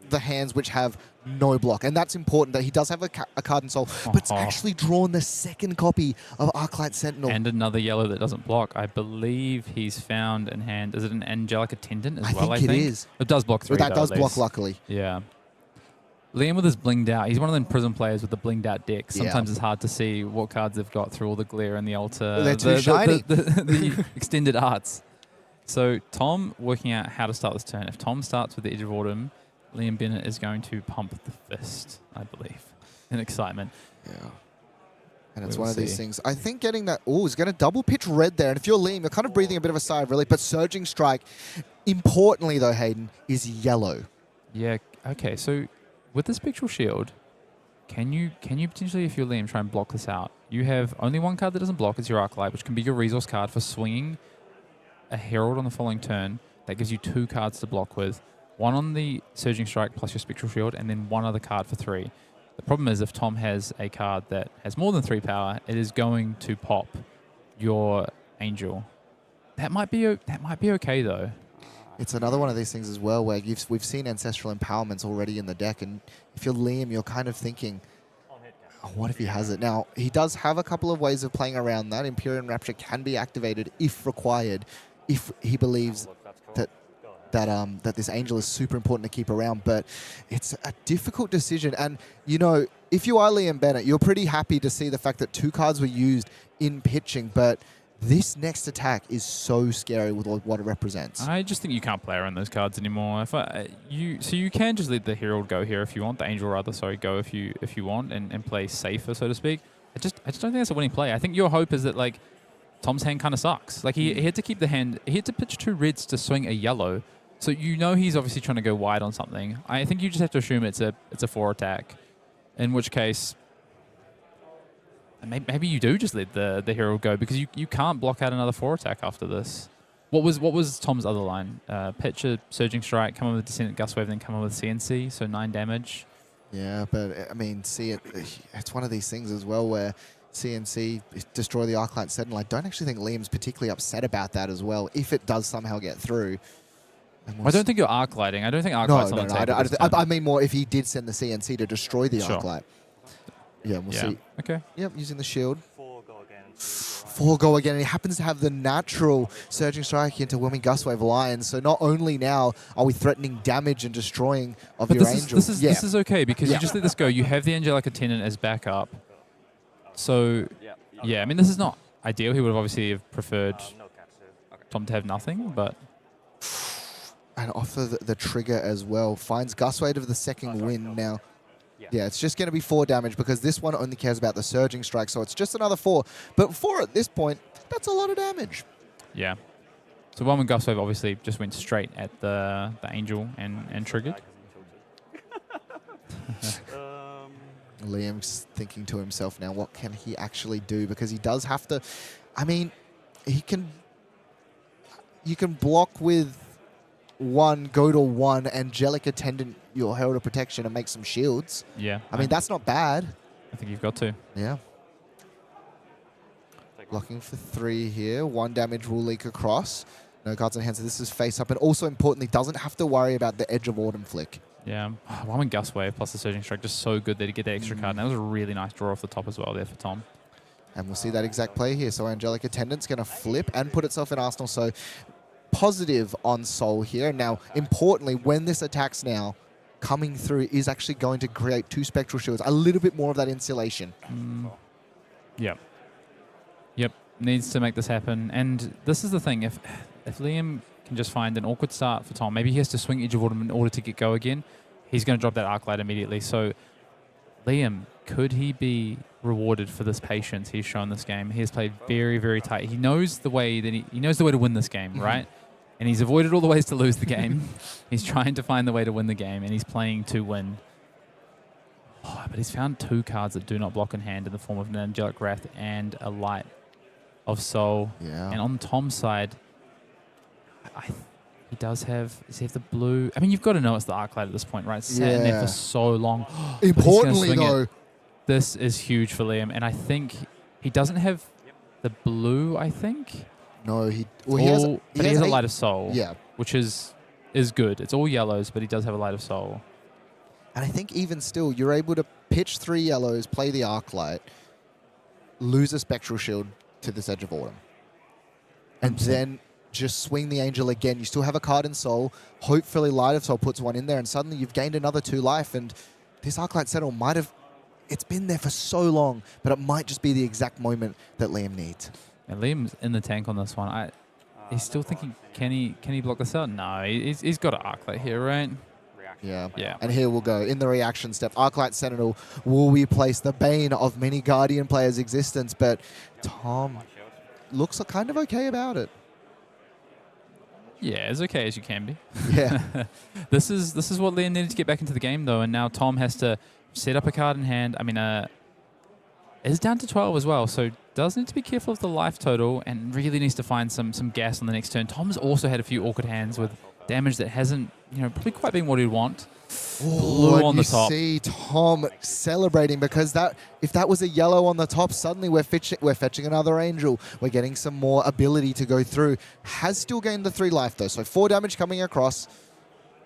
the hands which have no block. And that's important that he does have a card in Soul, but it's actually drawn the second copy of Arclight Sentinel. And another yellow that doesn't block. I believe he's found in hand. Is it an Angelic Attendant as well? I think it is. It does block 3. But that does block, luckily. Yeah. Liam with his blinged out. He's one of them Prism players with the blinged out deck. Sometimes it's hard to see what cards they've got through all the glare and the altar. They're too shiny. The extended arts. So Tom working out how to start this turn. If Tom starts with the Edge of Autumn, Liam Bennett is going to pump the fist, I believe, in excitement. Yeah. And it's one of these things. I think getting that... Oh, he's going to double pitch red there. And if you're Liam, you're kind of breathing a bit of a sigh of relief. But Surging Strike, importantly though, Hayden, is yellow. Yeah, okay. So with the Spectral Shield, can you potentially, if you're Liam, try and block this out? You have only 1 card that doesn't block. It's your Arclight, which can be your resource card for swinging a Herald on the following turn. That gives you 2 cards to block with. 1 on the Surging Strike plus your Spectral Shield, and then 1 other card for 3. The problem is if Tom has a card that has more than 3 power, it is going to pop your Angel. That might be okay though. It's another one of these things as well where we've seen Ancestral Empowerments already in the deck, and if you're Liam, you're kind of thinking, oh, what if he has it? Now, he does have a couple of ways of playing around that. Empyrean Rapture can be activated if required, if he believes that this Angel is super important to keep around, but it's a difficult decision. And, if you are Liam Bennett, you're pretty happy to see the fact that 2 cards were used in pitching, but this next attack is so scary with what it represents. I just think you can't play around those cards anymore. So you can just let the Herald go here if you want, the Angel rather, sorry, go if you want and play safer, so to speak. I just don't think that's a winning play. I think your hope is that Tom's hand kind of sucks. He had to keep the hand, he had to pitch 2 reds to swing a yellow. So he's obviously trying to go wide on something. I think you just have to assume it's a 4 attack, in which case maybe you do just let the Herald go because you can't block out another 4 attack after this. What was Tom's other line? Pitch a Surging Strike, come in with Descendant Gustwave, then come in with CNC, so 9 damage. Yeah, but I mean, it's one of these things as well where CNC destroy the Arclight Sentinel. I don't actually think Liam's particularly upset about that as well if it does somehow get through. I don't think you're Arclighting. I don't think Arclight's on the table. I mean more if he did send the CNC to destroy the Arclight. Yeah, we'll see. Okay. Yep, using the shield. 4 go again. 4 go again. And he happens to have the natural Surging Strike into Whelming Gustwave Lions. So not only now are we threatening damage and destroying of But your this angel. this is okay because you just let this go. You have the Angelic Attendant as backup. So, yeah, I mean, this is not ideal. He would have obviously have preferred No Katsu. Okay. Tom to have nothing, but And off of the trigger as well. Finds Gustwave of the second win now. Yeah, it's just going to be 4 damage because this one only cares about the Surging Strike, so it's just another 4. But 4 at this point, that's a lot of damage. yeah. So Wellwood Gustwave obviously just went straight at the Angel and triggered. Liam's thinking to himself now, what can he actually do? Because he does have to, I mean, you can block with 1, go to 1, Angelic Attendant your Herald of Protection and make some shields. Yeah. I mean, that's not bad. I think you've got to. Yeah. Blocking for 3 here. 1 damage will leak across. No cards in hand, so this is face up. And also importantly, doesn't have to worry about the Edge of Autumn flick. Yeah. Wellwood Gustwave plus the Surging Strike, just so good that he get that extra card. And that was a really nice draw off the top as well there for Tom. And we'll see that exact play here. So Angelic Attendant's going to flip and put itself in Arsenal. So positive on Soul here. Now, importantly, when this attacks now, coming through is actually going to create 2 Spectral Shields. A little bit more of that insulation. Yep. Yep. Needs to make this happen. And this is the thing. If Liam can just find an awkward start for Tom, maybe he has to swing Edge of Autumn in order to get go again, he's going to drop that Arc Light immediately. So Liam, could he be rewarded for this patience he's shown this game? He has played very, very tight. He knows the way that he knows the way to win this game, right? And he's avoided all the ways to lose the game. He's trying to find the way to win the game, and he's playing to win. Oh, but he's found 2 cards that do not block in hand in the form of an Angelic Wrath and a Light of Soul. Yeah. And on Tom's side, he does have the blue. I mean, you've got to know it's the Arc Light at this point, right? It's sat in there for so long. Importantly, though, this is huge for Liam, and I think he doesn't have the blue, I think. No, he has a Light of Soul, yeah, which is good. It's all yellows, but he does have a Light of Soul. And I think even still, you're able to pitch 3 yellows, play the Arc Light, lose a Spectral Shield to this Edge of Autumn, and then just swing the Angel again. You still have a card in Soul. Hopefully Light of Soul puts 1 in there, and suddenly you've gained another 2 life, and this Arc Light Settle might have... It's been there for so long, but it might just be the exact moment that Liam needs. And Liam's in the tank on this one. He's still thinking, can he block this out? No, he's got an Arc Light here, right? Yeah. Yeah. And here we'll go. In the reaction step, Arclight Sentinel will replace the bane of many Guardian players' existence, but Tom looks kind of okay about it. Yeah, as okay as you can be. Yeah. This is what Liam needed to get back into the game, though, and now Tom has to set up a card in hand. I mean, it's down to 12 as well, so does need to be careful of the life total and really needs to find some gas on the next turn. Tom's also had a few awkward hands with damage that hasn't, probably quite been what he'd want. Blue on the top. You see Tom celebrating because if that was a yellow on the top, suddenly we're fetching another Angel. We're getting some more ability to go through. Has still gained the 3 life though, so 4 damage coming across.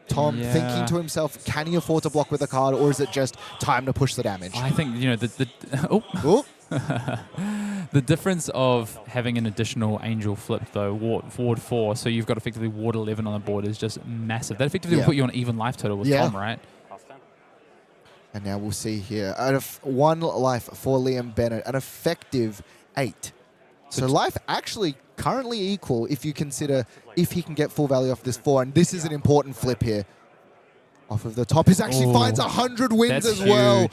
Tom thinking to himself, can he afford to block with a card, or is it just time to push the damage? I think, the difference of having an additional Angel flipped, though, Ward 4, so you've got effectively Ward 11 on the board, is just massive. That effectively will put you on even life total with Tom, right? And now we'll see here. Out of 1 life for Liam Bennett, an effective 8. So life actually currently equal if you consider if he can get full value off this 4. And this is an important flip here. Off of the top. He actually finds 100 wins as well.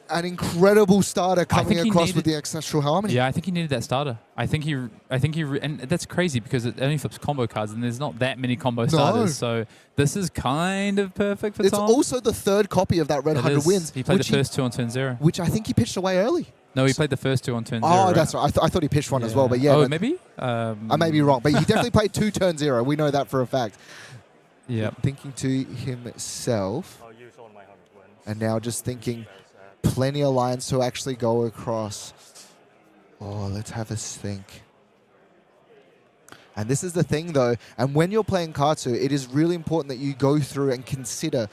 An incredible starter coming across with the ancestral harmony. Yeah, I think he needed that starter. I think he, and that's crazy because it only flips combo cards, and there's not that many combo starters. So this is kind of perfect for Tom. It's also the 3rd copy of that red 100 wins. He played the first 2 on turn 0, which I think he pitched away early. No, he played the first 2 on turn 0. Oh, that's right. I thought he pitched 1 as well, but yeah. Oh, maybe? I may be wrong, but he definitely played 2 turn 0. We know that for a fact. Yeah. Thinking to himself, and now just thinking plenty of lines to actually go across. Oh, let's have a think. And this is the thing, though, and when you're playing Katsu, it is really important that you go through and consider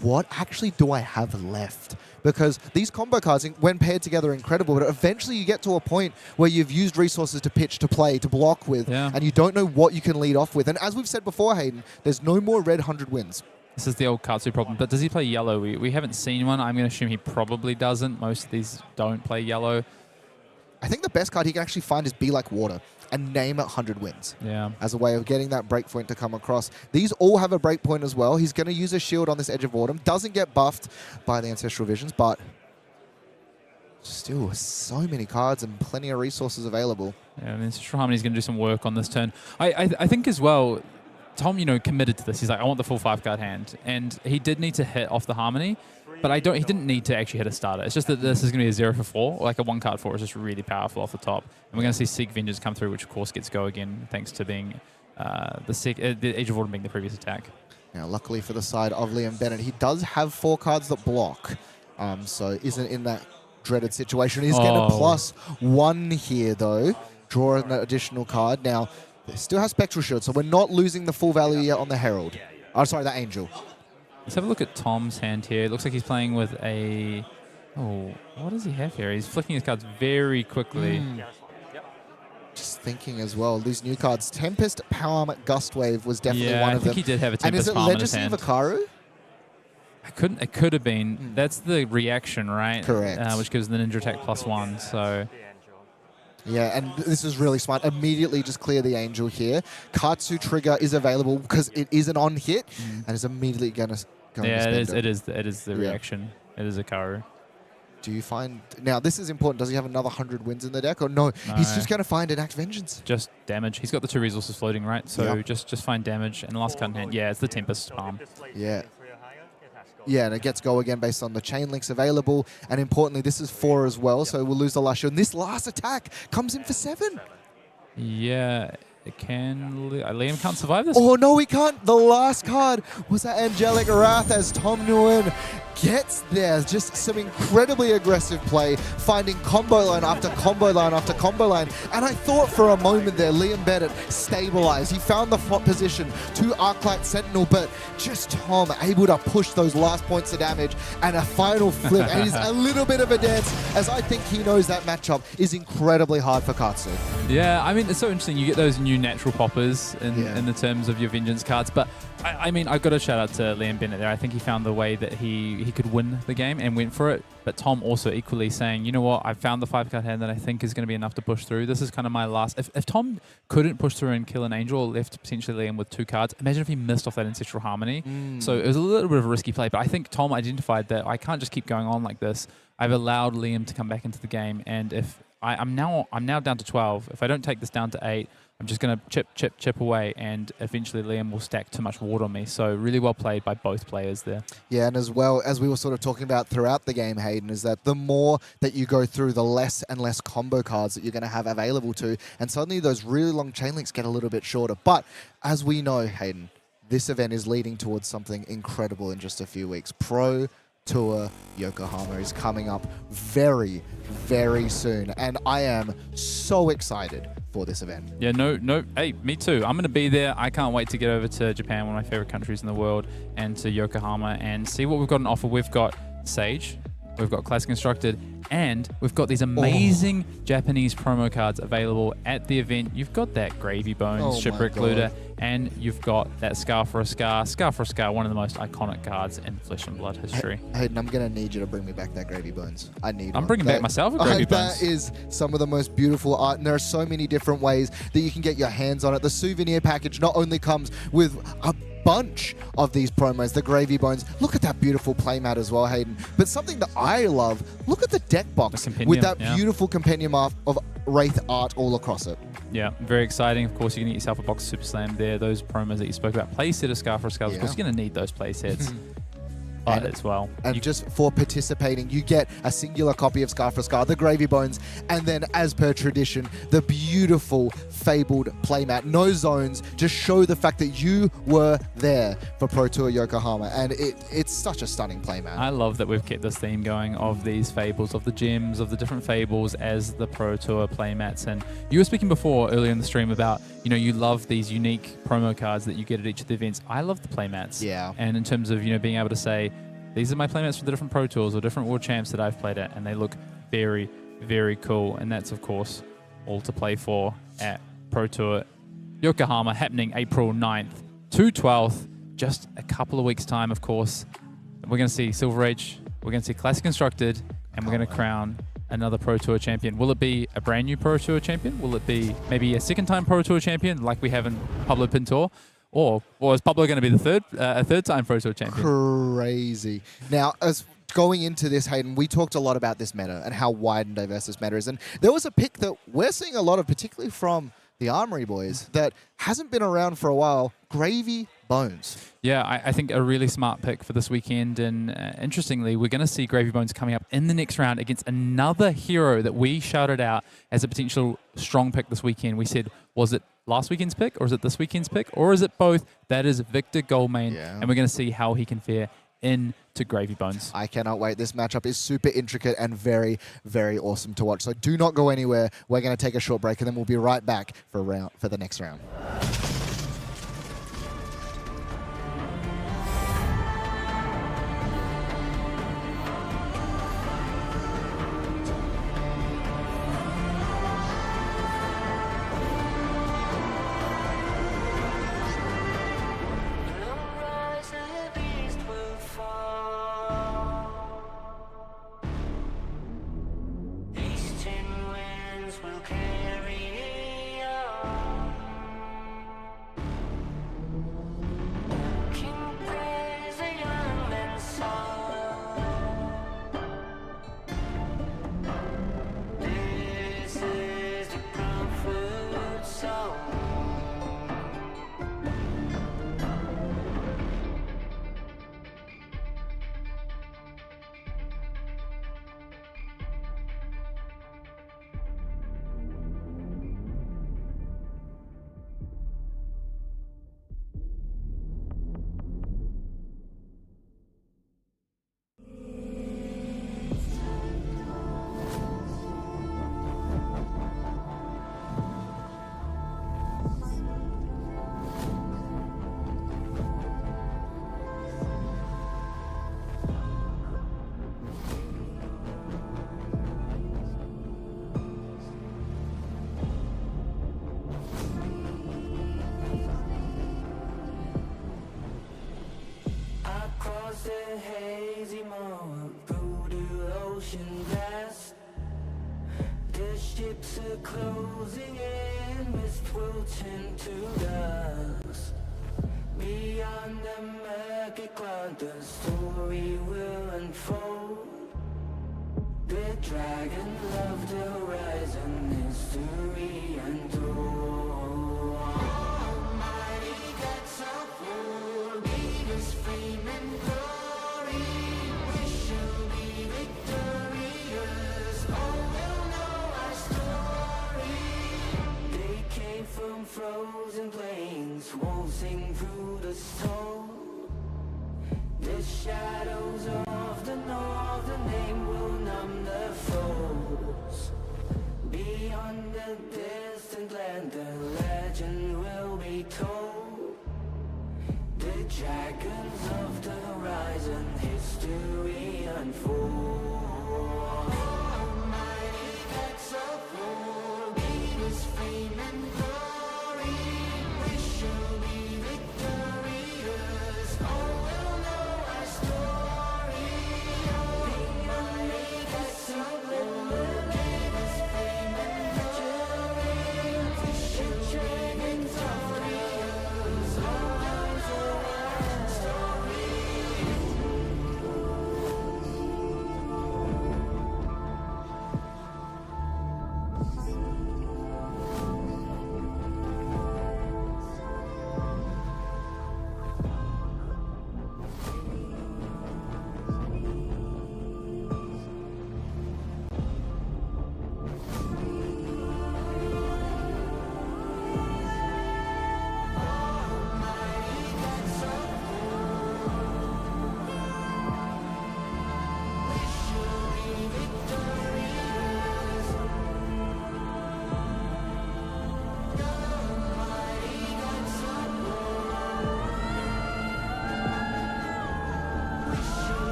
what actually do I have left? Because these combo cards, when paired together, are incredible, but eventually you get to a point where you've used resources to pitch, to play, to block with, and you don't know what you can lead off with. And as we've said before, Hayden, there's no more red 100 wins. This is the old Katsu problem. But does he play yellow? We haven't seen one. I'm going to assume he probably doesn't. Most of these don't play yellow. I think the best card he can actually find is Be Like Water and name it 100 wins. Yeah. As a way of getting that breakpoint to come across. These all have a breakpoint as well. He's going to use a shield on this Edge of Autumn. Doesn't get buffed by the Ancestral Visions, but still so many cards and plenty of resources available. Yeah, I mean, Ancestral Harmony is going to do some work on this turn. I think as well, Tom, committed to this. He's like, I want the full 5-card hand. And he did need to hit off the Harmony, but he didn't need to actually hit a starter. It's just that this is going to be a 0 for 4, or like a 1-card 4 is just really powerful off the top. And we're going to see Seek Vengeance come through, which of course gets go again, thanks to being the Age of Autumn being the previous attack. Now, luckily for the side of Liam Bennett, he does have 4 cards that block, so isn't in that dreaded situation. He's getting a +1 here, though. Draw an additional card. Now, they still have Spectral Shield, so we're not losing the full value yet on the Herald. Oh, sorry, the Angel. Let's have a look at Tom's hand here. It looks like he's playing with a... Oh, what does he have here? He's flicking his cards very quickly. Just thinking as well, these new cards. Tempest, Palm, Gust Wave was definitely one of them. I think he did have a Tempest Palm in his hand. And is it Legacy Vikaru? It could have been. That's the reaction, right? Correct. Which gives the Ninja Attack +1, so... Yeah, and this is really smart. Immediately just clear the Angel here. Katsu trigger is available because it is an on hit, and is immediately going to go. Yeah, it is the reaction. It is a Karu. Do you find... Now, this is important. Does he have another 100 wins in the deck? Or no, he's just going to find Enact Vengeance. Just damage. He's got the 2 resources floating, right? So just find damage. And the last card in hand, it's the Tempest Palm. Yeah. Yeah, and it gets go again based on the chain links available. And importantly, this is 4 as well, so we'll lose the last shield. And this last attack comes in for 7. Yeah, it can... Liam can't survive this. Oh, no, he can't. The last card was that Angelic Wrath as Tom Nguyen gets there. Just some incredibly aggressive play, finding combo line after combo line after combo line. And I thought for a moment there, Liam Bennett stabilized. He found the position to Arclight Sentinel, but just Tom able to push those last points of damage and a final flip. And he's a little bit of a dance, as I think he knows that matchup is incredibly hard for Katsu. Yeah, I mean, it's so interesting. You get those new natural poppers in the terms of your Vengeance cards, but I mean, I've got to shout out to Liam Bennett there. I think he found the way that he could win the game and went for it. But Tom also equally saying, you know what, I found the 5-card hand that I think is going to be enough to push through. This is kind of my last... If Tom couldn't push through and kill an Angel, or left potentially Liam with 2 cards, imagine if he missed off that Ancestral Harmony. So it was a little bit of a risky play, but I think Tom identified that I can't just keep going on like this. I've allowed Liam to come back into the game, and if I'm now down to 12. If I don't take this down to 8, I'm just going to chip away, and eventually Liam will stack too much water on me. So really well played by both players there. Yeah, and as well as we were sort of talking about throughout the game, Hayden, is that the more that you go through, the less and less combo cards that you're going to have available to, and suddenly those really long chain links get a little bit shorter. But as we know, Hayden, this event is leading towards something incredible in just a few weeks. Pro Tour Yokohama is coming up very, very soon, and I am so excited for this event. Yeah, no, hey, me too. I'm going to be there. I can't wait to get over to Japan, one of my favorite countries in the world, and to Yokohama and see what we've got on offer. We've got Sage, we've got Classic Constructed, and we've got these amazing Japanese promo cards available at the event. You've got that Gravy Bones, Shipwreck Looter, and you've got that Scar for a Scar. Scar for a Scar, one of the most iconic cards in Flesh and Blood history. Hayden, I'm going to need you to bring me back that Gravy Bones. I need I'm bringing back myself a Gravy Bones. That is some of the most beautiful art, and there are so many different ways that you can get your hands on it. The souvenir package not only comes with a bunch of these promos, the Gravy Bones. Look at that beautiful playmat as well, Hayden. But something that I love, look at the deck box with that beautiful compendium of Wraith art all across it. Yeah, very exciting. Of course, you can get yourself a box of Super Slam there. Those promos that you spoke about. Playset of Scar for Skulls. Of course, you're going to need those playsets. As well. And just for participating, you get a singular copy of Scar for Scar, the Gravy Bones, and then, as per tradition, the beautiful Fabled playmat. No zones, just show the fact that you were there for Pro Tour Yokohama, and it's such a stunning playmat. I love that we've kept this theme going of these Fables, of the gems, of the different Fables as the Pro Tour playmats. And you were speaking before, earlier in the stream, about, you love these unique promo cards that you get at each of the events. I love the playmats. Yeah. And in terms of, being able to say, these are my playmates from the different Pro Tours or different World Champs that I've played at, and they look very, very cool. And that's, of course, all to play for at Pro Tour Yokohama, happening April 9th to 12th. Just a couple of weeks' time, of course. We're going to see Silver Age, we're going to see Classic Constructed, and we're going to crown another Pro Tour champion. Will it be a brand new Pro Tour champion? Will it be maybe a second-time Pro Tour champion like we have in Pablo Pintor? Or is Pablo going to be the third-time Pro Tour champion? Crazy. Now, as going into this, Hayden, we talked a lot about this meta and how wide and diverse this meta is. And there was a pick that we're seeing a lot of, particularly from the Armory boys, that hasn't been around for a while, Gravy Bones. Yeah, I think a really smart pick for this weekend. And interestingly, we're going to see Gravy Bones coming up in the next round against another hero that we shouted out as a potential strong pick this weekend. We said, was it last weekend's pick, or is it this weekend's pick, or is it both? That is Victor Goldmain, and we're going to see how he can fare into Gravy Bones. I cannot wait. This matchup is super intricate and very, very awesome to watch. So do not go anywhere. We're going to take a short break, and then we'll be right back for the next round. The hazy moon, voodoo ocean blast. The ships are closing in, mist will turn to dust. Beyond the murky cloud, the story will unfold. The dragon of the horizon, history untold. Almighty Katsu will lead us free and glory. We shall be victorious. All will know our story. They came from frozen plains, waltzing through the storm. The shadows of the north, the name will numb the foes. Beyond the distant land, the legend will be told. The dragons of the horizon, history unfold. Almighty Katsu will lead us fame and glory. We shall be victorious. All will know our story. Almighty Katsu will lead us fame and glory.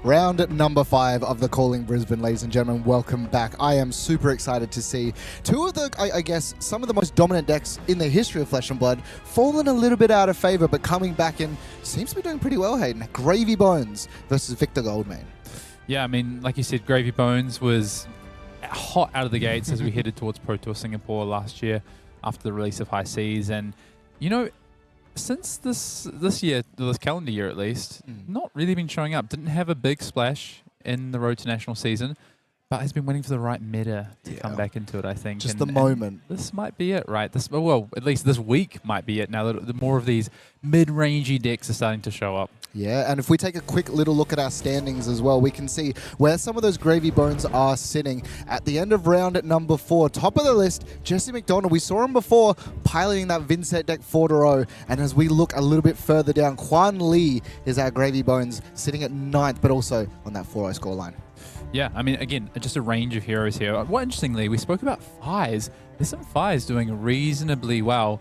Round number 5 of the Calling Brisbane, ladies and gentlemen. Welcome back. I am super excited to see two of the, I guess, some of the most dominant decks in the history of Flesh and Blood fallen a little bit out of favor, but coming back in seems to be doing pretty well, Hayden. Gravy Bones versus Victor Goldman. Yeah, I mean, like you said, Gravy Bones was hot out of the gates as we headed towards Pro Tour Singapore last year after the release of High Seas. And, you know, since this year, this calendar year at least, not really been showing up. Didn't have a big splash in the Road to National season, but has been waiting for the right meta to come back into it, I think. Just the moment. This might be it, right? Well, at least this week might be it now that the more of these mid-rangey decks are starting to show up. Yeah, and if we take a quick little look at our standings as well, we can see where some of those Gravy Bones are sitting. At the end of round at number 4, top of the list, Jesse McDonald. We saw him before piloting that Vynnset deck 4-0, and as we look a little bit further down, Quan Lee is our Gravy Bones sitting at 9th, but also on that 4-0 scoreline. Yeah, I mean, again, just a range of heroes here. Well, interestingly, we spoke about Fires. There's some Fires doing reasonably well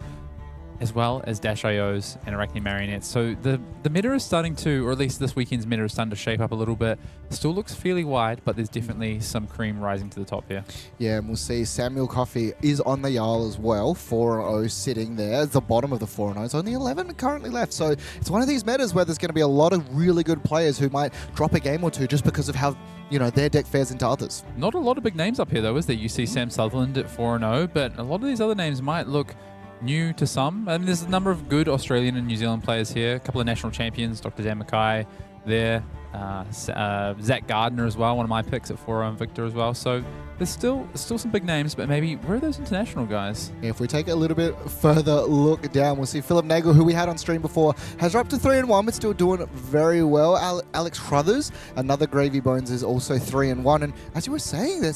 as Dash IOs and Arachne Marionettes. So the meta is starting to, or at least this weekend's meta is starting to shape up a little bit. Still looks fairly wide, but there's definitely some cream rising to the top here. Yeah, and we'll see Samuel Coffey is on the Jarl as well, 4-0 sitting there at the bottom of the 4-0. It's only 11 currently left. So it's one of these metas where there's going to be a lot of really good players who might drop a game or two just because of how, you know, their deck fares into others. Not a lot of big names up here, though, is there? You see Sam Sutherland at 4-0, but a lot of these other names might look new to some. I mean, there's a number of good Australian and New Zealand players here. A couple of national champions, Dr. Dan Mackay there. Zach Gardner as well, one of my picks at 4-0 Victor as well. So there's still some big names, but maybe where are those international guys? Yeah, if we take a little bit further look down, we'll see Philip Nagle, who we had on stream before, has dropped to 3-1, but still doing very well. Alex Crothers, another Gravy Bones, is also 3-1. And as you were saying,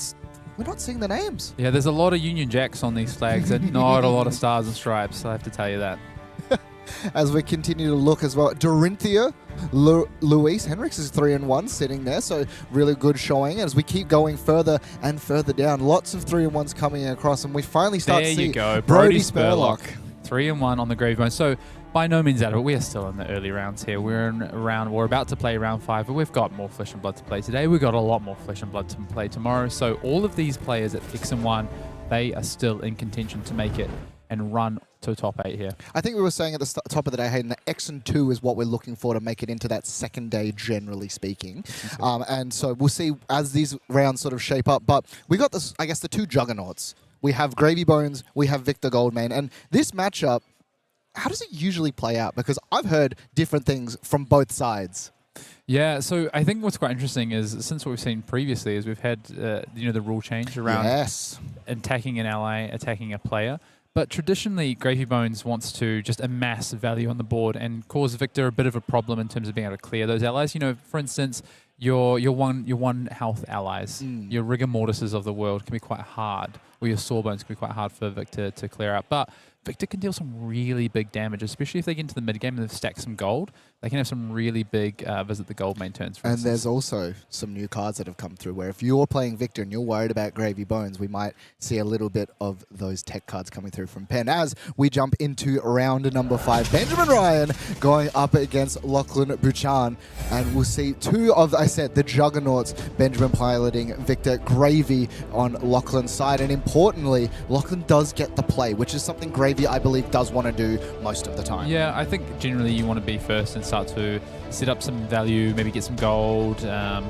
we're not seeing the names. Yeah, there's a lot of Union Jacks on these flags and not a lot of stars and stripes, I have to tell you that. As we continue to look as well, Dorinthia Luis Henriks is 3-1 sitting there, so really good showing. As we keep going further and further down, lots of 3-1s coming across, and we finally start to see Brody Spurlock. 3-1 on the Gravy Bones. So by no means out of it. We are still in the early rounds here. We're about to play round 5, but we've got more Flesh and Blood to play today. We've got a lot more Flesh and Blood to play tomorrow. So all of these players at X and 1, they are still in contention to make it and run to top 8 here. I think we were saying at the top of the day, Hayden, that X and 2 is what we're looking for to make it into that second day, generally speaking. And so we'll see as these rounds sort of shape up. But we got this, I guess, the two juggernauts. We have Gravy Bones, we have Victor Goldman, and this matchup, how does it usually play out? Because I've heard different things from both sides. Yeah, so I think what's quite interesting is, since what we've seen previously, is we've had the rule change around attacking an ally, attacking a player. But traditionally, Gravy Bones wants to just amass value on the board and cause Victor a bit of a problem in terms of being able to clear those allies. You know, for instance, your one health allies, your rigor mortises of the world can be quite hard, or your sawbones can be quite hard for Victor to clear out. But Victor can deal some really big damage, especially if they get into the mid game and they've stacked some gold. They can have some really big visit the gold main turns, for instance. There's also some new cards that have come through where if you're playing Victor and you're worried about Gravy Bones, we might see a little bit of those tech cards coming through from Penn. As we jump into round number 5, Benjamin Rhyan going up against Lachlan Buchan. And we'll see two of, the juggernauts, Benjamin piloting Victor, Gravy on Lachlan's side. And importantly, Lachlan does get the play, which is something Gravy, I believe, does want to do most of the time. Yeah, I think generally you want to be first and start to set up some value, maybe get some gold,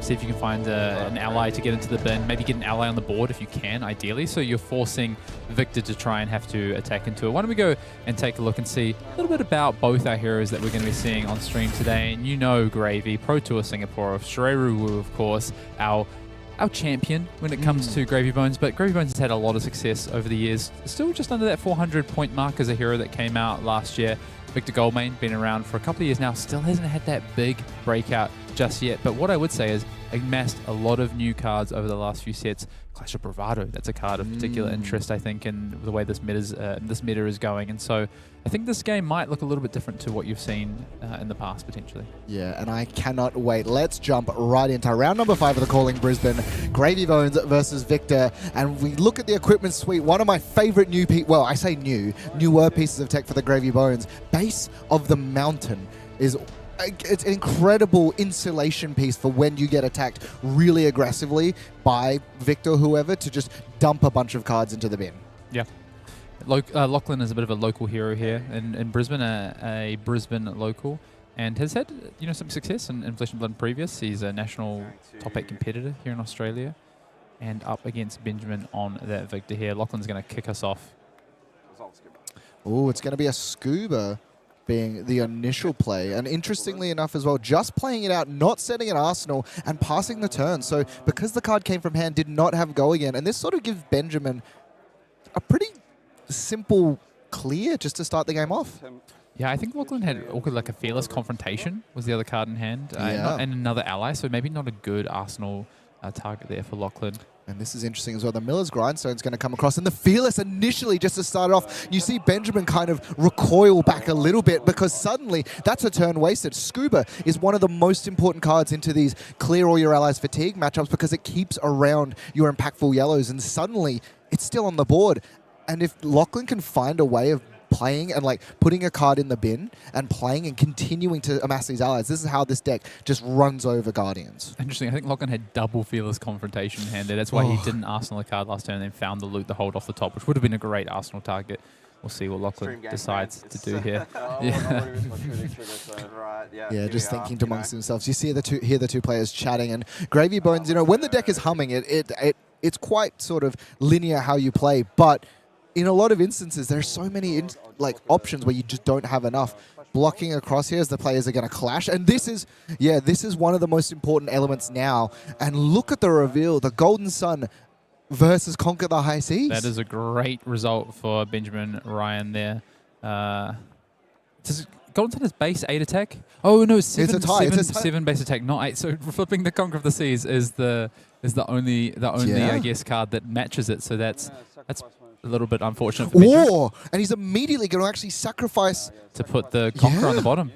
see if you can find an ally to get into the bin, maybe get an ally on the board if you can, ideally. So you're forcing Victor to try and have to attack into it. Why don't we go and take a look and see a little bit about both our heroes that we're going to be seeing on stream today. And you know Gravy, Pro Tour Singapore, Shreyru Wu, of course, our champion when it comes to Gravy Bones, but Gravy Bones has had a lot of success over the years. Still just under that 400 point mark as a hero that came out last year. Victor Goldman, been around for a couple of years now, still hasn't had that big breakout just yet. But what I would say is amassed a lot of new cards over the last few sets. Clash of Bravado, that's a card of particular interest, I think, in the way this meta is going. And so I think this game might look a little bit different to what you've seen in the past, potentially. Yeah, and I cannot wait. Let's jump right into round number 5 of the Calling Brisbane. Gravy Bones versus Victor. And we look at the equipment suite. One of my favorite newer pieces of tech for the Gravy Bones. Base of the Mountain is it's an incredible insulation piece for when you get attacked really aggressively by Victor or whoever to just dump a bunch of cards into the bin. Yeah. Lachlan is a bit of a local hero here in Brisbane, a Brisbane local, and has had some success in Flesh and Blood previous. He's a national top 8 competitor here in Australia, and up against Benjamin on that Victor here. Lachlan's going to kick us off. Oh, it's going to be a Scuba being the initial play. And interestingly enough as well, just playing it out, not setting an Arsenal and passing the turn. So because the card came from hand, did not have go again. And this sort of gives Benjamin a pretty simple clear just to start the game off. Yeah, I think Lachlan had awkward, like a Fearless Confrontation was the other card in hand, Yeah. and another ally, so maybe not a good Arsenal target there for Lachlan. And this is interesting as well. The Miller's Grindstone's going to come across. And the Fearless initially, just to start off, you see Benjamin kind of recoil back a little bit because suddenly that's a turn wasted. Scuba is one of the most important cards into these clear all your allies fatigue matchups because it keeps around your impactful yellows. And suddenly it's still on the board. And if Lachlan can find a way of playing and like putting a card in the bin and playing and continuing to amass these allies, this is how this deck just runs over Guardians. Interesting. I think Lachlan had double Fearless Confrontation in hand there. That's why he didn't Arsenal a card last turn and then found the loot, the hold off the top, which would have been a great Arsenal target. We'll see what Lachlan decides to do here. Yeah, just thinking amongst themselves. You see hear the two players chatting, and Gravy Bones, when the deck is humming, it's quite sort of linear how you play, but in a lot of instances, there's so many options where you just don't have enough. Blocking across here as the players are going to clash. And this is one of the most important elements now. And look at the reveal, the Golden Sun versus Conquer the High Seas. That is a great result for Benjamin Rhyan there. Does Golden Sun has base 8 attack? Oh no, 7, it's a tie. 7 base attack, not 8. So flipping the Conquer of the Seas is the only I guess card that matches it. So that's a little bit unfortunate for Benjamin. And he's immediately going to actually sacrifice to put the Conqueror on the bottom.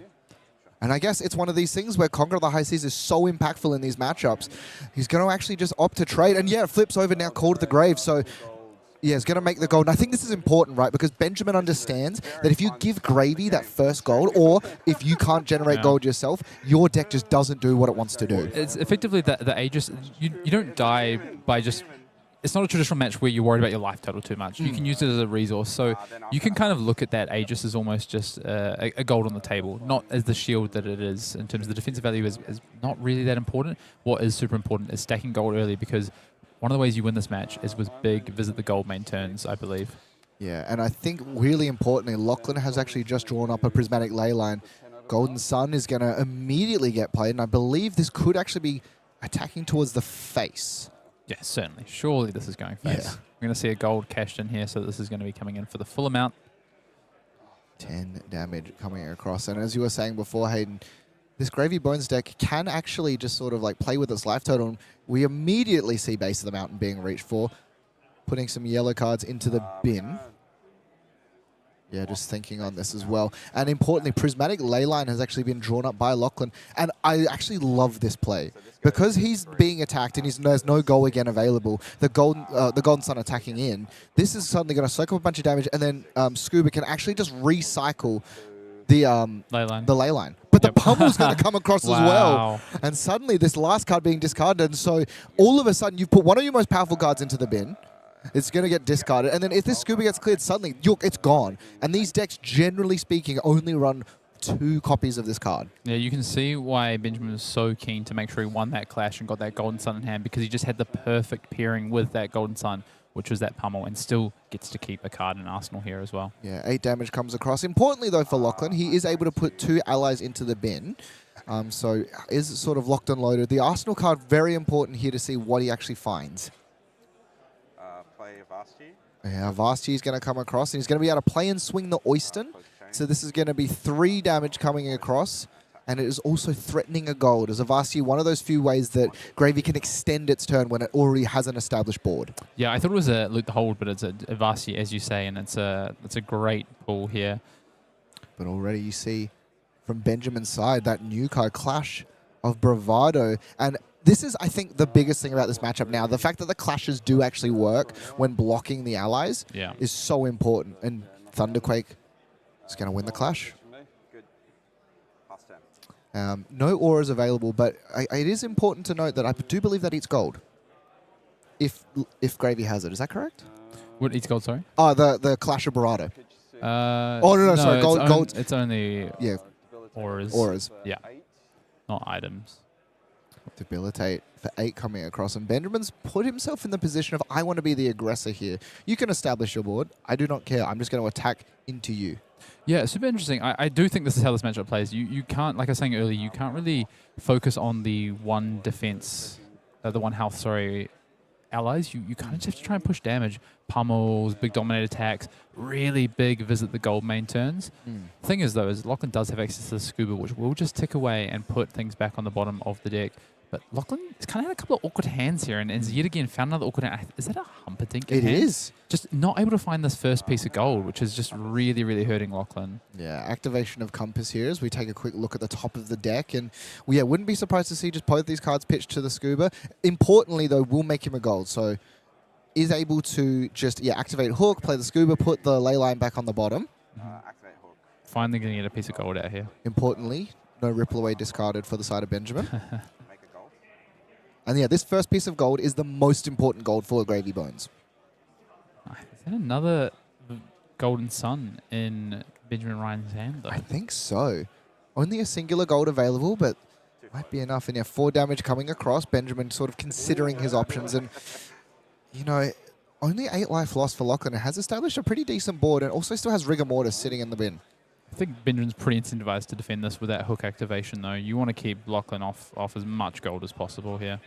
And I guess it's one of these things where Conquer the High Seas is so impactful in these matchups. He's going to actually just opt to trade. And yeah, it flips over now, Call to the Grave. So yeah, he's going to make the gold. And I think this is important, right? Because Benjamin understands that if you give Gravy that first gold, or if you can't generate gold yourself, your deck just doesn't do what it wants to do. It's effectively the Aegis. You don't die by just... It's not a traditional match where you're worried about your life total too much. You can use it as a resource. So you can kind of look at that Aegis as almost just a gold on the table, not as the shield that it is in terms of the defensive value is not really that important. What is super important is stacking gold early, because one of the ways you win this match is with big visit the gold main turns, I believe. Yeah, and I think really importantly, Lachlan has actually just drawn up a Prismatic Leyline. Golden Sun is going to immediately get played, and I believe this could actually be attacking towards the face. Yeah, certainly. Surely this is going face. Yeah. We're going to see a gold cashed in here, so this is going to be coming in for the full amount. 10 damage coming across. And as you were saying before, Hayden, this Gravy Bones deck can actually just sort of like play with its life total. We immediately see Base of the Mountain being reached for, putting some yellow cards into the bin. Yeah, just thinking on this as well. And importantly, Prismatic Leyline has actually been drawn up by Lachlan. And I actually love this play. Because he's being attacked and there's no goal again available, the Golden Sun attacking in, this is suddenly going to soak up a bunch of damage, and then Scuba can actually just recycle the Leyline. But the pummel's going to come across as well. And suddenly this last card being discarded. And so all of a sudden you've put one of your most powerful cards into the bin. It's going to get discarded. And then if this Scuba gets cleared, suddenly it's gone. And these decks, generally speaking, only run 2 copies of this card. Yeah, you can see why Benjamin was so keen to make sure he won that clash and got that Golden Sun in hand, because he just had the perfect pairing with that Golden Sun, which was that pummel, and still gets to keep a card in Arsenal here as well. Yeah, 8 damage comes across. Importantly, though, for Lachlan, he is able to put 2 allies into the bin. So is sort of locked and loaded. The Arsenal card, very important here to see what he actually finds. Yeah, Vasti is going to come across, and he's going to be able to play and swing the Oyston. So this is going to be 3 damage coming across, and it is also threatening a gold. As a Vasti, one of those few ways that Gravy can extend its turn when it already has an established board. Yeah, I thought it was a loot the hold, but it's a Vasti, as you say, and it's a great pull here. But already you see from Benjamin's side that new card clash of Bravado, and this is, I think, the biggest thing about this matchup now. The fact that the clashes do actually work when blocking the allies is so important. And Thunderquake is going to win the clash. No auras available, but it is important to note that I do believe that eats gold. If Gravy has it, is that correct? What eats gold? Sorry. Oh, the Clash of Barado. No, sorry, gold. It's only Yeah, auras. auras. Yeah, not items. Debilitate for 8 coming across, and Benjamin's put himself in the position of, I want to be the aggressor here. You can establish your board. I do not care. I'm just going to attack into you. Yeah, super interesting. I do think this is how this matchup plays. You can't, like I was saying earlier, you can't really focus on the one defense, the one health, sorry, allies. You kind of just have to try and push damage. Pummels, big dominate attacks, really big visit the gold main turns. Thing is, though, is Lachlan does have access to the scuba, which will just tick away and put things back on the bottom of the deck. But Lachlan has kind of had a couple of awkward hands here, and yet again found another awkward hand. Is that a Humperdinck hand? It is. Just not able to find this first piece of gold, which is just really, really hurting Lachlan. Yeah, activation of Compass here as we take a quick look at the top of the deck, and wouldn't be surprised to see just both these cards pitched to the scuba. Importantly, though, will make him a gold, so is able to just activate Hook, play the scuba, put the ley line back on the bottom. Activate hook. Finally going to get a piece of gold out here. Importantly, no ripple away discarded for the side of Benjamin. Make a gold. And this first piece of gold is the most important gold for Gravy Bones. Is that another golden sun in Benjamin Ryan's hand, though? I think so. Only a singular gold available, but might be enough. And 4 damage coming across. Benjamin sort of considering his options. And, only 8 life lost for Lachlan. It has established a pretty decent board and also still has Rigor Mortis sitting in the bin. I think Benjamin's pretty incentivized to defend this with that hook activation, though. You want to keep Lachlan off as much gold as possible here.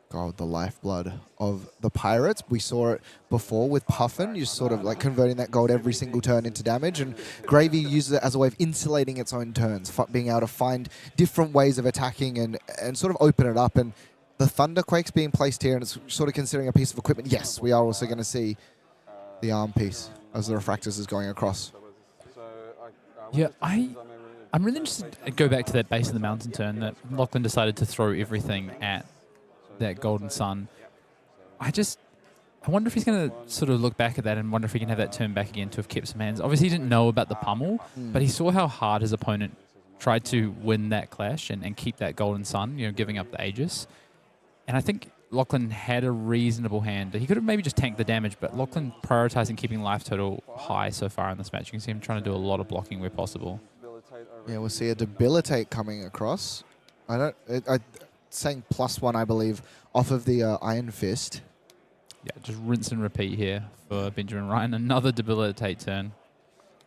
God, the lifeblood of the Pirates. We saw it before with Puffin. You're sort of like converting that gold every single turn into damage, and Gravy uses it as a way of insulating its own turns, being able to find different ways of attacking and sort of open it up. And the Thunderquake's being placed here, and it's sort of considering a piece of equipment. Yes, we are also going to see the arm piece as the Refractors is going across. Yeah, I'm really interested to go back to that base of the mountain turn that Lachlan decided to throw everything at that golden sun. I wonder if he's going to sort of look back at that and wonder if he can have that turn back again to have kept some hands. Obviously, he didn't know about the pummel, but he saw how hard his opponent tried to win that clash and keep that golden sun, giving up the Aegis. And I think Lachlan had a reasonable hand. He could have maybe just tanked the damage, but Lachlan prioritizing keeping life total high so far in this match. You can see him trying to do a lot of blocking where possible. Yeah, we'll see a Debilitate coming across. Saying +1, I believe, off of the Iron Fist. Yeah, just rinse and repeat here for Benjamin Ryan. Another Debilitate turn.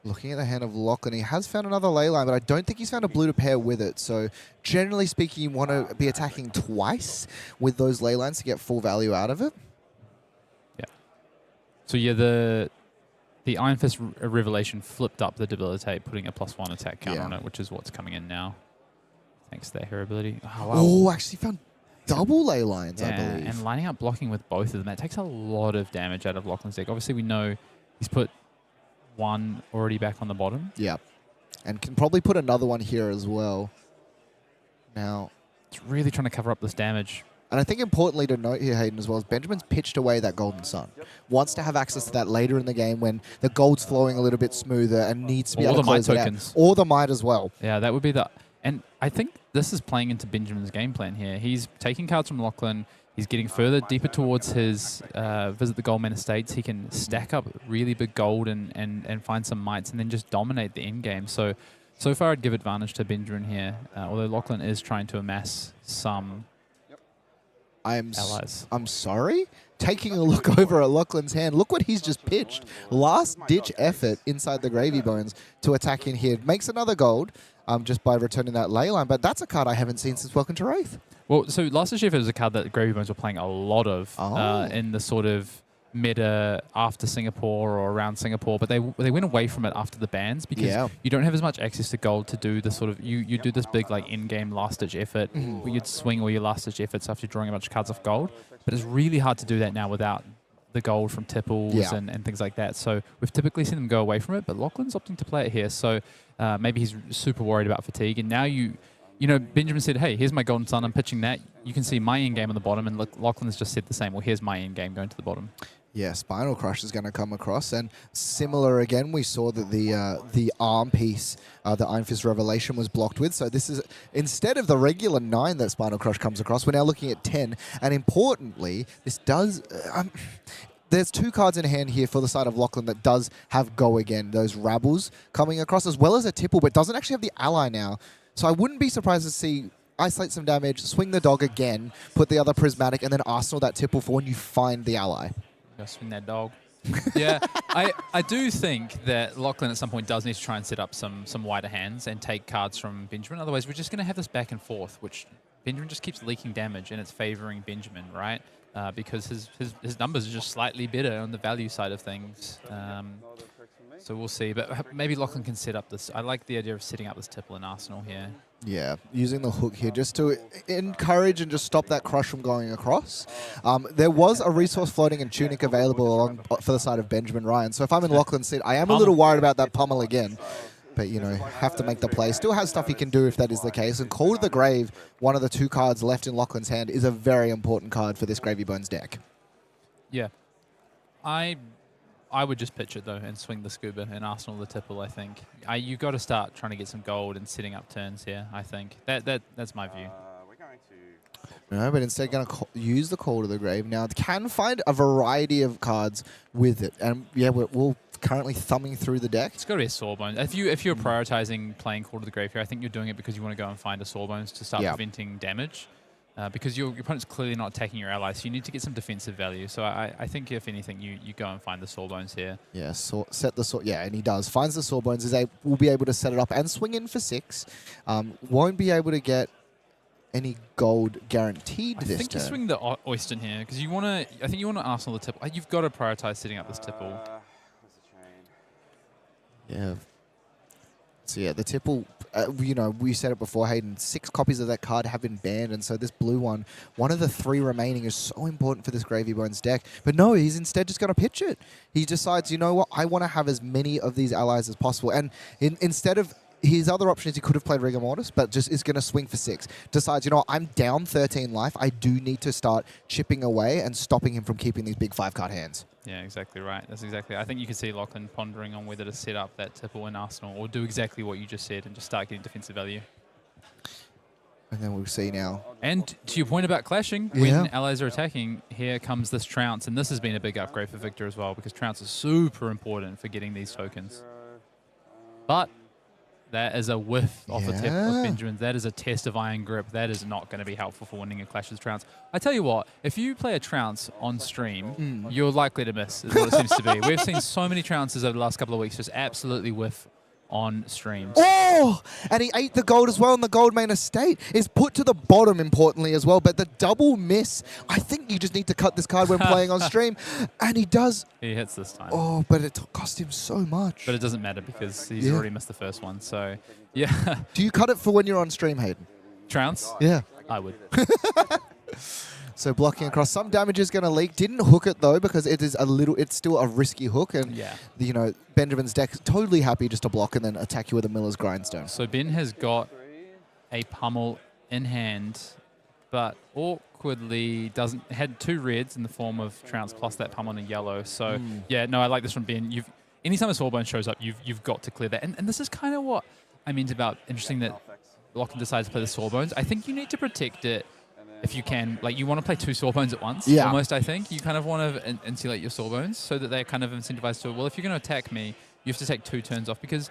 Looking at the hand of Lachlan, he has found another ley line, but I don't think he's found a blue to pair with it. So generally speaking, you want to be attacking twice with those ley lines to get full value out of it. Yeah. So yeah, the Iron Fist Revelation flipped up the Debilitate, putting a +1 attack count on it, which is what's coming in now. Thanks to that hero ability. Oh, wow. Oh, actually found double ley lines, I believe. And lining up blocking with both of them, that takes a lot of damage out of Lachlan's deck. Obviously, we know he's put one already back on the bottom. Yeah. And can probably put another one here as well. Now, it's really trying to cover up this damage. And I think importantly to note here, Hayden, as well, is Benjamin's pitched away that Golden Sun. Wants to have access to that later in the game when the gold's flowing a little bit smoother and needs to be able to close it out. Or the Might as well. Yeah, that would be the... And I think this is playing into Benjamin's game plan here. He's taking cards from Lachlan. He's getting further, deeper towards his Visit the Goldman Estates. He can stack up really big gold and find some mites and then just dominate the end game. So far I'd give advantage to Benjamin here, although Lachlan is trying to amass some allies. I'm sorry? Taking a look over at Lachlan's hand, look what he's just pitched. Last-ditch effort inside the Gravy Bones to attack in here. Makes another gold just by returning that ley line, but that's a card I haven't seen since Welcome to Wraith. Well, so Last Chef is a card that Gravy Bones were playing a lot of in the sort of meta after Singapore or around Singapore, but they went away from it after the bans because you don't have as much access to gold to do the sort of, you do this big like in-game last-ditch effort where you'd swing all your last-ditch efforts after drawing a bunch of cards off gold, but it's really hard to do that now without the gold from tipples and things like that. So we've typically seen them go away from it, but Lachlan's opting to play it here, so maybe he's super worried about fatigue, and now you know, Benjamin said, hey, here's my Golden Sun, I'm pitching that. You can see my end game on the bottom, and Lachlan's just said the same. Well, here's my end game going to the bottom. Yeah, Spinal Crush is going to come across, and similar again, we saw that the arm piece, the Iron Fist Revelation was blocked with, so this is, instead of the regular 9 that Spinal Crush comes across, we're now looking at 10, and importantly, this does... there's 2 cards in hand here for the side of Lachlan that does have Go Again, those Rabbles coming across, as well as a Tipple, but doesn't actually have the ally now, so I wouldn't be surprised to see isolate some damage, swing the dog again, put the other Prismatic, and then arsenal that Tipple for when you find the ally. Swing that dog. Yeah, I do think that Lachlan at some point does need to try and set up some wider hands and take cards from Benjamin. Otherwise, we're just going to have this back and forth, which Benjamin just keeps leaking damage, and it's favouring Benjamin, right? Because his numbers are just slightly better on the value side of things. So we'll see. But maybe Lachlan can set up this. I like the idea of setting up this Tipple in Arsenal here. Yeah, using the hook here just to encourage and just stop that crush from going across. There was a resource floating and tunic available along for the side of Benjamin Rhyan. So if I'm in Lachlan's seat, I am a little worried about that pummel again. But, you know, have to make the play. Still has stuff he can do if that is the case. And Call to the Grave, one of the 2 cards left in Lachlan's hand, is a very important card for this Gravy Bones deck. Yeah. I would just pitch it, though, and swing the Scuba and Arsenal the Tipple, I think. You've got to start trying to get some gold and setting up turns here, I think. That's my view. We're going to... No, but instead going to use the Call to the Grave. Now, can find a variety of cards with it. And, yeah, we're currently thumbing through the deck. It's got to be a Sawbones. If you're prioritizing playing Call to the Grave here, I think you're doing it because you want to go and find a Sawbones to start preventing damage. Because your opponent's clearly not attacking your allies, so you need to get some defensive value. So I think, if anything, you go and find the Sawbones here. Yeah, set the Saw. Yeah, and he does. Finds the Sawbones. Will be able to set it up and swing in for 6. Won't be able to get any gold guaranteed this turn. I think you swing the Oyster here because you want to. I think you want to Arsenal the Tipple. You've got to prioritize setting up this Tipple. Yeah. So yeah, the Tipple, you know, we said it before, Hayden, 6 copies of that card have been banned, and so this blue one of the 3 remaining, is so important for this Gravy Bones deck. But no, he's instead just going to pitch it. He decides, you know what, I want to have as many of these allies as possible. And instead of his other options, he could have played Rigor Mortis, but just is going to swing for 6. Decides, you know what, I'm down 13 life. I do need to start chipping away and stopping him from keeping these big 5-card hands. Yeah, exactly right. That's exactly. I think you can see Lachlan pondering on whether to set up that Tipple in Arsenal or do exactly what you just said and just start getting defensive value. And then we'll see now. And to your point about clashing, when allies are attacking, here comes this Trounce, and this has been a big upgrade for Victor as well because Trounce is super important for getting these tokens. But that is a whiff off the tip of Benjamin. That is a test of Iron Grip. That is not going to be helpful for winning a Clash with Trounce. I tell you what, if you play a Trounce on stream, you're likely to miss, is what it seems to be. We've seen so many Trounces over the last couple of weeks just absolutely whiff on streams. Oh! And he ate the gold as well, and the gold main estate is put to the bottom, importantly, as well. But the double miss, I think you just need to cut this card when playing on stream. And he does. He hits this time. Oh, but it cost him so much. But it doesn't matter because he's already missed the first one. So, yeah. Do you cut it for when you're on stream, Hayden? Trounce? Yeah. I would. So blocking across, some damage is going to leak. Didn't hook it though because it's still a risky hook, and you know, Benjamin's deck totally happy just to block and then attack you with a Miller's Grindstone. So Ben has got a pummel in hand, but awkwardly had 2 reds in the form of Trounce plus that pummel in yellow. So yeah, no, I like this from Ben. Anytime a Sawbone shows up, you've got to clear that, and this is kind of what I meant about interesting that Lachlan decides to play the Sawbones. I think you need to protect it. If you can, like, you want to play 2 Sawbones at once, almost, I think. You kind of want to insulate your Sawbones so that they're kind of incentivized to, well, if you're going to attack me, you have to take 2 turns off because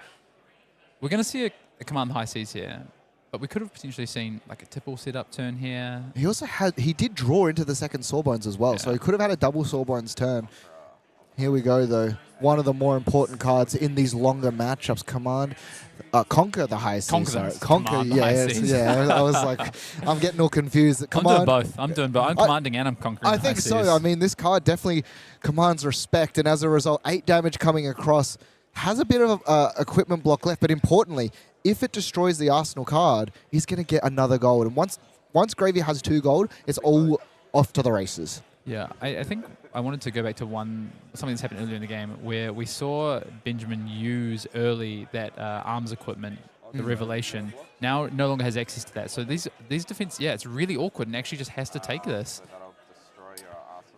we're going to see a Command High Seas here, but we could have potentially seen, like, a Tipple setup turn here. He did draw into the second Sawbones as well, so he could have had a double Sawbones turn. Here we go, though. One of the more important cards in these longer matchups. Conquer the High Seas. Conquer the High Seas. Yeah, I was like, I'm getting all confused. I'm doing both. I'm commanding and I'm conquering. I think so. I mean, this card definitely commands respect, and as a result, 8 damage coming across. Has a bit of equipment block left, but importantly, if it destroys the Arsenal card, he's going to get another gold. And once Gravy has 2 gold, it's all off to the races. Yeah, I think I wanted to go back to something that's happened earlier in the game where we saw Benjamin use early that arms equipment, the Revelation. Now no longer has access to that. So these defense, it's really awkward and actually just has to take this.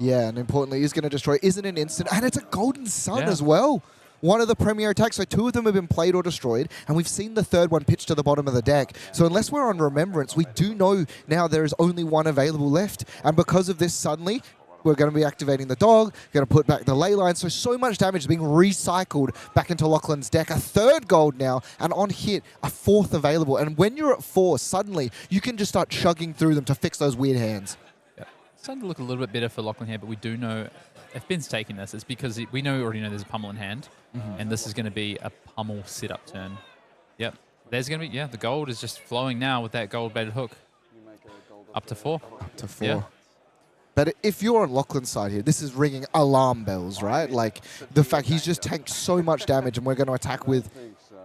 Yeah, and importantly, he's going to destroy. Isn't an instant, and it's a Golden Sun Yeah. as well. One of the premier attacks, so 2 of them have been played or destroyed, and we've seen the 3rd one pitched to the bottom of the deck. So unless we're on Remembrance, we do know now there is only 1 available left, and because of this, suddenly, we're going to be activating the dog, going to put back the ley line, so much damage is being recycled back into Lachlan's deck. A 3rd gold now, and on hit, a 4th available. And when you're at 4, suddenly, you can just start chugging through them to fix those weird hands. Yep. It's starting to look a little bit better for Lachlan here, but we do know, if Ben's taking this, it's because we already know there's a pummel in hand, and this is going to be a pummel setup turn. Yep. There's going to be, the gold is just flowing now with that gold-baited hook. Up to 4. Up to 4. Yeah. But if you're on Lachlan's side here, this is ringing alarm bells, right? Like, the fact he's just tanked so much damage, and we're going to attack with...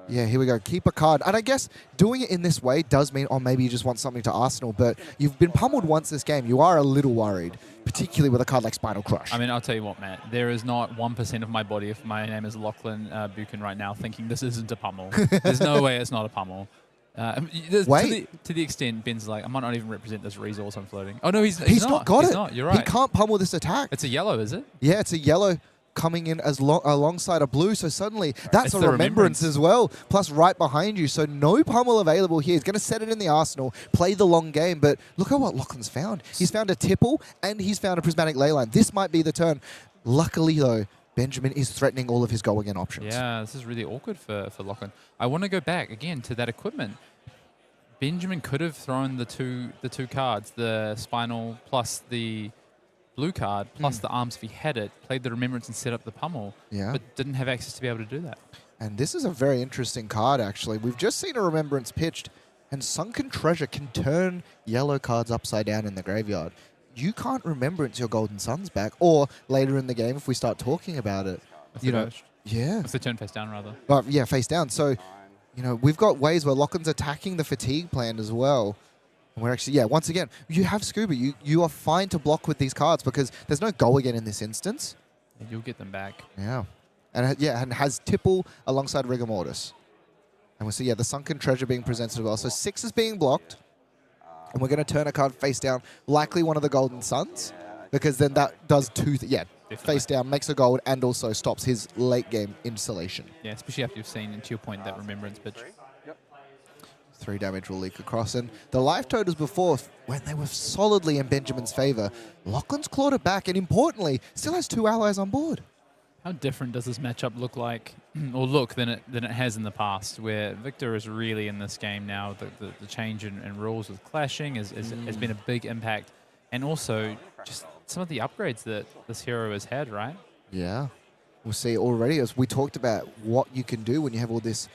Yeah, here we go. Keep a card. And I guess doing it in this way does mean, maybe you just want something to Arsenal, but you've been pummeled once this game. You are a little worried, particularly with a card like Spinal Crush. I mean, I'll tell you what, Matt. There is not 1% of my body, if my name is Lachlan Buchan right now, thinking this isn't a pummel. There's no way it's not a pummel. Wait. To the extent Ben's like, I might not even represent this resource I'm floating. Oh, no, he's not got he's it. Not. You're right. He can't pummel this attack. It's a yellow, is it? Yeah, it's a yellow coming in as alongside a blue, so suddenly that's It's a the remembrance as well, plus right behind you, so no pummel available here. He's going to set it in the arsenal, play the long game, but look at what Lachlan's found. He's found a tipple, and he's found a prismatic ley line. This might be the turn. Luckily, though, Benjamin is threatening all of his go-again options. Yeah, this is really awkward for Lachlan. I want to go back, again, to that equipment. Benjamin could have thrown the two cards, the spinal plus the blue card, plus the arms if he had it, played the remembrance and set up the pummel, but didn't have access to be able to do that. And this is a very interesting card, actually. We've just seen a remembrance pitched, and Sunken Treasure can turn yellow cards upside down in the graveyard. You can't remembrance your Golden Suns back, or later in the game if we start talking about it. You know, Yeah. it's the turn face down, rather. Yeah, face down. So, we've got ways where Lachlan's attacking the fatigue plan as well. And we're actually, once again, you have Scuba. You are fine to block with these cards because there's no go again in this instance. And you'll get them back. Yeah. And has Tipple alongside Rigor Mortis. And we'll see, the Sunken Treasure being presented as well. So 6 is being blocked. And we're going to turn a card face down, likely one of the Golden Suns, because then that does 2 face down, makes a gold, and also stops his late game installation. Yeah, especially after you've seen, to your point, that remembrance pitch. 3 damage will leak across. And the life totals before, when they were solidly in Benjamin's favor, Lachlan's clawed it back, and importantly, still has 2 allies on board. How different does this matchup look like, or look, than it has in the past, where Victor is really in this game now? The change in rules with clashing has been a big impact, and also just some of the upgrades that this hero has had, right? Yeah. We'll see already, as we talked about what you can do when you have all this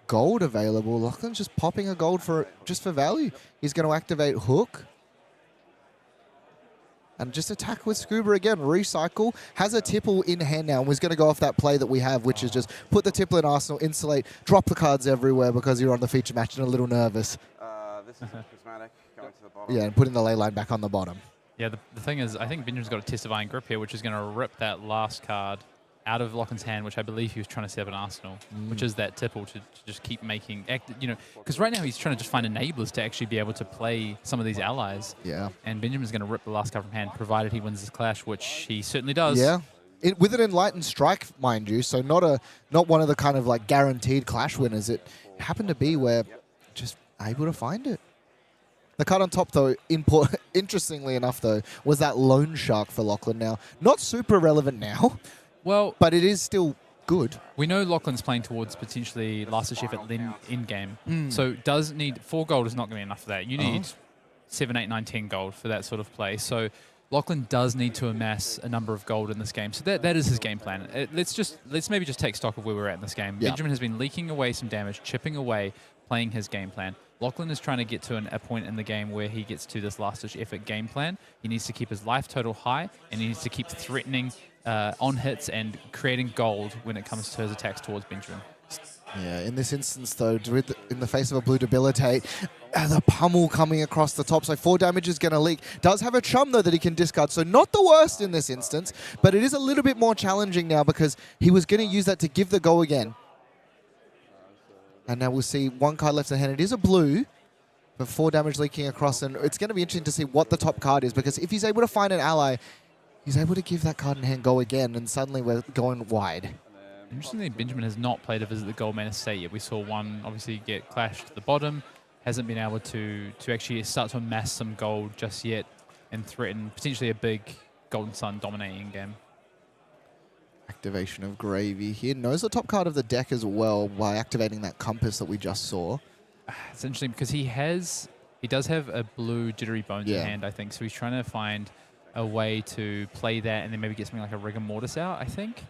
gold available. Lachlan's just popping a gold for value. He's going to activate Hook. And just attack with Scuba again. Recycle. Has a Tipple in hand now. And was going to go off that play that we have, which is just put the Tipple in Arsenal, insulate, drop the cards everywhere because you're on the feature match and a little nervous. This is prismatic going to the bottom. Yeah, and putting the ley line back on the bottom. Yeah, the thing is, I think Benjamin's got a Testifying Grip here, which is going to rip that last card out of Lachlan's hand, which I believe he was trying to set up an Arsenal, which is that Tipple to just keep making, because right now he's trying to just find enablers to actually be able to play some of these allies. Yeah. And Benjamin's going to rip the last card from hand, provided he wins this clash, which he certainly does. Yeah. With an Enlightened Strike, mind you, so not one of the kind of like guaranteed clash winners. It happened to be where just able to find it. The card on top, though, interestingly enough, though, was that Loan Shark for Lachlan now. Not super relevant now. Well, but it is still good. We know Lachlan's playing towards potentially last effort in game. So does need 4 gold is not going to be enough for that. You need 7, 8, 9, 10 gold for that sort of play. So Lachlan does need to amass a number of gold in this game. So that is his game plan. Let's maybe just take stock of where we're at in this game. Yeah. Benjamin has been leaking away some damage, chipping away, playing his game plan. Lachlan is trying to get to a point in the game where he gets to this last-ditch effort game plan. He needs to keep his life total high, and he needs to keep threatening on hits and creating gold when it comes to his attacks towards Benjamin. Yeah, in this instance, though, in the face of a blue debilitate, the pummel coming across the top, so 4 damage is going to leak. Does have a chum, though, that he can discard, so not the worst in this instance, but it is a little bit more challenging now because he was going to use that to give the go again. And now we'll see 1 card left in hand. It is a blue, but 4 damage leaking across, and it's going to be interesting to see what the top card is, because if he's able to find an ally, he's able to give that card in hand go again, and suddenly we're going wide. Interestingly, Benjamin has not played a Visit the Gold Man Estate yet. We saw one obviously get clashed at the bottom. Hasn't been able to actually start to amass some gold just yet and threaten potentially a big Golden Sun dominating game. Activation of Gravy here. Knows the top card of the deck as well by activating that compass that we just saw. It's interesting because he does have a blue Jittery Bones in hand, I think. So he's trying to find a way to play that and then maybe get something like a Rigor Mortis out, I think.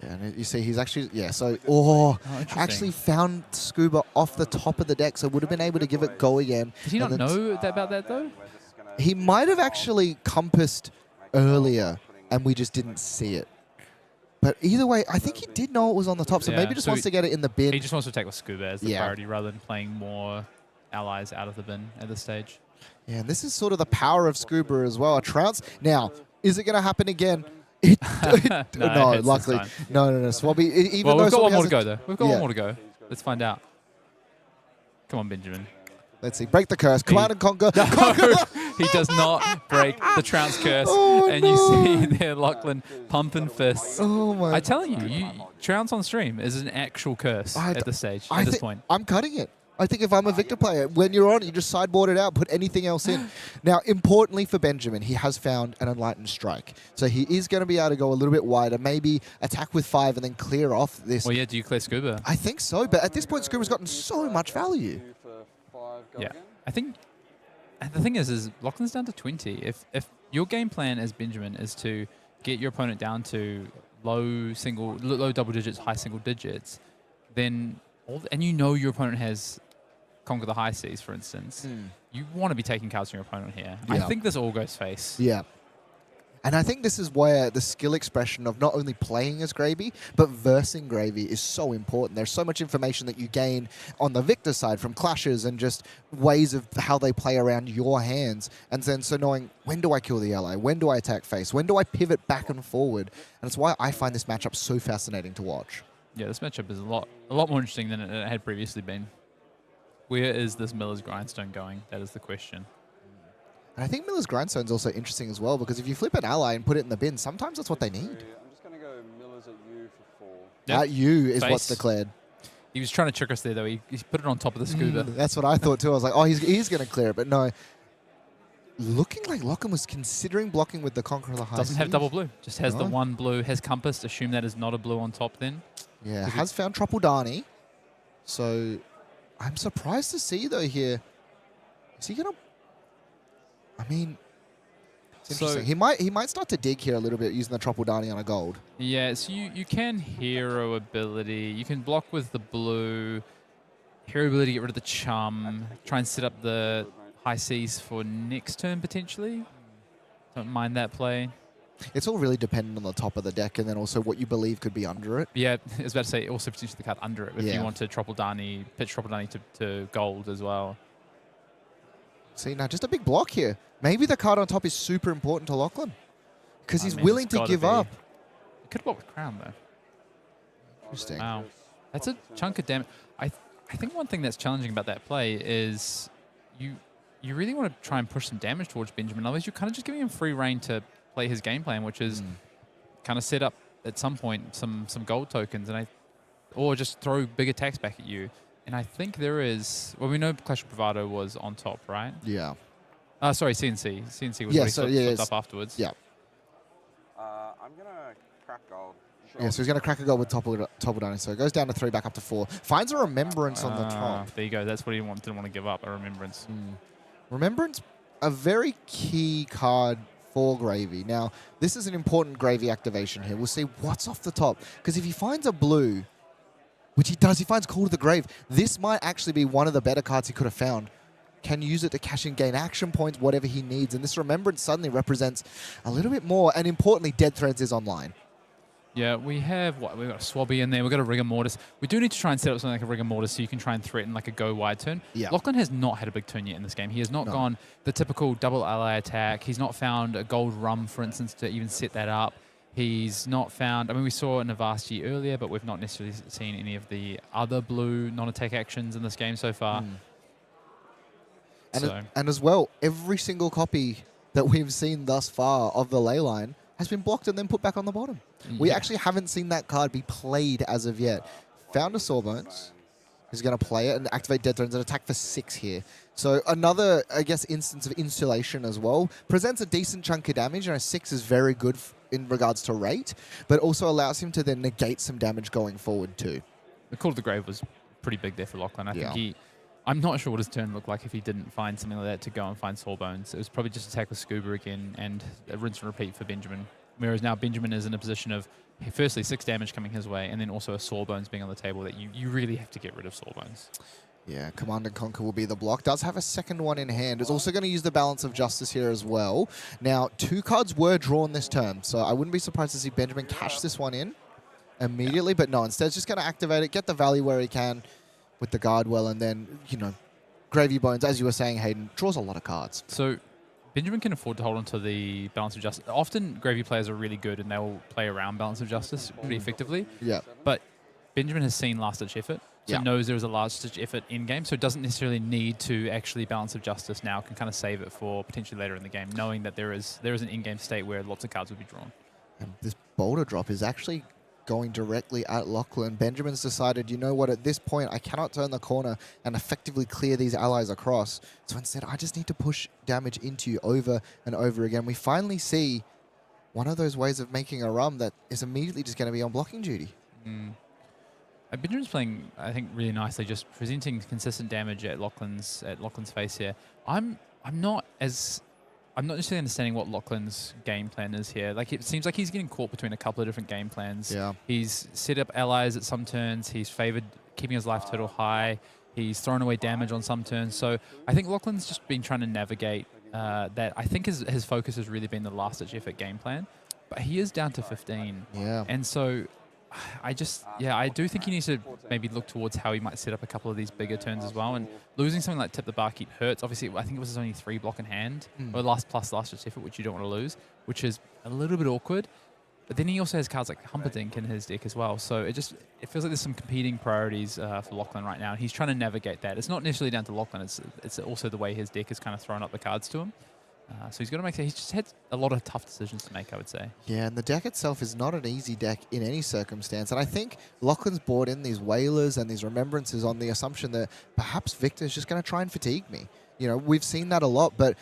Yeah, and you see he's actually, so, actually found Scuba off the top of the deck, so would have been able to give it go again. Did he not know about that, though? He might have actually compassed earlier, and we just didn't see it. But either way, I think he did know it was on the top, so maybe just wants to get it in the bin. He just wants to take with Scuba as the priority rather than playing more allies out of the bin at this stage. Yeah, and this is sort of the power of Scuba as well. A trounce. Now, is it going to happen again? No, luckily. No. Swabby. Well, we've got one more to go, though. We've got one more to go. Let's find out. Come on, Benjamin. Let's see. Break the curse. Command and conquer. No, he does not break the trounce curse. And you see there Lachlan pumping fists. Oh, my. I'm telling you, trounce on stream is an actual curse at this stage, at this point. I'm cutting it. I think if I'm a Victor player, when you're on it, you just sideboard it out, put anything else in. Now, importantly for Benjamin, he has found an Enlightened Strike. So he is going to be able to go a little bit wider, maybe attack with 5 and then clear off this. Well, yeah, do you clear Scuba? I think so, but at this point, Scuba's gotten so much value. Yeah. I think the thing is Lachlan's down to 20. If your game plan as Benjamin is to get your opponent down to low double digits, high single digits, then and you know your opponent has Conquer the High Seas, for instance, you want to be taking cards from your opponent here. Yeah. I think this all goes face. Yeah. And I think this is where the skill expression of not only playing as Gravy, but versing Gravy is so important. There's so much information that you gain on the Victor side from clashes and just ways of how they play around your hands. And then so knowing, when do I kill the ally? When do I attack face? When do I pivot back and forward? And it's why I find this matchup so fascinating to watch. Yeah, this matchup is a lot more interesting than it had previously been. Where is this Miller's Grindstone going? That is the question. And I think Miller's Grindstone is also interesting as well, because if you flip an ally and put it in the bin, sometimes that's what they need. I'm just going to go Miller's at you for 4. Yep. At you is what's declared. He was trying to trick us there, though. He put it on top of the Scuba. That's what I thought, too. I was like, oh, he's going to clear it. But no. Looking like Lachlan was considering blocking with the Conqueror of the High Doesn't have double blue. Just has the one blue. Has Compass. Assume that is not a blue on top then. Yeah, has found Tropaldani. So I'm surprised to see, though, here. Is he going to... I mean, it's interesting. He might start to dig here a little bit using the Tropaldani on a gold. Yeah, so you can hero ability. You can block with the blue. Hero ability, get rid of the chum. Try and set up the High Seas for next turn, potentially. Don't mind that play. It's all really dependent on the top of the deck and then also what you believe could be under it. Yeah, I was about to say also potentially the card under it if you want to Tropaldani, pitch Tropaldani to gold as well. See, now just a big block here. Maybe the card on top is super important to Lachlan because he's willing to give up. He could block with Crown, though. Interesting. Wow. That's a chunk of damage. I think one thing that's challenging about that play is you really want to try and push some damage towards Benjamin. Otherwise, you're kind of just giving him free reign to play his game plan, which is kind of set up at some point some gold tokens or just throw big attacks back at you. And I think there is... Well, we know Clash of Bravado was on top, right? Yeah. Sorry, CNC. CNC was flipped up afterwards. Yeah. I'm going to crack gold. Yeah, so he's going to crack a gold with Topaldani. So it goes down to 3, back up to 4. Finds a Remembrance on the top. There you go. That's what he didn't want to give up, a Remembrance. Remembrance, a very key card for Gravy. Now, this is an important Gravy activation here. We'll see what's off the top. Because if he finds a blue... Which he does. He finds Call to the Grave. This might actually be one of the better cards he could have found. Can use it to cash in, gain action points, whatever he needs. And this Remembrance suddenly represents a little bit more. And importantly, Dead Threads is online. Yeah, we've got a Swabby in there. We've got a Rigor Mortis. We do need to try and set up something like a Rigor Mortis so you can try and threaten like a go wide turn. Yeah. Lachlan has not had a big turn yet in this game. He has not gone the typical double ally attack. He's not found a gold rum, for instance, to even set that up. He's not found... I mean, we saw Navasti earlier, but we've not necessarily seen any of the other blue non-attack actions in this game so far. And as well, every single copy that we've seen thus far of the ley line has been blocked and then put back on the bottom. We actually haven't seen that card be played as of yet. Found a Sawbones. He's going to play it and activate Dead Thrones and attack for 6 here. So another, I guess, instance of insulation as well. Presents a decent chunk of damage, and a 6 is very good in regards to rate, but also allows him to then negate some damage going forward too. The Call of the Grave was pretty big there for Lachlan. I think I'm not sure what his turn looked like if he didn't find something like that to go and find Sawbones. It was probably just attack with Scuba again and a rinse and repeat for Benjamin. Whereas now Benjamin is in a position of, firstly, 6 damage coming his way, and then also a Sawbones being on the table that you really have to get rid of Sawbones. Yeah, Command and Conquer will be the block. Does have a second one in hand. Is also going to use the Balance of Justice here as well. Now, 2 cards were drawn this turn, so I wouldn't be surprised to see Benjamin cash this one in immediately, but no, instead just going to activate it, get the value where he can with the Guardwell, and then, you know, Gravy Bones, as you were saying, Hayden, draws a lot of cards. So Benjamin can afford to hold on to the Balance of Justice. Often Gravy players are really good and they'll play around Balance of Justice pretty effectively. Yeah. But Benjamin has seen Last Ditch Effort, so knows there is a Last Ditch Effort in-game, so doesn't necessarily need to actually Balance of Justice now, can kind of save it for potentially later in the game, knowing that there is an in-game state where lots of cards will be drawn. And this Boulder Drop is actually going directly at Lachlan. Benjamin's decided, you know what, at this point, I cannot turn the corner and effectively clear these allies across. So instead, I just need to push damage into you over and over again. We finally see one of those ways of making a run that is immediately just going to be on blocking duty. Benjamin's playing, I think, really nicely, just presenting consistent damage at Lachlan's face here. I'm not necessarily understanding what Lachlan's game plan is here. Like, it seems like he's getting caught between a couple of different game plans. Yeah. He's set up allies at some turns. He's favored keeping his life total high. He's thrown away damage on some turns. So I think Lachlan's just been trying to navigate that. I think his focus has really been the last-ditch effort game plan. But he is down to 15. Yeah. And so I do think he needs to maybe look towards how he might set up a couple of these bigger turns as well. And losing something like Tip the Barkeep hurts. Obviously, I think it was his only 3 block in hand, or last ditch effort, which you don't want to lose, which is a little bit awkward. But then he also has cards like Humperdinck in his deck as well. So it feels like there's some competing priorities for Lachlan right now. And he's trying to navigate that. It's not necessarily down to Lachlan. It's also the way his deck has kind of thrown up the cards to him. So he's got to make. He's just had a lot of tough decisions to make, I would say. Yeah, and the deck itself is not an easy deck in any circumstance. And I think Lachlan's brought in these Whalers and these Remembrances on the assumption that perhaps Victor's just going to try and fatigue me. You know, we've seen that a lot, but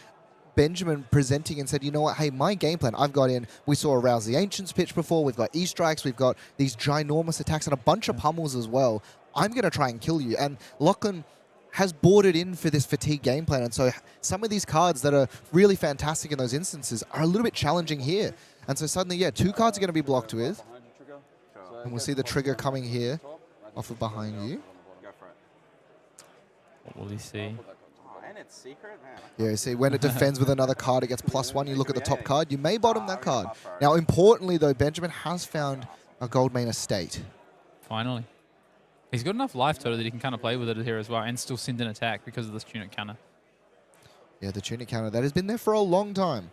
Benjamin presenting and said, you know what, hey, my game plan, I've got in, we saw Arouse the Ancients pitch before, we've got E-Strikes, we've got these ginormous attacks and a bunch of pummels as well. I'm going to try and kill you. And Lachlan has boarded in for this fatigue game plan. And so some of these cards that are really fantastic in those instances are a little bit challenging here. And so suddenly, 2 cards are going to be blocked with. And we'll see the trigger coming here off of behind you. What will he see? And it's secret, man. Yeah, you see, when it defends with another card, it gets +1. You look at the top card, you may bottom that card. Now, importantly, though, Benjamin has found a Goldmane Estate. Finally. He's got enough life total that he can kind of play with it here as well and still send an attack because of this tunic counter. Yeah, the tunic counter. That has been there for a long time.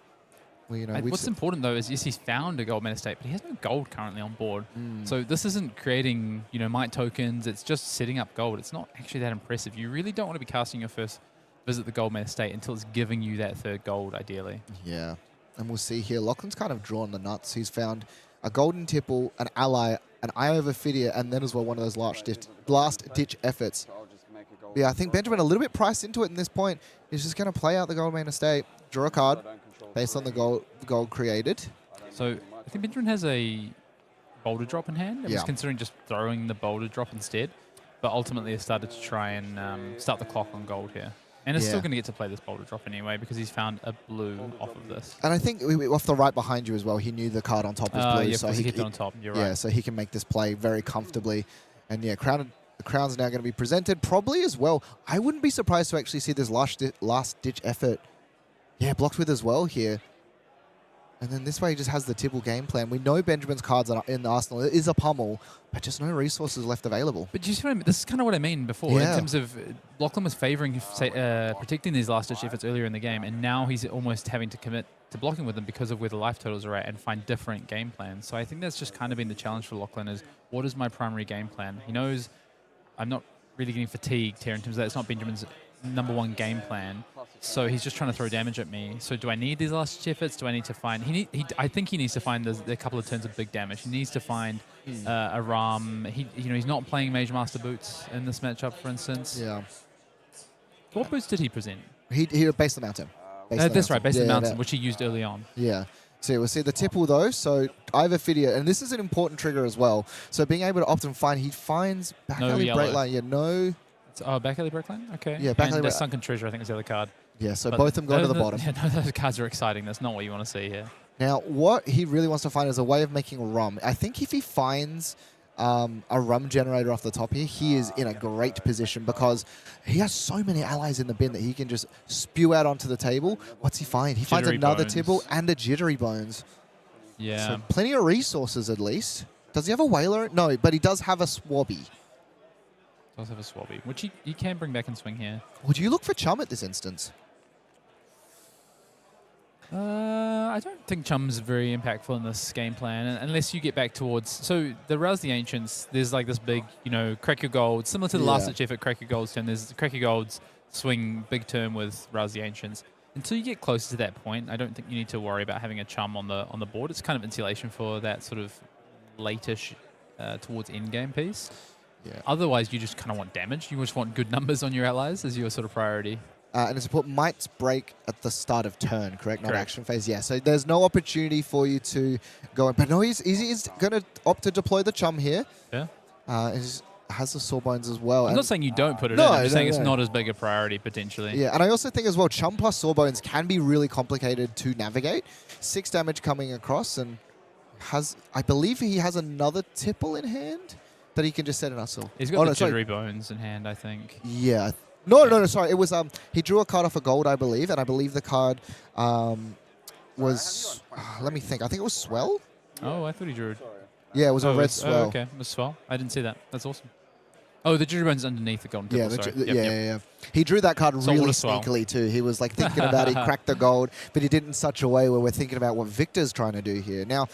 Well, you know, what's important, though, is yes, he's found a Goldmane Estate, but he has no gold currently on board. So this isn't creating, might tokens. It's just setting up gold. It's not actually that impressive. You really don't want to be casting your first visit the Goldmane Estate until it's giving you that 3rd gold, ideally. Yeah. And we'll see here, Lachlan's kind of drawn the nuts. He's found a Golden Tipple, an Ally, an Eye of Ophidia, and then as well one of those last-ditch efforts. Yeah, I think Benjamin a little bit priced into it in this point. He's just going to play out the Goldmane Estate, draw a card based on the gold created. So I think Benjamin has a Boulder Drop in hand. I was considering just throwing the Boulder Drop instead, but ultimately has started to try and start the clock on gold here. And it's still going to get to play this Boulder Drop anyway because he's found a blue off of this. And I think off the right behind you as well, he knew the card on top was blue. Yeah, so he kept it on top. You're right. Yeah, so he can make this play very comfortably. And yeah, the crown's now going to be presented probably as well. I wouldn't be surprised to actually see this last-ditch effort, blocked with as well here. And then this way he just has the Tibble game plan. We know Benjamin's cards are in the arsenal. It is a pummel, but just no resources left available. But do you see what I mean? This is kind of what I mean before in terms of Lachlan was favouring protecting these last-ditch efforts earlier in the game, and now he's almost having to commit to blocking with them because of where the life totals are at and find different game plans. So I think that's just kind of been the challenge for Lachlan is, what is my primary game plan? He knows I'm not really getting fatigued here in terms of that it's not Benjamin's #1 game plan. So he's just trying to throw damage at me. So do I need these last efforts? Do I need to find? I think he needs to find a couple of turns of big damage. He needs to find a Ram. He's not playing Mage Master boots in this matchup, for instance. Yeah. What boots did he present? He based the Mountain. That's right, based on Yeah, Mountain, which he used early on. Yeah. So we'll see the tipple though. So either Fidia, and this is an important trigger as well. So being able to opt and find, he finds back alley break line. Yeah, no. Back alley break line? Okay. Yeah, back alley and break. Sunken Treasure, I think, is the other card. Yeah, so both of them go to the bottom. Yeah, no, those cards are exciting. That's not what you want to see here. Now, what he really wants to find is a way of making a rum. I think if he finds a rum generator off the top here, he is in a great position because he has so many allies in the bin that he can just spew out onto the table. What's he find? He finds another Tibble and a Jittery Bones. Yeah. So plenty of resources at least. Does he have a Whaler? No, but he does have a Swabby. Does have a Swabby, which he can bring back and swing here. Would you look for Chum at this instance? I don't think Chum's very impactful in this game plan, unless you get back towards... So the Rouse the Ancients, there's like this big, Crack Your Gold, similar to the last ditch effort, Crack Your Gold's turn. There's Crack Your Gold's swing big turn with Rouse the Ancients. Until you get closer to that point, I don't think you need to worry about having a Chum on the board. It's kind of insulation for that sort of late-ish towards end-game piece. Yeah. Otherwise, you just kind of want damage. You just want good numbers on your allies as your sort of priority. And it's important, might break at the start of turn, correct? Not action phase. Yeah, so there's no opportunity for you to go in. But no, he's going to opt to deploy the Chum here. Yeah. He has the Sawbones as well. I'm not saying you don't put it in. I'm just saying it's not as big a priority, potentially. Yeah, and I also think as well, Chum plus Sawbones can be really complicated to navigate. 6 damage coming across, and I believe he has another Tipple in hand that he can just set an Hustle. He's got the Jittery Bones in hand, I think. Yeah. No, sorry. It was he drew a card off a gold, I believe, and I believe the card was let me think. I think it was Swell. Oh, I thought he drew. Yeah, it was a red Swell. Oh, okay, it was Swell. I didn't see that. That's awesome. Oh, the Jittery Bones underneath the golden Tipple. Yeah. He drew that card really sneakily too. He was like thinking about it, he cracked the gold, but he did it in such a way where we're thinking about what Victor's trying to do here. Now,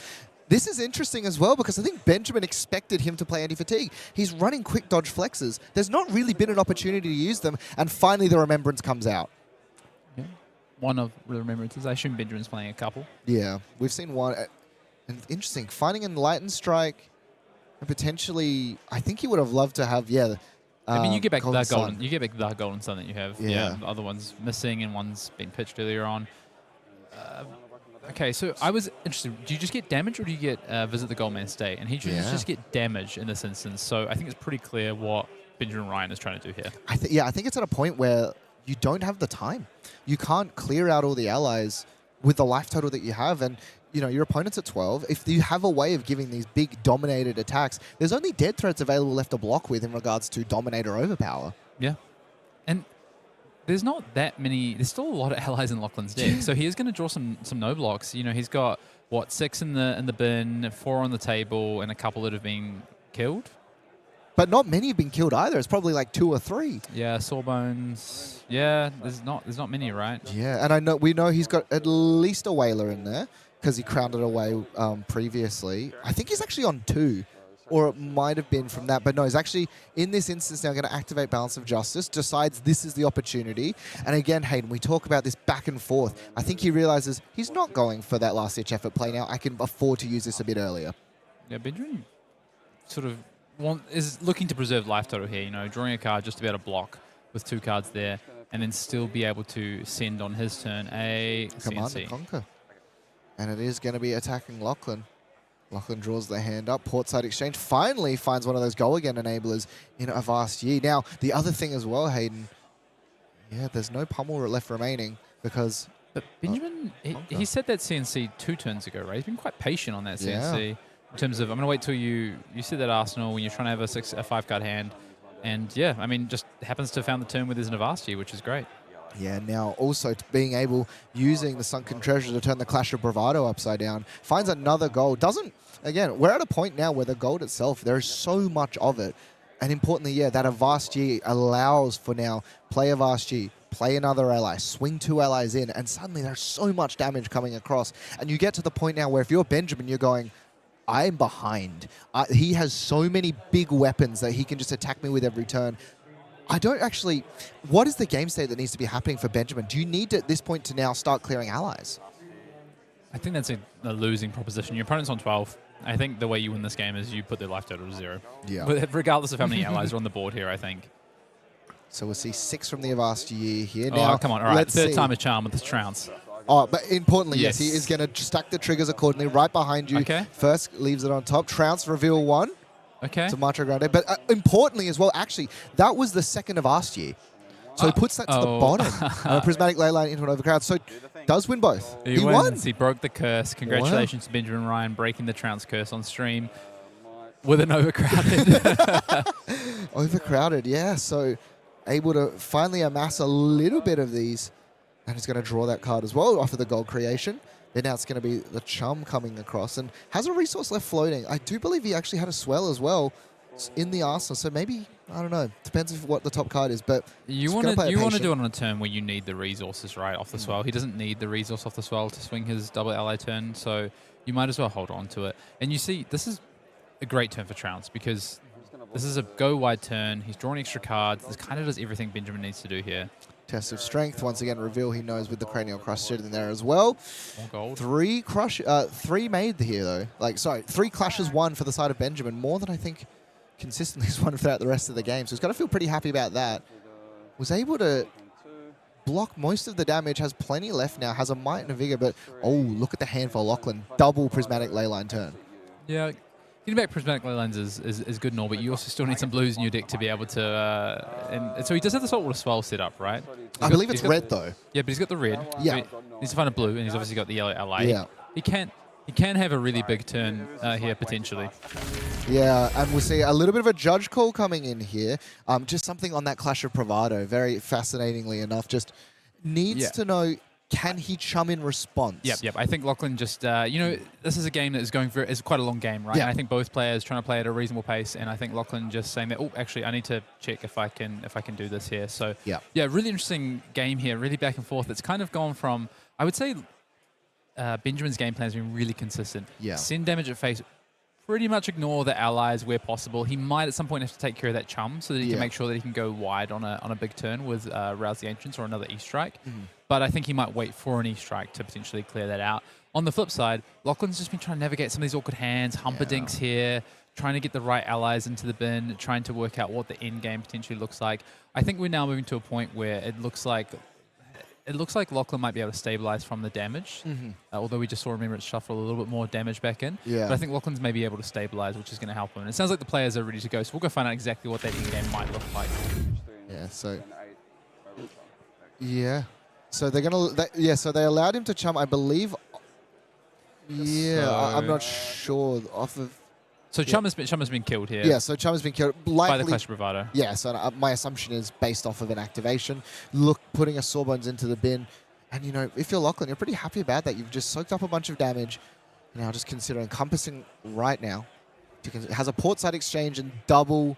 this is interesting as well because I think Benjamin expected him to play anti-fatigue. He's running quick dodge flexes. There's not really been an opportunity to use them, and finally the Remembrance comes out. Yeah. One of the Remembrances. I assume Benjamin's playing a couple. Yeah, we've seen one. And interesting, finding Enlightened Strike, and potentially, I think he would have loved to have, I mean, you get back Golden the golden. Sun. You get back the golden sun that you have. Yeah. The other one's missing, and one's been pitched earlier on. Okay, so I was interested. Do you just get damage, or do you get visit the Goldman State? And he chooses just get damage in this instance. So I think it's pretty clear what Benjamin Rhyan is trying to do here. I think it's at a point where you don't have the time. You can't clear out all the allies with the life total that you have, and your opponent's at 12. If you have a way of giving these big dominated attacks, there's only dead threats available left to block with in regards to dominate or overpower. Yeah, and there's not that many. There's still a lot of allies in Lachlan's deck, so he is going to draw some no blocks. He's got 6 in the bin, 4 on the table, and a couple that have been killed. But not many have been killed either. It's probably like 2 or 3. Yeah, Sawbones. Yeah, there's not many, right? Yeah, and we know he's got at least a Whaler in there because he crowned it away previously. I think he's actually on 2. Or it might have been from that. But no, he's actually, in this instance now, going to activate Balance of Justice, decides this is the opportunity. And again, Hayden, we talk about this back and forth. I think he realizes he's not going for that last-ditch effort play now. I can afford to use this a bit earlier. Yeah, Benjamin sort of is looking to preserve life total here, drawing a card just to be able to block with 2 cards there, and then still be able to send on his turn a Command CNC. and Conquer. And it is going to be attacking Lachlan. Lachlan draws the hand up. Portside Exchange finally finds one of those Go Again enablers in Avast Ye. Now, the other thing as well, Hayden, there's no pummel left remaining because... But Benjamin, he said that CNC 2 turns ago, right? He's been quite patient on that CNC in terms of, I'm going to wait till you said that Arsenal when you're trying to have a 5-card hand. And just happens to have found the turn with his Avast Ye, which is great. Yeah, now also being able, using the Sunken Treasure to turn the Clash of Bravado upside down, finds another gold. Again, we're at a point now where the gold itself, there is so much of it. And importantly, that Avast Ye allows for now, play Avast Ye, play another ally, swing 2 allies in, and suddenly there's so much damage coming across. And you get to the point now where if you're Benjamin, you're going, I'm behind. He has so many big weapons that he can just attack me with every turn. I don't actually... What is the game state that needs to be happening for Benjamin? Do you need at this point to now start clearing allies? I think that's a losing proposition. Your opponent's on 12. I think the way you win this game is you put their life total to 0. Yeah. Regardless of how many allies are on the board here, I think. So we'll see 6 from the Avast year here. Oh, Now, come on. All right. let's Third see. time a charm with this trounce. Oh, but importantly, yes, Yes. he is going to stack the triggers accordingly right behind you. Okay. First, leaves it on top. Trounce, reveal 1 Okay. to Matra Grande. But importantly as well, actually, that was the second Avast year. So he puts that to the bottom. Prismatic Leyline into an overcrowd. So does win both. He won. wins. He broke the curse. Congratulations to Benjamin Rhyan breaking the trounce curse on stream with an overcrowded. Overcrowded, yeah. So able to finally amass a little bit of these. And he's going to draw that card as well off of the gold creation. Then now it's going to be the Chum coming across and has a resource left floating. I do believe he actually had a swell as well in the arsenal. So maybe, I don't know, depends on what the top card is. But you want to do it on a turn where you need the resources right off the swell. He doesn't need the resource off the swell to swing his double ally turn. So you might as well hold on to it. And you see, this is a great turn for Trounce because this is a go wide turn. He's drawing extra cards. This kind of does everything Benjamin needs to do here. Test of strength. Once again, reveal he knows with the cranial crush sitting there as well. More gold. 3 made here though. 3 clashes, 1 for the side of Benjamin. More than I think consistently has won throughout the rest of the game. So he's got to feel pretty happy about that. Was able to block most of the damage. Has plenty left now. Has a might and a vigor. But oh, look at the hand for Lachlan. Double prismatic leyline turn. Yeah. Getting back prismatic leylines is good and all, but you also still need some blues in your deck to be able to... and so he does have the saltwater swell set up, right? I believe it's red, though. Yeah, but he's got the red. Yeah. So he needs to find a blue, and he's obviously got the yellow ally. Yeah. He can have a really big turn here, potentially. Yeah, and we'll see a little bit of a judge call coming in here. Just something on that Clash of Bravado, very fascinatingly enough, just needs to know... Can he chum in response? Yep. I think Lachlan just, this is a game that is going for, it's quite a long game, right? Yeah. And I think both players trying to play at a reasonable pace, and I think Lachlan just saying that, oh, actually, I need to check if I can do this here. So, yeah, really interesting game here, really back and forth. It's kind of gone from, I would say, Benjamin's game plan has been really consistent. Yeah. Send damage at face, pretty much ignore the allies where possible. He might at some point have to take care of that chum so that he can make sure that he can go wide on a big turn with Rouse the Ancients or another E-Strike. But I think he might wait for an E-Strike to potentially clear that out. On the flip side, Lachlan's just been trying to navigate some of these awkward hands, humperdinks here, trying to get the right allies into the bin, trying to work out what the end game potentially looks like. I think we're now moving to a point where it looks like Lachlan might be able to stabilize from the damage, although we just saw Remembrance shuffle a little bit more damage back in. Yeah. But I think Lachlan's maybe able to stabilize, which is going to help him. And it sounds like the players are ready to go, so we'll go find out exactly what that end game might look like. Yeah, so... Yeah. So they're gonna... so they allowed him to chum, I believe... Yeah, so I'm not sure. Off of... So Chum has been killed here. Yeah, so Chum has been killed. Likely, by the Clash of Bravado. Yeah, so my assumption is based off of an activation. Putting a Sawbones into the bin. And, if you're Lachlan, you're pretty happy about that. You've just soaked up a bunch of damage. Now just consider encompassing right now. It has a portside exchange and double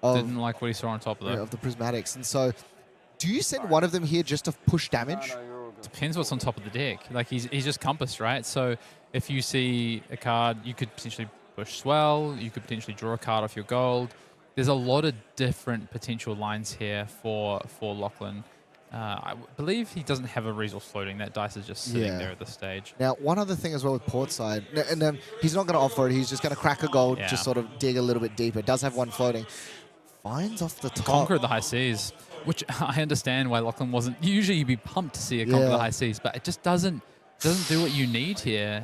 of... Didn't like what he saw on top of that. Of the Prismatics. And so, do you send one of them here just to push damage? Depends what's on top of the deck. Like, he's just compassed, right? So, if you see a card, you could potentially... push swell, you could potentially draw a card off your gold. There's a lot of different potential lines here for Lachlan. I believe he doesn't have a resource floating. That dice is just sitting there at this stage. Now, one other thing as well with portside, and he's not going to offer it. He's just going to crack a gold, just sort of dig a little bit deeper. Does have one floating. Finds off the top. Conquer the High Seas, which I understand why Lachlan wasn't. Usually you'd be pumped to see a Conquer the High Seas, but it just doesn't do what you need here.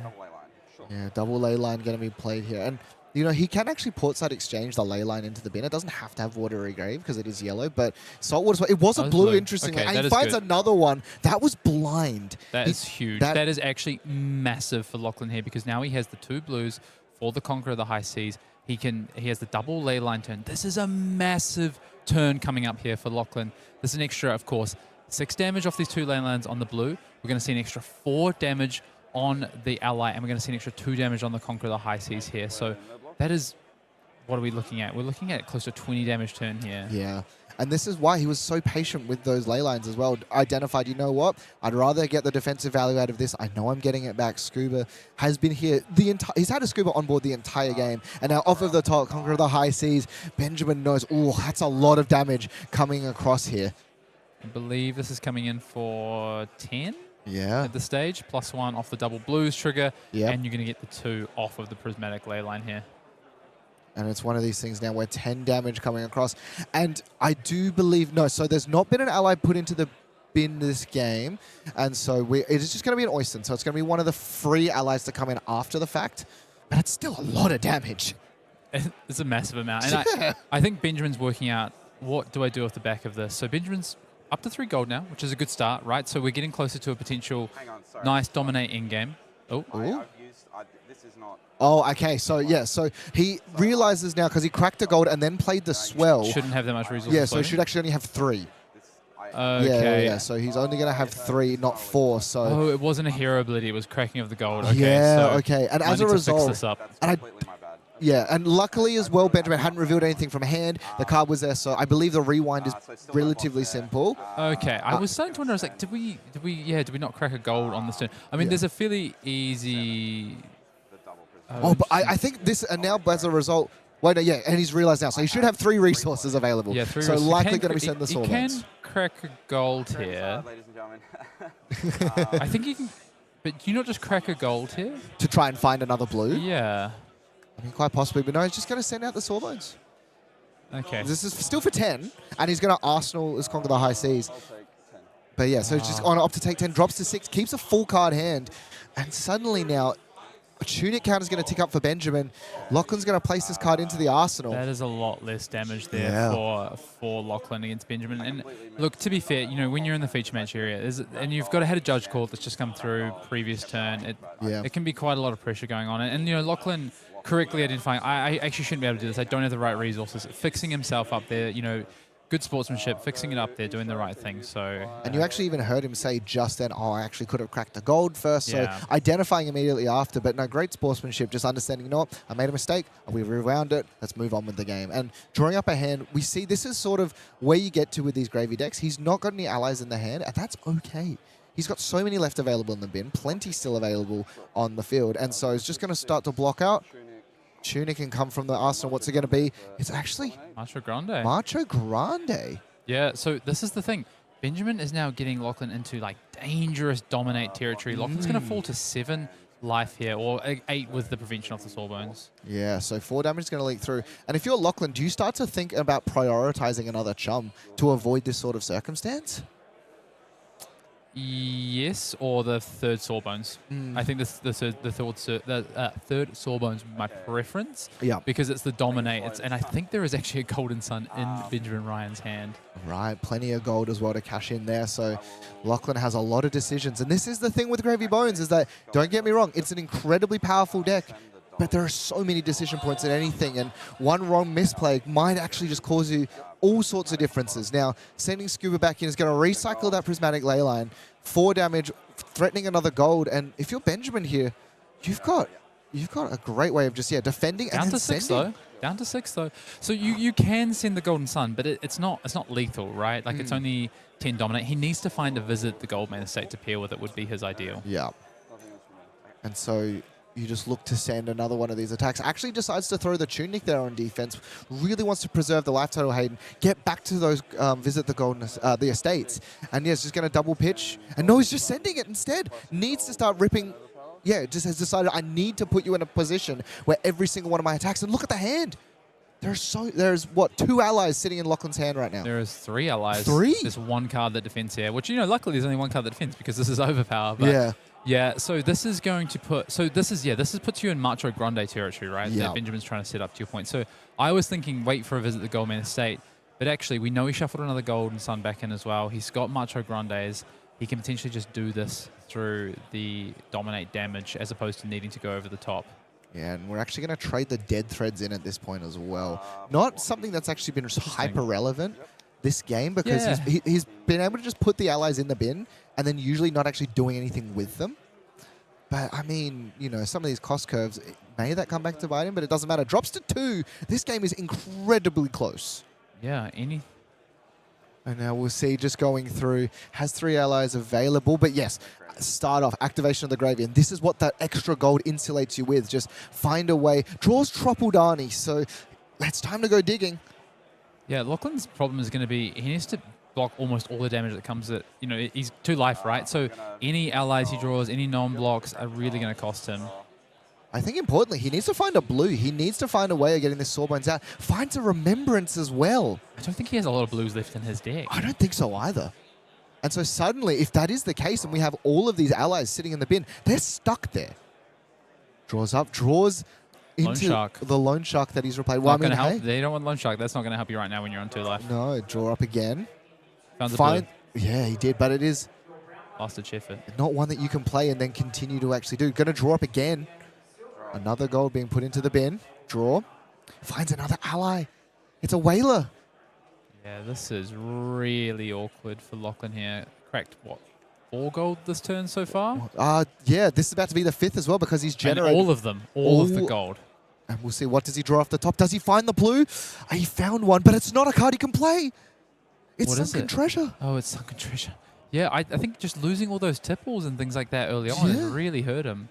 Yeah, double ley line going to be played here. And, he can actually portside exchange the ley line into the bin. It doesn't have to have watery grave because it is yellow, but saltwater, it was a blue, interestingly. Okay, and he finds another one. That was blind. That is huge. That is actually massive for Lachlan here because now he has the 2 blues for the Conqueror of the High Seas. He has the double ley line turn. This is a massive turn coming up here for Lachlan. There's an extra, of course, 6 damage off these 2 ley lines on the blue. We're going to see an extra 4 damage on the ally, and we're going to see an extra 2 damage on the Conqueror of the High Seas here. So that is what are we looking at? We're looking at close to 20 damage turn here. Yeah. And this is why he was so patient with those ley lines as well. Identified, you know what? I'd rather get the defensive value out of this. I know I'm getting it back. Scuba has been here he's had a Scuba on board the entire game. And now off of the top, Conqueror of the High Seas, Benjamin knows, oh, that's a lot of damage coming across here. I believe this is coming in for 10 Yeah. at the stage, +1 off the double blues trigger, Yep. and you're going to get the 2 off of the prismatic ley line here. And it's one of these things now where 10 damage coming across. And I do believe, no, so there's not been an ally put into the bin this game. And so it is just going to be an Oyster. So it's going to be one of the free allies to come in after the fact. But it's still a lot of damage. It's a massive amount. And I think Benjamin's working out, what do I do off the back of this? So Benjamin's up to 3 gold now, which is a good start, right? So we're getting closer to a potential nice dominate in-game. Oh, This is not. Oh, okay. So, yeah. So he realizes now because he cracked a gold and then played the swell. Shouldn't have that much resources. Yeah, so he should actually only have 3. Okay. Yeah. So he's only going to have 3, not 4. So. Oh, it wasn't a hero ability. It was cracking of the gold. Okay, Yeah, so okay. And I as a need to result, fix this up. That's And I- completely my bad. yeah, and luckily as well, Benjamin hadn't revealed anything from hand. The card was there, so I believe the rewind is So still no relatively box there. simple. Okay, I was starting to wonder. I was like, did we not crack a gold on this turn? I mean, Yeah. there's a fairly easy. The double prism. Oh, but I think this, and now as a result, wait, no, yeah, and he's realized now, so he should have 3 resources available. Yeah, 3 So resources. likely He going to be can- sending the he sword can lines. crack a gold Turns here. out, ladies and gentlemen. I think he can. But do you not just crack a gold here? To try and find another blue. Yeah. I mean, quite possibly, but no, he's just going to send out the sawbones. Okay. This is still for 10, and he's going to Arsenal his Conquer the High Seas. I'll take 10. But yeah, so it's just on up to take 10, drops to 6, keeps a full card hand, and suddenly now a tunic count is going to tick up for Benjamin. Lachlan's going to place this card into the arsenal. That is a lot less damage there Yeah. for Lachlan against Benjamin. And look, to be fair, you know, when you're in the feature match area, and you've got had a judge call that's just come through previous turn, it can be quite a lot of pressure going on. And you know, Lachlan correctly identifying, I actually shouldn't be able to do this. I don't have the right resources. Fixing himself up there, you know, good sportsmanship, fixing it up there, doing the right thing. So. And you actually even heard him say just then, oh, I actually could have cracked the gold first. Yeah. So identifying immediately after, but no, great sportsmanship, just understanding, you know what, I made a mistake, we rewound it, let's move on with the game. And drawing up a hand, we see this is sort of where you get to with these gravy decks. He's not got any allies in the hand, and that's okay. He's got so many left available in the bin, plenty still available on the field, and so he's just going to start to block out. Tunic can come from the arsenal. What's it going to be? It's actually Macho Grande. Macho Grande. Yeah, so this is the thing. Benjamin is now getting Lachlan into like dangerous dominate territory. Lachlan's going to fall to 7 life here, or 8 with the prevention of the sawbones. Yeah, so 4 damage is going to leak through. And if you're Lachlan, do you start to think about prioritizing another chum to avoid this sort of circumstance? Yes, or the 3rd sawbones. I think the third sawbones my preference. Yeah. Because it's the dominate. And I think there is actually a golden sun in Benjamin Ryan's hand. Right, plenty of gold as well to cash in there. So Lachlan has a lot of decisions. And this is the thing with Gravy Bones is that, don't get me wrong, it's an incredibly powerful deck. But there are so many decision points in anything, and one wrong misplay might actually just cause you all sorts of differences. Now, sending Scuba back in is going to recycle that prismatic ley line, 4 damage, threatening another gold, and if you're Benjamin here, you've got a great way of just defending Down and to then 6 sending. though. Down to 6 though. So you can send the golden sun, but it's not lethal, right? Like it's only 10 dominate. He needs to find a visit the Goldman estate to pair with. It would be his ideal. Yeah. And so you just look to send another one of these attacks. Actually decides to throw the Tunic there on defense. Really wants to preserve the life total, Hayden. Get back to those, visit the the estates. And yeah, it's just going to double pitch. And no, he's just sending it instead. Needs to start ripping. Yeah, just has decided I need to put you in a position where every single one of my attacks. And look at the hand. There's what, 2 allies sitting in Lachlan's hand right now. There is 3 allies. 3? There's 1 card that defends here, which, you know, luckily there's only 1 card that defends because this is overpower. But Yeah. yeah, so this is going to put... So this puts you in Macho Grande territory, right? Yeah. That Benjamin's trying to set up, to your point. So I was thinking wait for a visit the Goldman estate. But actually, we know he shuffled another Golden Sun back in as well. He's got Macho Grandes. He can potentially just do this through the dominate damage as opposed to needing to go over the top. Yeah, and we're actually going to trade the dead threads in at this point as well. Not something that's actually been hyper relevant this game because he's been able to just put the allies in the bin and then usually not actually doing anything with them. But, I mean, you know, some of these cost curves, may that come back to bite him, but it doesn't matter. Drops to 2. This game is incredibly close. Yeah, And now we'll see just going through. Has 3 allies available. But yes, start off. Activation of the Graveyard. This is what that extra gold insulates you with. Just find a way. Draws Tropuldani. So it's time to go digging. Yeah, Lachlan's problem is going to be he needs to block almost all the damage that comes at, you know, he's 2 life, right? So any allies he draws, any non-blocks are really going to cost him. I think importantly, he needs to find a blue. He needs to find a way of getting this Sawbones out. Finds a Remembrance as well. I don't think he has a lot of blues left in his deck. I don't think so either. And so suddenly, if that is the case and we have all of these allies sitting in the bin, they're stuck there. Draws up, draws into the Loan Shark that he's replaced. Well, Not going to help. They don't want Loan Shark. That's not going to help you right now when you're on 2 life. No, draw up again. Found the blue. Yeah, he did, but it is Last-ditch effort. not one that you can play and then continue to actually do. Going to draw up again. Another gold being put into the bin. Draw. Finds another ally. It's a Whaler. Yeah, this is really awkward for Lachlan here. Cracked, what, 4 gold this turn so far? Yeah, this is about to be the 5th as well because he's And generated all of them. All of the gold. And we'll see, what does he draw off the top? Does he find the blue? He found one, but it's not a card he can play. It's What is Sunken it? Treasure. Oh, it's Sunken Treasure. Yeah, I think just losing all those tipples and things like that early on has really hurt him.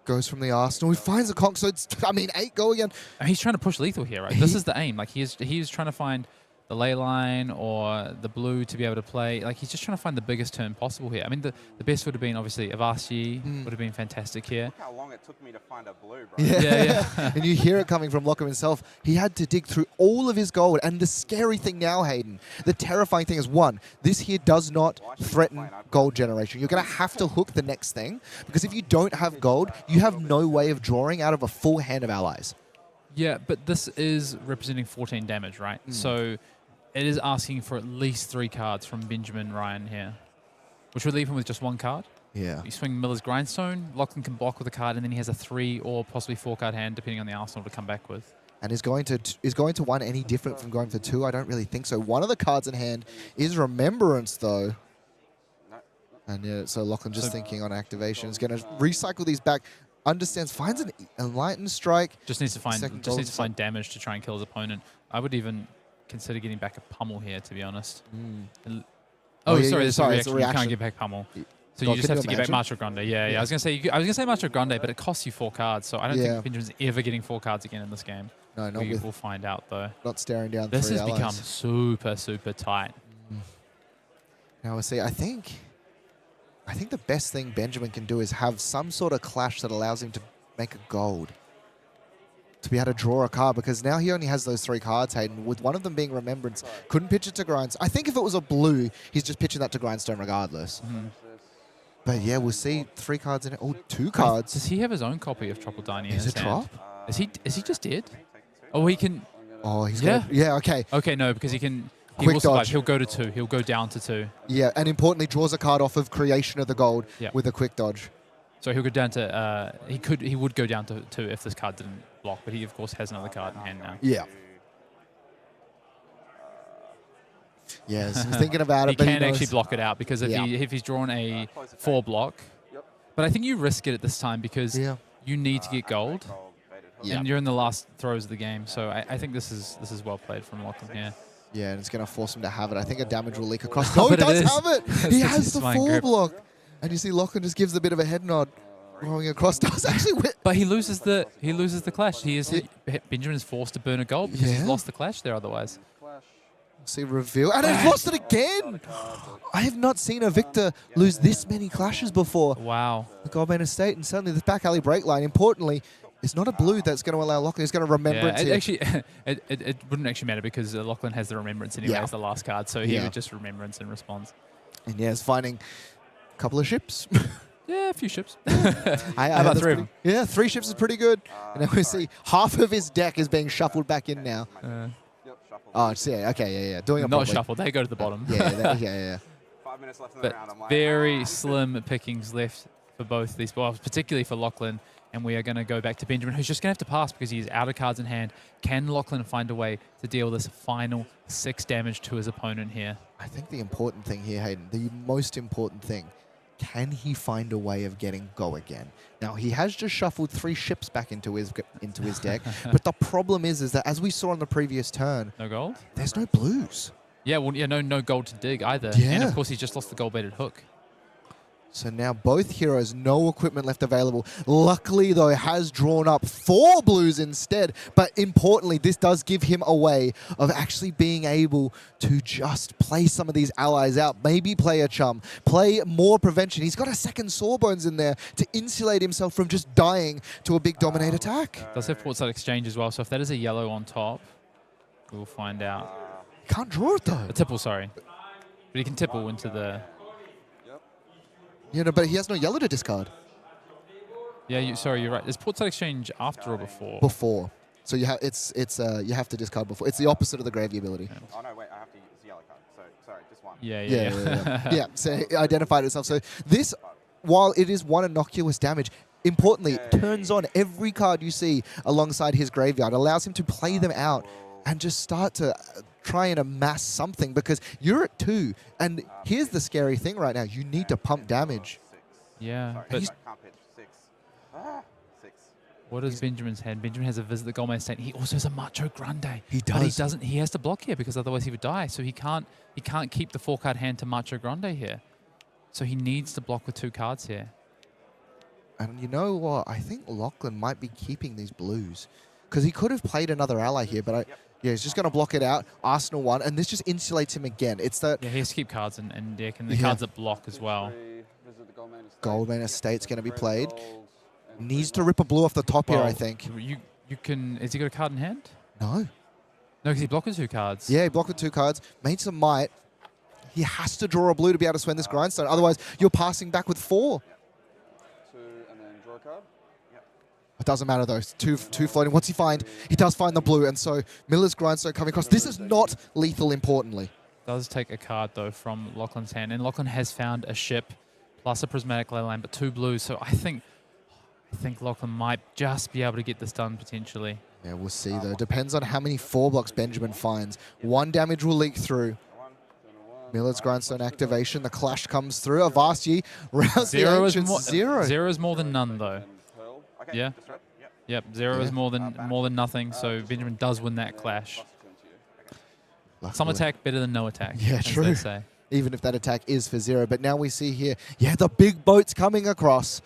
Goes from the Arsenal. He finds a conch, so it's, 8 go again. And he's trying to push lethal here, right? This is the aim. Like, he is trying to find the ley line or the blue to be able to play. Like, he's just trying to find the biggest turn possible here. I mean, the best would have been, obviously, Avasti would have been fantastic here. Look how long it took me to find a blue, bro. Yeah. And you hear it coming from Lachlan himself. He had to dig through all of his gold. And the scary thing now, Hayden, the terrifying thing is, one, this here does not threaten gold generation. You're going to have to hook the next thing. Because if you don't have gold, you have no way of drawing out of a full hand of allies. Yeah, but this is representing 14 damage, right? So it is asking for at least 3 cards from Benjamin Rhyan here, which would leave him with just 1 card. Yeah. You swing Miller's Grindstone, Lachlan can block with a card, and then he has a 3 or possibly 4 card hand, depending on the arsenal to come back with. And is going to 1 any different from going for 2? I don't really think so. One of the cards in hand is Remembrance, though. And yeah, so Lachlan just thinking on activation is going to recycle these back. Understands, finds an Enlightened Strike. Just needs to find damage to try and kill his opponent. I would even consider getting back a pummel here, to be honest. Sorry, it's a reaction. You can't get back pummel. So you just have to get back Macho Grande. Yeah. I was gonna say Macho Grande, but it costs you 4 cards. So I don't think Benjamin's ever getting 4 cards again in this game. No, we'll find out though. Not staring down. This 3 has allies. become super, super tight. Now we'll see. I think the best thing Benjamin can do is have some sort of clash that allows him to make a gold. To be able to draw a card, because now he only has those 3 cards, Hayden, with one of them being Remembrance. Couldn't pitch it to Grindstone. I think if it was a blue, he's just pitching that to Grindstone regardless. But yeah, we'll see 3 cards in it. Oh, 2 cards. Does he have his own copy of Tropuldani in Is his it hand? drop? Is he just dead? Oh, he can... Oh, he's okay. Okay, no, because he can... He Quick will survive. dodge. He'll go to 2. He'll go down to 2. Yeah, and importantly, draws a card off of Creation of the Gold with a quick dodge. So he'll go down to... He would go down to 2 if this card didn't block, but he, of course, has another card in hand now. Yeah. Yes, he's thinking about it. He can actually block it out, because if he's drawn a 4 block... But I think you risk it at this time, because you need to get gold. And you're in the last throws of the game, so I think this is well played from Lachlan here. Yeah, and it's going to force him to have it. I think a damage will leak across. No, he does have it! He has the 4 block. And you see Lachlan just gives a bit of a head nod. Rolling across does actually win. But he loses the clash. Benjamin is forced to burn a gold because he's lost the clash there otherwise. See reveal. And he's lost it again! I have not seen a Victor lose this many clashes before. Wow. The Goldman Estate, and suddenly the back alley break line, importantly, it's not a blue that's going to allow Lachlan. He's going to remember it. Actually, it wouldn't actually matter, because Lachlan has the Remembrance anyway as the last card, so he would just Remembrance in response. And it's finding a couple of ships. Yeah, a few ships. How about 3 of them? Yeah, 3 ships is pretty good. And then we see half of his deck is being shuffled back in now. Oh, okay, doing it Not properly. shuffled. They go to the bottom. Yeah. 5 minutes left in the round. I'm like, very slim pickings left for both these balls, particularly for Lachlan. And we are going to go back to Benjamin, who's just going to have to pass because he's out of cards in hand. Can Lachlan find a way to deal this final 6 damage to his opponent here? I think the important thing here, Hayden, the most important thing, Can he find a way of getting go again? Now, he has just shuffled 3 ships back into his deck, but the problem is that as we saw on the previous turn, No gold? there's no blues. Yeah, well, yeah, no gold to dig either. Yeah. And of course, he's just lost the gold-baited hook. So now both heroes, no equipment left available. Luckily, though, has drawn up 4 blues instead. But importantly, this does give him a way of actually being able to just play some of these allies out. Maybe play a chum, play more prevention. He's got a second Sawbones in there to insulate himself from just dying to a big dominate attack. Does have portside exchange as well, so if that is a yellow on top, we'll find out. Can't draw it, though. A tipple, sorry. But he can tipple into the... You know, but he has no yellow to discard. Yeah, sorry, you're right. There's portside exchange after or before? Before. So you have you have to discard before. It's the opposite of the gravy ability. Yeah. Oh no, wait, I have to use the yellow card. So sorry, just one. Yeah. Yeah, so it identified itself. So this, while it is 1 innocuous damage, importantly, turns on every card you see alongside his graveyard, allows him to play them out and just start to try and amass something, because you're at 2, and here's the scary thing right now: you need to pump damage. Yeah, Sorry, but I can't pitch 6. 6. what does Benjamin's hand? Benjamin has a visit the Goldman Estate. He also has a Macho Grande. He But he does. doesn't. He has to block here because otherwise he would die. So he can't keep the 4-card hand to Macho Grande here. So he needs to block with 2 cards here. And you know what? I think Lachlan might be keeping these blues, because he could have played another ally here, but yeah, he's just going to block it out. Arsenal 1, and this just insulates him again. It's that Yeah, he has to keep cards in deck, and the Yeah. cards that block as well. Goldman Estate's going to be played. Needs to rip a blue off the top here, I Well, think. You can. Has he got a card in hand? No. No, because he blocked with 2 cards. Yeah, he blocked with 2 cards. Made some might. He has to draw a blue to be able to swing this grindstone. Otherwise, you're passing back with 4. 2 and then draw a card. It doesn't matter, though. It's two floating. What's he find? He does find the blue, and so Miller's grindstone coming across. This is not lethal, importantly. Does take a card though from Lachlan's hand, and Lachlan has found a ship plus a prismatic leyline, but 2 blues. So I think Lachlan might just be able to get this done potentially. Yeah, we'll see, though. Depends on how many 4 blocks Benjamin finds. 1 damage will leak through. Miller's grindstone activation. The clash comes through. Avasti rounds the ancients. 0. 0 is more than none though. Okay, Yeah. disrupt. Yep. Yep, 0 Yeah. is more than nothing. So Benjamin does win that clash. Some attack better than no attack. Yeah, as true. they say. Even if that attack is for 0. But now we see here, yeah, the big boat's coming across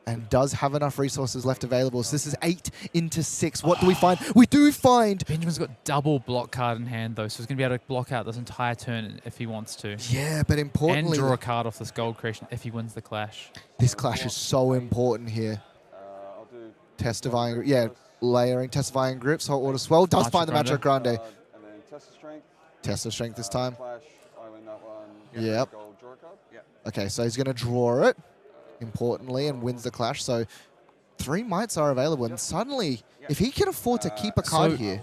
and does have enough resources left available. So this is 8 into 6. What do we find? We do find... Benjamin's got double block card in hand though, so he's going to be able to block out this entire turn if he wants to. Yeah, but importantly... And draw a card off this gold creation if he wins the clash. This clash is so important here. I'll do Testifying... Yeah, layering, testifying grips, hot water swell. Does Macho find the Macho Grande. and then test of strength. Test of strength this time. Clash. I win that one. Yep. Gold, draw a card. Yep. Okay, so he's going to draw it, importantly, and wins the clash. So 3 mites are available, and suddenly, if he can afford to keep a card So- here...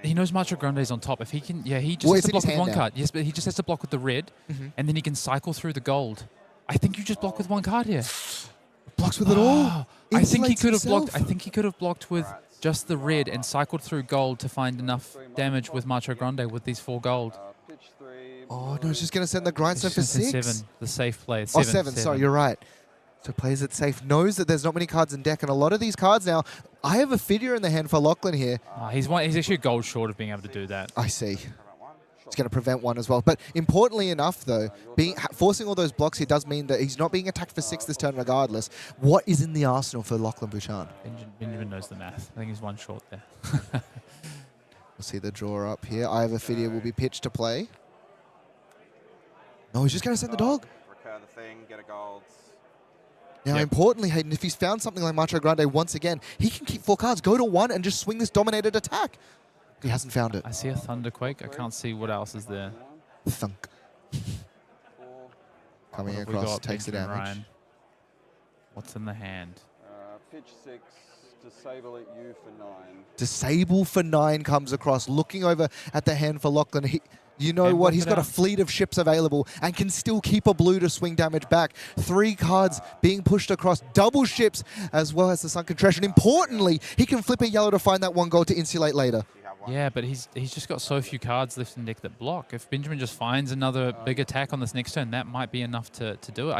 He knows Macho Grande's on top. If he can, yeah, he just Well, has it's to in his block with hand 1 now. card. Yes, but he just has to block with the red, and then he can cycle through the gold. I think you just block with 1 card here. Blocks with it all. Oh, I think he Insulates could have blocked. himself. I think he could have blocked with just the red and cycled through gold to find enough damage with Macho Grande with these 4 gold. Pitch 3. Oh, no, it's just going to send the It's grindstone for just a 6. 7, the safe play. Oh, 7, sorry, you're right. So plays it safe, knows that there's not many cards in deck, and a lot of these cards now, I have a figure in the hand for Lachlan here. He's actually a gold short of being able to do that. I see. It's going to prevent 1 as well. But importantly enough, though, forcing all those blocks here does mean that he's not being attacked for 6 this turn regardless. What is in the arsenal for Lachlan Buchan? Benjamin knows the math. I think he's 1 short there. We'll see the draw up here. I have a figure will be pitched to play. No, he's just going to send the dog. Recur the thing, get a gold. Now, Yep. importantly, Hayden, if he's found something like Macho Grande once again, he can keep 4 cards, go to 1, and just swing this dominated attack. He hasn't found it. I see a Thunderquake. I can't see what else is there. Thunk. 4. Coming What have we across, got, takes the Benjamin damage. Rhyan? What's in the hand? Pitch 6. Disable it. You for 9. Disable for 9 comes across, looking over at the hand for Lachlan. You know And what? block He's it got a out. fleet of ships available and can still keep a blue to swing damage back. 3 cards being pushed across, double ships as well as the Sunken Treasure. And importantly, he can flip a yellow to find that 1 gold to insulate later. You have 1. Yeah, but he's just got so few cards left in deck that block. If Benjamin just finds another big attack on this next turn, that might be enough to do it.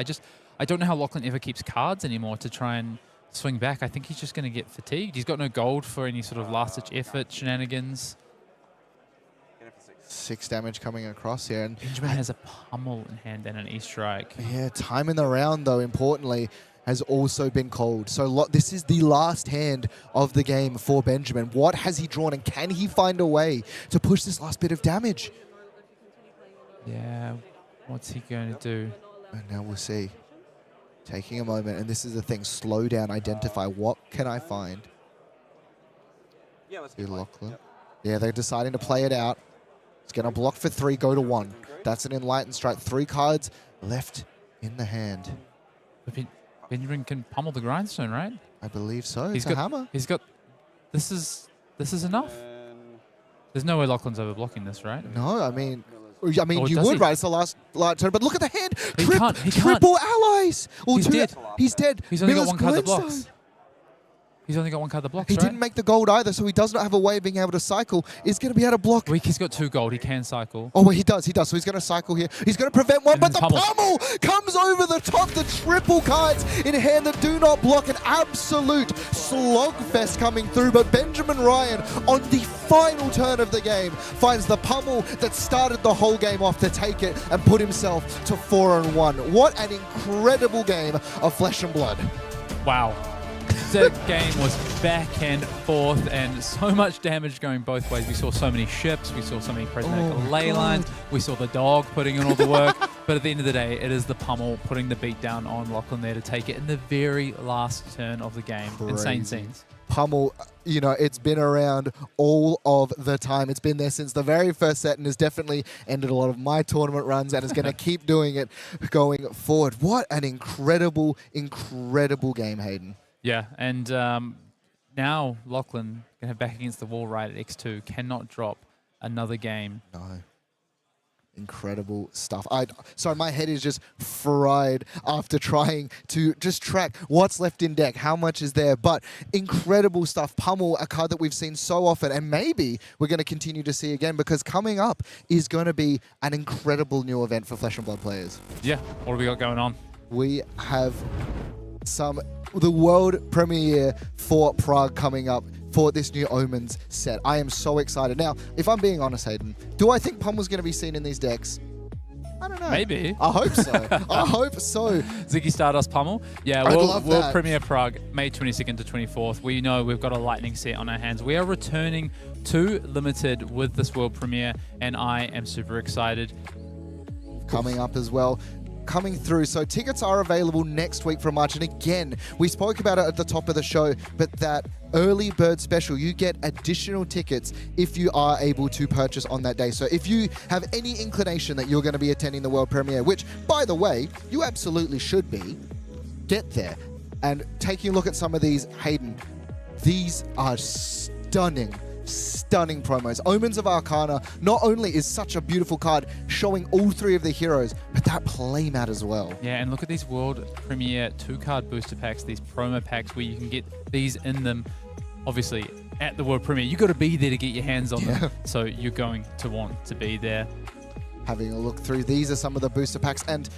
I don't know how Lachlan ever keeps cards anymore to try and swing back. I think he's just going to get fatigued. He's got no gold for any sort of last-ditch effort shenanigans. 6 damage coming across here. And Benjamin has a pummel in hand and an E-strike. yeah, time in the round, though, importantly, has also been called. So this is the last hand of the game for Benjamin. What has he drawn, and can he find a way to push this last bit of damage? Yeah, what's he going to do? And now we'll see. Taking a moment, and this is the thing, slow down, identify what can I find. Yeah, let's Do get Lachlan. Yeah, they're deciding to play it out. It's going to block for 3, go to 1. That's an Enlightened Strike. 3 cards left in the hand. But Benjamin can pummel the grindstone, right? I believe so. He's It's a got hammer. He's got. This is enough. There's no way Lachlan's overblocking this, right? No, I mean, Or you does would, he? right? It's the last turn, but look at the hand. He can't. Triple allies. Or He's 2. dead. He's dead. He's only got Miller's one card that Glintstone. blocks. He's only got one card that blocks, He right? didn't make the gold either, so he does not have a way of being able to cycle. He's going to be able to block. He's got 2 gold. He can cycle. Oh, well, he does. So he's going to cycle here. He's going to prevent one, And but then the pummel. pummel comes over the top. The triple cards in hand that do not block. An absolute slogfest coming through. But Benjamin Rhyan, on the final turn of the game, finds the pummel that started the whole game off to take it and put himself to 4-1. What an incredible game of Flesh and Blood. Wow. The game was back and forth and so much damage going both ways. We saw so many ships. We saw so many Prismatic ley lines. We saw the dog putting in all the work. But at the end of the day, it is the pummel putting the beat down on Lachlan there to take it in the very last turn of the game. Insane scenes. Pummel, you know, it's been around all of the time. It's been there since the very first set and has definitely ended a lot of my tournament runs and is going to keep doing it going forward. What an incredible, incredible game, Hayden. Yeah, and now Lachlan going to have back against the wall right at X2. Cannot drop another game. No. Incredible stuff. Sorry, my head is just fried after trying to just track what's left in deck, how much is there, but incredible stuff. Pummel, a card that we've seen so often, and maybe we're going to continue to see again, because coming up is going to be an incredible new event for Flesh and Blood players. Yeah, what have we got going on? We have the world premiere for Prague coming up for this new Omens set. I am so excited. Now, if I'm being honest, Hayden, do I think Pummel's going to be seen in these decks? I don't know. Maybe. I hope so. I hope so. Ziggy Stardust Pummel. Yeah, I'd love we'll that. premiere Prague May 22nd to 24th. We know we've got a lightning set on our hands. We are returning to Limited with this world premiere, and I am super excited. Coming up as well. Coming through. So tickets are available next week for March. And again, we spoke about it at the top of the show, but that early bird special, you get additional tickets if you are able to purchase on that day. So if you have any inclination that you're going to be attending the world premiere, which, by the way, you absolutely should be, get there. And taking a look at some of these, Hayden, these are stunning promos. Omens of Arcana not only is such a beautiful card showing all 3 of the heroes, but that playmat as well. Yeah, and look at these world premiere 2-card booster packs, these promo packs where you can get these in them. Obviously, at the world premiere, you got to be there to get your hands on them. So you're going to want to be there. Having a look through, these are some of the booster packs, and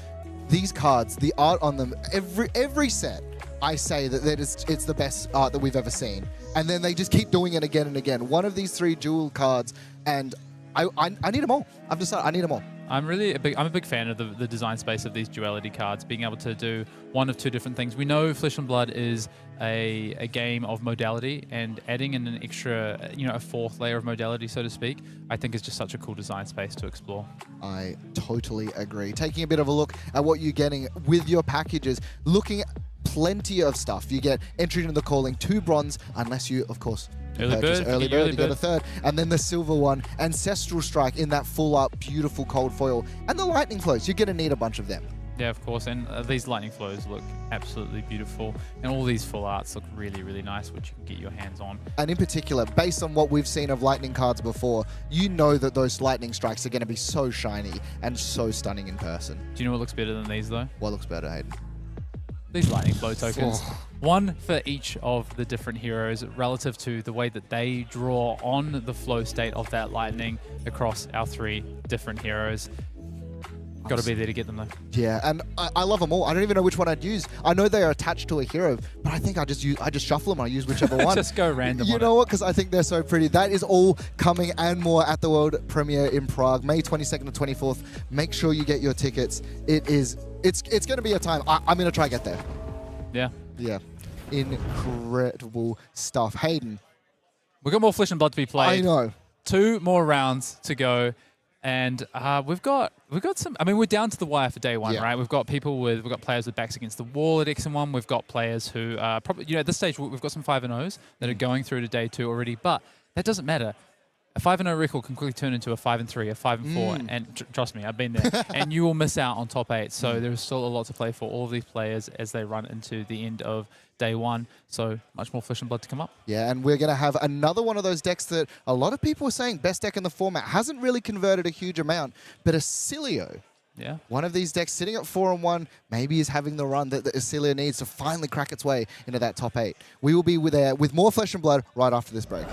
these cards, the art on them, every set, I say that it's the best art that we've ever seen. And then they just keep doing it again and again. One of these 3 dual cards, and I need them all. I've decided I need them all. I'm a big fan of the design space of these duality cards, being able to do one of 2 different things. We know Flesh and Blood is a game of modality, and adding in an extra, a 4th layer of modality, so to speak, I think is just such a cool design space to explore. I totally agree. Taking a bit of a look at what you're getting with your packages, looking at plenty of stuff. You get entry into the calling, 2 bronze, unless you, of course, Early purchase bird, early you get bird, early you get a bird. 3rd, and then the silver one, Ancestral Strike in that full up, beautiful cold foil, and the lightning flows. You're going to need a bunch of them. Yeah, of course, and these lightning flows look absolutely beautiful, and all these full arts look really, really nice, which you can get your hands on. And in particular, based on what we've seen of lightning cards before, you know that those lightning strikes are going to be so shiny and so stunning in person. Do you know what looks better than these, though? What looks better, Hayden? These lightning flow tokens. Oh. One for each of the different heroes relative to the way that they draw on the flow state of that lightning across our 3 different heroes. Got to be there to get them though. Yeah, and I love them all. I don't even know which one I'd use. I know they are attached to a hero, but I think I just shuffle them. I use whichever one. Just go random. You know what? Because I think they're so pretty. That is all coming and more at the World Premiere in Prague, May 22nd to 24th. Make sure you get your tickets. It's going to be a time. I'm going to try to get there. Yeah. Yeah. Incredible stuff. Hayden. We've got more Flesh and Blood to be played. I know. 2 more rounds to go. And we've got some. I mean, we're down to the wire for day one, right? We've got players with backs against the wall at X1. We've got players who probably, at this stage we've got some 5-0s that are going through to day 2 already. But that doesn't matter. A 5-0 record can quickly turn into a 5-3, a 5-4, and trust me, I've been there. And you will miss out on top 8. So there is still a lot to play for all of these players as they run into the end of day 1. So much more Flesh and Blood to come up. Yeah, and we're going to have another one of those decks that a lot of people are saying best deck in the format. Hasn't really converted a huge amount, but Oscilio. Yeah. One of these decks sitting at 4-1 maybe is having the run that Oscilio needs to finally crack its way into that top 8. We will be there with more Flesh and Blood right after this break.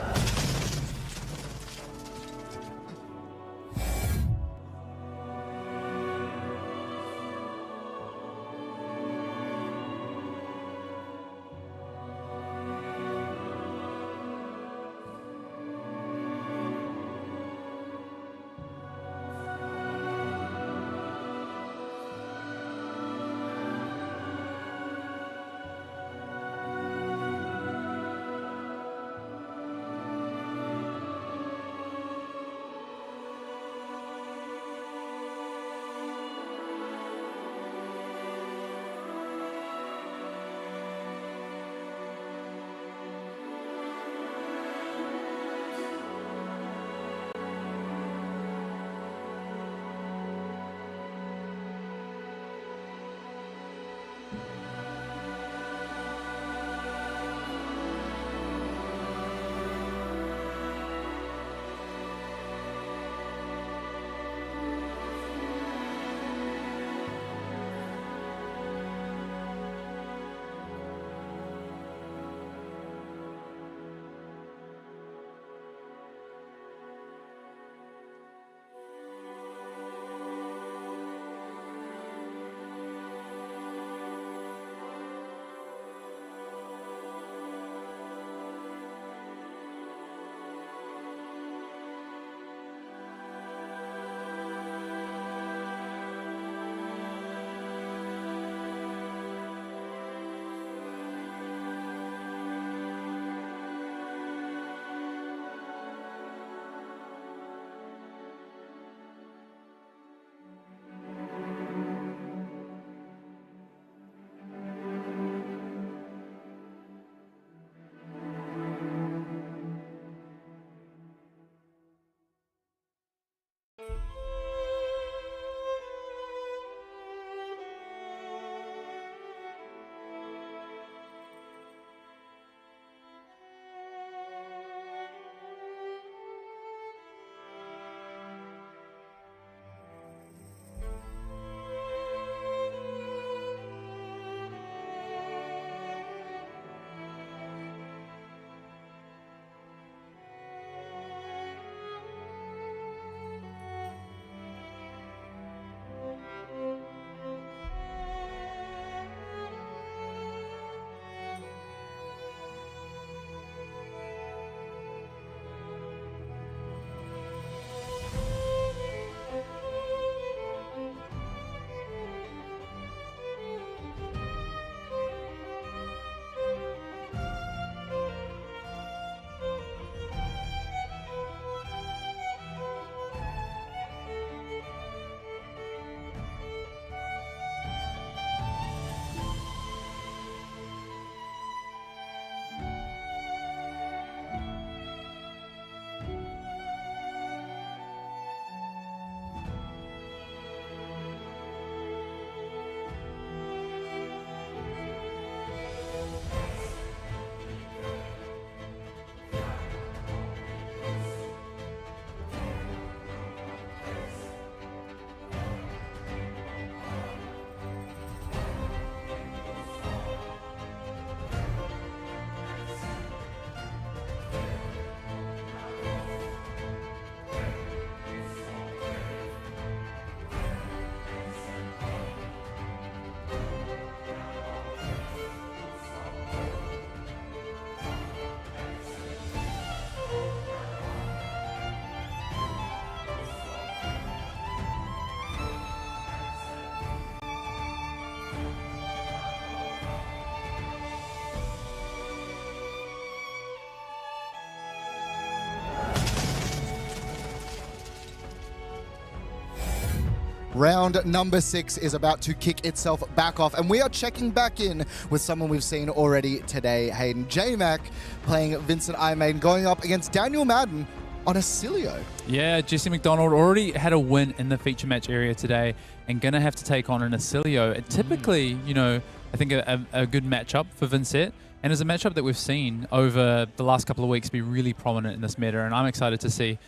Round number 6 is about to kick itself back off, and we are checking back in with someone we've seen already today, Hayden. J-Mac playing Vynnset Iron Maiden, going up against Daniel Madden on Oscilio. Yeah, Jesse McDonald already had a win in the feature match area today and going to have to take on an Oscilio. And typically, you know, I think a good matchup for Vynnset, and is a matchup that we've seen over the last couple of weeks be really prominent in this meta, and I'm excited to see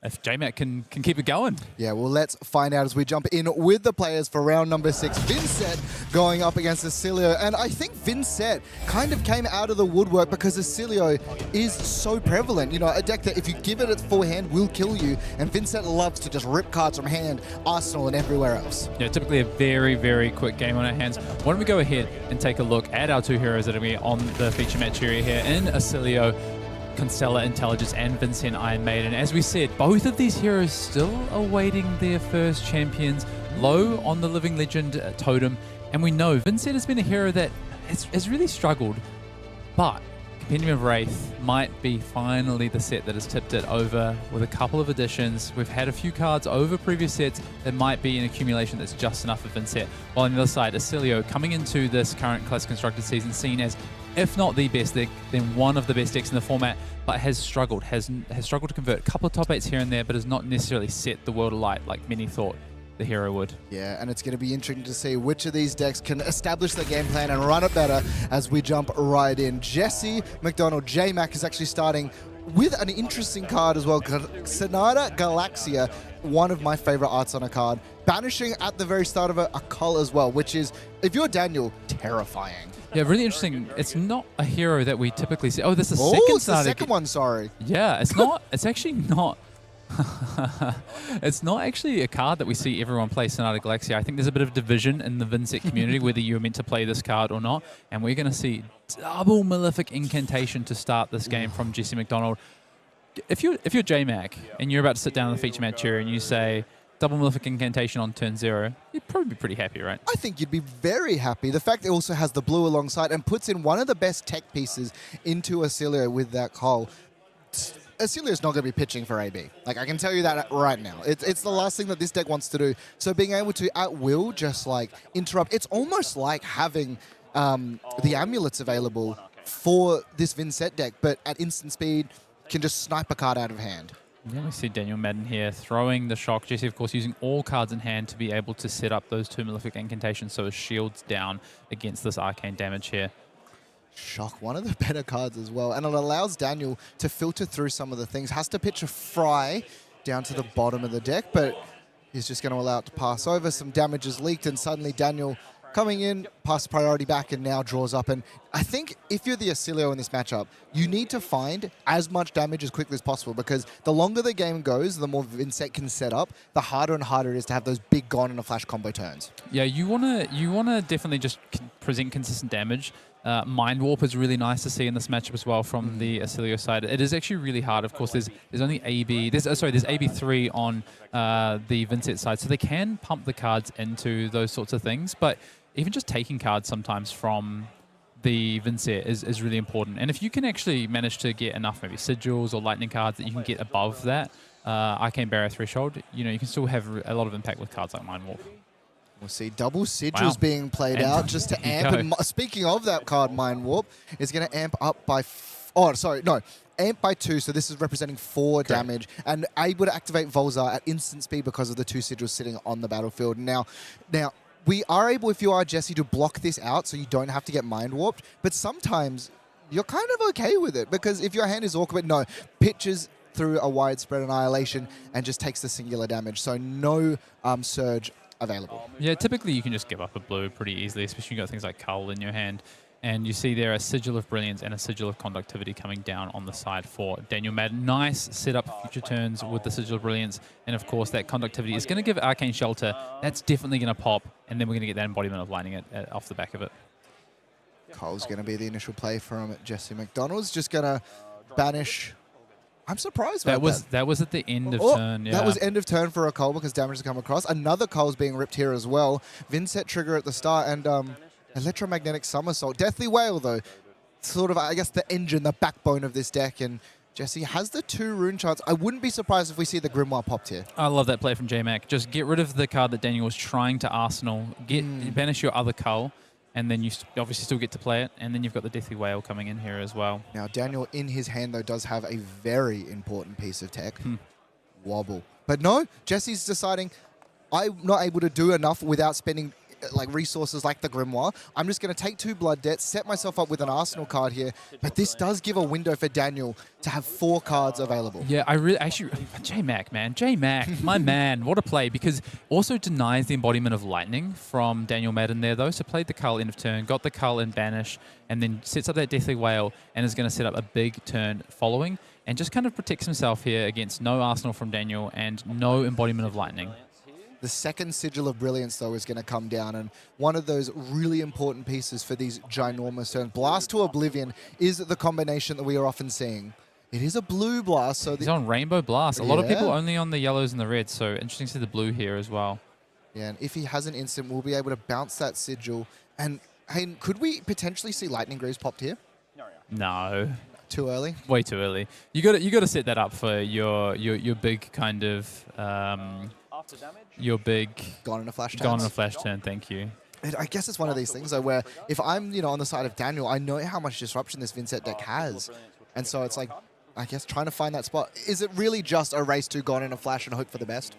if J-Mac can keep it going. Yeah, well, let's find out as we jump in with the players for round number 6. Vynnset going up against Oscilio, and I think Vynnset kind of came out of the woodwork because Oscilio is so prevalent. You know, a deck that if you give it its full hand will kill you, and Vynnset loves to just rip cards from hand, Arsenal, and everywhere else. Yeah, typically a very, very quick game on our hands. Why don't we go ahead and take a look at our two heroes that are going to be on the feature match area here in Oscilio, Constellar Intelligence and Vynnset Iron Maiden. As we said, both of these heroes still awaiting their first champions, low on the Living Legend totem. And we know Vynnset has been a hero that has really struggled, but Compendium of Wraith might be finally the set that has tipped it over with a couple of additions. We've had a few cards over previous sets that might be an accumulation that's just enough for Vynnset. While on the other side, Oscilio coming into this current Classic Constructed season seen as, if not the best deck, then one of the best decks in the format, but has struggled to convert a couple of top 8s here and there, but has not necessarily set the world alight like many thought the hero would. Yeah, and it's going to be interesting to see which of these decks can establish their game plan and run it better as we jump right in. Jesse McDonald, J-Mac is actually starting with an interesting card as well. Sonata Galaxia, one of my favorite arts on a card. Banishing at the very start of a cull as well, which is, if you're Daniel, terrifying. Yeah, really interesting. It's not a hero that we typically see. Oh, this is the second second the second one, sorry. Yeah, it's not. It's actually not. It's not actually a card that we see everyone play, Sonata Galaxia. I think there's a bit of division in the Vynnset community whether you're meant to play this card or not, and we're going to see double Malefic Incantation to start this game from Jesse McDonald. If you're J-Mac and you're about to sit down in the feature match here and you say double Malefic Incantation on turn 0, you'd probably be pretty happy, right? I think you'd be very happy. The fact it also has the blue alongside and puts in one of the best tech pieces into Oscilio with that call. Oscilio's not going to be pitching for AB. Like, I can tell you that right now. It's the last thing that this deck wants to do. So being able to, at will, just, like, interrupt. It's almost like having the amulets available for this Vynnset deck, but at instant speed, can just snipe a card out of hand. Yeah, we see Daniel Madden here throwing the shock. Jesse, of course, using all cards in hand to be able to set up those 2 Malefic Incantations so his shield's down against this arcane damage here. Shock, one of the better cards as well. And it allows Daniel to filter through some of the things. Has to pitch a Fry down to the bottom of the deck, but he's just going to allow it to pass over. Some damage is leaked, and suddenly Daniel coming in, pass priority back, and now draws up. And I think if you're the Oscilio in this matchup, you need to find as much damage as quickly as possible, because the longer the game goes, the more Vynnset can set up, the harder and harder it is to have those big gone and a flash combo turns. Yeah, you wanna definitely just present consistent damage. Mind Warp is really nice to see in this matchup as well from the Oscilio side. It is actually really hard. Of course, there's only AB. There's AB3 on the Vynnset side, so they can pump the cards into those sorts of things. But even just taking cards sometimes from the Vynnset is really important. And if you can actually manage to get enough maybe sigils or lightning cards that you can get above that arcane barrier threshold, you know, you can still have a lot of impact with cards like Mind Warp. We'll see double sigils being played out just to amp. And speaking of that card, Mind Warp is going to amp up by... amp by 2, so this is representing 4 damage, and able to activate Volzar at instant speed because of the 2 sigils sitting on the battlefield. Now, we are able, if you are Jesse, to block this out so you don't have to get Mind Warped, but sometimes you're kind of okay with it, because if your hand is awkward, pitches through a widespread annihilation and just takes the singular damage, so no surge available. Yeah, typically you can just give up a blue pretty easily, especially you've got things like Cull in your hand. And you see there a Sigil of Brilliance and a Sigil of Conductivity coming down on the side for Daniel Madden. Nice setup for future turns with the Sigil of Brilliance. And of course, that Conductivity is going to give Arcane Shelter. That's definitely going to pop. And then we're going to get that embodiment of Lightning off the back of it. Cole's going to be the initial play from Jesse McDonald's. Just going to banish... I'm surprised about that. That was at the end of turn, yeah. That was end of turn for a Cole because damage has come across. Another Cole's being ripped here as well. Vynnset trigger at the start and Electromagnetic Somersault. Deathly Whale, though. Sort of, I guess, the engine, the backbone of this deck. And Jesse has the 2 rune charts. I wouldn't be surprised if we see the Grimoire popped here. I love that play from J-Mac. Just get rid of the card that Daniel was trying to arsenal. Banish your other cull, and then you obviously still get to play it. And then you've got the Deathly Whale coming in here as well. Now, Daniel in his hand, though, does have a very important piece of tech. Wobble. But no, Jesse's deciding, I'm not able to do enough without spending like resources like the Grimoire. I'm just going to take 2 blood debts, set myself up with an arsenal card here. But this does give a window for Daniel to have 4 cards available. Yeah, I really actually J-Mac, man. J-Mac, my man. What a play, because also denies the embodiment of lightning from Daniel Madden there though. So played the cull end of turn, got the cull in banish, and then sets up that Deathly Whale and is going to set up a big turn following and just kind of protects himself here against no arsenal from Daniel and no embodiment of lightning. The second Sigil of Brilliance, though, is going to come down, and one of those really important pieces for these ginormous turns. Blast to Oblivion is the combination that we are often seeing. It is a blue blast, so he's on Rainbow Blast. A lot of people only on the yellows and the reds, so interesting to see the blue here as well. Yeah, and if he has an instant, we'll be able to bounce that Sigil. And Hayden, could we potentially see Lightning Greaves popped here? No. Too early? Way too early. You got to set that up for your big kind of your big Gone in a flash turn. Gone in a flash turn. Thank you. I guess it's one of these things though where if I'm on the side of Daniel, I know how much disruption this Vynnset deck has, and so it's like I guess trying to find that spot. Is it really just a race to Gone in a flash and hope for the best?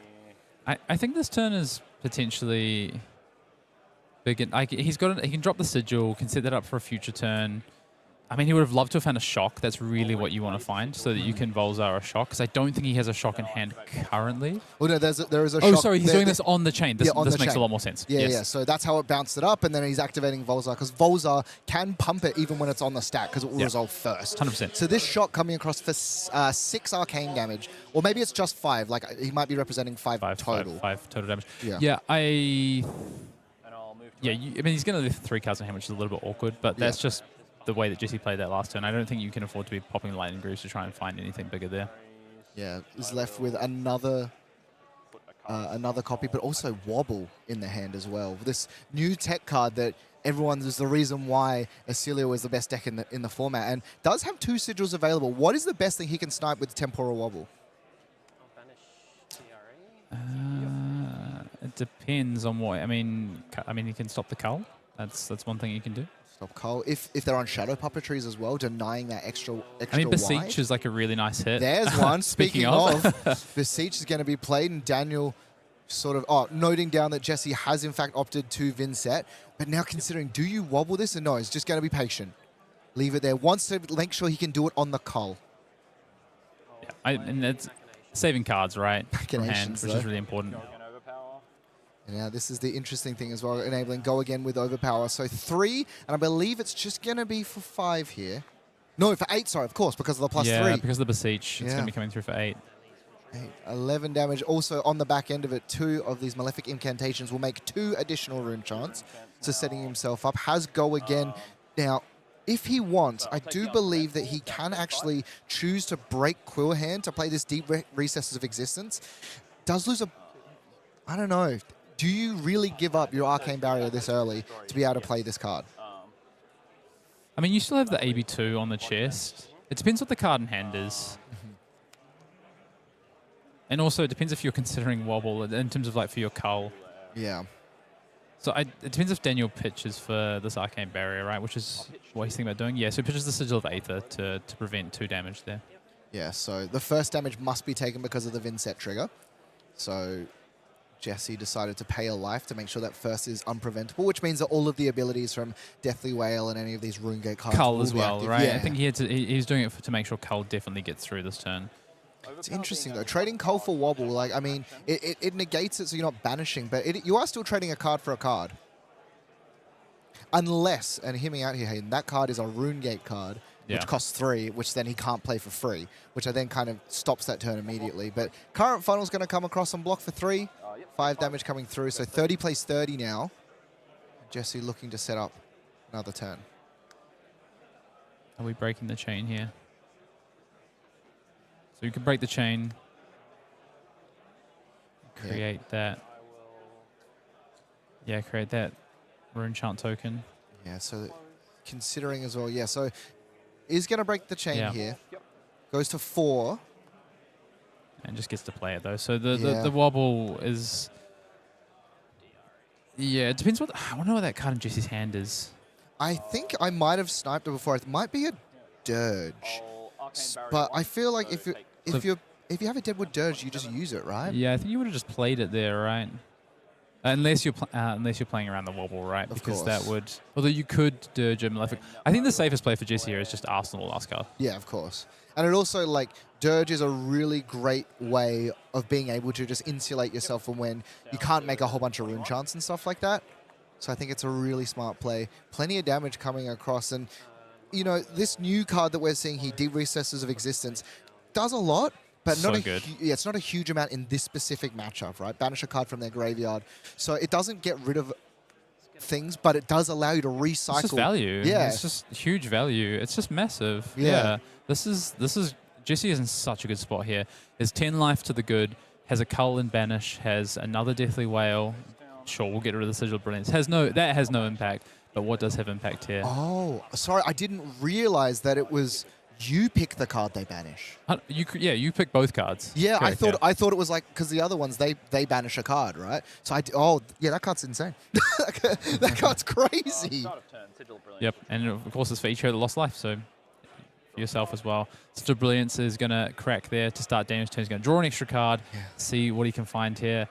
I think this turn is potentially big. He can drop the Sigil, can set that up for a future turn. I mean, he would have loved to have found a shock. That's really what you want to find, so that you can Volzar a shock. Because I don't think he has a shock in hand currently. Oh no, there is a shock. Oh, sorry, he's doing this on the chain. This makes a lot more sense. Yeah, yes. yeah. So that's how it bounced it up, and then he's activating Volzar because Volzar can pump it even when it's on the stack because it will resolve first. 100%. So this shock coming across for 6 arcane damage, or maybe it's just 5. Like he might be representing 5 total. 5 total damage. Yeah. I mean, he's going to leave 3 cards in hand, which is a little bit awkward, but that's just the way that Jesse played that last turn. I don't think you can afford to be popping Lightning Greaves to try and find anything bigger there. Yeah, is left with another copy, but also Wobble in the hand as well. This new tech card that everyone is the reason why Oscilio is the best deck in the format, and does have 2 sigils available. What is the best thing he can snipe with Temporal Wobble? It depends on what. I mean, he can stop the cull. That's one thing he can do. Stop cull. If they're on Shadow Puppetries as well, denying that extra I mean, Beseech wide. is like a really nice hit. There's one. Speaking of, of. Beseech is going to be played, and Daniel sort of noting down that Jesse has in fact opted to Vynnset, but now considering, do you wobble this or no? He's just going to be patient. Leave it there. Wants to make sure he can do it on the cull. Yeah, and it's saving cards, right? From hand, Machinations, which is really important. And now this is the interesting thing as well, enabling go again with Overpower. So 3, and I believe it's just going to be for 5 here. No, for 8, sorry, of course, because of the +3. Yeah, because of the Beseech. It's going to be coming through for 8. 11 damage. Also, on the back end of it, 2 of these Malefic Incantations will make 2 additional rune chants. So setting himself up. Has go again. Now, if he wants, I do believe that he can actually choose to break Quill Hand to play this Deep Recesses of Existence. Does lose a... I don't know. Do you really give up your Arcane Barrier this early to be able to play this card? I mean, you still have the AB2 on the chest. It depends what the card in hand is. And also, it depends if you're considering Wobble in terms of like for your cull. Yeah. So it depends if Daniel pitches for this Arcane Barrier, right? Which is what he's thinking about doing. Yeah, so he pitches the Sigil of Aether to prevent 2 damage there. Yeah, so the first damage must be taken because of the Vynnset trigger. So Jesse decided to pay a life to make sure that first is unpreventable, which means that all of the abilities from Deathly Whale and any of these Runegate cards Cull as well, active. right? Yeah. I think he's doing it to make sure Cull definitely gets through this turn. It's interesting, though. Trading Cull for Wobble, like, I mean, it negates it so you're not banishing, but you are still trading a card for a card. Unless, and hear me out here, Hayden, that card is a Runegate card, which costs 3, which then he can't play for free, which I then kind of stops that turn immediately. But current funnel's going to come across on block for 3, 5 damage coming through, so 30 plays 30 now. Jesse looking to set up another turn. Are we breaking the chain here? So you can break the chain, create that. Yeah, create that rune chant token. Yeah, so considering as well, yeah, so is going to break the chain here. Goes to 4. And just gets to play it, though. So the Yeah. the wobble is... Yeah, it depends what... I wonder what that card in Jesse's hand is. I think I might have sniped it before. It might be a dirge. But I feel like if you have a Deadwood dirge, you just use it, right? Yeah, I think you would have just played it there, right? Unless you're playing around the wobble, right? Of Because course. that would... Although you could dirge him. I think the safest play for Jesse here is just Arsenal last card. Yeah, of course. And it also, like, dirge is a really great way of being able to just insulate yourself from when you can't make a whole bunch of rune chants and stuff like that. So I think it's a really smart play. Plenty of damage coming across. And, you know, this new card that we're seeing here, Deep Recesses of Existence, does a lot. But So not good. Yeah, it's not a huge amount in this specific matchup, right? Banish a card from their graveyard. So it doesn't get rid of things, but it does allow you to recycle. It's just value. Yeah. It's just huge value. It's just massive. Yeah. This is Jesse is in such a good spot here. There's 10 life to the good, has a Cull and Banish, has another Deathly Whale. Sure, we'll get rid of the Sigil of Brilliance. That has no impact, but what does have impact here? Oh, sorry, I didn't realize that it was you pick the card they banish. You pick both cards. Yeah, Correct, I thought it was like, because the other ones they banish a card, right? So that card's insane. That card's crazy. Yep, and of course it's for each hero that lost life, so for yourself as well. Sigil of Brilliance is going to crack there to start damage turn. He's going to draw an extra card, see what he can find here.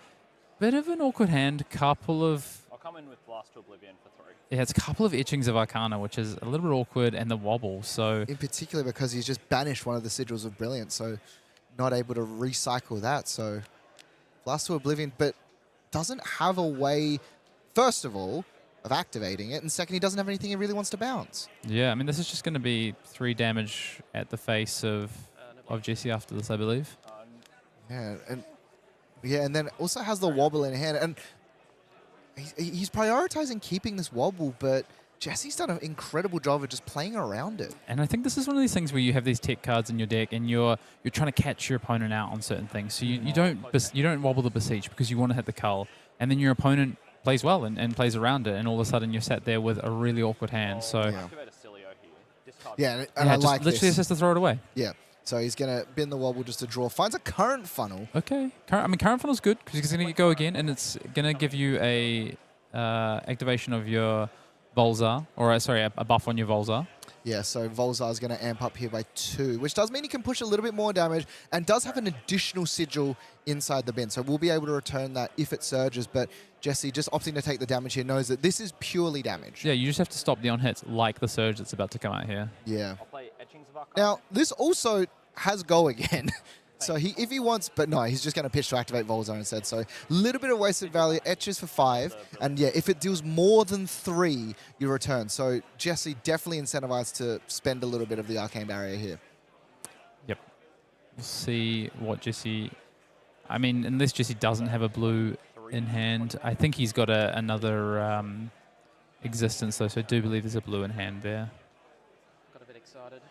Bit of an awkward hand, couple of... I'll come in with Blast to Oblivion for 3. Yeah, it's a couple of etchings of Arcana, which is a little bit awkward, and the wobble, so... In particular because he's just banished one of the Sigils of Brilliance, so not able to recycle that. So Blast to Oblivion, but doesn't have a way, first of all, of activating it, and second, he doesn't have anything he really wants to bounce. Yeah, I mean, this is just going to be 3 damage at the face of Jesse after this, I believe. Yeah, and then also has the wobble in hand, and he's prioritizing keeping this wobble, but Jesse's done an incredible job of just playing around it. And I think this is one of these things where you have these tech cards in your deck, and you're trying to catch your opponent out on certain things. So you don't wobble the Beseech because you want to hit the Cull, and then your opponent plays well and plays around it, and all of a sudden you're sat there with a really awkward hand. So Activate Oscilio here. Discard I just like literally this. just to throw it away. Yeah, so he's going to bin the wobble just to draw. Finds a current funnel. Okay. Current funnel's good because he's going to go again, and it's going to give you a activation of your Volzar, or a buff on your Volzar. Yeah, so Volzar is going to amp up here by 2, which does mean he can push a little bit more damage and does have an additional sigil inside the bin. So we'll be able to return that if it surges, but Jesse just opting to take the damage here knows that this is purely damage. Yeah, you just have to stop the on-hits like the surge that's about to come out here. Yeah. I'll play Etchings of Arcana. Now, this also has go again. So if he wants, but no, he's just going to pitch to activate Volzar instead. So a little bit of wasted value, etches for 5. And yeah, if it deals more than 3, you return. So Jesse definitely incentivized to spend a little bit of the Arcane Barrier here. Yep. We'll see what Jesse... I mean, unless Jesse doesn't have a blue in hand, I think he's got another existence, though, so I do believe there's a blue in hand there. Got a bit excited.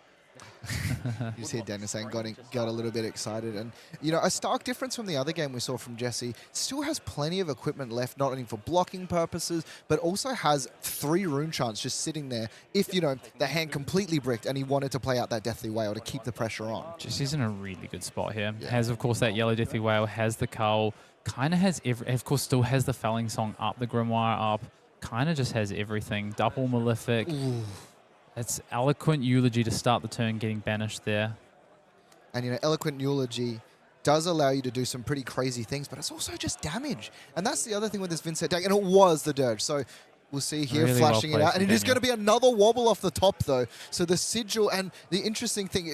You just hear Dennis saying got a little bit excited. And, you know, a stark difference from the other game we saw from Jesse. Still has plenty of equipment left, not only for blocking purposes, but also has 3 rune chants just sitting there if, you know, the hand completely bricked and he wanted to play out that Deathly Whale to keep the pressure on. Jesse's in a really good spot here. Yeah. Has, of course, that yellow Deathly Whale, has the Cull, kind of has of course, still has the Felling Song up, the Grimoire up, kind of just has everything. Double Malefic. Ooh. It's Eloquent Eulogy to start the turn, getting banished there. And, you know, Eloquent Eulogy does allow you to do some pretty crazy things, but it's also just damage. And that's the other thing with this Vynnset deck. And it was the Dirge. So we'll see here Really well flashing it played out. from And it is Daniel. going to be another wobble off the top, though. So the Sigil, and the interesting thing,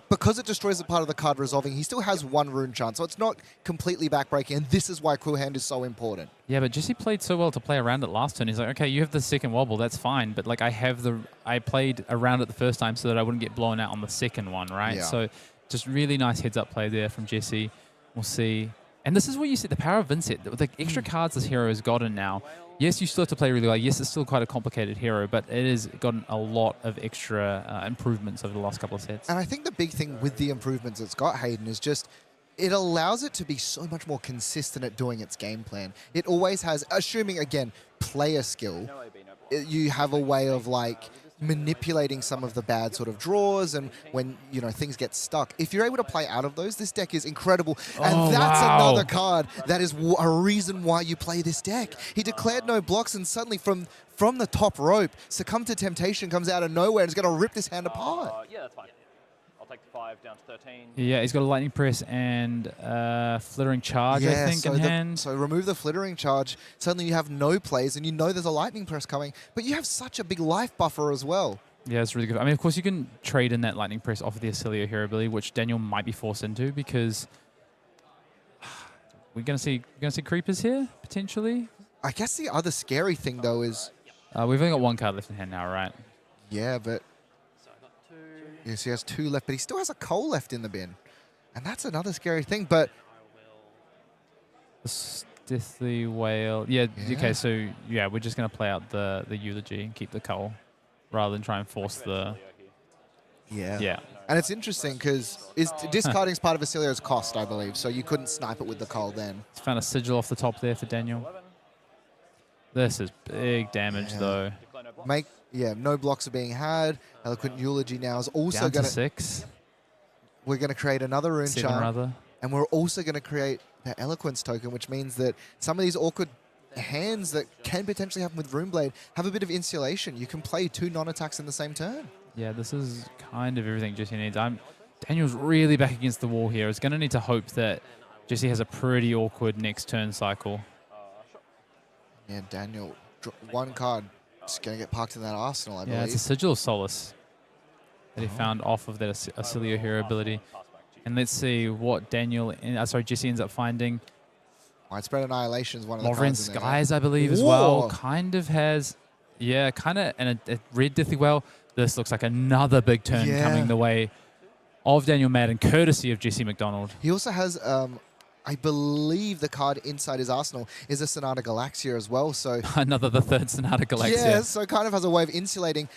because it destroys a part of the card resolving, he still has 1 rune chance. So it's not completely backbreaking. And this is why Quill Hand is so important. Yeah, but Jesse played so well to play around it last turn. He's like, okay, you have the second wobble, that's fine. But like I played around it the first time so that I wouldn't get blown out on the second one, right? Yeah. So just really nice heads-up play there from Jesse. We'll see. And this is where you see the power of Vynnset. The extra cards this hero has gotten now. Yes, you still have to play really well. Yes, it's still quite a complicated hero, but it has gotten a lot of extra improvements over the last couple of sets. And I think the big thing with the improvements it's got, Hayden, is just it allows it to be so much more consistent at doing its game plan. It always has, assuming, again, player skill, you have a way of, like, manipulating some of the bad sort of draws and when, you know, things get stuck. If you're able to play out of those, this deck is incredible. And Oh, that's wow. another card that is a reason why you play this deck. He declared no blocks and suddenly from the top rope, Succumb to Temptation comes out of nowhere and is going to rip this hand apart. Yeah, that's fine. I'll take the 5 down to 13. Yeah, he's got a Lightning Press and Flittering Charge, I think, in hand. So remove the Flittering Charge. Suddenly you have no plays and you know there's a Lightning Press coming, but you have such a big life buffer as well. Yeah, it's really good. I mean, of course, you can trade in that Lightning Press off of the Oscilio hero ability, which Daniel might be forced into because we're going to see creepers here potentially. I guess the other scary thing though is, We've only got 1 card left in hand now, right? yeah, but So I got 2. yes, he has 2 left, but he still has a coal left in the bin, and that's another scary thing. But The Deathly Whale. Yeah, Yeah. okay, so yeah, we're just going to play out the Eulogy and keep the Cull rather than try and force the... Yeah. And it's interesting because discarding is part of Oscilio's cost, I believe, so you couldn't snipe it with the coal then. He's found a Sigil off the top there for Daniel. This is big damage, Yeah. though. No blocks are being had. Eloquent Eulogy now is also Down going to 6. we're going to create another rune 7, charm, rather. and we're also going to create the Eloquence token, which means that some of these awkward hands that can potentially happen with Runeblade have a bit of insulation. You can play 2 non-attacks in the same turn. Yeah, this is kind of everything Jesse needs. Daniel's really back against the wall here. He's going to need to hope that Jesse has a pretty awkward next turn cycle. Yeah, Daniel, 1 card, just going to get parked in that arsenal, I Yeah, believe. it's a Sigil of Solace that he found off of that Oscilio hero ability. And let's see what Jesse ends up finding. Widespread Annihilation is one of the Lovren cards in there. Skies, I believe, as Whoa. well. Kind of has, and a red Deathly Whale. This looks like another big turn Yeah. coming the way of Daniel Madden, courtesy of Jesse McDonald. He also has, I believe the card inside his arsenal is a Sonata Galaxia as well. So The third Sonata Galaxia. yeah, so kind of has a way of insulating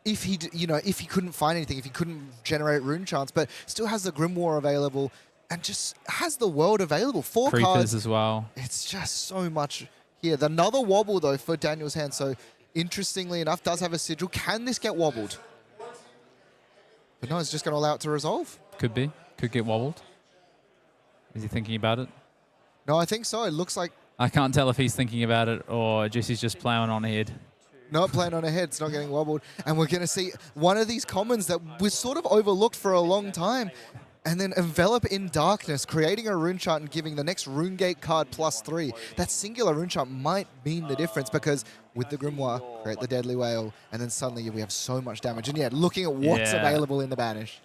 if he, if he couldn't find anything, if he couldn't generate rune chance, but still has the Grimoire available and just has the world available. 4 Creepers cards. as well. It's just so much here. Another wobble though for Daniel's hand. So interestingly enough, does have a sigil. Can this get wobbled? But no, it's just going to allow it to resolve. Could be. Could get wobbled. Is he thinking about it? No, I think so. It looks like I can't tell if he's thinking about it or Jesse's just plowing on ahead. not playing on ahead. It's not getting wobbled. And we're going to see one of these commons that was sort of overlooked for a long time. And then Envelop in Darkness, creating a rune chart and giving the next rune gate card +3. That singular rune chart might mean the difference because with the Grimoire, create the Deadly Whale, and then suddenly we have so much damage. And yeah, looking at what's Yeah. available in the Banish.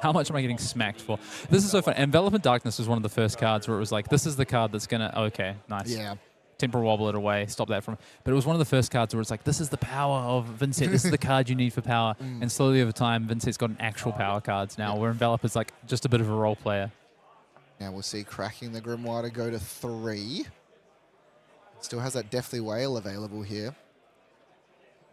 How much am I getting smacked for? This is so fun. Envelop in Darkness was one of the first cards where it was like, this is the card that's going to, okay, nice. Yeah. Temporal wobble it away, stop that from. But it was one of the first cards where it's like, this is the power of Vynnset. This is the card you need for power. And slowly over time, Vynnset's got an actual power cards now, where Envelop is like just a bit of a role player. Now we'll see cracking the Grimoire to go to 3. Still has that Deathly Whale available here.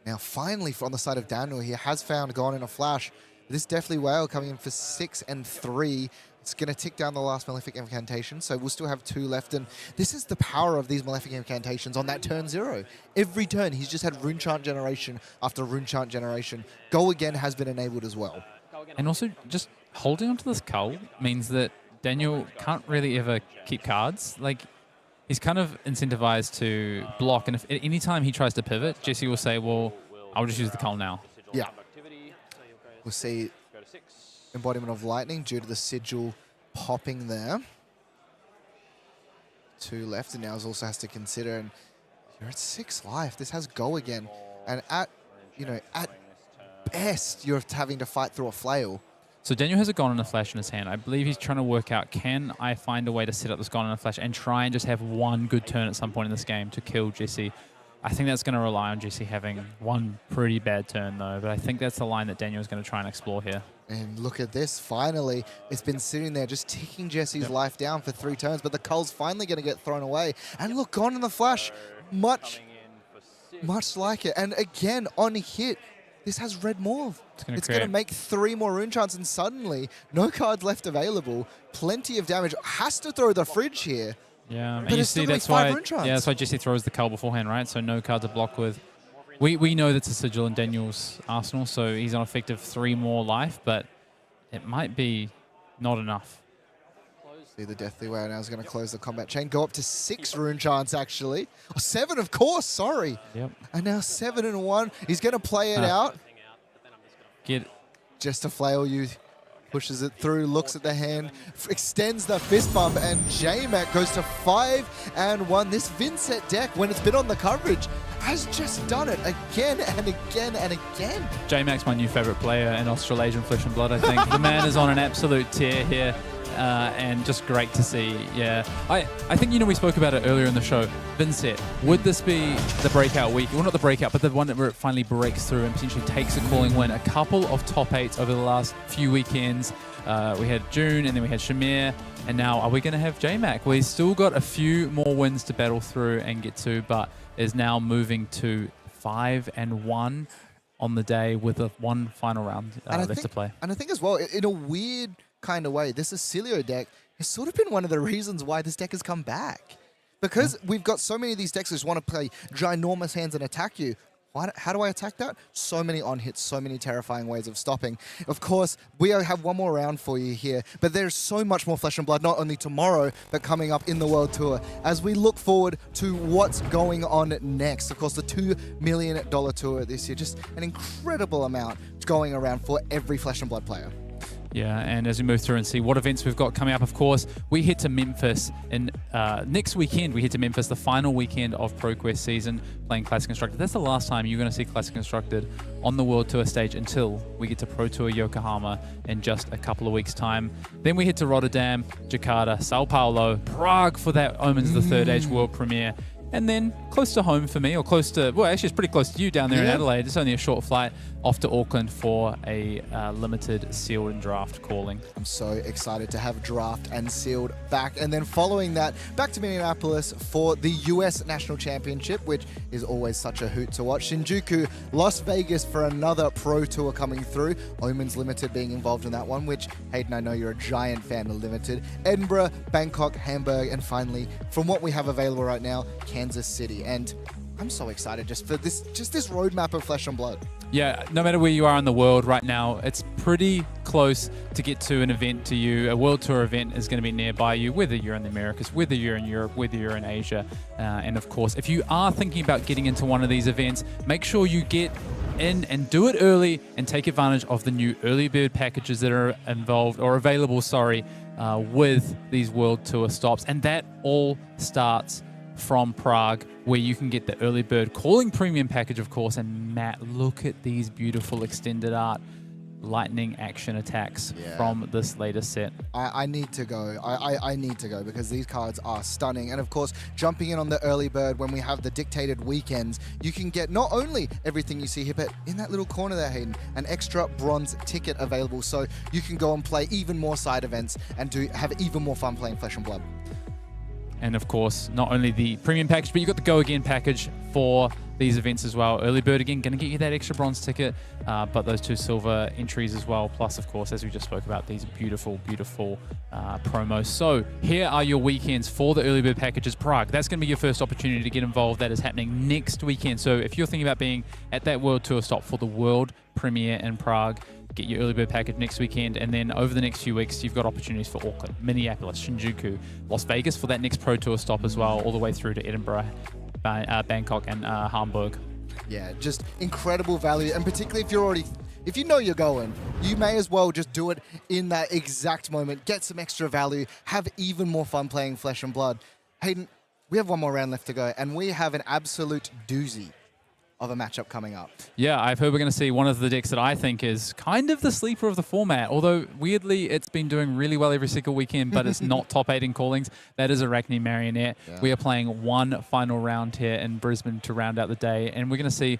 Now finally, on the side of Daniel, he has found Gone in a Flash. This Deathly Whale coming in for 6 and 3. It's going to tick down the last Malefic Incantation, so we'll still have 2 left. And this is the power of these Malefic Incantations on that turn 0. Every turn, he's just had Rune Chant generation after Rune Chant generation. Go Again has been enabled as well. And also, just holding onto this cull means that Daniel can't really ever keep cards. Like, he's kind of incentivized to block, and if at any time he tries to pivot, Jesse will say, well, I'll just use the cull now. Yeah. We'll see Embodiment of Lightning due to the sigil popping there. 2 left, and now also has to consider, and you're at 6 life. This has Go Again, and at best, you're having to fight through a flail. So Daniel has a Gone in a Flash in his hand. I believe he's trying to work out, can I find a way to set up this Gone in a Flash and try and just have one good turn at some point in this game to kill Jesse? I think that's going to rely on Jesse having one pretty bad turn, though. But I think that's the line that Daniel's going to try and explore here. And look at this, finally. It's been sitting there just ticking Jesse's life down for 3 turns, but the cull's finally going to get thrown away. And look, Gone in the Flash, much like it. And again, on hit, this has Red Morph. It's going to make 3 more rune chants, and suddenly, no cards left available. Plenty of damage. Has to throw the fridge here. Yeah, But and you it's still see gonna be that's 5 why. rune chants. Yeah, that's why Jesse throws the cull beforehand, right? So no cards are blocked with. we know that's a sigil in Daniel's arsenal, so he's on effective 3 more life, but it might be not enough. See the Deathly Way now is going to close the combat chain. Go up to 6 rune chants, actually. Oh, 7, of course, sorry. Yep. And now 7 and 1. He's going to play it out. Get Just to flail you. Pushes it through, looks at the hand, extends the fist bump, and JMac goes to 5 and 1. This Vynnset deck, when it's been on the coverage, has just done it again and again and again. J-Mac's my new favorite player in Australasian Flesh and Blood, I think. The man is on an absolute tear here. And just great to see, yeah. I think, we spoke about it earlier in the show. Vynnset, would this be the breakout week? Well, not the breakout, but the one where it finally breaks through and potentially takes a calling win. A couple of top 8s over the last few weekends. We had June, and then we had Shamir, and now are we going to have J-Mac? Well, he's still got a few more wins to battle through and get to, but is now moving to 5 and 1 on the day with one final round left to play. And I think as well, in a weird kind of way, this Oscilio deck has sort of been one of the reasons why this deck has come back. Because we've got so many of these decks that just want to play ginormous hands and attack you. How do I attack that? So many on-hits, so many terrifying ways of stopping. Of course, we have one more round for you here, but there's so much more Flesh and Blood, not only tomorrow, but coming up in the World Tour, as we look forward to what's going on next. Of course, the $2 million tour this year, just an incredible amount going around for every Flesh and Blood player. Yeah, and as we move through and see what events we've got coming up, of course, we head to Memphis in next weekend. We head to Memphis, the final weekend of ProQuest season, playing Classic Constructed. That's the last time you're going to see Classic Constructed on the World Tour stage until we get to Pro Tour Yokohama in just a couple of weeks' time. Then we head to Rotterdam, Jakarta, Sao Paulo, Prague for that Omens the Third Age World premiere. And then close to home for me, or close to, well, actually it's pretty close to you down there in Adelaide. It's only a short flight off to Auckland for a limited sealed and draft calling. I'm so excited to have draft and sealed back. And then following that, back to Minneapolis for the US National Championship, which is always such a hoot to watch. Shinjuku, Las Vegas for another Pro Tour coming through. Omens Limited being involved in that one, which, Hayden, I know you're a giant fan of Limited. Edinburgh, Bangkok, Hamburg, and finally, from what we have available right now, Kansas City. And I'm so excited just for this roadmap of Flesh and Blood. Yeah, no matter where you are in the world right now, it's pretty close to get to an event to you. A World Tour event is going to be nearby you, whether you're in the Americas, whether you're in Europe, whether you're in Asia. And of course, if you are thinking about getting into one of these events, make sure you get in and do it early and take advantage of the new early bird packages that are involved, or available, with these World Tour stops. And that all starts from Prague, where you can get the early bird calling premium package, of course. And Matt, look at these beautiful extended art lightning action attacks from this latest set. I need to go. I need to go because these cards are stunning. And of course, jumping in on the early bird when we have the dictated weekends, you can get not only everything you see here, but in that little corner there, Hayden, an extra bronze ticket available. So you can go and play even more side events and have even more fun playing Flesh and Blood. And of course, not only the premium package, but you've got the Go Again package for these events as well. Early bird again, going to get you that extra bronze ticket, but those 2 silver entries as well. Plus, of course, as we just spoke about, these beautiful, beautiful promos. So here are your weekends for the early bird packages. Prague, that's going to be your first opportunity to get involved. That is happening next weekend. So if you're thinking about being at that World Tour stop for the world premiere in Prague, get your early bird package next weekend, and then over the next few weeks, you've got opportunities for Auckland, Minneapolis, Shinjuku, Las Vegas for that next Pro Tour stop as well, all the way through to Edinburgh, Bangkok, and Hamburg. Yeah, just incredible value, and particularly if you know you're going, you may as well just do it in that exact moment, get some extra value, have even more fun playing Flesh and Blood. Hayden, we have one more round left to go, and we have an absolute doozy of a matchup coming up. Yeah, I've heard we're going to see one of the decks that I think is kind of the sleeper of the format, although weirdly it's been doing really well every single weekend, but it's not top 8 in callings. That is Arachne Marionette. Yeah. We are playing one final round here in Brisbane to round out the day, and we're going to see,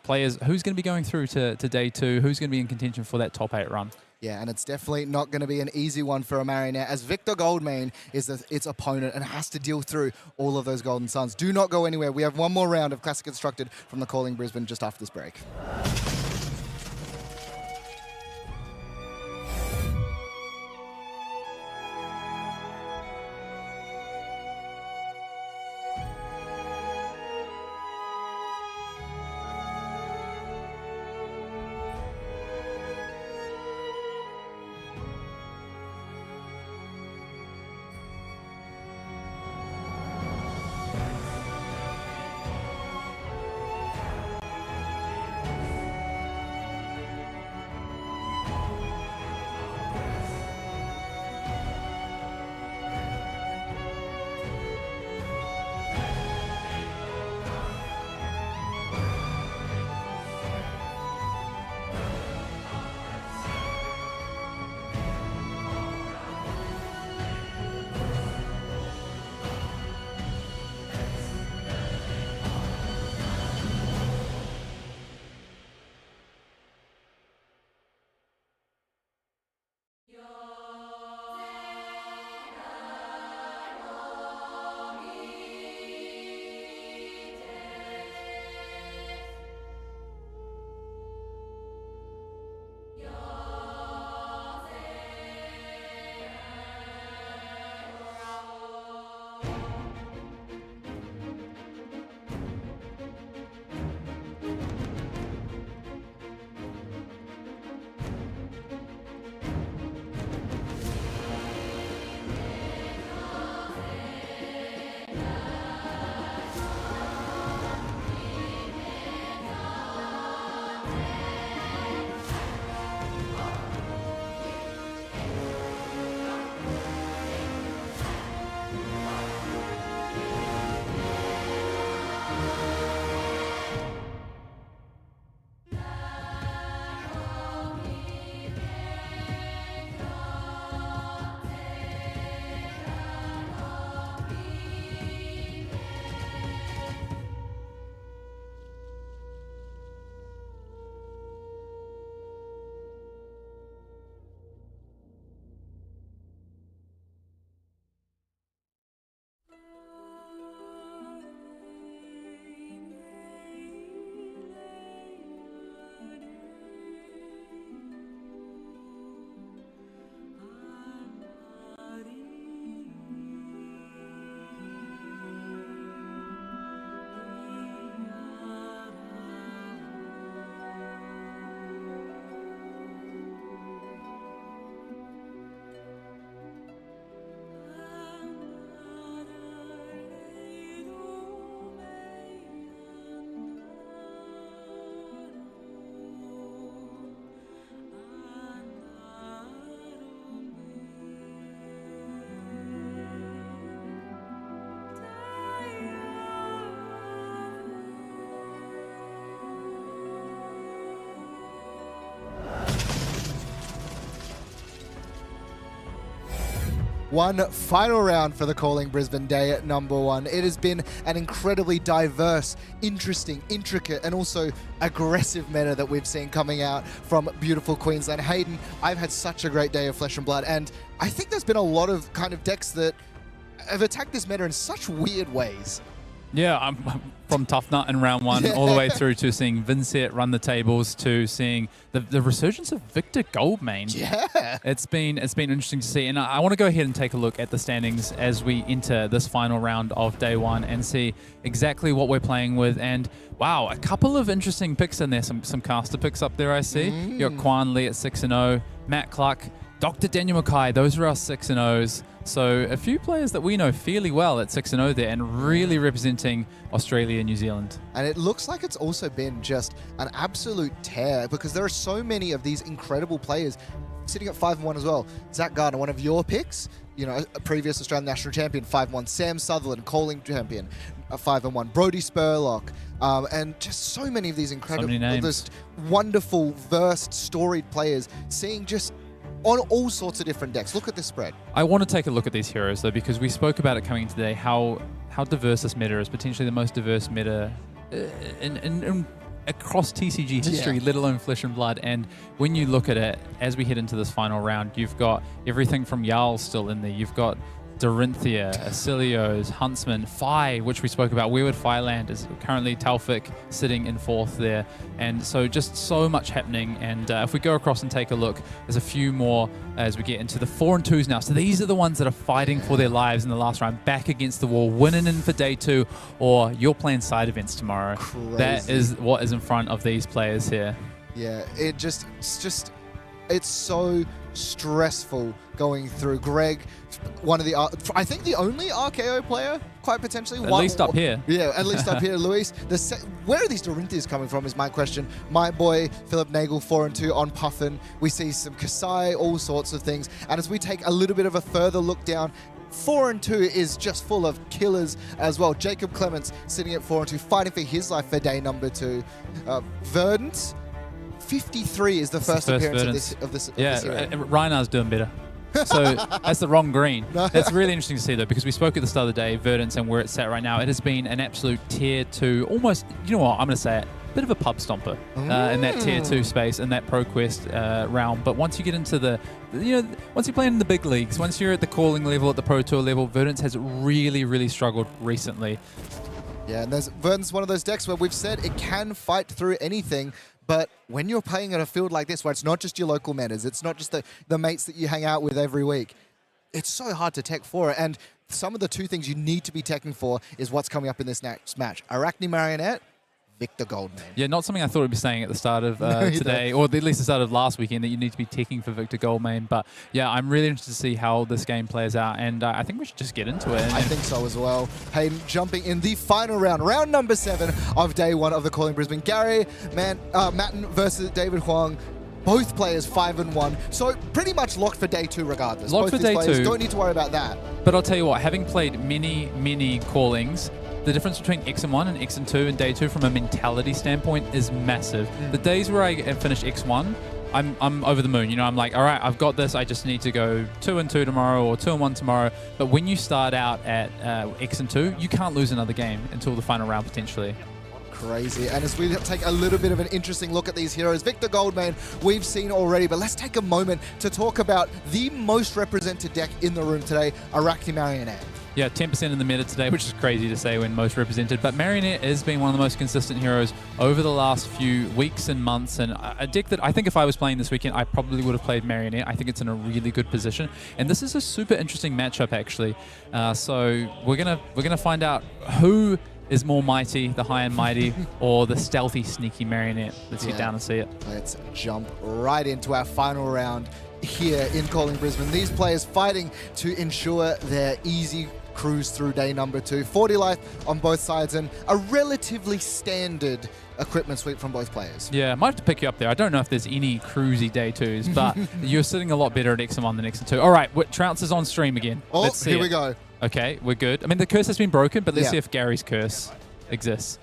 players who's going to be going through to day 2, who's going to be in contention for that top 8 run. Yeah, and it's definitely not going to be an easy one for a Marionette, as Victor Goldmane is its opponent and has to deal through all of those Golden Suns. Do not go anywhere. We have one more round of Classic Constructed from the Calling Brisbane just after this break. One final round for the Calling Brisbane day at number 1. It has been an incredibly diverse, interesting, intricate, and also aggressive meta that we've seen coming out from beautiful Queensland. Hayden, I've had such a great day of Flesh and Blood, and I think there's been a lot of kind of decks that have attacked this meta in such weird ways. Yeah, I'm from Tuffnut in round 1 all the way through to seeing Vynnset run the tables to seeing the resurgence of Victor Goldmane. Yeah. It's been interesting to see, and I want to go ahead and take a look at the standings as we enter this final round of day 1 and see exactly what we're playing with. And wow, a couple of interesting picks in there, some caster picks up there I see. You got Quan Lee at 6-0, Matt Cluck, Dr. Daniel Mackay, those are our 6-0s. So a few players that we know fairly well at 6-0 there and really representing Australia and New Zealand. And it looks like it's also been just an absolute tear because there are so many of these incredible players sitting at 5-1 as well. Zach Gardner, one of your picks, you know, a previous Australian national champion, 5-1. Sam Sutherland, Calling champion, 5-1. Brody Spurlock, and just so many of these incredible, just wonderful, versed, storied players seeing just on all sorts of different decks. Look at this spread. I want to take a look at these heroes though, because we spoke about it coming in today, how diverse this meta is, potentially the most diverse meta in across TCG history, let alone Flesh and Blood. And when you look at it, as we head into this final round, you've got everything from Jarl still in there. You've got Dorinthia, Oscilios, Huntsman, Phi, which we spoke about. Wellwood Fireland is currently Taufik sitting in 4th there. And so just so much happening. And if we go across and take a look, there's a few more as we get into the 4 and 2s now. So these are the ones that are fighting for their lives in the last round, back against the wall, winning in for day 2, or you're playing side events tomorrow. Crazy. That is what is in front of these players here. Yeah, it's so stressful going through. Greg, one of the, I think the only RKO player, quite potentially. At least up here. Yeah, at least up here. Luis, where are these Dorinthias coming from is my question. My boy, Philip Nagle, 4 and 2 on Puffin. We see some Kasai, all sorts of things. And as we take a little bit of a further look down, 4 and 2 is just full of killers as well. Jacob Clements sitting at 4 and 2, fighting for his life for day number 2. Verdant, 53 is the first appearance of this hero. Rhyan's doing better. So that's the wrong green. It's really interesting to see though, because we spoke at the start of the day, Verdance and where it's at right now. It has been an absolute tier 2, almost, you know what, I'm going to say it, bit of a pub stomper in that tier 2 space, in that ProQuest realm. But once you get into the, once you're playing in the big leagues, once you're at the Calling level, at the Pro Tour level, Verdance has really, really struggled recently. Yeah, and Verdant's one of those decks where we've said it can fight through anything. But when you're playing at a field like this, where it's not just your local metas, it's not just the mates that you hang out with every week, it's so hard to tech for it. And some of the 2 things you need to be teching for is what's coming up in this next match. Arachne Marionette, Victor Goldmane. Yeah, not something I thought I'd be saying at the start of today, or at least the start of last weekend, that you need to be teching for Victor Goldmane. But yeah, I'm really interested to see how this game plays out, and I think we should just get into it. I think so as well. Hayden, jumping in the final round, round number 7 of day 1 of the Calling Brisbane. Gary Manttan versus David Huang. Both players 5-1, so pretty much locked for day 2 regardless. Locked Both for day 2. Don't need to worry about that. But I'll tell you what, having played many Callings, the difference between X1 and X2 and day 2 from a mentality standpoint is massive. The days where I finish X1, I'm over the moon. I'm like, all right, I've got this. I just need to go 2-2 tomorrow or 2-1 tomorrow. But when you start out at X2, you can't lose another game until the final round potentially. Crazy. And as we take a little bit of an interesting look at these heroes, Victor Goldmane we've seen already, but let's take a moment to talk about the most represented deck in the room today, Arachne Marionette. Yeah, 10% in the meta today, which is crazy to say when most represented. But Marionette has been one of the most consistent heroes over the last few weeks and months. And a deck that I think if I was playing this weekend, I probably would have played Marionette. I think it's in a really good position. And this is a super interesting matchup, actually. So we're gonna find out who is more mighty, the high and mighty, or the stealthy, sneaky Marionette. Let's get down and see it. Let's jump right into our final round here in Calling Brisbane. These players fighting to ensure their easy cruise through day number 2. 40 life on both sides and a relatively standard equipment suite from both players. Yeah, I might have to pick you up there. I don't know if there's any cruisy day 2s, but you're sitting a lot better at X1 than X2. All right, Trounce is on stream again. Oh, let's see here we go. Okay, we're good. I mean, the curse has been broken, but let's see if Gary's curse exists.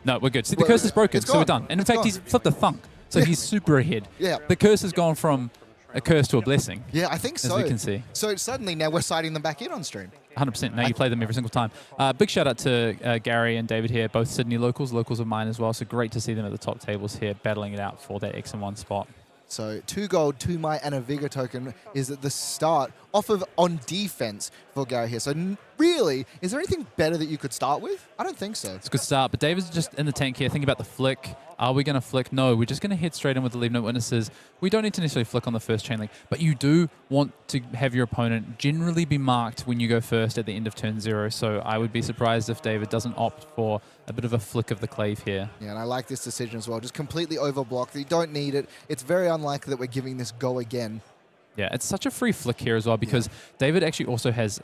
No, we're good. See, the curse is broken, so we're done. And in fact, he's flipped a thunk, so he's super ahead. Yeah. The curse has gone from a curse to a blessing. Yeah, I think so. As we can see. So suddenly now we're citing them back in on stream. 100%. Now you play them every single time. Big shout out to Gary and David here, both Sydney locals of mine as well. So great to see them at the top tables here, battling it out for that X and 1 spot. So 2 gold, 2 might, and a Vigor token is at the start off of on defense for Gary here. So really, is there anything better that you could start with? I don't think so. It's a good start, but David's just in the tank here. Think about the flick. Are we going to flick? No, we're just going to head straight in with the leave no witnesses. We don't need to necessarily flick on the first chain link, but you do want to have your opponent generally be marked when you go first at the end of turn 0. So I would be surprised if David doesn't opt for a bit of a flick of the clave here. Yeah, and I like this decision as well. Just completely overblock. You don't need it. It's very unlikely that we're giving this go again. Yeah, it's such a free flick here as well because David actually also has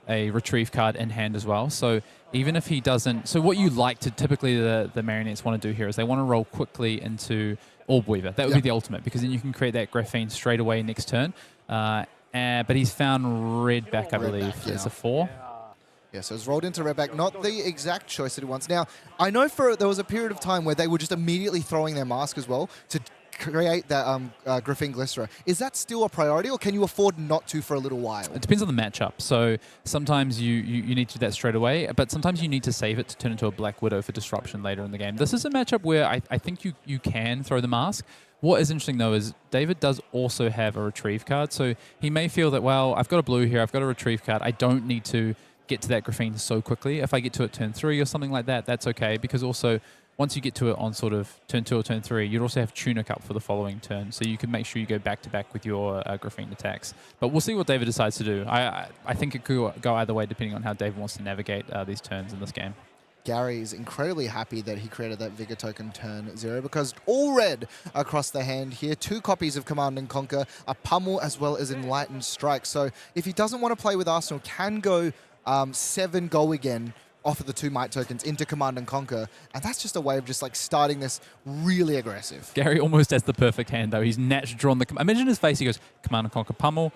a retrieve card in hand as well. So even if he doesn't... So what you like to typically the Marionettes want to do here is they want to roll quickly into Orb Weaver. That would be the ultimate because then you can create that Graphene straight away next turn. But he's found red back, I believe. It's a 4. Yeah, so it's rolled into redback, not the exact choice that he wants. Now, I know there was a period of time where they were just immediately throwing their mask as well to create that Graphene Glycera. Is that still a priority, or can you afford not to for a little while? It depends on the matchup. So sometimes you need to do that straight away, but sometimes you need to save it to turn into a Black Widow for disruption later in the game. This is a matchup where I think you can throw the mask. What is interesting, though, is David does also have a retrieve card. So he may feel that, well, I've got a blue here, I've got a retrieve card, I don't need to get to that Graphene so quickly. If I get to it turn 3 or something like that, that's okay, because also once you get to it on sort of turn 2 or turn 3, you'd also have Tunic up for the following turn, so you can make sure you go back-to-back with your Graphene attacks. But we'll see what David decides to do. I think it could go either way depending on how David wants to navigate these turns in this game. Gary is incredibly happy that he created that Vigor token turn 0 because all red across the hand here. 2 copies of Command and Conquer, a Pummel as well as Enlightened Strike. So if he doesn't want to play with Arsenal, can go 7 go again off of the 2 might tokens into Command and Conquer, and that's just a way of just like starting this really aggressive. Gary almost has the perfect hand though. He's naturally drawn the... Imagine his face, he goes, Command and Conquer, Pummel,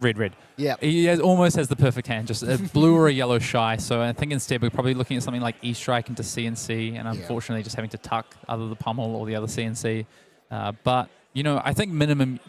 red. Yeah. He almost has the perfect hand, just a blue or a yellow shy. So I think instead we're probably looking at something like E-Strike into CNC, and unfortunately just having to tuck either the Pummel or the other CNC. But you know, I think minimum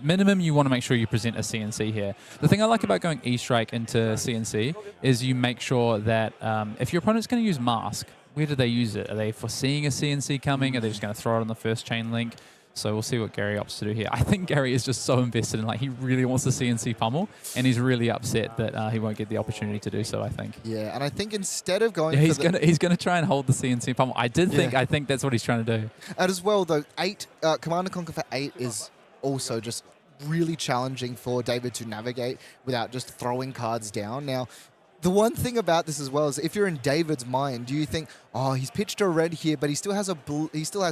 you want to make sure you present a CNC here. The thing I like about going E-Strike into CNC is you make sure that if your opponent's going to use Mask, where do they use it? Are they foreseeing a CNC coming? Are they just going to throw it on the first chain link? So we'll see what Gary opts to do here. I think Gary is just so invested in, like, he really wants the CNC Pummel, and he's really upset that he won't get the opportunity to do so, I think. Yeah, and I think instead of going he's gonna try and hold the CNC Pummel. I think that's what he's trying to do. And as well, though, 8 Command and Conquer for 8 is also just really challenging for David to navigate without just throwing cards down. Now, the one thing about this as well is if you're in David's mind, do you think, oh, he's pitched a red here, but he still has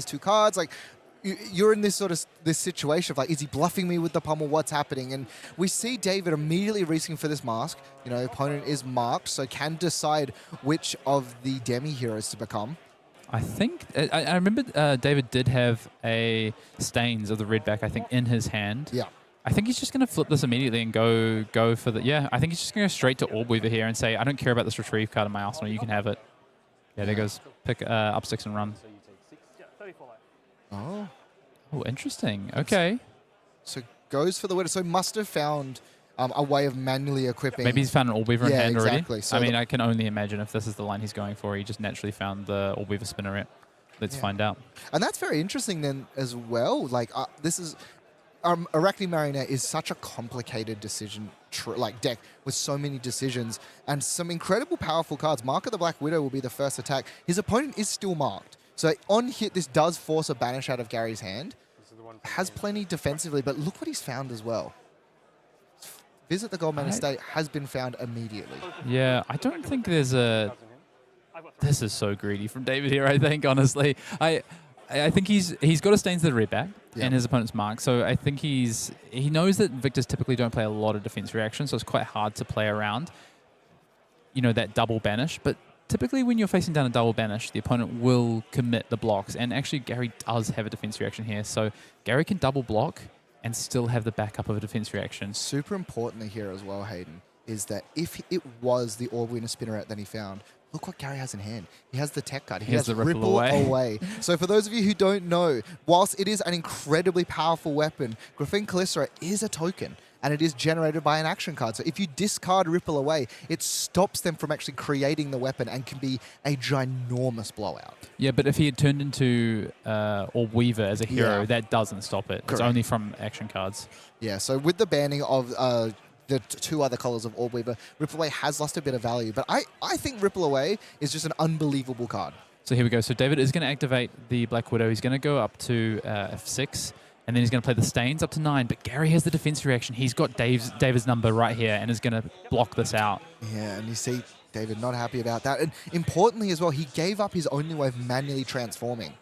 2 cards, like. You're in this sort of situation of like, is he bluffing me with the Pummel? What's happening? And we see David immediately reaching for this mask. You know, the opponent is marked, so can decide which of the demi heroes to become. I think I remember David did have a Stains of the redback, I think, in his hand. Yeah. I think he's just going to flip this immediately and go for the... Yeah, I think he's just going to go straight to Orb Weaver here and say, I don't care about this retrieve card in my arsenal. You can have it. Yeah, there goes. Pick up 6 and run. Oh, interesting. Okay. So goes for the winner. So must have found a way of manually equipping. Maybe he's found an Orb Weaver in hand already. Exactly. So I mean, I can only imagine if this is the line he's going for. He just naturally found the Orb Weaver Spinneret. Let's find out. And that's very interesting then as well. Like this is Arachne Marionette is such a complicated decision deck with so many decisions and some incredible powerful cards. Mark of the Black Widow will be the first attack. His opponent is still marked. So on hit, this does force a banish out of Gary's hand. Has plenty defensively, but look what he's found as well. Visit the Goldman Estate has been found immediately. Yeah, I don't think there's a... This is so greedy from David here, I think, honestly. I think he's got a Stains of the redback and his opponent's mark. So I think he knows that Victors typically don't play a lot of defense reactions, so it's quite hard to play around, you know, that double banish. But typically when you're facing down a double banish, the opponent will commit the blocks. And actually, Gary does have a defense reaction here. So Gary can double block and still have the backup of a defense reaction. Super importantly here as well, Hayden, is that if it was the Orb Weaver Spinneret that he found, look what Gary has in hand. He has the tech card. He has has the Ripple Away. So for those of you who don't know, whilst it is an incredibly powerful weapon, Graphene Calycera is a token. And it is generated by an action card. So if you discard Ripple Away, it stops them from actually creating the weapon and can be a ginormous blowout. Yeah, but if he had turned into Orb Weaver as a hero, that doesn't stop it. Correct. It's only from action cards. Yeah, so with the banning of the two other colors of Orb Weaver, Ripple Away has lost a bit of value. But I think Ripple Away is just an unbelievable card. So here we go. So David is going to activate the Black Widow. He's going to go up to F6. And then he's going to play the Stains up to 9. But Gary has the defense reaction. He's got David's number right here and is going to block this out. Yeah, and you see David not happy about that. And importantly as well, he gave up his only way of manually transforming.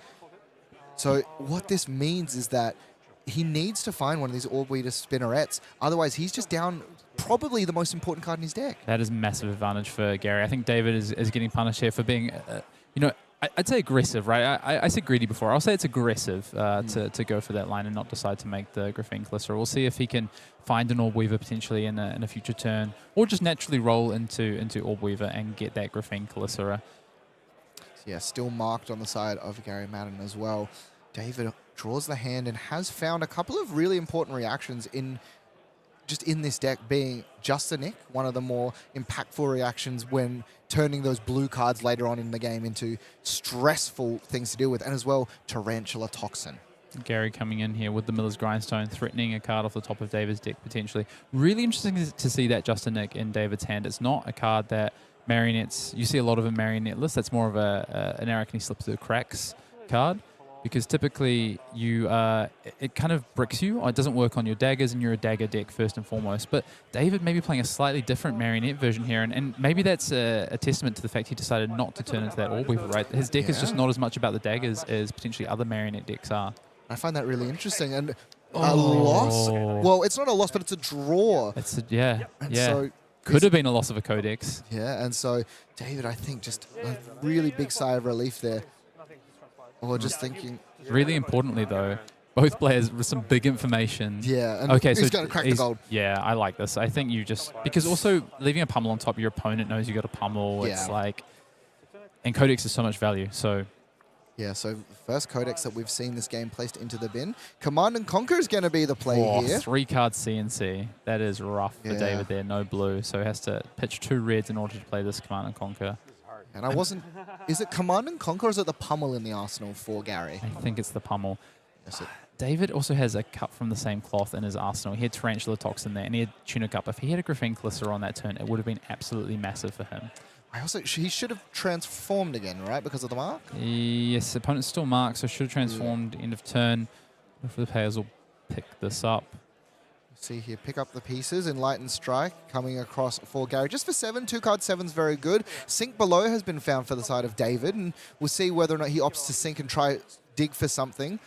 So what this means is that he needs to find one of these Orb Weaver spinnerettes. Otherwise, he's just down probably the most important card in his deck. That is a massive advantage for Gary. I think David is getting punished here for being, I'd say aggressive, right? I said greedy before. I'll say it's aggressive to go for that line and not decide to make the Graphene Calycera. We'll see if he can find an Orb Weaver potentially in a future turn, or just naturally roll into Orb Weaver and get that Graphene Calycera. Yeah, still marked on the side of Gary Madden as well. David draws the hand and has found a couple of really important reactions in this deck, being Just a Nick, one of the more impactful reactions when turning those blue cards later on in the game into stressful things to deal with, and as well, Tarantula Toxin. Gary coming in here with the Miller's Grindstone, threatening a card off the top of David's deck potentially. Really interesting to see that Just a Nick in David's hand. It's not a card that Marionettes, you see a lot of a Marionette list. That's more of an Eric and he slips through the cracks card. Because typically it kind of bricks you. It doesn't work on your daggers, and you're a dagger deck first and foremost. But David may be playing a slightly different Marionette version here, and maybe that's a testament to the fact he decided not to turn into that Orb Weaver, right? His deck is just not as much about the daggers as potentially other Marionette decks are. I find that really interesting. And a loss? Well, it's not a loss, but it's a draw. Yeah. So could have been a loss of a Codex. Yeah, and so David, I think, just a really big sigh of relief there. Or just thinking... Really importantly, though, both players with some big information. Yeah, and okay, he's going to crack the gold. Yeah, I like this. I think you just... Because also, leaving a pummel on top, your opponent knows you got a pummel. Yeah. It's like... And Codex is so much value, so... Yeah, so first Codex that we've seen this game placed into the bin. Command and Conquer is going to be the play here. 3-card CNC. That is rough for David there. No blue, so he has to pitch 2 reds in order to play this Command and Conquer. And I wasn't... Is it Command and Conquer or is it the pummel in the arsenal for Gary? I think it's the pummel. Yes, David also has a cut from the same cloth in his arsenal. He had Tarantula Toxin there, and he had Tunic Up. If he had a Graphene Calycera on that turn, it would have been absolutely massive for him. He should have transformed again, right, because of the mark? Yes, opponent's still marked, so should have transformed end of turn. Hopefully the players will pick this up. See here, pick up the pieces. Enlightened Strike coming across for Gary. Just for 7, 2-card 7's very good. Sink Below has been found for the side of David, and we'll see whether or not he opts to sink and try dig for something.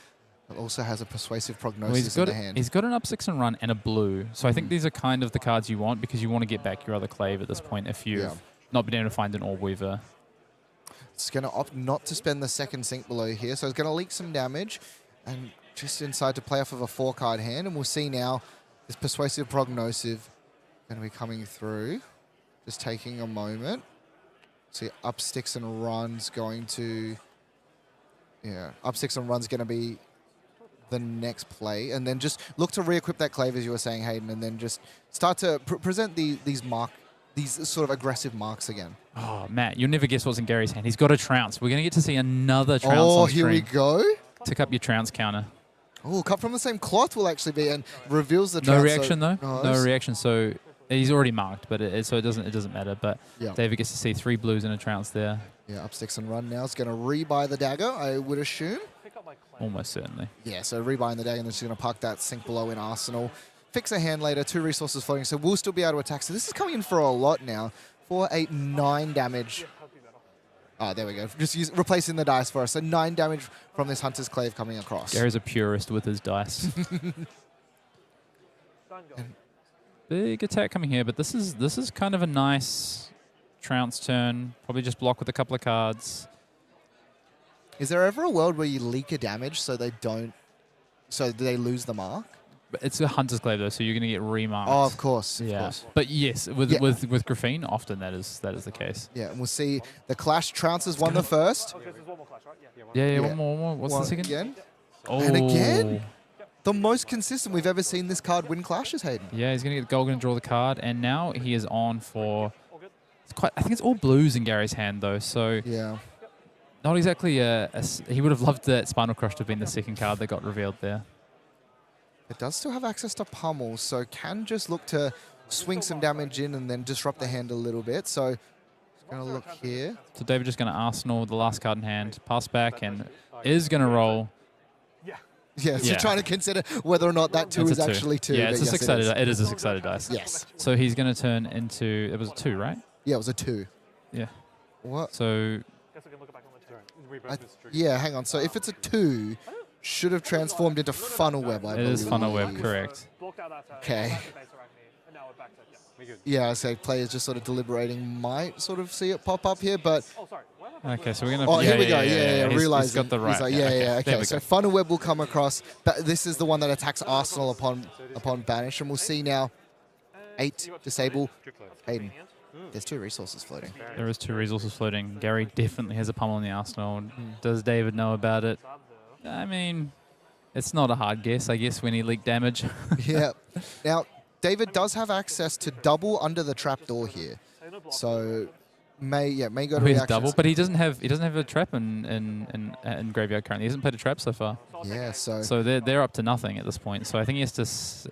But also has a Persuasive Prognosis in the hand. He's got an up 6 and run and a blue. So I think these are kind of the cards you want, because you want to get back your other clave at this point if you've not been able to find an Orb Weaver. It's going to opt not to spend the second Sink Below here, so it's going to leak some damage and just inside to play off of a 4-card hand, and we'll see now this Persuasive Prognosis going to be coming through. Just taking a moment. See, up sticks and runs going to... Yeah, up sticks and runs going to be the next play. And then just look to re-equip that clave, as you were saying, Hayden, and then just start to present these sort of aggressive marks again. Oh, Matt, you'll never guess what's in Gary's hand. He's got a Trounce. We're going to get to see another Trounce on stream. Here we go. Tick up your Trounce counter. Oh, cut from the same cloth will actually be, and reveals the Trounce. No reaction, though? No reaction, so he's already marked, but it doesn't matter. But David gets to see 3 blues and a Trounce there. Yeah, up sticks and run now. It's going to rebuy the dagger, I would assume. Almost certainly. Yeah, so rebuying the dagger, and then she's going to park that Sink Below in arsenal. Fix a hand later, 2 resources floating, so we'll still be able to attack. So this is coming in for a lot now. 4, 8, 9 damage. Oh, there we go. Just replacing the dice for us. So 9 damage from this Hunter's Clave coming across. Gary's a purist with his dice. Big attack coming here, but this is kind of a nice Trounce turn. Probably just block with a couple of cards. Is there ever a world where you leak a damage so they lose the mark? It's a Hunter's Glaive though, so you're going to get remarked. Oh, of course. Of Yeah. course. But yes, with Yeah. with Graphene, often that is the case. Yeah, and we'll see the Clash trounces won the first. Okay, so there's one more clash, right? Yeah. Yeah, Yeah. one more. What's One the second? again. Oh. And again? The most consistent we've ever seen this card win clashes, Hayden. Yeah, he's going to get the gold and draw the card, and now he is on for. It's quite. I think it's all blues in Gary's hand though, so Yeah. not exactly he would have loved that Spinal Crush to have been the second card that got revealed there. It does still have access to pummel, so can just look to swing some damage in and then disrupt the hand a little bit. So just going to look here. So David just going to Arsenal the last card in hand, pass back, and is going to roll. Yeah, so Yeah. trying to consider whether or not that 2 It's is a 2. actually 2. Yeah, but it's a yes, six-sided. it is. It is a six-sided dice. Yes. So he's going to turn into. It was a 2, right? Yeah, it was a 2. Yeah. What? So Guess we can look it back on the turn. Yeah, hang on. So if it's a 2, should have transformed into Funnel Web, I it believe. is Funnel Web, correct? Okay. Yeah, I say players just sort of deliberating might sort of see it pop up here, but Oh, sorry. Okay, so we're going to. oh, here we go. Yeah, He's realizing got the right. He's like, yeah, yeah. There Okay, we so go. Funnel Web will come across. But this is the one that attacks Arsenal upon banish, and we'll see now. 8 disable. Hayden, there's 2 resources floating. There is 2 resources floating. Gary definitely has a pummel in the arsenal. Does David know about it? I mean, it's not a hard guess, I guess, when he leaked damage. Yeah. Now, David does have access to double under the trapdoor here, so may go to He's reactions. double, but he doesn't have a trap in graveyard currently. He hasn't played a trap so far. Yeah, so So they're up to nothing at this point. So I think he has to.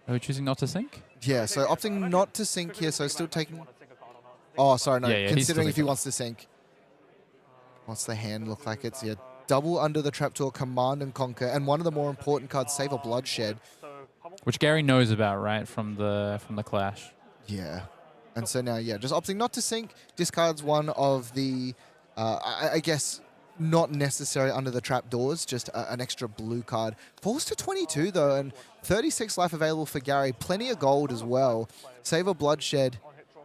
Are we choosing not to sync? yeah, so opting not to sync here, so still taking. Oh, sorry, no. Yeah, he's Considering still if he wants to sync. What's the hand look like? It's double under the trapdoor, command and conquer, and one of the more important cards, save a bloodshed. Which Gary knows about, right, from the clash. Yeah. And so now, just opting not to sync, discards one of the, I guess, not necessary under the trapdoors, just an extra blue card. Falls to 22, though, and 36 life available for Gary. Plenty of gold as well. Save a bloodshed.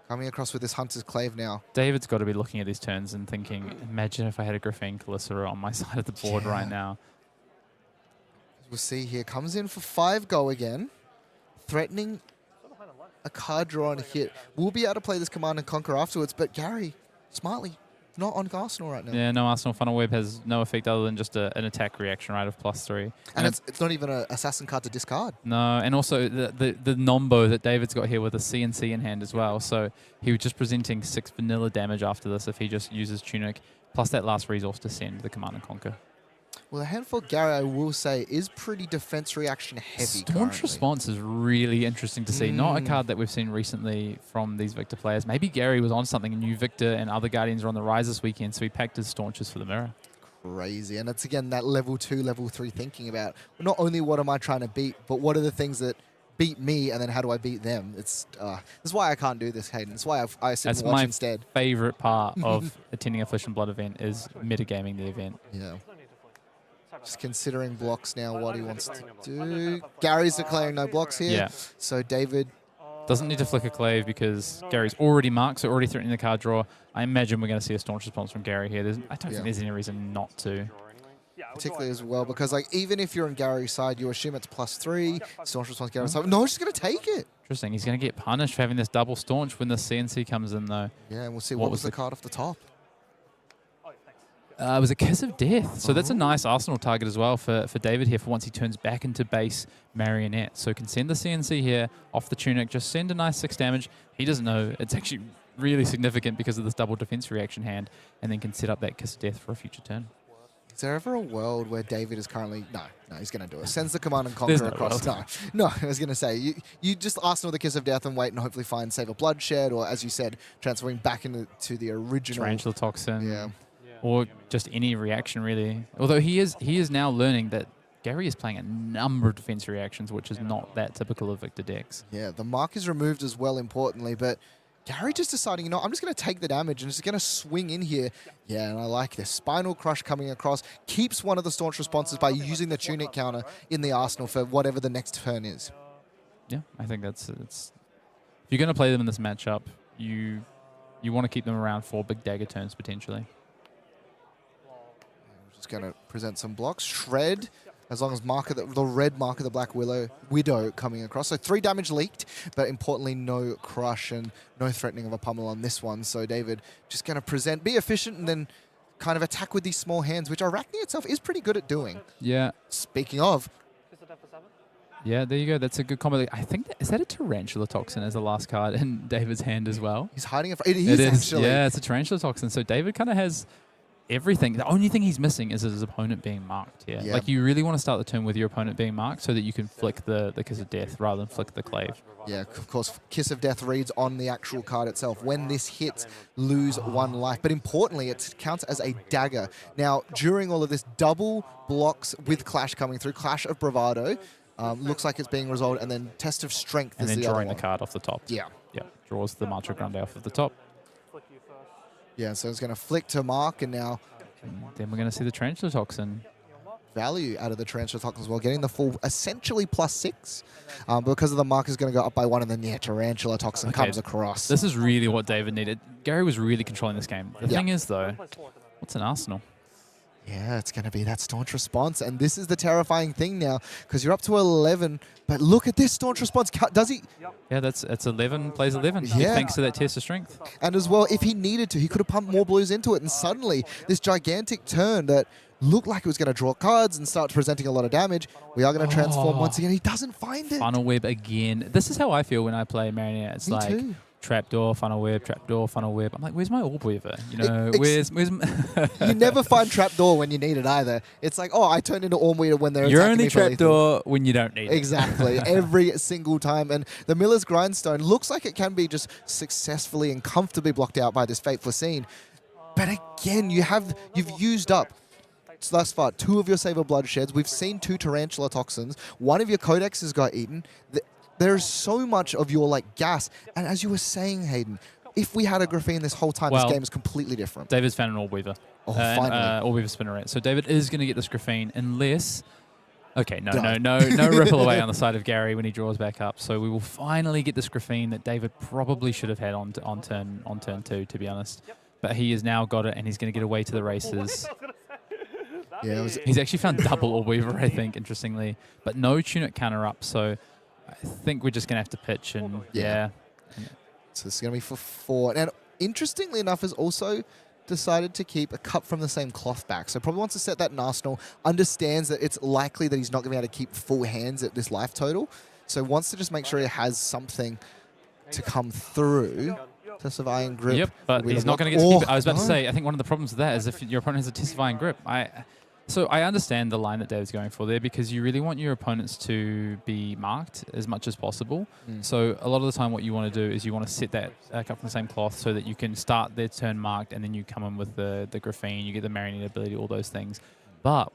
Coming across with this Hunter's Clave now. David's got to be looking at these turns and thinking, imagine if I had a Graphene Calicera on my side of the board right now. We'll see here. Comes in for 5 go again. Threatening a card draw and a hit. We'll be able to play this Command and Conquer afterwards, but Gary, smartly, not on Arsenal right now. Yeah, no, Arsenal Funnel Web has no effect other than just an attack reaction, right, of +3. And it's not even an assassin card to discard. No, and also the nombo that David's got here with a CNC in hand as well. So he was just presenting 6 vanilla damage after this if he just uses Tunic, plus that last resource to send the Command and Conquer. Well, the hand for Gary, I will say, is pretty defense reaction heavy. Staunch currently. Response is really interesting to see. Not a card that we've seen recently from these Victor players. Maybe Gary was on something and knew Victor and other Guardians are on the rise this weekend, so he packed his Staunches for the mirror. Crazy. And it's, again, that level 2, level 3 thinking about not only what am I trying to beat, but what are the things that beat me, and then how do I beat them? It's this is why I can't do this, Hayden. It's why I sit That's and watch my instead. favorite part of attending a Flesh and Blood event is metagaming the event. Yeah. Just considering blocks now, what he wants to do. Gary's declaring no blocks here. Yeah. So David, Doesn't need to flick a clave because Gary's already marked, so already threatening the card draw. I imagine we're going to see a staunch response from Gary here. I don't think there's any reason not to. particularly as well, because like even if you're on Gary's side, you assume it's +3. Staunch response Gary's side. No, he's just going to take it. Interesting. He's going to get punished for having this double staunch when the CNC comes in, though. Yeah, and we'll see what was the card off the top. It was a Kiss of Death. So that's a nice Arsenal target as well for David here for once he turns back into base Marionette. So can send the CNC here off the Tunic, just send a nice 6 damage. He doesn't know. It's actually really significant because of this double defense reaction hand, and then can set up that Kiss of Death for a future turn. Is there ever a world where David is currently... No, he's going to do it. Sends the Command and There's Conquer no across. world. No, I was going to say, you just Arsenal the Kiss of Death and wait and hopefully find Save a Bloodshed, or as you said, transferring back into the original... Tarantula Toxin. Yeah. Or just any reaction, really. Although he is now learning that Gary is playing a number of defense reactions, which is not that typical of Victor decks. Yeah, the mark is removed as well, importantly, but Gary just deciding, I'm just going to take the damage and just going to swing in here. Yeah, and I like this. Spinal Crush coming across. Keeps one of the staunch responses by using the Tunic counter in the arsenal for whatever the next turn is. Yeah, I think it's if you're going to play them in this matchup, you want to keep them around for big dagger turns, potentially. Just going to present some blocks. Shred as long as mark of the red mark of the Black Widow coming across. So 3 damage leaked, but importantly no crush and no threatening of a pummel on this one. So David just going to present, be efficient, and then kind of attack with these small hands, which Arachne itself is pretty good at doing. Yeah. Speaking of, yeah, there you go. That's a good combo. I think is that a Tarantula Toxin as the last card in David's hand as well? he's hiding it. It is actually. Yeah, it's a Tarantula Toxin. So David kind of has everything. The only thing he's missing is his opponent being marked here. Yeah. Like, you really want to start the turn with your opponent being marked so that you can flick the Kiss of Death rather than flick the Clave. Yeah, of course, Kiss of Death reads on the actual card itself. When this hits, lose 1 life. But importantly, it counts as a dagger. Now, during all of this, double blocks with Clash coming through. Clash of Bravado. Looks like it's being resolved. And then Test of Strength And is then the other drawing one. the card off the top. Yeah. Yeah, draws the Mantra Grande off of the top. Yeah, so it's going to flick to mark, and now And then we're going to see the Tarantula Toxin. value out of the Tarantula Toxin as well, getting the full essentially +6. Because of the mark is going to go up by 1, and then, yeah, Tarantula Toxin Okay, comes across. This is really what David needed. Gary was really controlling this game. The thing is, though, what's an Arsenal? Yeah, it's going to be that Staunch Response, and this is the terrifying thing now, because you're up to 11, but look at this Staunch Response. Does he? Yeah, that's 11, plays 11. Yeah. Thanks to that Test of Strength. And as well, if he needed to, he could have pumped more blues into it, and suddenly this gigantic turn that looked like it was going to draw cards and start presenting a lot of damage, we are going to transform once again. He doesn't find it. Funnel Web again. This is how I feel when I play Marionette. It's Me like too. trapdoor, funnel web, trapdoor, funnel web. I'm like, where's my orb weaver? You know, where's You never find Trapdoor when you need it either. It's like, oh, I turned into Orm Weeder when they're You're attacking only me for lethal. trapdoor when you don't need it. Exactly. Every single time. And the Miller's Grindstone looks like it can be just successfully and comfortably blocked out by this Fateful Scene. But again, you've used up thus far 2 of your Saber Bloodsheds. We've seen 2 Tarantula Toxins. 1 of your Codexes got eaten. There's so much of your gas. And as you were saying, Hayden, if we had a Graphene this whole time, Well, this game is completely different. David's found an orb weaver. Oh, finally. Orb weaver Spinneret. So David is going to get this Graphene unless... Okay, no ripple away on the side of Gary when he draws back up. So we will finally get this Graphene that David probably should have had on turn 2, to be honest. But he has now got it, and he's going to get away to the races. Yeah, He's actually found double Orb Weaver, I think, interestingly. But no Tunic counter up, so I think we're just going to have to pitch, and yeah. So this is going to be for 4. And interestingly enough, has also decided to keep a cup from the same cloth back. So probably wants to set that in Arsenal, understands that it's likely that he's not going to be able to keep full hands at this life total. So wants to just make sure he has something to come through. Test of Iron Grip. Yep, but he's not going to get to keep it. I was about to say, I think one of the problems with that is if your opponent has a Test of Iron Grip. So I understand the line that Dave's going for there, because you really want your opponents to be marked as much as possible. So a lot of the time what you want to do is you want to set that cup from the same cloth so that you can start their turn marked, and then you come in with the Graphene, you get the Marionette ability, all those things. But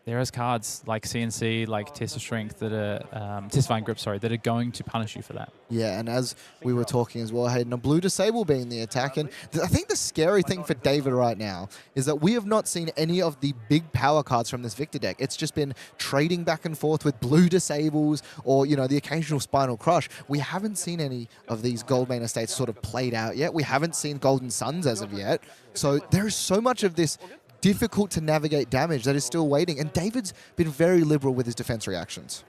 there is cards like CNC, like Test of Strength, that are Test of Iron Grip, sorry, that are going to punish you for that. Yeah, and as we were talking as well, Hayden, a blue disable being the attack. And I think the scary thing for David right now is that we have not seen any of the big power cards from this Victor deck. It's just been trading back and forth with blue disables or, the occasional Spinal Crush. We haven't seen any of these Goldmane Estates sort of played out yet. We haven't seen Golden Suns as of yet. So there is so much of this difficult to navigate damage that is still waiting. And David's been very liberal with his defense reactions.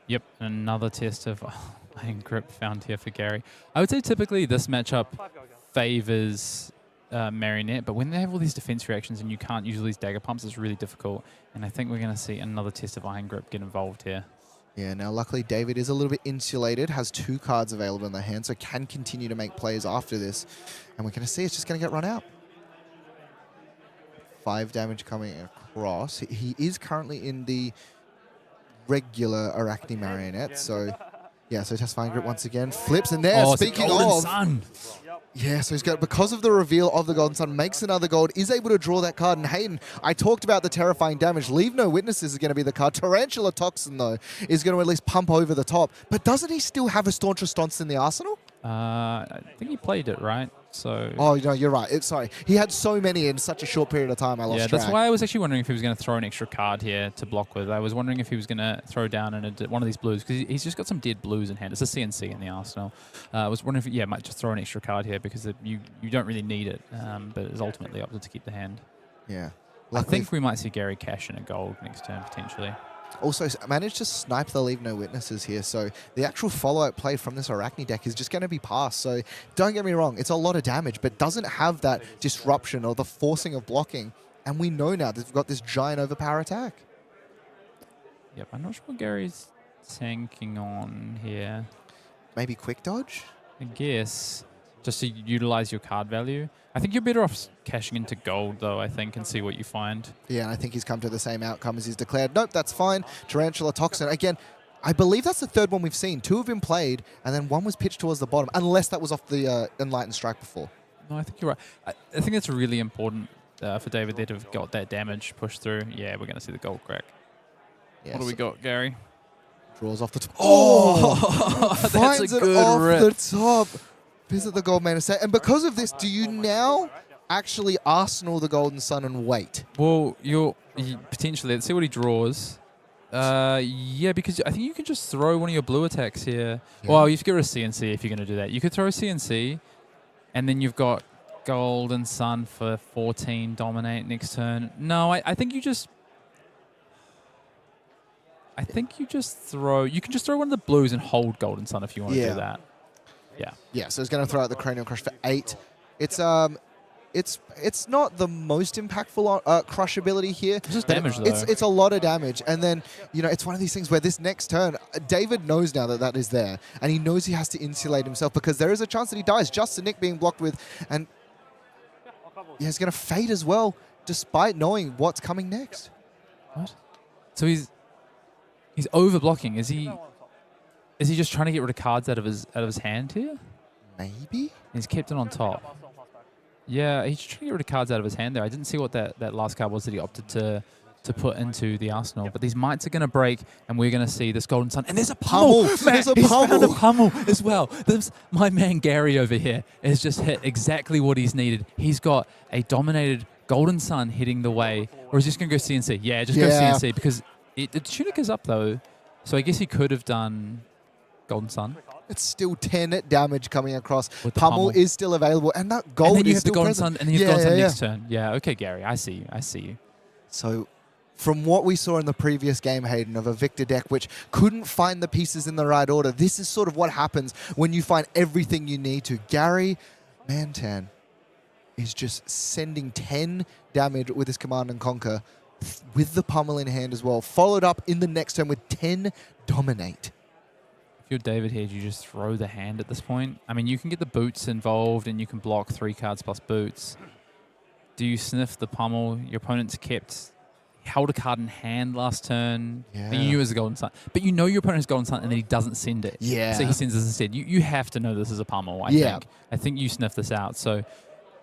Yep, another test of Iron Grip found here for Gary. I would say typically this matchup favors Marionette, but when they have all these defense reactions and you can't use all these dagger pumps, it's really difficult. And I think we're going to see another test of Iron Grip get involved here. Yeah, now luckily David is a little bit insulated, has 2 cards available in their hand, so can continue to make plays after this. And we're going to see it's just going to get run out. 5 damage coming across. He is currently in the regular Arachne Marionette, so yeah, so Test Fine Grip once again flips, and there, speaking of, Sun. yeah, so he's got, because of the reveal of the Golden Sun, makes another gold, is able to draw that card. And Hayden, I talked about the terrifying damage. Leave No Witnesses is going to be the card. Tarantula Toxin, though, is going to at least pump over the top. But doesn't he still have a Staunch Response in the arsenal? I think he played it, right? So oh, no, you're right. Sorry. He had so many in such a short period of time, I lost track. That's why I was actually wondering if he was going to throw an extra card here to block with. I was wondering if he was going to throw down one of these blues, because he's just got some dead blues in hand. It's a CNC in the arsenal. I was wondering if he might just throw an extra card here, because you don't really need it, but it's ultimately opted to keep the hand. Yeah. I think we might see Gary cash in a gold next turn, potentially. Also managed to snipe the Leave No Witnesses here, so the actual follow-up play from this Arachne deck is just going to be passed. So don't get me wrong, it's a lot of damage, but doesn't have that disruption or the forcing of blocking. And we know now that we've got this giant overpower attack. Yep, I'm not sure what Gary's tanking on here. Maybe quick dodge? I guess, just to utilize your card value. I think you're better off cashing into gold, though, I think, and see what you find. Yeah, and I think he's come to the same outcome as he's declared. Nope, that's fine. Tarantula Toxin. Again, I believe that's the third one we've seen. 2 have been played, and then 1 was pitched towards the bottom, unless that was off the Enlightened Strike before. No, I think you're right. I think it's really important for David there to have got that damage pushed through. Yeah, we're going to see the gold crack. Yeah, What do we got, Gary? Draws off the top. Oh! That's Finds a it good off rip. the top. Visit the gold mana set. And because of this, do you now actually Arsenal the Golden Sun and wait? Well, you potentially. Let's see what he draws. Yeah, because I think you can just throw one of your blue attacks here. Yeah. Well, you have to get rid of CNC if you're going to do that. You could throw CNC, and then you've got Golden Sun for 14 dominate next turn. No, I think you just... I think you just throw... You can just throw one of the blues and hold Golden Sun if you want to do that. Yeah. Yeah, so he's going to throw out the Cranial Crush for 8. It's not the most impactful crush ability here. It's just damage, though. It's a lot of damage. And then, you know, it's one of these things where this next turn, David knows now that that is there. And he knows he has to insulate himself because there is a chance that he dies. Just the Nick being blocked with. And yeah, he's going to fade as well, despite knowing what's coming next. What? So he's over blocking. Is he just trying to get rid of cards out of his hand here? Maybe? He's kept it on top. Yeah, he's trying to get rid of cards out of his hand there. I didn't see what that last card was that he opted to put into the arsenal. But these mites are going to break, and we're going to see this Golden Sun. And there's a pummel! There's a He's pummel! found a pummel as well. My man Gary over here has just hit exactly what he's needed. He's got a dominated Golden Sun hitting the way. Or is he just going to go CNC? Yeah, just go CNC because the tunic is up, though. So I guess he could have done Golden Sun. It's still 10 damage coming across. With the Pummel is still available, and that gold and then you is have still the Golden present. Sun, and then you have Golden Sun next turn. Yeah, okay, Gary, I see you. So, from what we saw in the previous game, Hayden, of a Victor deck which couldn't find the pieces in the right order, this is sort of what happens when you find everything you need to. Gary Manttan is just sending 10 damage with his Command and Conquer with the Pummel in hand as well, followed up in the next turn with 10 Dominate. If you're David here, do you just throw the hand at this point? I mean, you can get the boots involved, and you can block 3 cards plus boots. Do you sniff the Pummel? Your opponent's held a card in hand last turn. Yeah. You knew it was a Golden Sun. But you know your opponent has Golden Sun, and then he doesn't send it. Yeah. So he sends this instead. You have to know this is a Pummel, I think. I think you sniff this out. So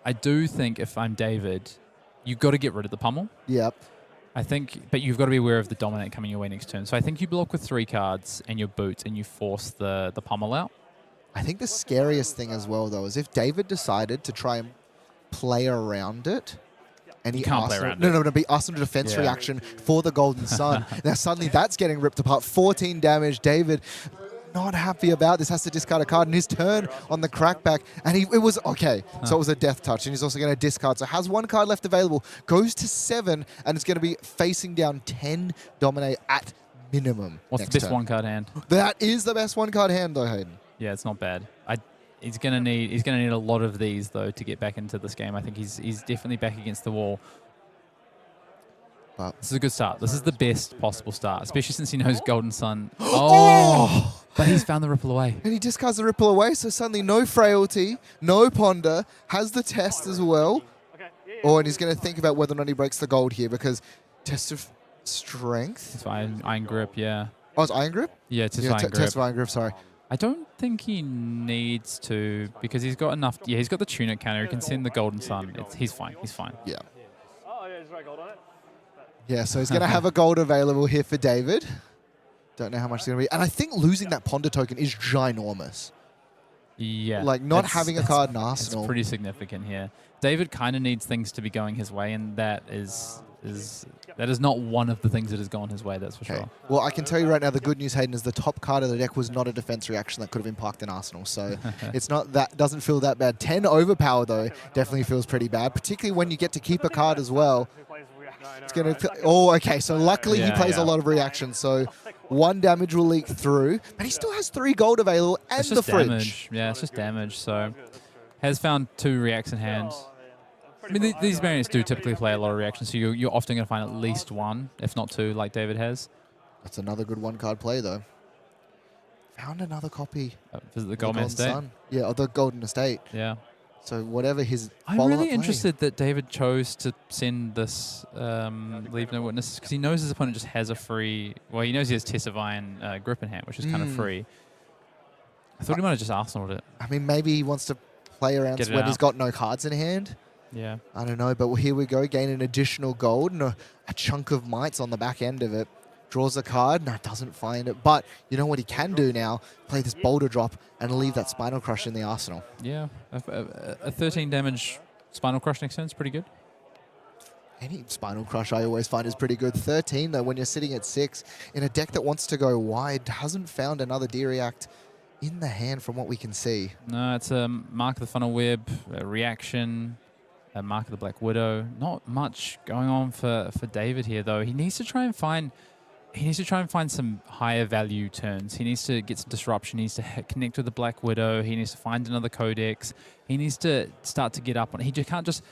I do think if I'm David, you've got to get rid of the Pummel. Yep. I think, but you've got to be aware of the Dominate coming your way next turn. So I think you block with 3 cards and your boots, and you force the Pummel out. I think the scariest thing as well, though, is if David decided to try and play around it, and he can't play asked around no, be asked him to defense reaction for the Golden Sun. Now suddenly that's getting ripped apart. 14 damage. David not happy about this, has to discard a card in his turn on the crackback, and it was okay. So it was a death touch, and he's also going to discard. So has 1 card left available, goes to 7, and it's going to be facing down 10 Dominate at minimum. What's the best 1-card hand? That is the best 1-card hand, though, Hayden. Yeah, it's not bad. He's gonna need a lot of these though to get back into this game. I think he's definitely back against the wall. But this is a good start. This is the best possible start, especially since he knows Golden Sun. Oh! But he's found the Ripple Away. And he discards the Ripple Away, so suddenly no Frailty, no Ponder, has the Test as well. And he's going to think about whether or not he breaks the gold here, because Test of Strength. It's Iron Grip, yeah. Oh, it's Iron Grip? Yeah, it's Iron Grip. Test of Iron Grip, sorry. I don't think he needs to, because he's got enough. Yeah, he's got the Tunic counter. He can send the Golden Sun. He's fine. He's fine. Yeah. Oh, yeah, just write gold on it. Yeah, so he's going to have a gold available here for David. Don't know how much it's going to be. And I think losing that Ponder token is ginormous. Yeah. Like, not having a card in Arsenal. It's pretty significant here. David kind of needs things to be going his way, and that is not one of the things that has gone his way, that's for sure. Well, I can tell you right now, the good news, Hayden, is the top card of the deck was not a defense reaction that could have been parked in Arsenal. So it's not that, doesn't feel that bad. 10 overpower, though, definitely feels pretty bad, particularly when you get to keep a card as well. It's going to... Oh, okay. So luckily he plays a lot of reactions. So 1 damage will leak through. But he still has 3 gold available and It's the just fridge. damage. Yeah, it's just damage. So has found 2 reacts in hand. I mean, these Marionettes do typically play a lot of reactions, so you're often going to find at least 1, if not 2, like David has. That's another good 1-card play, though. Found another copy. Visit the Golden Estate. Sun. Yeah, or the Golden Estate. Yeah. So whatever his I'm really interested that David chose to send this Leave No Witnesses, because he knows his opponent just has a free... Well, he knows he has Tessavian grip in hand, which is kind of free. I thought he might have just Arsenaled it. I mean, maybe he wants to play around when he's got no cards in hand. Yeah. I don't know, but here we go. Gain an additional gold and a chunk of mites on the back end of it. Draws a card. No, doesn't find it. But you know what he can do now? Play this Boulder Drop and leave that Spinal Crush in the arsenal. Yeah. A 13 damage Spinal Crush next turn is pretty good. Any Spinal Crush I always find is pretty good. 13, though, when you're sitting at 6, in a deck that wants to go wide, hasn't found another D-React in the hand from what we can see. No, it's a Mark of the Funnel Web, a Reaction, a Mark of the Black Widow. Not much going on for David here, though. He needs to try and find... some higher value turns. He needs to get some disruption. He needs to connect with the Black Widow. He needs to find another Codex. He needs to start to get up on it. He just can't just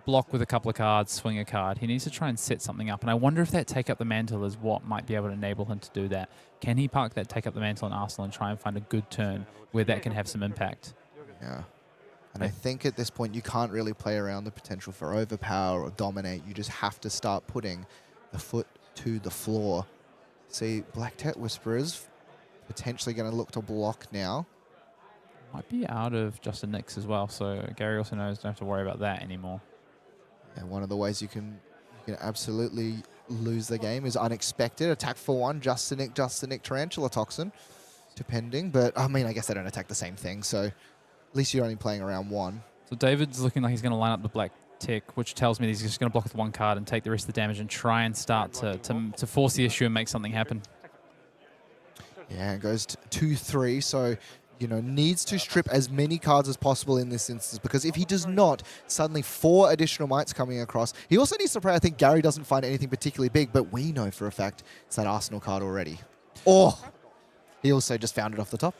block with a couple of cards, swing a card. He needs to try and set something up. And I wonder if that Take Up the Mantle is what might be able to enable him to do that. Can he park that Take Up the Mantle in Arsenal and try and find a good turn where that can have some impact? Yeah. And I think at this point you can't really play around the potential for overpower or dominate. You just have to start putting the foot to the floor. See, Black Tet Whisperers potentially going to look to block now. Might be out of Justin Nix as well, so Gary also knows don't have to worry about that anymore. Yeah, one of the ways you can absolutely lose the game is unexpected. Attack for 1, Justin Nick, Tarantula Toxin, depending. But, I mean, I guess they don't attack the same thing, so at least you're only playing around 1. So David's looking like he's going to line up the Black Tech, which tells me he's just going to block with 1 card and take the rest of the damage and try and start to force the issue and make something happen. Yeah, it goes 2-3, so, you know, needs to strip as many cards as possible in this instance, because if he does not, suddenly 4 additional mites coming across. He also needs to pray. I think Gary doesn't find anything particularly big, but we know for a fact it's that Arsenal card already. Oh, he also just found it off the top.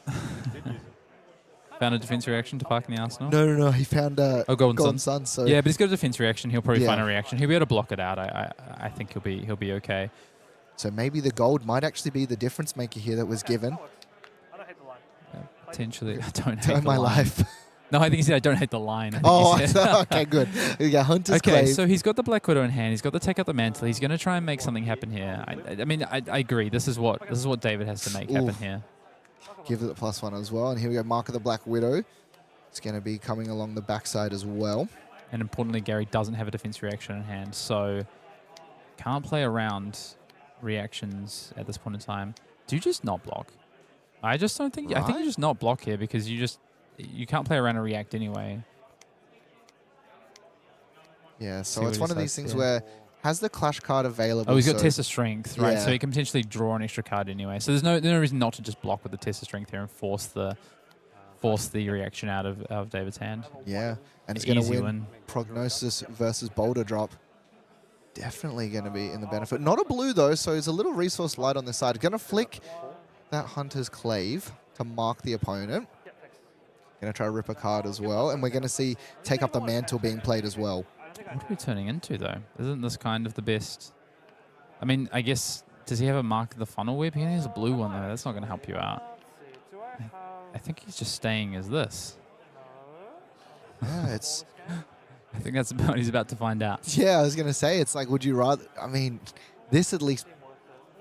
Found a defense reaction to park in the arsenal? No. He found Golden Sun. So yeah, but he's got a defense reaction. He'll probably find a reaction. He'll be able to block it out. I think he'll be okay. So maybe the gold might actually be the difference maker here that was given. Potentially, I don't hate my life. No, I think he said I don't hate the line. Okay, good. Yeah, Hunter's Clave. So he's got the Black Widow in hand. He's got to take out the Mantle. He's going to try and make something happen here. I mean, I agree. This is what David has to make happen here. Give it a +1 as well. And here we go, Mark of the Black Widow. It's going to be coming along the backside as well. And importantly, Gary doesn't have a defense reaction in hand, so can't play around reactions at this point in time. Do you just not block? I just don't think... Right? I think you just not block here because you can't play around a react anyway. Yeah, so it's one of these things where has the Clash card available. Oh, he's got Test of Strength, right? Yeah. So he can potentially draw an extra card anyway. So there's no reason not to just block with the Test of Strength here and force the reaction out of David's hand. Yeah, and it's going to win Prognosis versus Boulder Drop. Definitely going to be in the benefit. Not a blue, though, so there's a little resource light on this side. Going to flick that Hunter's Clave to mark the opponent. Going to try to rip a card as well, and we're going to see Take Up the Mantle being played as well. What are we turning into, though? Isn't this kind of the best? I mean, I guess, does he have a Mark of the Funnel Web? He has a blue one, though. That's not going to help you out. I think he's just staying as this. Yeah, it's... I think that's what he's about to find out. Yeah, I was going to say, it's like, would you rather... I mean, this at least...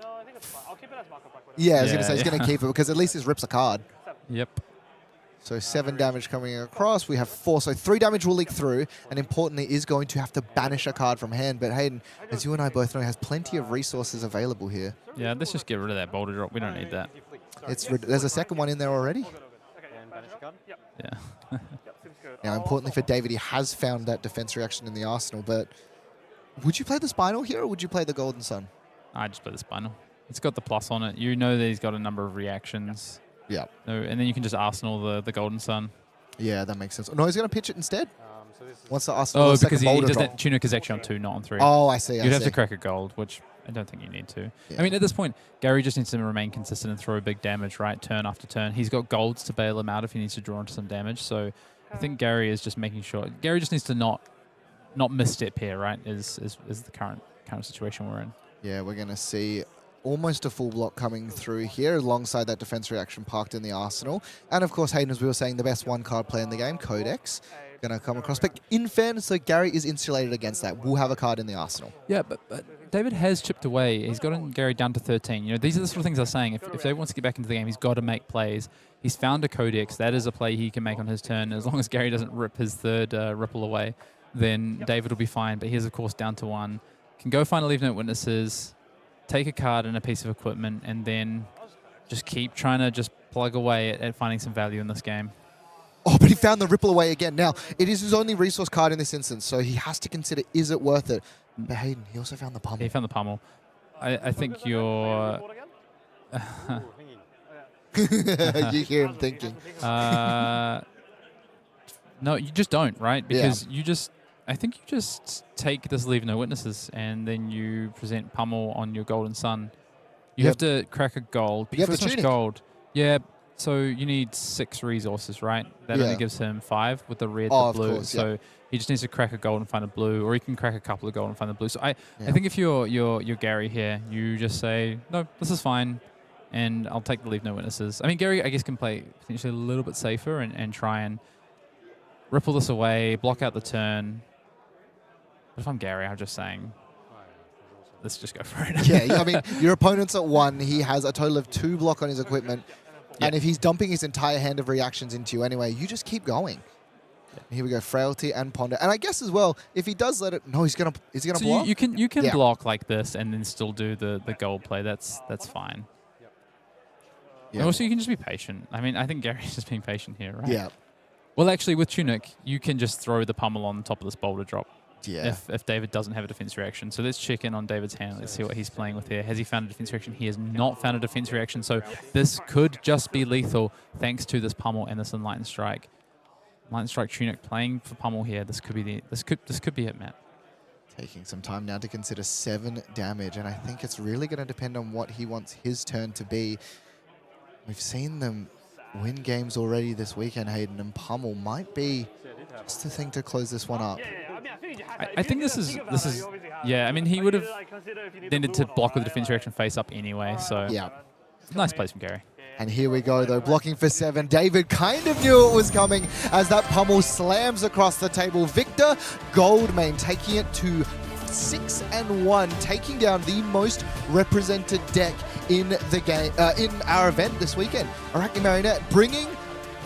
No, I think it's fine. I'll keep it as Mark of Black Widow. Yeah, I was going to say, he's going to keep it, because at least this rips a card. Yep. So 7 damage coming across. We have 4. So 3 damage will leak through. And importantly, is going to have to banish a card from hand. But Hayden, as you and I both know, has plenty of resources available here. Yeah, let's just get rid of that Boulder Drop. We don't need that. There's a second one in there already. Yeah. Now, importantly for David, he has found that defense reaction in the arsenal. But would you play the Spinal here, or would you play the Golden Sun? I just play the Spinal. It's got the plus on it. You know that he's got a number of reactions. Yeah. No, and then you can just Arsenal the Golden Sun. Yeah, that makes sense. No, he's going to pitch it instead. What's the Arsenal? Oh, the because second boulder he does drop? that. Tunic is actually on 2, not on 3. Oh, I see. You'd have to crack a gold, which I don't think you need to. Yeah. I mean, at this point, Gary just needs to remain consistent and throw big damage, right, turn after turn. He's got golds to bail him out if he needs to draw into some damage. So I think Gary is just making sure. Gary just needs to not misstep here, right, is the current situation we're in. Yeah, we're going to see almost a full block coming through here alongside that defense reaction parked in the Arsenal. And of course, Hayden, as we were saying, the best one-card player in the game, Codex, going to come across. But in fairness, so Gary is insulated against that. We'll have a card in the Arsenal. Yeah, but David has chipped away. He's gotten Gary down to 13. You know, these are the sort of things I was saying. If David wants to get back into the game, he's got to make plays. He's found a Codex. That is a play he can make on his turn. As long as Gary doesn't rip his third ripple away, then David will be fine. But he's, of course, down to 1. Can go find a Leave Note Witnesses, take a card and a piece of equipment, and then just keep trying to just plug away at finding some value in this game. Oh, but he found the ripple away again. Now, it is his only resource card in this instance, so he has to consider, is it worth it? But Hayden, he also found the pummel. He found the pummel. I think you're... You hear him thinking. No, you just don't, right? Because you just... I think you just take this Leave No Witnesses and then you present pummel on your Golden Sun. You have to crack a gold. You have the so much tunic. gold. Yeah, so you need 6 resources, right? That only gives him 5 with the red, the blue. Course, so he just needs to crack a gold and find a blue, or he can crack a couple of gold and find the blue. So I think if you're Gary here, you just say, no, this is fine, and I'll take the Leave No Witnesses. I mean, Gary, I guess, can play potentially a little bit safer and try and ripple this away, block out the turn. But if I'm Gary, I'm just saying, let's just go for it. Yeah, I mean, your opponent's at 1. He has a total of 2 block on his equipment. And if he's dumping his entire hand of reactions into you anyway, you just keep going. Here we go, Frailty and Ponder. And I guess as well, if he does let it... No, is he gonna so block? You can block like this and then still do the gold play. That's fine. And also, you can just be patient. I mean, I think Gary's just being patient here, right? Yeah. Well, actually, with Tunic, you can just throw the pummel on top of this boulder drop. Yeah. If David doesn't have a defense reaction. So let's check in on David's hand. Let's see what he's playing with here. Has he found a defense reaction? He has not found a defense reaction. So this could just be lethal thanks to this pummel and this Enlightened Strike. Enlightened Strike Tunic playing for pummel here. This could be this could be it, Matt. Taking some time now to consider 7 damage, and I think it's really going to depend on what he wants his turn to be. We've seen them win games already this weekend, Hayden, and pummel might be just the thing to close this one up. I think this is yeah. I mean, he would have tended to block with the defense reaction face up anyway. So Yeah. nice place from Gary. And here we go, though, blocking for 7. David kind of knew it was coming as that pummel slams across the table. Victor Goldmain taking it to 6-1, taking down the most represented deck in the game, in our event this weekend. Arachne Marionette bringing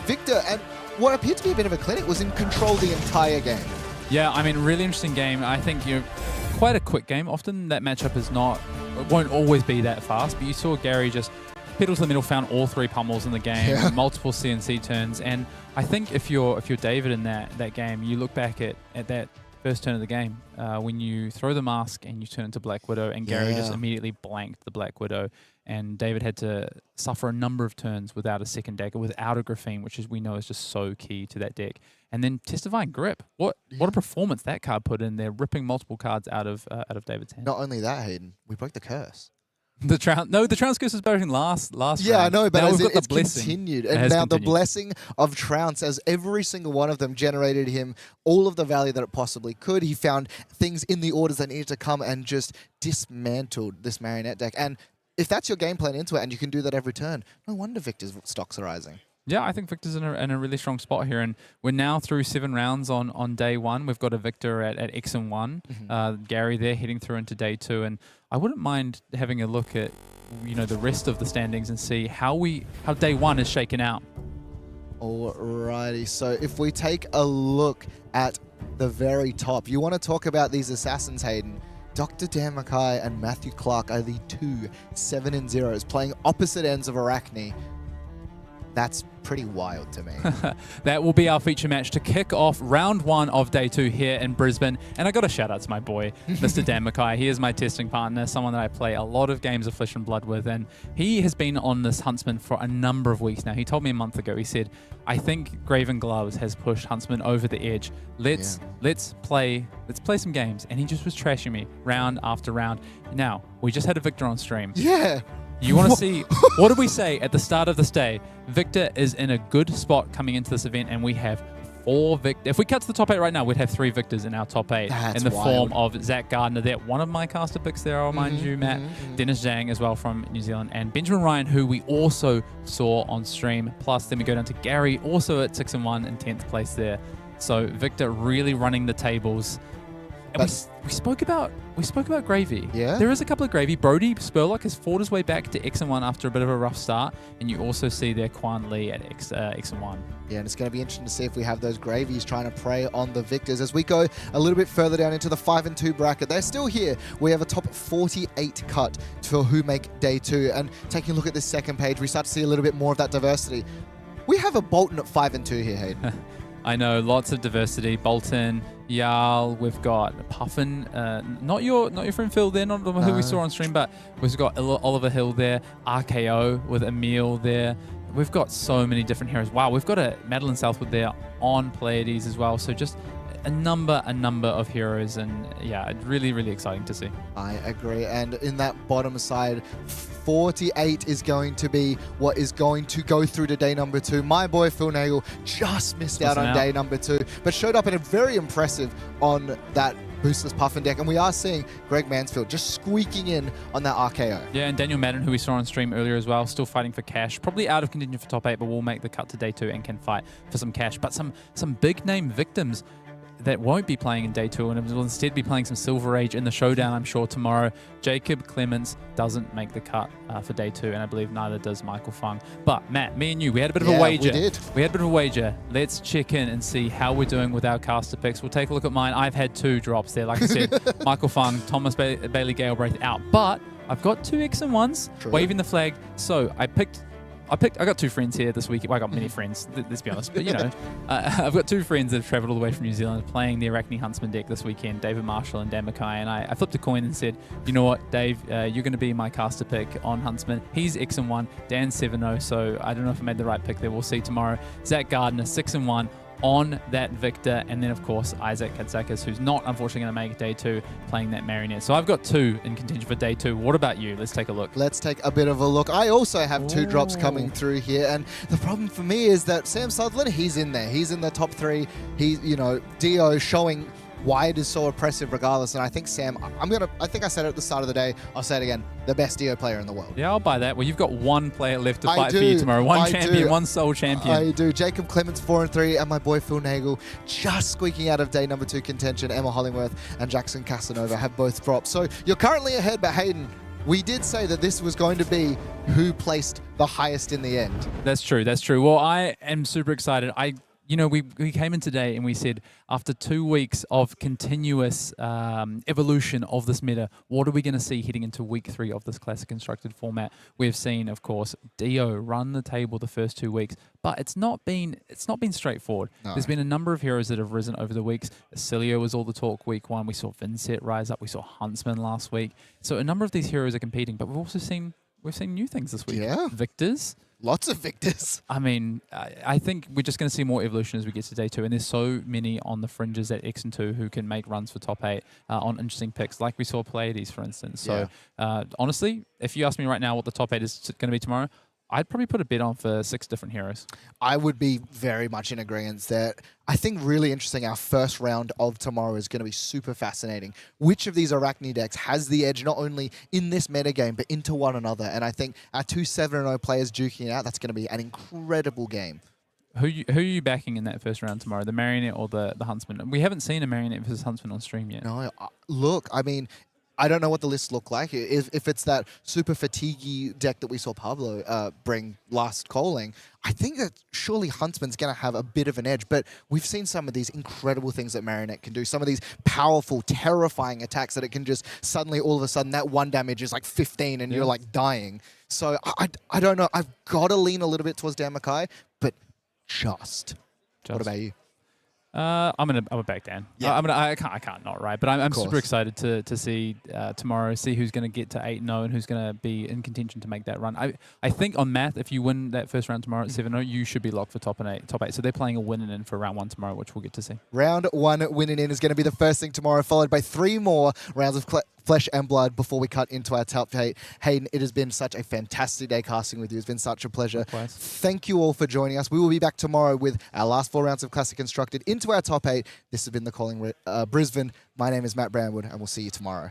Victor, and what appeared to be a bit of a clinic, was in control the entire game. Yeah, I mean, really interesting game. I think quite a quick game. Often that matchup it won't always be that fast, but you saw Gary just pedal to the middle, found all 3 pummels in the game, multiple CNC turns, and I think if you're David in that game, you look back at that first turn of the game when you throw the mask and you turn into Black Widow, and Gary just immediately blanked the Black Widow, and David had to suffer a number of turns without a second dagger, without a Graphene, which we know is just so key to that deck. And then Testifying Grip. What a performance that card put in there, ripping multiple cards out of David's hand. Not only that, Hayden, we broke the curse. The Trounce curse was better in last Yeah, round. I know, but now it's continued. And now the blessing of Trounce, as every single one of them generated him all of the value that it possibly could. He found things in the orders that needed to come and just dismantled this Marionette deck. And if that's your game plan into it and you can do that every turn, no wonder Victor's stocks are rising. Yeah, I think Victor's in a really strong spot here, and we're now through 7 rounds on day 1. We've got a Victor at X and 1, Gary there heading through into day 2, and I wouldn't mind having a look at the rest of the standings and see how day 1 is shaken out. Alrighty, so if we take a look at the very top, you want to talk about these assassins, Hayden. Dr. Dan Mackay and Matthew Clark are the 2 7-0s playing opposite ends of Arachne. That's pretty wild to me. That will be our feature match to kick off round 1 of day 2 here in Brisbane. And I got a shout out to my boy, Mr. Dan Mackay. He is my testing partner, someone that I play a lot of games of Flesh and Blood with. And he has been on this Huntsman for a number of weeks now. He told me a month ago, he said, I think Graven Gloves has pushed Huntsman over the edge. Let's play some games. And he just was trashing me round after round. Now, we just had a Victor on stream. Yeah. You want to see, what did we say at the start of this day? Victor is in a good spot coming into this event, and we have 4 Victors. If we cut to the top 8 right now, we'd have 3 Victors in our top 8. That's in the wild. form of Zach Gardner there, one of my caster picks there, I'll mind you, Matt. Dennis Zhang as well from New Zealand, and Benjamin Rhyan, who we also saw on stream. Plus, then we go down to Gary, also at 6-1 in 10th place there. So Victor really running the tables. And we spoke about Gravy. Yeah. There is a couple of Gravy. Brody Spurlock has fought his way back to X&1 after a bit of a rough start. And you also see there Quan Lee at X&1. Yeah, and it's going to be interesting to see if we have those Gravies trying to prey on the Victors. As we go a little bit further down into the 5 and 2 bracket, they're still here. We have a top 48 cut for who make day 2. And taking a look at this second page, we start to see a little bit more of that diversity. We have a Bolton at 5 and 2 here, Hayden. I know, lots of diversity. Bolton, Jarl, we've got Puffin, not your friend Phil there, not who we saw on stream, but we've got Oliver Hill there, RKO with Emil there. We've got so many different heroes. Wow, we've got a Madeline Southwood there on Pleiades as well. So just a number of heroes, and yeah, really, really exciting to see. I agree. And in that bottom side, 48 is going to be what is going to go through to day number 2. My boy Phil Nagle just missed out on day number 2, but showed up in a very impressive on that boostless Puffin deck, and we are seeing Greg Mansfield just squeaking in on that RKO. Yeah, and Daniel Madden, who we saw on stream earlier as well, still fighting for cash. Probably out of contention for top 8, but will make the cut to day 2 and can fight for some cash. But some big name victims that won't be playing in day 2 and will instead be playing some Silver Age in the showdown, I'm sure, tomorrow. Jacob Clements doesn't make the cut for day 2, and I believe neither does Michael Huang. But Matt, me and you, we had a bit of a wager. We had a bit of a wager. Let's check in and see how we're doing with our caster picks. We'll take a look at mine. I've had 2 drops there. Like I said, Michael Huang, Thomas Bailey Galbraith out. But I've got 2 X&1s waving the flag. So I got 2 friends here this week. Well, I got many friends, let's be honest. But, you know, I've got 2 friends that have traveled all the way from New Zealand playing the Arachne Huntsman deck this weekend, David Marshall and Dan Mackay. And I flipped a coin and said, you know what, Dave, you're going to be my caster pick on Huntsman. He's X&1, Dan's 7-0. So I don't know if I made the right pick there. We'll see tomorrow. Zach Gardner, 6-1. On that Victor, and then of course Isaac Katsakis, who's not unfortunately going to make day 2 playing that Marionette. So I've got 2 in contention for day 2. What about you? Let's take a look. Let's take a bit of a look. I also have 2 drops coming through here, and the problem for me is that Sam Sutherland, he's in there. He's in the top 3. He's, you know, Dio showing why it is so oppressive regardless. And I think Sam, I think I said it at the start of the day, I'll say it again, the best Dio player in the world. Yeah, I'll buy that. Well, you've got 1 player left to fight for you tomorrow. One champion, one sole champion. I do. Jacob Clements 4 and 3, and my boy Phil Nagle just squeaking out of day number 2 contention. Emma Hollingworth and Jackson Casanova have both dropped. So you're currently ahead, but Hayden, we did say that this was going to be who placed the highest in the end. That's true. That's true. Well, I am super excited. You know, we came in today and we said, after 2 weeks of continuous evolution of this meta, what are we going to see heading into week 3 of this classic constructed format? We've seen, of course, Dio run the table the first 2 weeks, but it's not been straightforward. No. There's been a number of heroes that have risen over the weeks. Oscilio was all the talk week 1. We saw Vynnset rise up. We saw Huntsman last week. So a number of these heroes are competing, but we've also seen new things this week. Yeah. Victors. Lots of Victors. I mean, I think we're just going to see more evolution as we get to day 2, and there's so many on the fringes at X and 2 who can make runs for top 8 on interesting picks, like we saw Pleiades, for instance. So honestly, if you ask me right now what the top 8 is going to be tomorrow, I'd probably put a bet on for 6 different heroes. I would be very much in agreement that I think really interesting, our first round of tomorrow is going to be super fascinating. Which of these Arachne decks has the edge not only in this metagame, but into one another? And I think our 2 7-0 players duking it out, that's going to be an incredible game. Who are you backing in that first round tomorrow, the Marionette or the Huntsman? We haven't seen a Marionette versus Huntsman on stream yet. No, look, I mean, I don't know what the lists look like. If it's that super fatigue deck that we saw Pablo bring last calling, I think that surely Huntsman's going to have a bit of an edge. But we've seen some of these incredible things that Marionette can do. Some of these powerful, terrifying attacks that it can just suddenly, all of a sudden, that 1 damage is like 15 and you're like dying. So I don't know. I've got to lean a little bit towards Dan Mackay, but just. What about you? I'm gonna back Dan. Yeah. I can't not, right? But I'm super course. excited to see tomorrow, see who's gonna get to 8-0 and who's gonna be in contention to make that run. I think on math, if you win that first round tomorrow at 7-0, you should be locked for top 8. So they're playing a win and in for round 1 tomorrow, which we'll get to see. Round 1 winning in is going to be the first thing tomorrow, followed by 3 more rounds of Flesh and Blood before we cut into our top 8. Hayden, it has been such a fantastic day casting with you. It's been such a pleasure. Likewise. Thank you all for joining us. We will be back tomorrow with our last 4 rounds of Classic Constructed into our top 8. This has been the Calling Brisbane. My name is Matt Brandwood, and we'll see you tomorrow.